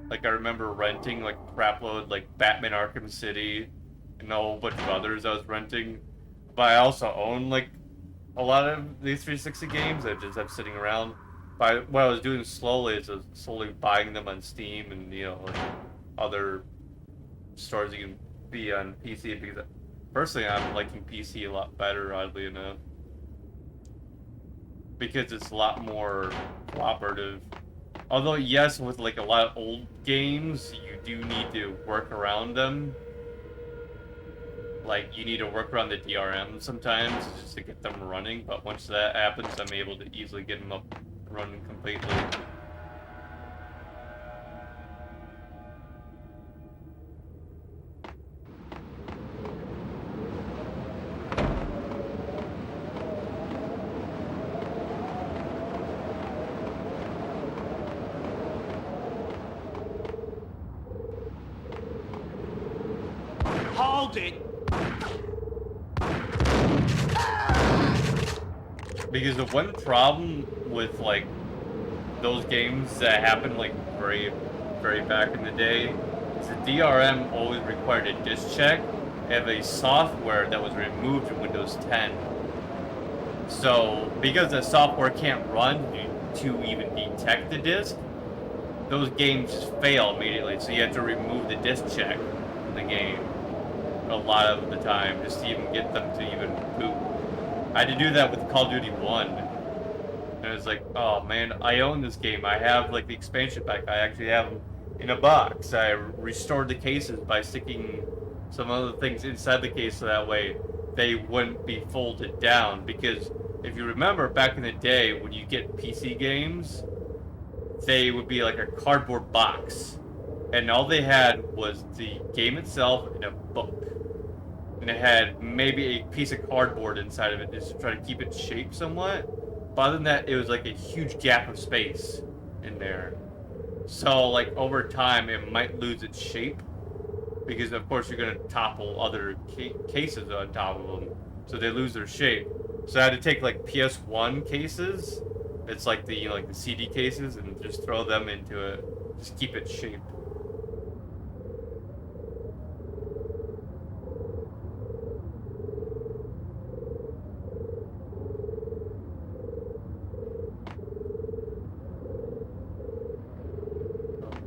Like I remember renting like crapload like Batman Arkham City and a whole bunch of others I was renting. But I also own like a lot of these 360 games I just have sitting around. But what I was doing slowly is I was slowly buying them on Steam and, you know, like other stores you can be on PC, because personally I'm liking PC a lot better, oddly enough. Because it's a lot more cooperative. Although, yes, with like a lot of old games, you do need to work around them. Like, you need to work around the DRM sometimes just to get them running, but once that happens, I'm able to easily get them up running completely. Hold it! Because the one problem with like those games that happened like very back in the day is the DRM always required a disk check of a software that was removed in Windows 10. So because the software can't run to even detect the disk, those games just fail immediately. So you have to remove the disk check from the game a lot of the time just to even get them to even boot. I had to do that with Call of Duty 1. And it was like, oh man, I own this game. I have like the expansion pack. I actually have them in a box. I restored the cases by sticking some other things inside the case so that way they wouldn't be folded down. Because if you remember back in the day when you get PC games, they would be like a cardboard box. And all they had was the game itself and a book. And it had maybe a piece of cardboard inside of it just to try to keep it shaped somewhat. But other than that, it was like a huge gap of space in there. So like over time, it might lose its shape. Because of course you're going to topple other cases on top of them. So they lose their shape. So I had to take like PS1 cases. It's like the, you know, like the CD cases, and just throw them into it. Just keep it shaped.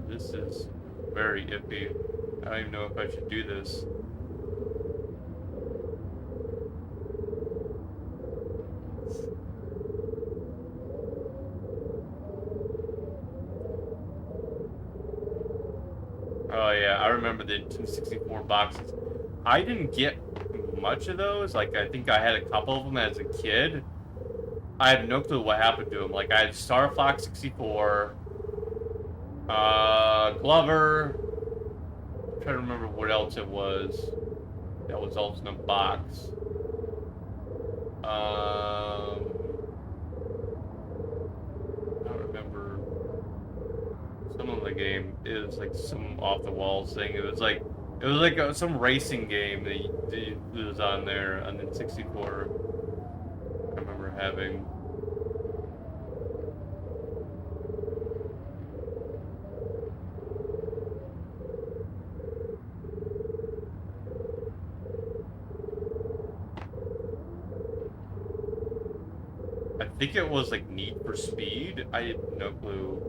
This is very iffy. I don't even know if I should do this. Oh yeah, I remember the n64 boxes. I didn't get much of those. Like, I think I had a couple of them as a kid. I have no clue what happened to them. Like, I had Star Fox 64, Glover. I'm trying to remember what else it was. That was also in a box. I don't remember. Some of the game is like some off the walls thing. It was like some racing game that was on there on the 64. I remember having. I think it was like Need for Speed. I had no clue.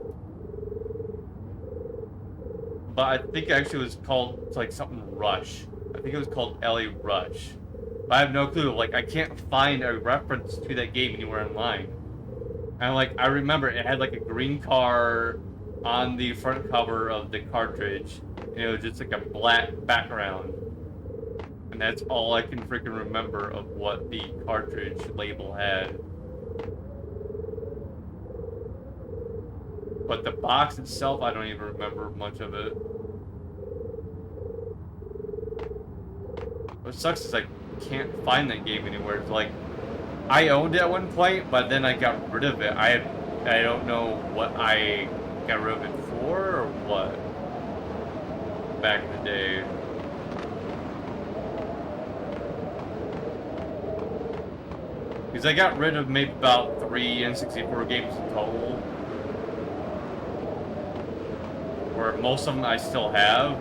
But I think actually it was called like something Rush. I think it was called LA Rush. But I have no clue. Like, I can't find a reference to that game anywhere online. And like, I remember it had like a green car on the front cover of the cartridge. And it was just like a black background. And that's all I can freaking remember of what the cartridge label had. But the box itself, I don't even remember much of it. What sucks is I can't find that game anywhere. It's like, I owned it at one point, but then I got rid of it. I don't know what I got rid of it for or what. Back in the day. Because I got rid of maybe about 3 N64 games in total. Where most of them I still have.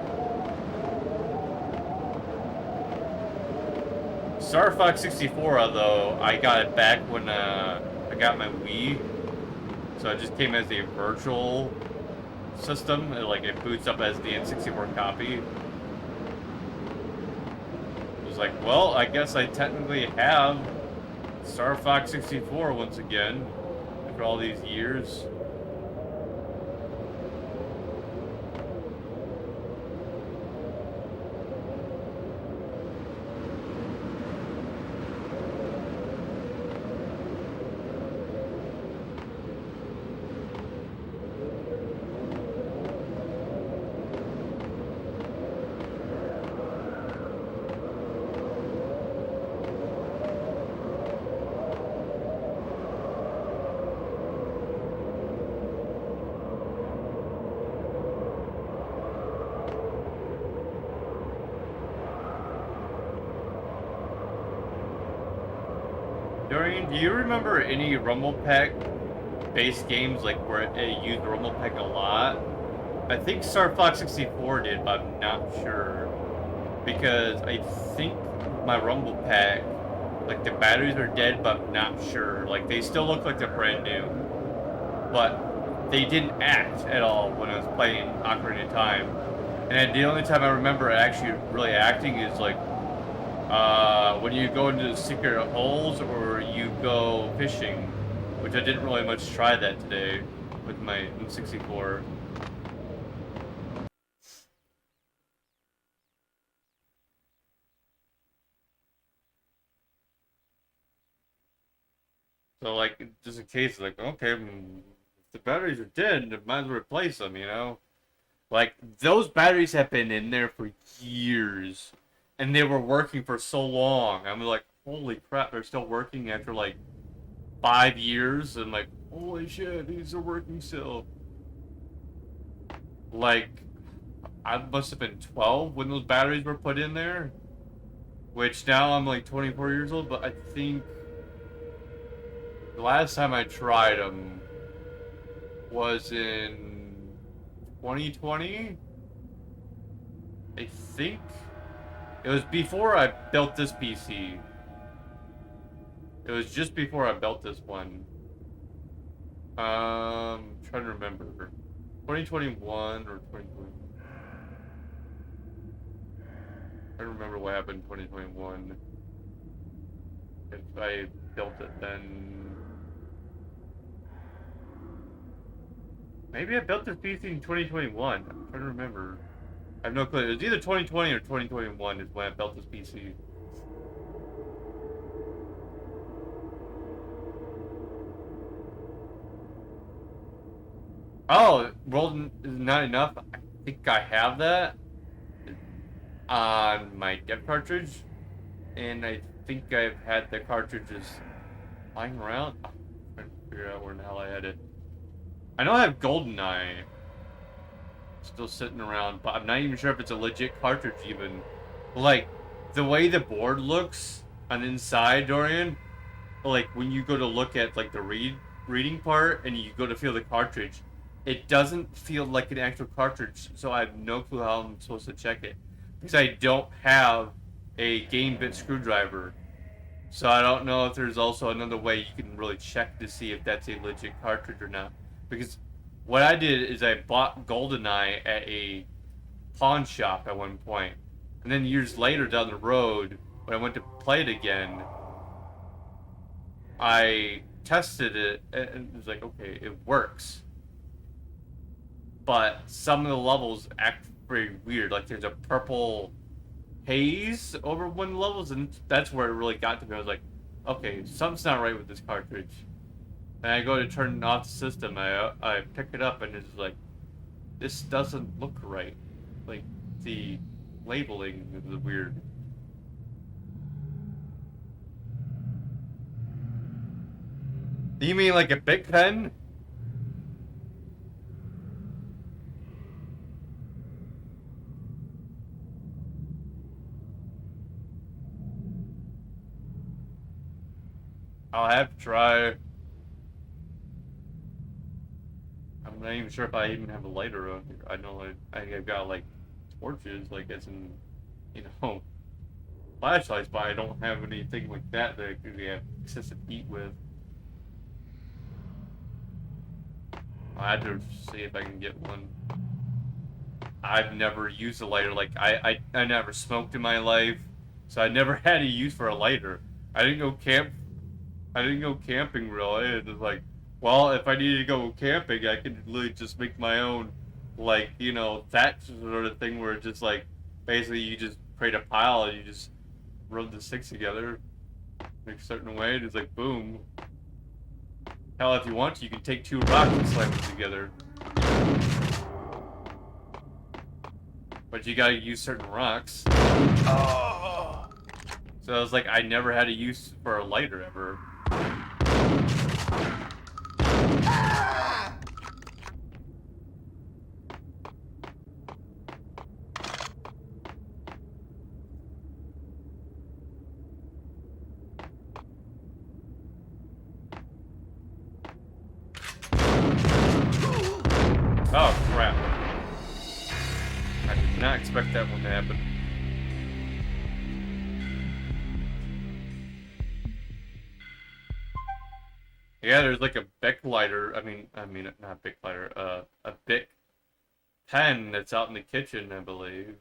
Star Fox 64, though, I got it back when I got my Wii. So it just came as a virtual system. It boots up as the N64 copy. It was like, well, I guess I technically have Star Fox 64 once again after all these years. Dorian, do you remember any Rumble Pack based games where it used Rumble Pack a lot? I think Star Fox 64 did, but I'm not sure. Because I think my Rumble Pack, the batteries are dead, but I'm not sure. They still look like they're brand new. But they didn't act at all when I was playing Ocarina of Time. And the only time I remember actually really acting is when you go into the secret holes or you go fishing, which I didn't really much try that today with my N64. So just in case, okay, if the batteries are dead, I might as well replace them, you know? Those batteries have been in there for years. And they were working for so long. I'm like, holy crap, they're still working after 5 years. And holy shit, these are working still. I must have been 12 when those batteries were put in there. Which now I'm 24 years old, but I think the last time I tried them was in 2020. I think. It was before I built this PC. It was just before I built this one. Trying to remember. 2021 or 2020. I don't remember what happened in 2021. If I built it then. Maybe I built this PC in 2021. I'm trying to remember. I have no clue. It was either 2020 or 2021 is when I built this PC. Oh, World is not enough. I think I have that on my dev cartridge, and I think I've had the cartridges lying around. I'm trying to figure out where the hell I had it. I know I have GoldenEye still sitting around, but I'm not even sure if it's a legit cartridge even. The way the board looks on the inside, Dorian, when you go to look at the reading part and you go to feel the cartridge, it doesn't feel like an actual cartridge, so I have no clue how I'm supposed to check it. Because I don't have a game bit screwdriver. So I don't know if there's also another way you can really check to see if that's a legit cartridge or not. Because what I did is I bought GoldenEye at a pawn shop at one point. And then years later down the road, when I went to play it again, I tested it and it was like, okay, it works. But some of the levels act very weird. There's a purple haze over one of the levels, and that's where it really got to me. I was like, okay, something's not right with this cartridge. And I go to turn off the system. I pick it up and it's like, this doesn't look right. Like, the labeling is weird. Do you mean like a Bic pen? I'll have to try. I'm not even sure if I even have a lighter on here. I know I've got like torches, like as in, you know, flashlights, but I don't have anything like that that I could have excessive heat with. I'll have to see if I can get one. I've never used a lighter. Like I never smoked in my life, so I never had a use for a lighter. I didn't go camping really. It's just like, well, if I needed to go camping, I could literally just make my own, like, you know, that sort of thing where it's just like, basically you just create a pile and you just rub the sticks together, make a certain way, and it's like, boom. Hell, if you want to, you can take 2 rocks and slam them together. But you gotta use certain rocks. Oh! So I was like, I never had a use for a lighter ever. Oh, crap. I did not expect that one to happen. Yeah, there's like a Bic lighter. I mean, not Bic lighter. A Bic pen that's out in the kitchen, I believe.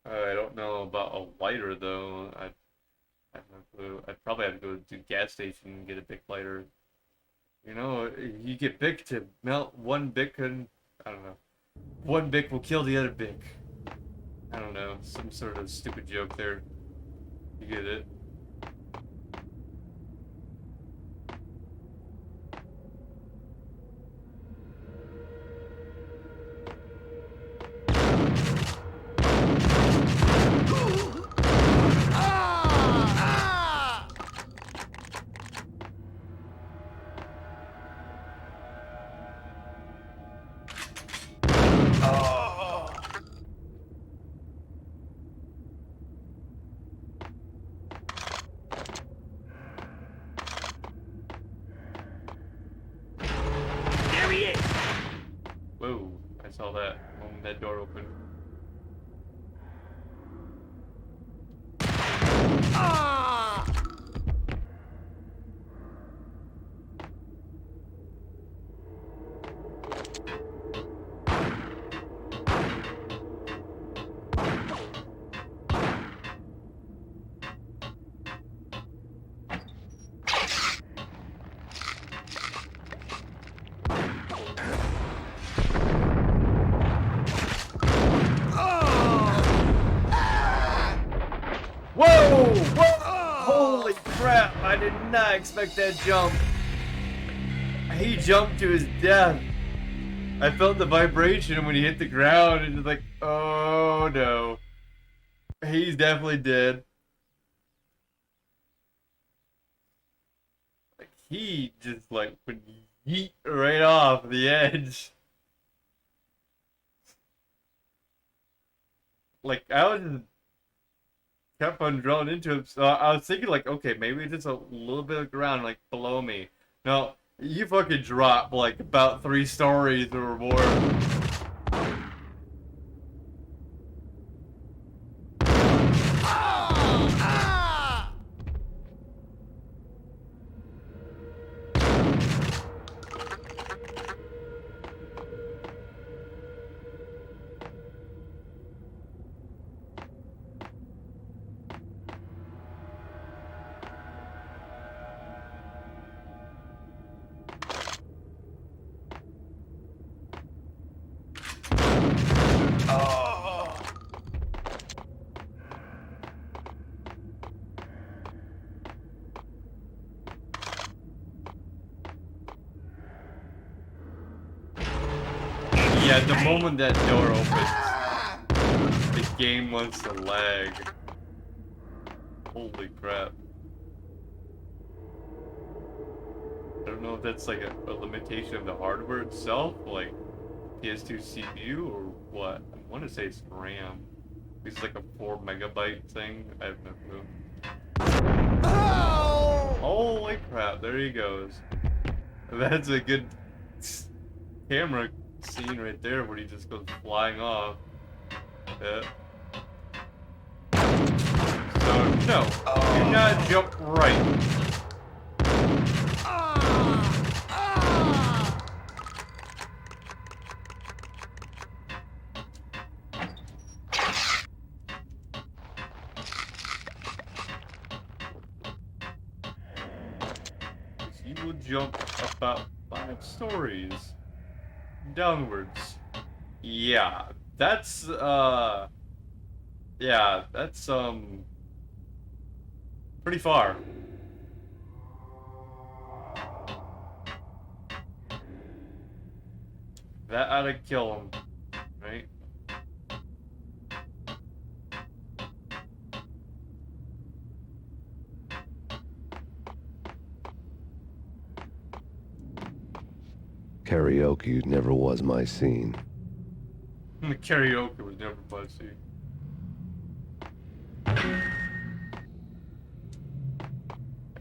I don't know about a lighter though. I have no clue. I'd probably have to go to the gas station and get a Bic lighter. You know, you get Bic to melt one Bic and I don't know. One Bic will kill the other Bic. I don't know. Some sort of stupid joke there. You get it? There he is! Whoa, I saw that when that door opened. Whoa! Whoa! Holy crap! I did not expect that jump. He jumped to his death. I felt the vibration when he hit the ground and just like, oh no. He's definitely dead. Like he just like would yeet right off the edge. Like I was just kept on drawn into him. So I was thinking like, okay, maybe just a little bit of ground like below me. No, you fucking dropped like about 3 stories or more. Yeah, the moment that door opens, the game wants to lag. Holy crap. I don't know if that's like a limitation of the hardware itself, like PS2 CPU, or what. I want to say it's RAM. It's like a 4 megabyte thing. I have no clue. Holy crap, there he goes. That's a good camera scene right there where he just goes flying off. Yeah. So, no, do not jump right. You will jump about 5 stories downwards. Yeah, that's pretty far. That ought to kill him, right? Karaoke never was my scene. The karaoke was never my scene. I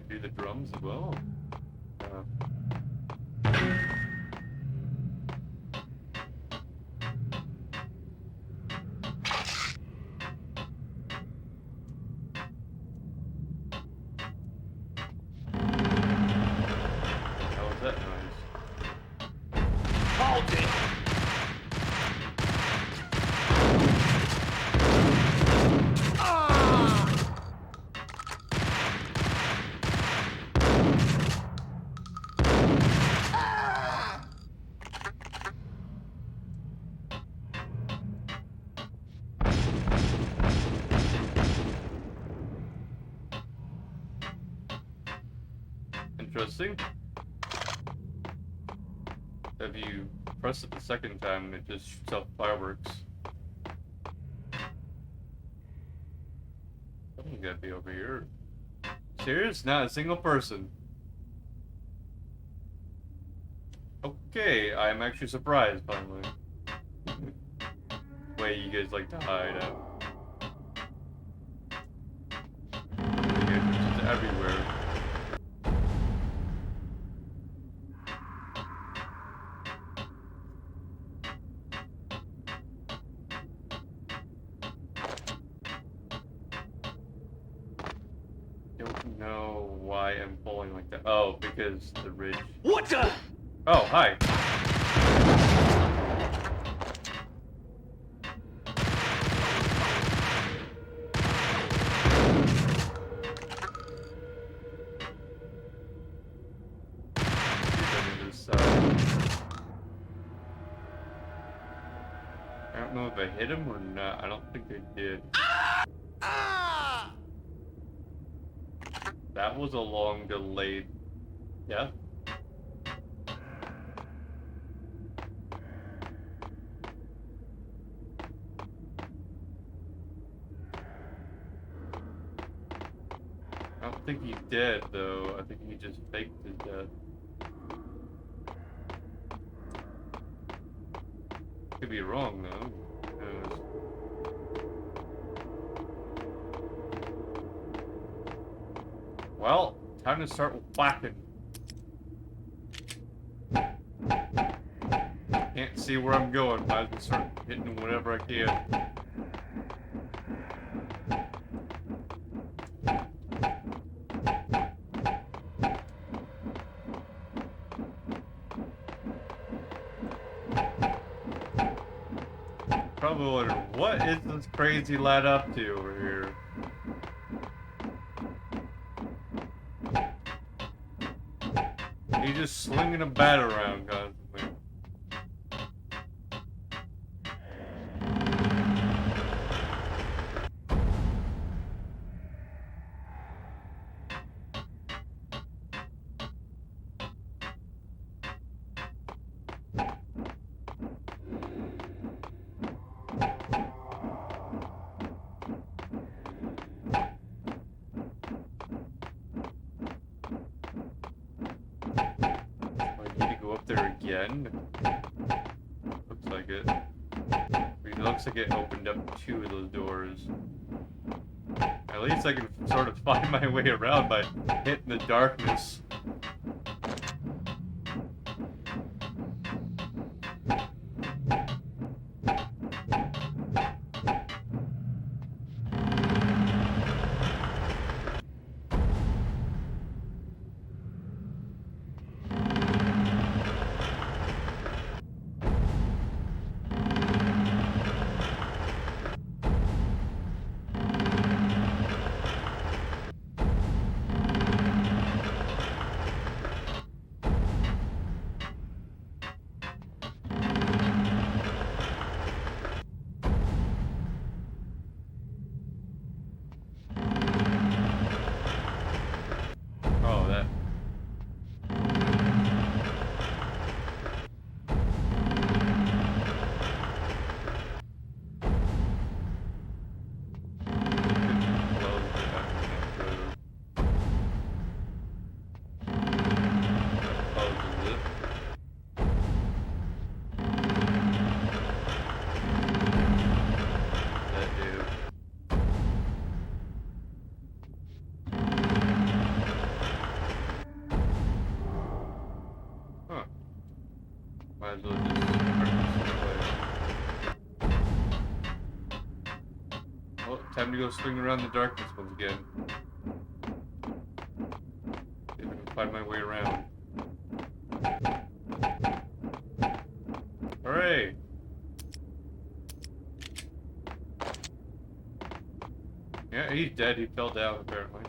do the drums as well. How was that noise? Hold it! Interesting. If you press it the second time, it just shoots out fireworks. Someone's gotta be over here. Serious? Not a single person. Okay, I'm actually surprised finally. Way you guys like to hide out. You guys are just everywhere. Don't know why I'm pulling like that. Oh, because the ridge. What the? Oh, hi. I don't know if I hit him or not. I don't think I did. That was a long delayed. Yeah. I don't think he's dead though. I think he just faked his death. Could be wrong though. Well, time to start whacking. Can't see where I'm going. Might as well start hitting whatever I can. Probably wondering, what is this crazy lad up to over here? He's just slinging a bat around constantly. again. Looks like it. It looks like it opened up 2 of those doors. At least I can sort of find my way around by hitting the darkness. Oh, that. Might as well just turn this way. Well, time to go swing around the darkness once again. See if I can find my way around. Hooray! Yeah, he's dead. He fell down, apparently.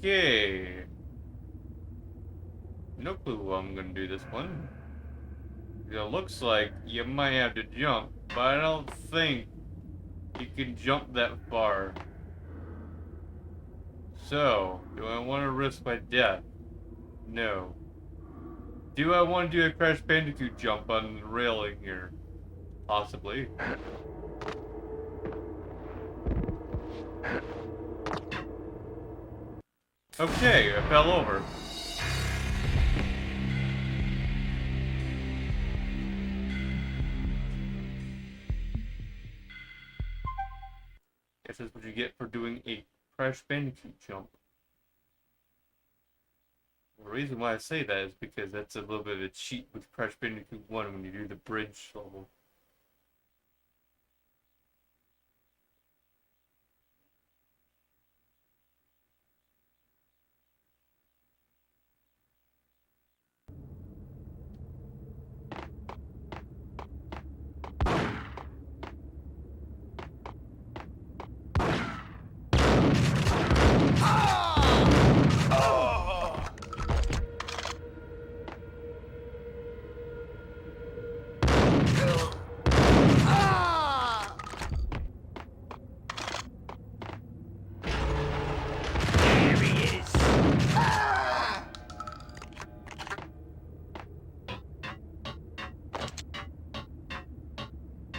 Okay. No clue how I'm gonna do this one. It looks like you might have to jump, but I don't think you can jump that far. So, do I want to risk my death? No. Do I want to do a Crash Bandicoot jump on the railing here? Possibly. Okay, I fell over. Guess that's what you get for doing a Crash Bandicoot jump. The reason why I say that is because that's a little bit of a cheat with Crash Bandicoot 1 when you do the bridge level.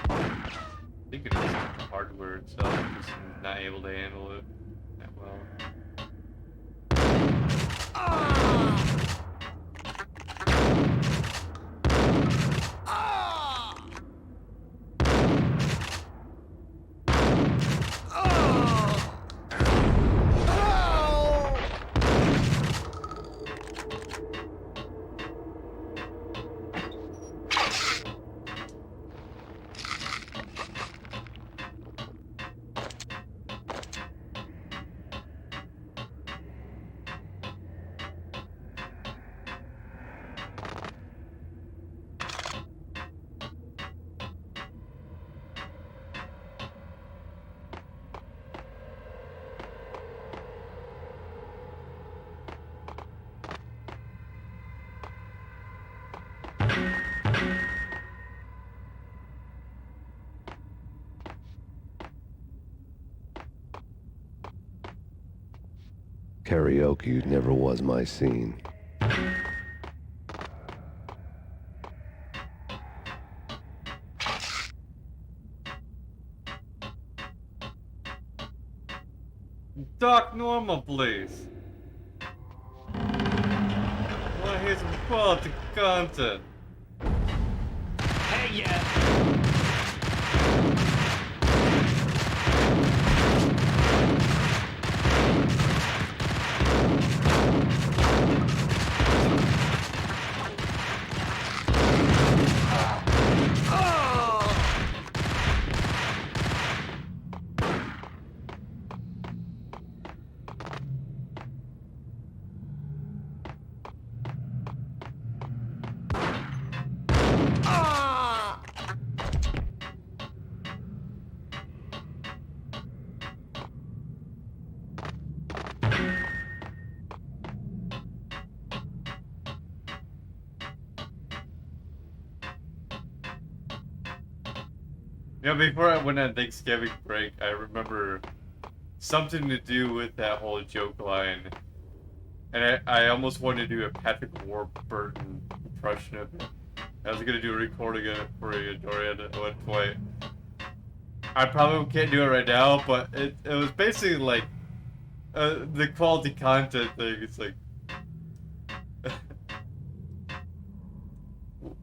I think it is the hardware itself is not able to handle it that well. karaoke never was my scene. Talk normal, please. Wanna hear some quality content? Hey, yeah. You know, before I went on Thanksgiving break, I remember something to do with that whole joke line. And I almost wanted to do a Patrick Warburton impression of it. I was gonna do a recording of it for you, Dorian, at one point. I probably can't do it right now, but it was basically like the quality content thing. It's like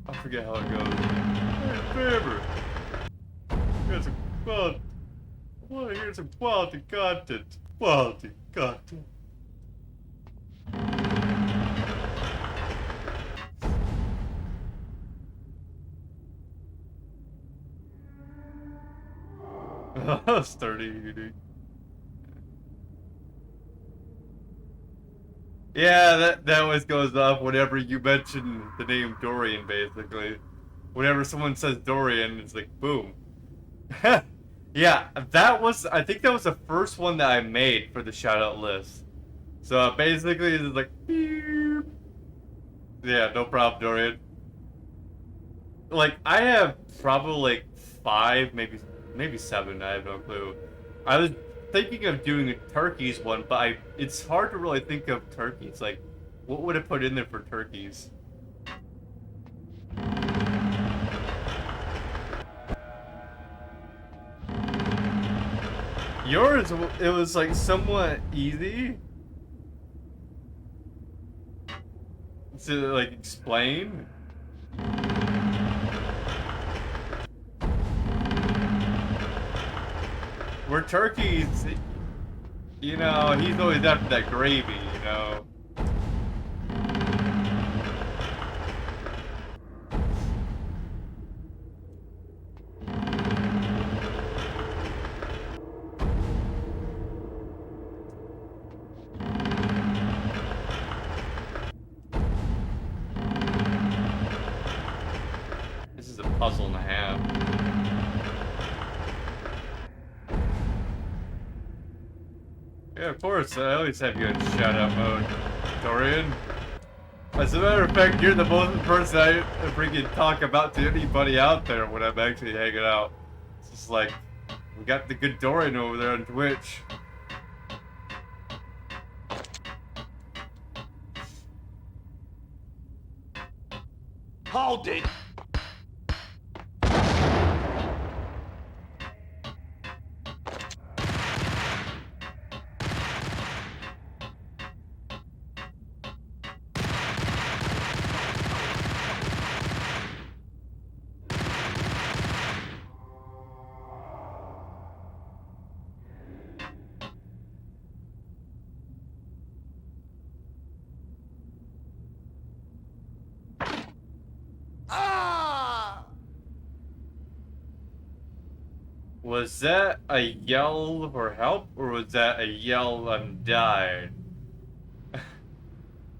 I forget how it goes. Hey, Faber, here's some quality. I want to hear some quality content. Quality content. Sturdy, unique. Yeah, that always goes off whenever you mention the name Dorian, basically. Whenever someone says Dorian, it's like, boom. Yeah, I think that was the first one that I made for the shoutout list. So basically, it's like, beep. Yeah, no problem, Dorian. Like, I have probably like 5, maybe 7, I have no clue. I was thinking of doing a turkeys one, but it's hard to really think of turkeys. Like, what would I put in there for turkeys? Yours, it was like somewhat easy to like explain. Where turkeys, you know, he's always after that gravy, you know. This is a puzzle and a half. Yeah, of course, I always have you in shout-out mode, Dorian. As a matter of fact, you're the most person I freaking talk about to anybody out there when I'm actually hanging out. It's just like, we got the good Dorian over there on Twitch. Hold it! Was that a yell for help, or was that a yell I'm died?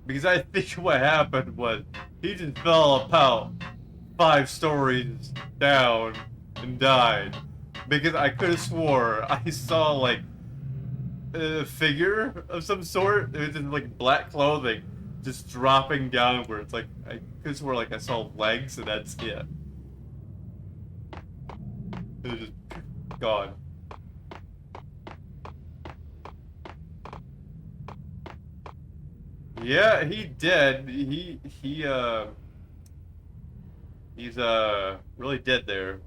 Because I think what happened was he just fell about 5 stories down and died. Because I could have swore I saw like a figure of some sort. It was in like black clothing, just dropping downwards. Like I could have swore like I saw legs, and that's it. It was just gone. Yeah, he did. He's really dead there.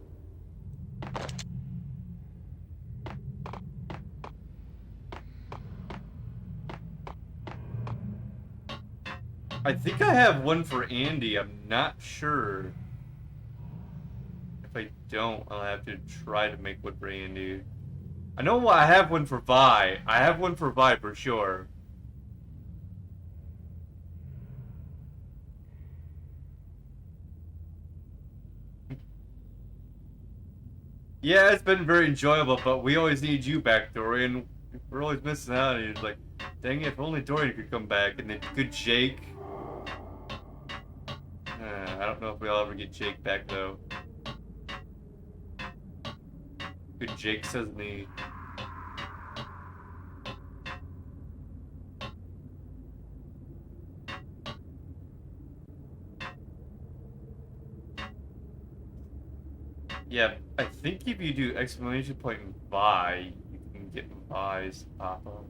I think I have one for Andy. I'm not sure. If I don't, I'll have to try to make one for Andy. I know I have one for Vi. I have one for Vi for sure. Yeah, it's been very enjoyable, but we always need you back, Dorian. We're always missing out. And he's like, dang it, if only Dorian could come back. And then good Jake. I don't know if we'll ever get Jake back, though. Good Jake says me. Yeah, I think if you do exclamation point and Vi, you can get Vi's pop up.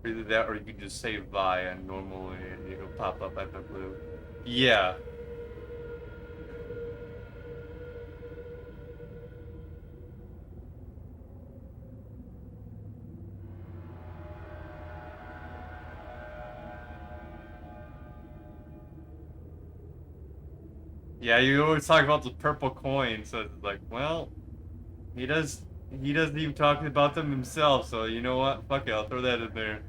Either that or you can just say Vi and normally and it'll pop up at the blue. Yeah. Yeah, you always talk about the purple coins, so it's like, well, he doesn't even talk about them himself, so you know what? Fuck it, I'll throw that in there.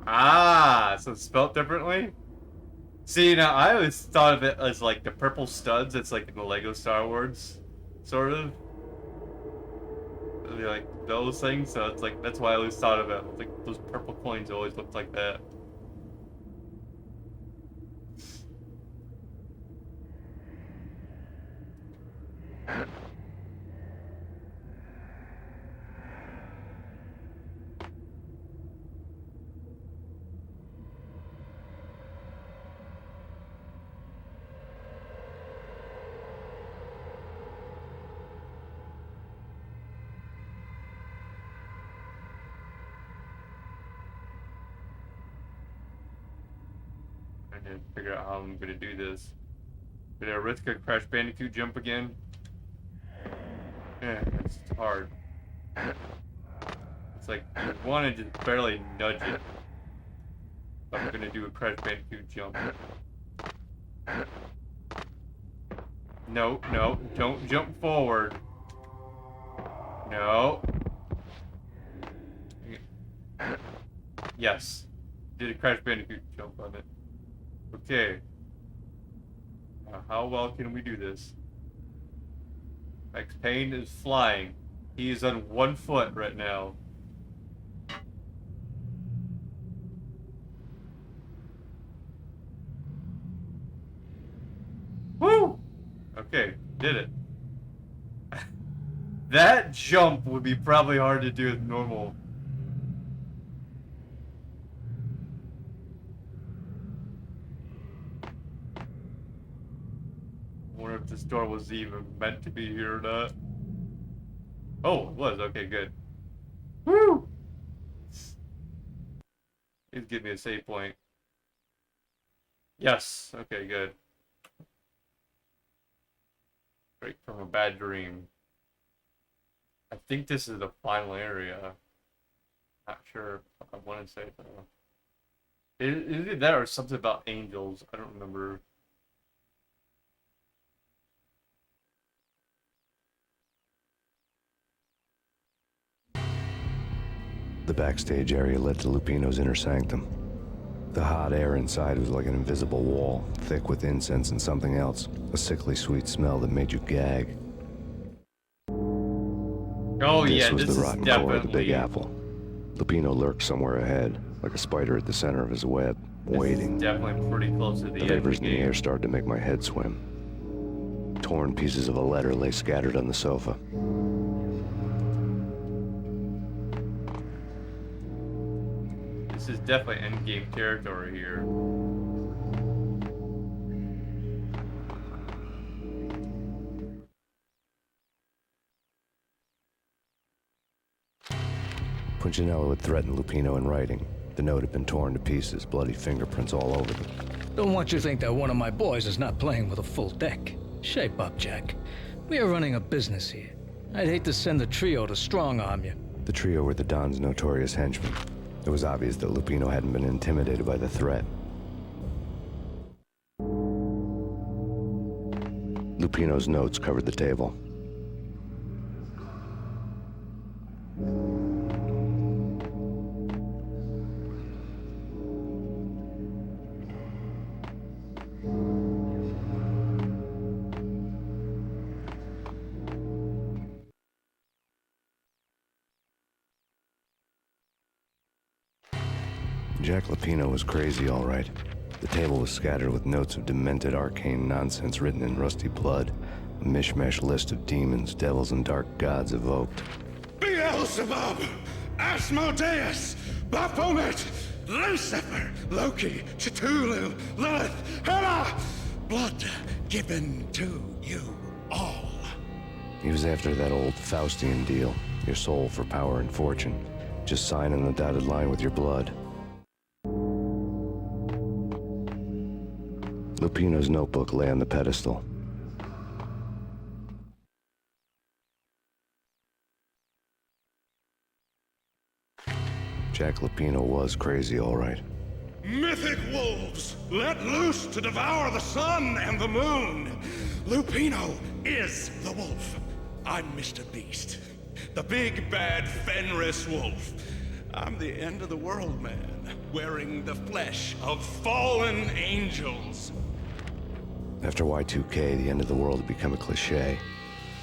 Ah, so it's spelled differently? See, now I always thought of it as like the purple studs, it's like in the Lego Star Wars, sort of. Like those things, so it's like, that's why I always thought of it. Like those purple coins always looked like that. To figure out how I'm gonna do this. Did I risk a Crash Bandicoot jump again? Yeah, it's hard. It's like, I want to just barely nudge it. But I'm gonna do a Crash Bandicoot jump. No, no, don't jump forward. No. Yes. Did a Crash Bandicoot jump on it. Okay. Now, how well can we do this? Max Payne is flying. He is on 1 foot right now. Woo! Okay, did it. That jump would be probably hard to do with normal. I wonder if this door was even meant to be here or not. Oh, it was. Okay, good. Woo! Please give me a save point. Yes. Okay, good. Break from a bad dream. I think this is the final area. Not sure if I want to say so. Is it that or something about angels? I don't remember. The backstage area led to Lupino's inner sanctum. The hot air inside was like an invisible wall, thick with incense and something else, a sickly sweet smell that made you gag. Oh This yeah, was this the is rotten core of the Big definitely. Apple. Lupino lurked somewhere ahead, like a spider at the center of his web, waiting. Definitely pretty close to the The end of vapors the in the game. air started to make my head swim. Torn pieces of a letter lay scattered on the sofa. This is definitely endgame territory here. Punchinello had threatened Lupino in writing. The note had been torn to pieces, bloody fingerprints all over them. Don't want you to think that one of my boys is not playing with a full deck. Shape up, Jack. We are running a business here. I'd hate to send the trio to strong-arm you. The trio were the Don's notorious henchmen. It was obvious that Lupino hadn't been intimidated by the threat. Lupino's notes covered the table. Jack Lupino was crazy, all right. The table was scattered with notes of demented arcane nonsense written in rusty blood, a mishmash list of demons, devils, and dark gods evoked. Beelzebub, Asmodeus, Baphomet, Lucifer, Loki, Cthulhu, Lilith, Hela, blood given to you all. He was after that old Faustian deal, your soul for power and fortune. Just sign on the dotted line with your blood. Lupino's notebook lay on the pedestal. Jack Lupino was crazy, all right. Mythic wolves, let loose to devour the sun and the moon. Lupino is the wolf. I'm Mr. Beast, the big bad Fenris wolf. I'm the end of the world man, wearing the flesh of fallen angels. After Y2K, the end of the world had become a cliché.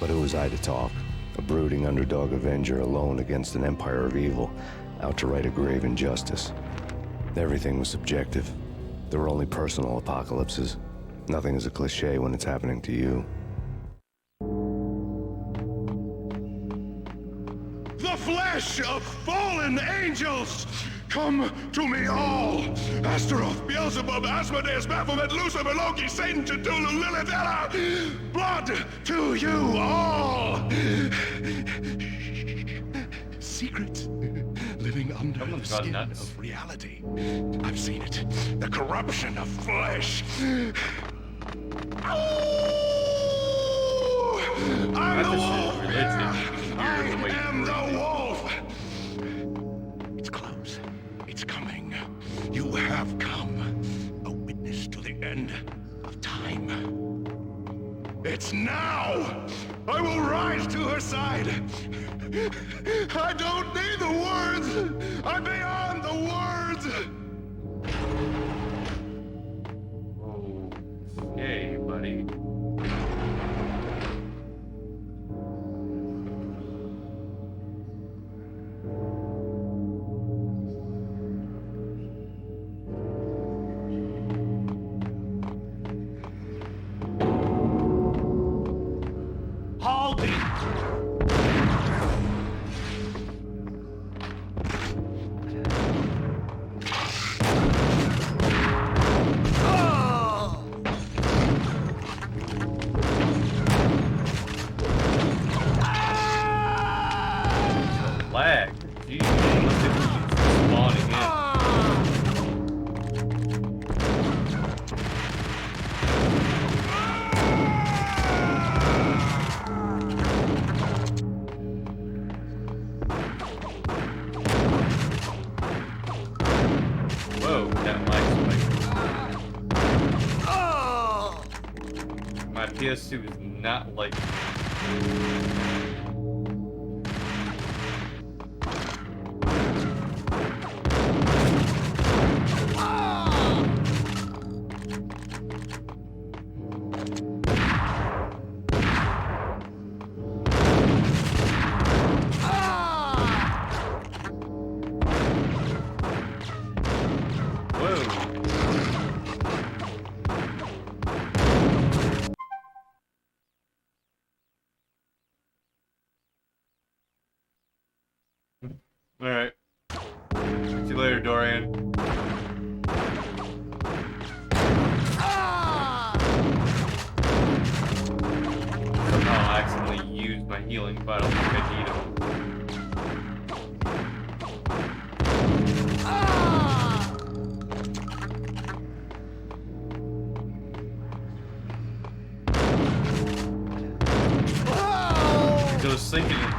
But who was I to talk? A brooding underdog avenger alone against an empire of evil, out to right a grave injustice. Everything was subjective. There were only personal apocalypses. Nothing is a cliché when it's happening to you. The flesh of fallen angels! Come to me all! Astaroth, Beelzebub, Asmodeus, Baphomet, Lucifer, Loki, Satan, Cthulhu, Lilith, Hela! Blood to you all! Secret living under the skin of reality. I've seen it. The corruption of flesh. I'm the wolf! I am the wolf! It's close. It's coming. You have come. A witness to the end of time. It's now! I will rise to her side! I don't need the words! I'm beyond the words! Okay, buddy. Hold it! Lag. Jeez, let's see if we can spawn again. Whoa, that lag spike. My PS2 is not like. Alright. See you later, Dorian. Somehow I accidentally used my healing, but I don't think I need them.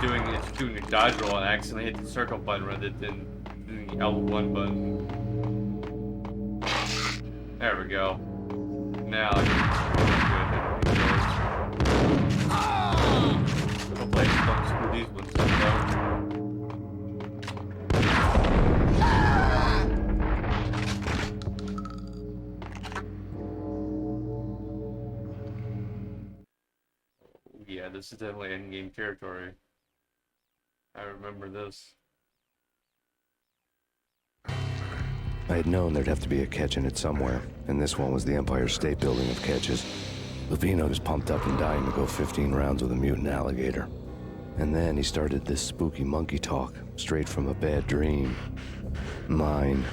doing a dodge roll and accidentally hit the circle button rather than the L1 button. There we go. Now I can hopefully I don't screw these ones up though. Yeah, this is definitely endgame territory. I remember this. I had known there'd have to be a catch in it somewhere, and this one was the Empire State Building of catches. Lupino was pumped up and dying to go 15 rounds with a mutant alligator. And then he started this spooky monkey talk, straight from a bad dream. Mine.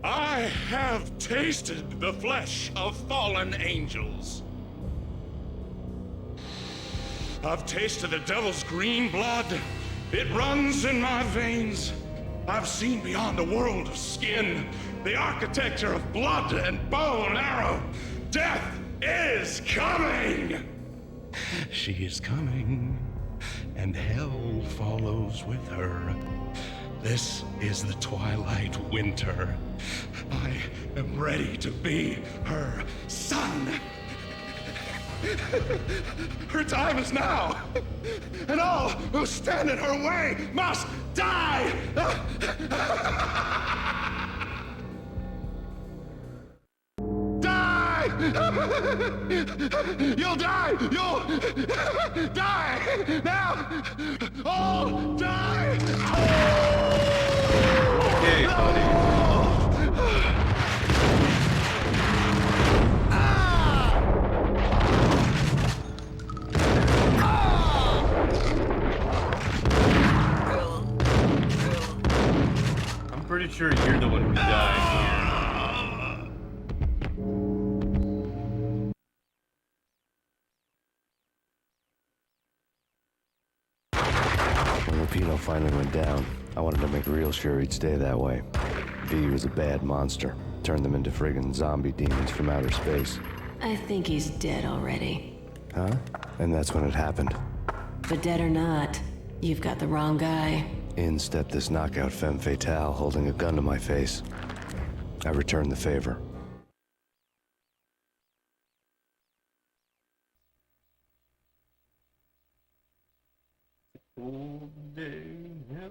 I have tasted the flesh of fallen angels. I've tasted the devil's green blood. It runs in my veins. I've seen beyond the world of skin, the architecture of blood and bow and arrow. Death is coming! She is coming, and hell follows with her. This is the twilight winter. I am ready to be her son. Her time is now, and all who stand in her way must die! Die! You'll die! You'll die! Now! All die! Okay, buddy. I'm pretty sure you're the one who's dying here. When Lupino finally went down, I wanted to make real sure he'd stay that way. V was a bad monster. Turned them into friggin' zombie demons from outer space. I think he's dead already. Huh? And that's when it happened. But dead or not, you've got the wrong guy. In stepped this knockout femme fatale holding a gun to my face. I returned the favor. All day, yeah.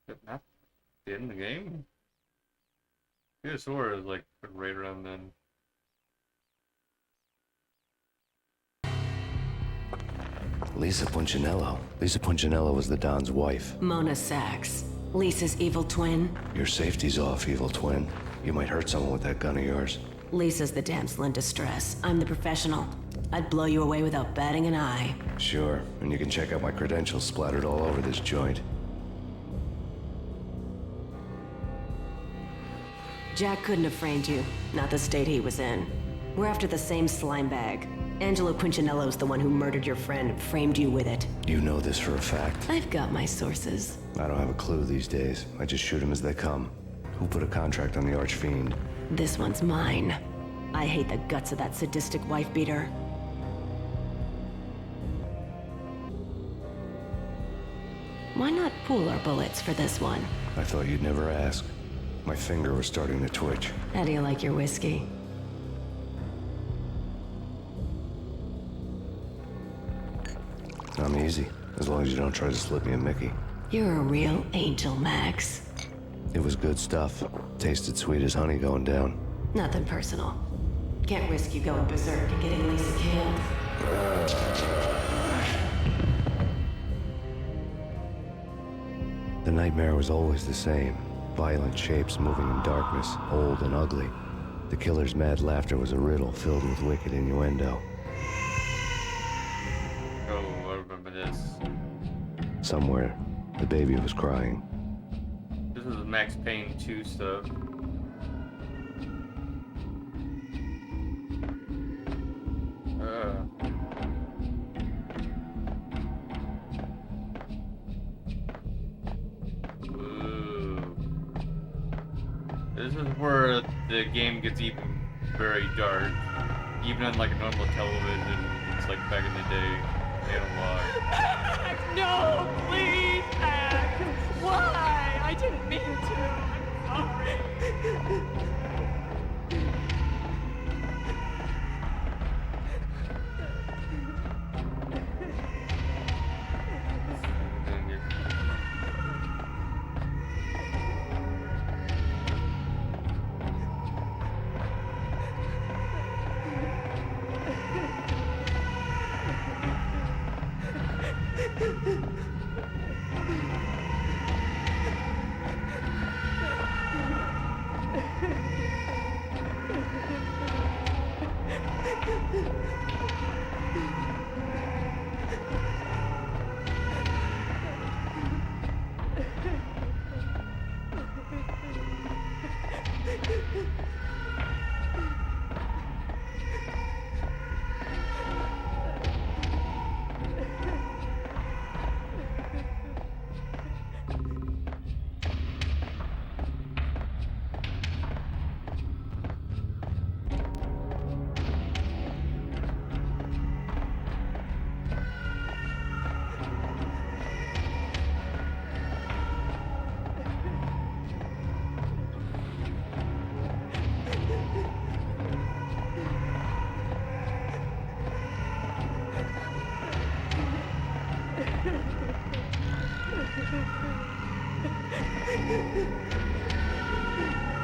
But not the end of the game? I could have swore it was like right around then. Lisa Punchinello. Lisa Punchinello was the Don's wife. Mona Sachs. Lisa's evil twin. Your safety's off, evil twin. You might hurt someone with that gun of yours. Lisa's the damsel in distress. I'm the professional. I'd blow you away without batting an eye. Sure, and you can check out my credentials splattered all over this joint. Jack couldn't have framed you. Not the state he was in. We're after the same slime bag. Angelo Punchinello's the one who murdered your friend and framed you with it. You know this for a fact. I've got my sources. I don't have a clue these days. I just shoot them as they come. Who put a contract on the Archfiend? This one's mine. I hate the guts of that sadistic wife beater. Why not pool our bullets for this one? I thought you'd never ask. My finger was starting to twitch. How do you like your whiskey? I'm easy, as long as you don't try to slip me a Mickey. You're a real angel, Max. It was good stuff. Tasted sweet as honey going down. Nothing personal. Can't risk you going berserk and getting Lisa killed. The nightmare was always the same. Violent shapes moving in darkness, old and ugly. The killer's mad laughter was a riddle filled with wicked innuendo. Oh, I remember this. Somewhere, the baby was crying. This was Max Payne 2 stuff. Ooh. This is where the game gets even very dark. Even on like a normal television, it's like back in the day, analog. No, please, Mac. Why? I didn't mean to. I'm sorry.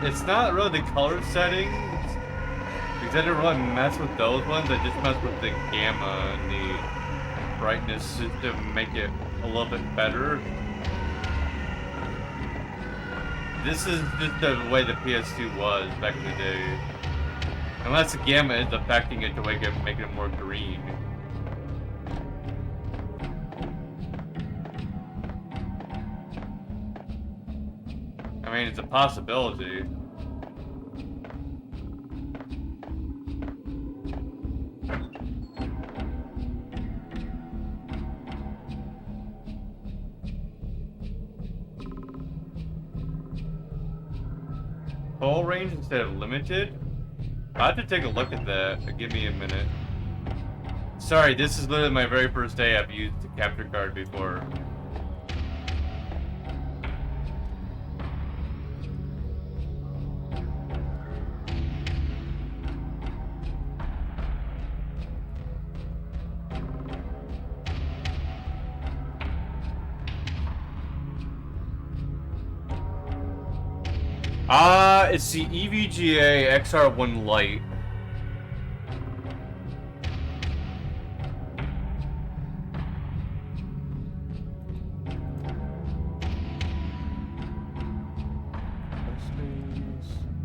It's not really the color settings, because I didn't really mess with those ones. I just messed with the gamma and the brightness to make it a little bit better. This is just the way the PS2 was back in the day. Unless the gamma is affecting it to make it more green. I mean, it's a possibility. Full range instead of limited? I have to take a look at that. Give me a minute. Sorry, this is literally my very first day I've used the capture card before. It's the EVGA XR1 Lite.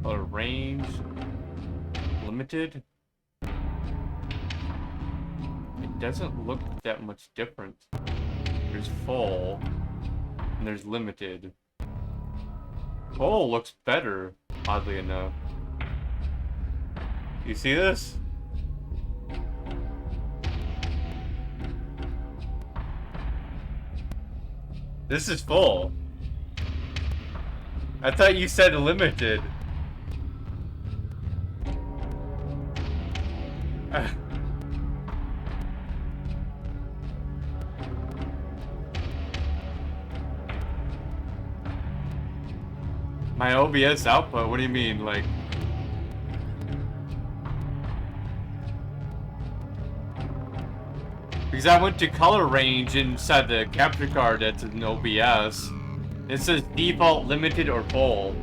Color range. Limited. It doesn't look that much different. There's full, and there's limited. Full looks better, oddly enough. You see this? This is full. I thought you said limited. My OBS output? What do you mean, like? Because I went to color range inside the capture card that's an OBS. It says default, limited, or full.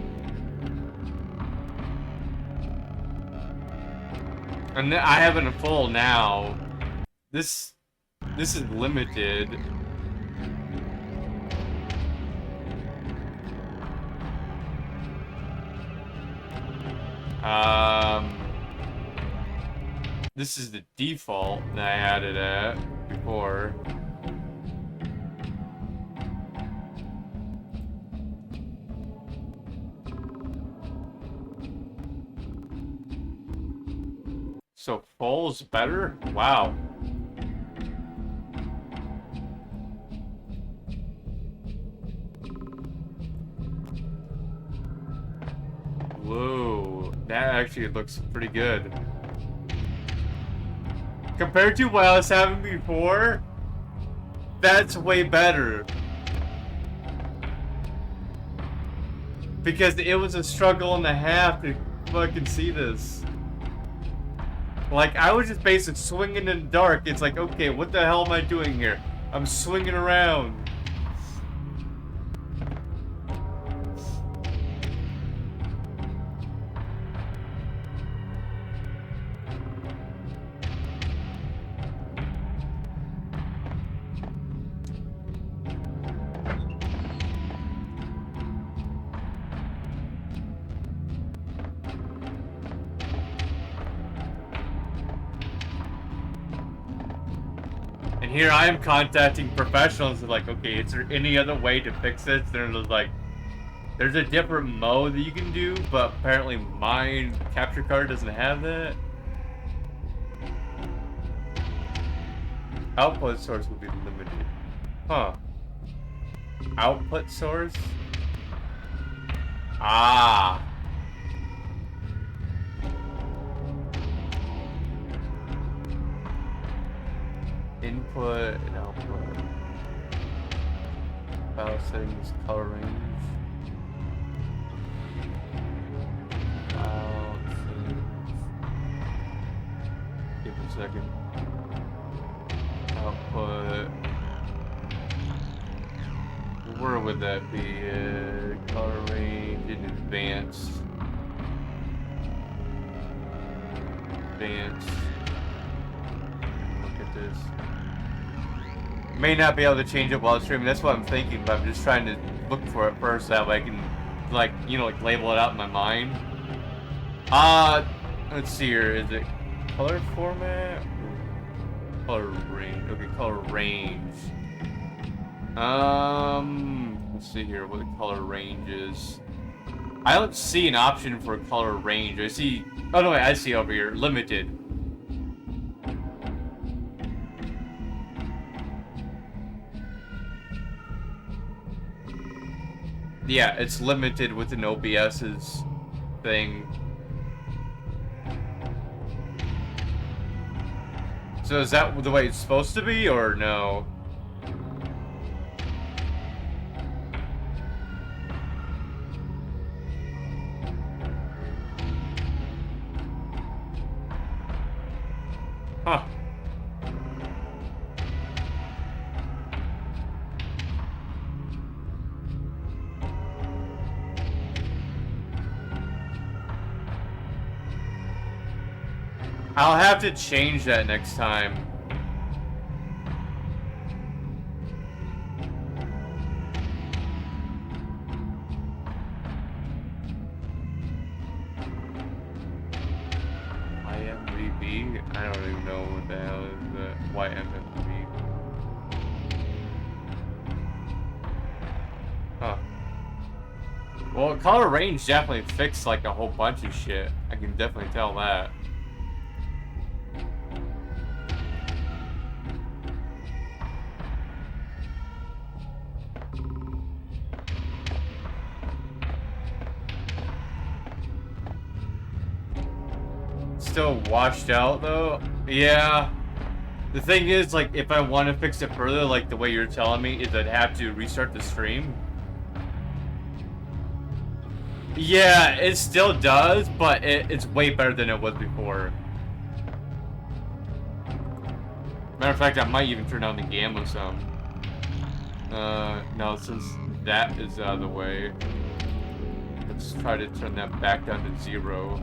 And I have it in full now. This is limited. This is the default that I had it at before. So full's better? Wow. Whoa. That actually looks pretty good. Compared to what I was having before, that's way better. Because it was a struggle and a half to fucking see this. Like, I was just basically swinging in the dark. It's like, okay, what the hell am I doing here? I'm swinging around. And here I am contacting professionals like, okay, is there any other way to fix this? They're like, there's a different mode that you can do, but apparently my capture card doesn't have that. Output source will be limited. Huh. Output source? Ah. Input and output. File settings, color range. File settings. Give it a second. Output. Where would that be? Color range in advanced. Advanced. Look at this. May not be able to change it while streaming. That's what I'm thinking, but I'm just trying to look for it first. That way I can, like, you know, like label it out in my mind. Let's see here. Is it color format? Color range. Okay, color range. Let's see here what the color range is. I don't see an option for color range. I see. Oh no, wait, I see over here. Limited. Yeah, it's limited with an OBS's thing. So is that the way it's supposed to be, or no? Huh. I'll have to change that next time. YMVB? I don't even know what the hell is that. YMVB. Huh. Well, color range definitely fixed like a whole bunch of shit. I can definitely tell that. Still washed out though. Yeah. The thing is, like, if I want to fix it further, like the way you're telling me, is I'd have to restart the stream. Yeah, it still does, but it's way better than it was before. Matter of fact, I might even turn down the gamma some. No, since that is out of the way, let's try to turn that back down to 0.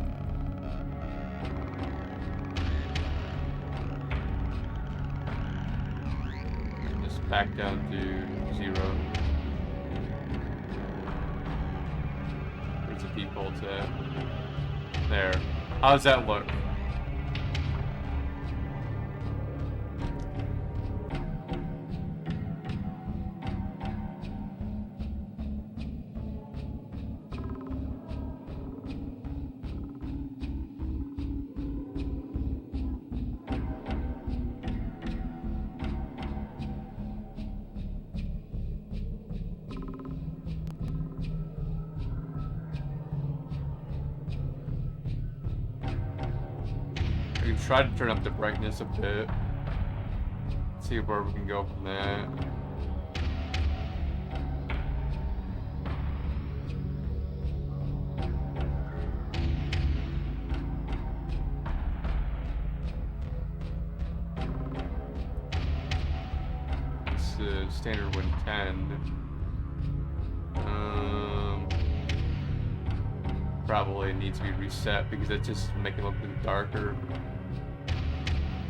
Back down to 0. Where's the default at? There. How does that look? we've tried to turn up the brightness a bit. See where we can go from that. It's standard win 10. Probably needs to be reset because it just make it look a bit darker.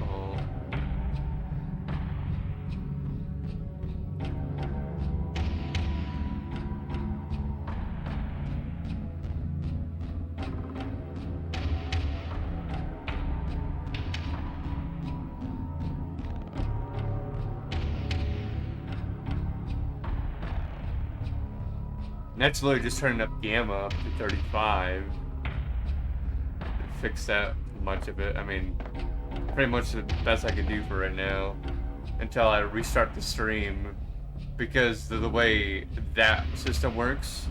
Oh. That's literally just turning up gamma up to 35. Fix that much of it. I mean, pretty much the best I can do for right now until I restart the stream, because the way that system works.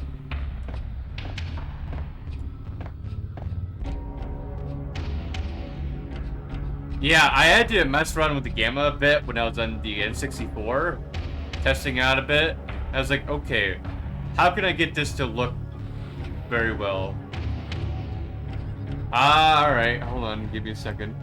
Yeah, I had to mess around with the gamma a bit when I was on the N64, testing out a bit. I was like, okay, how can I get this to look very well? Alright, hold on, give me a second.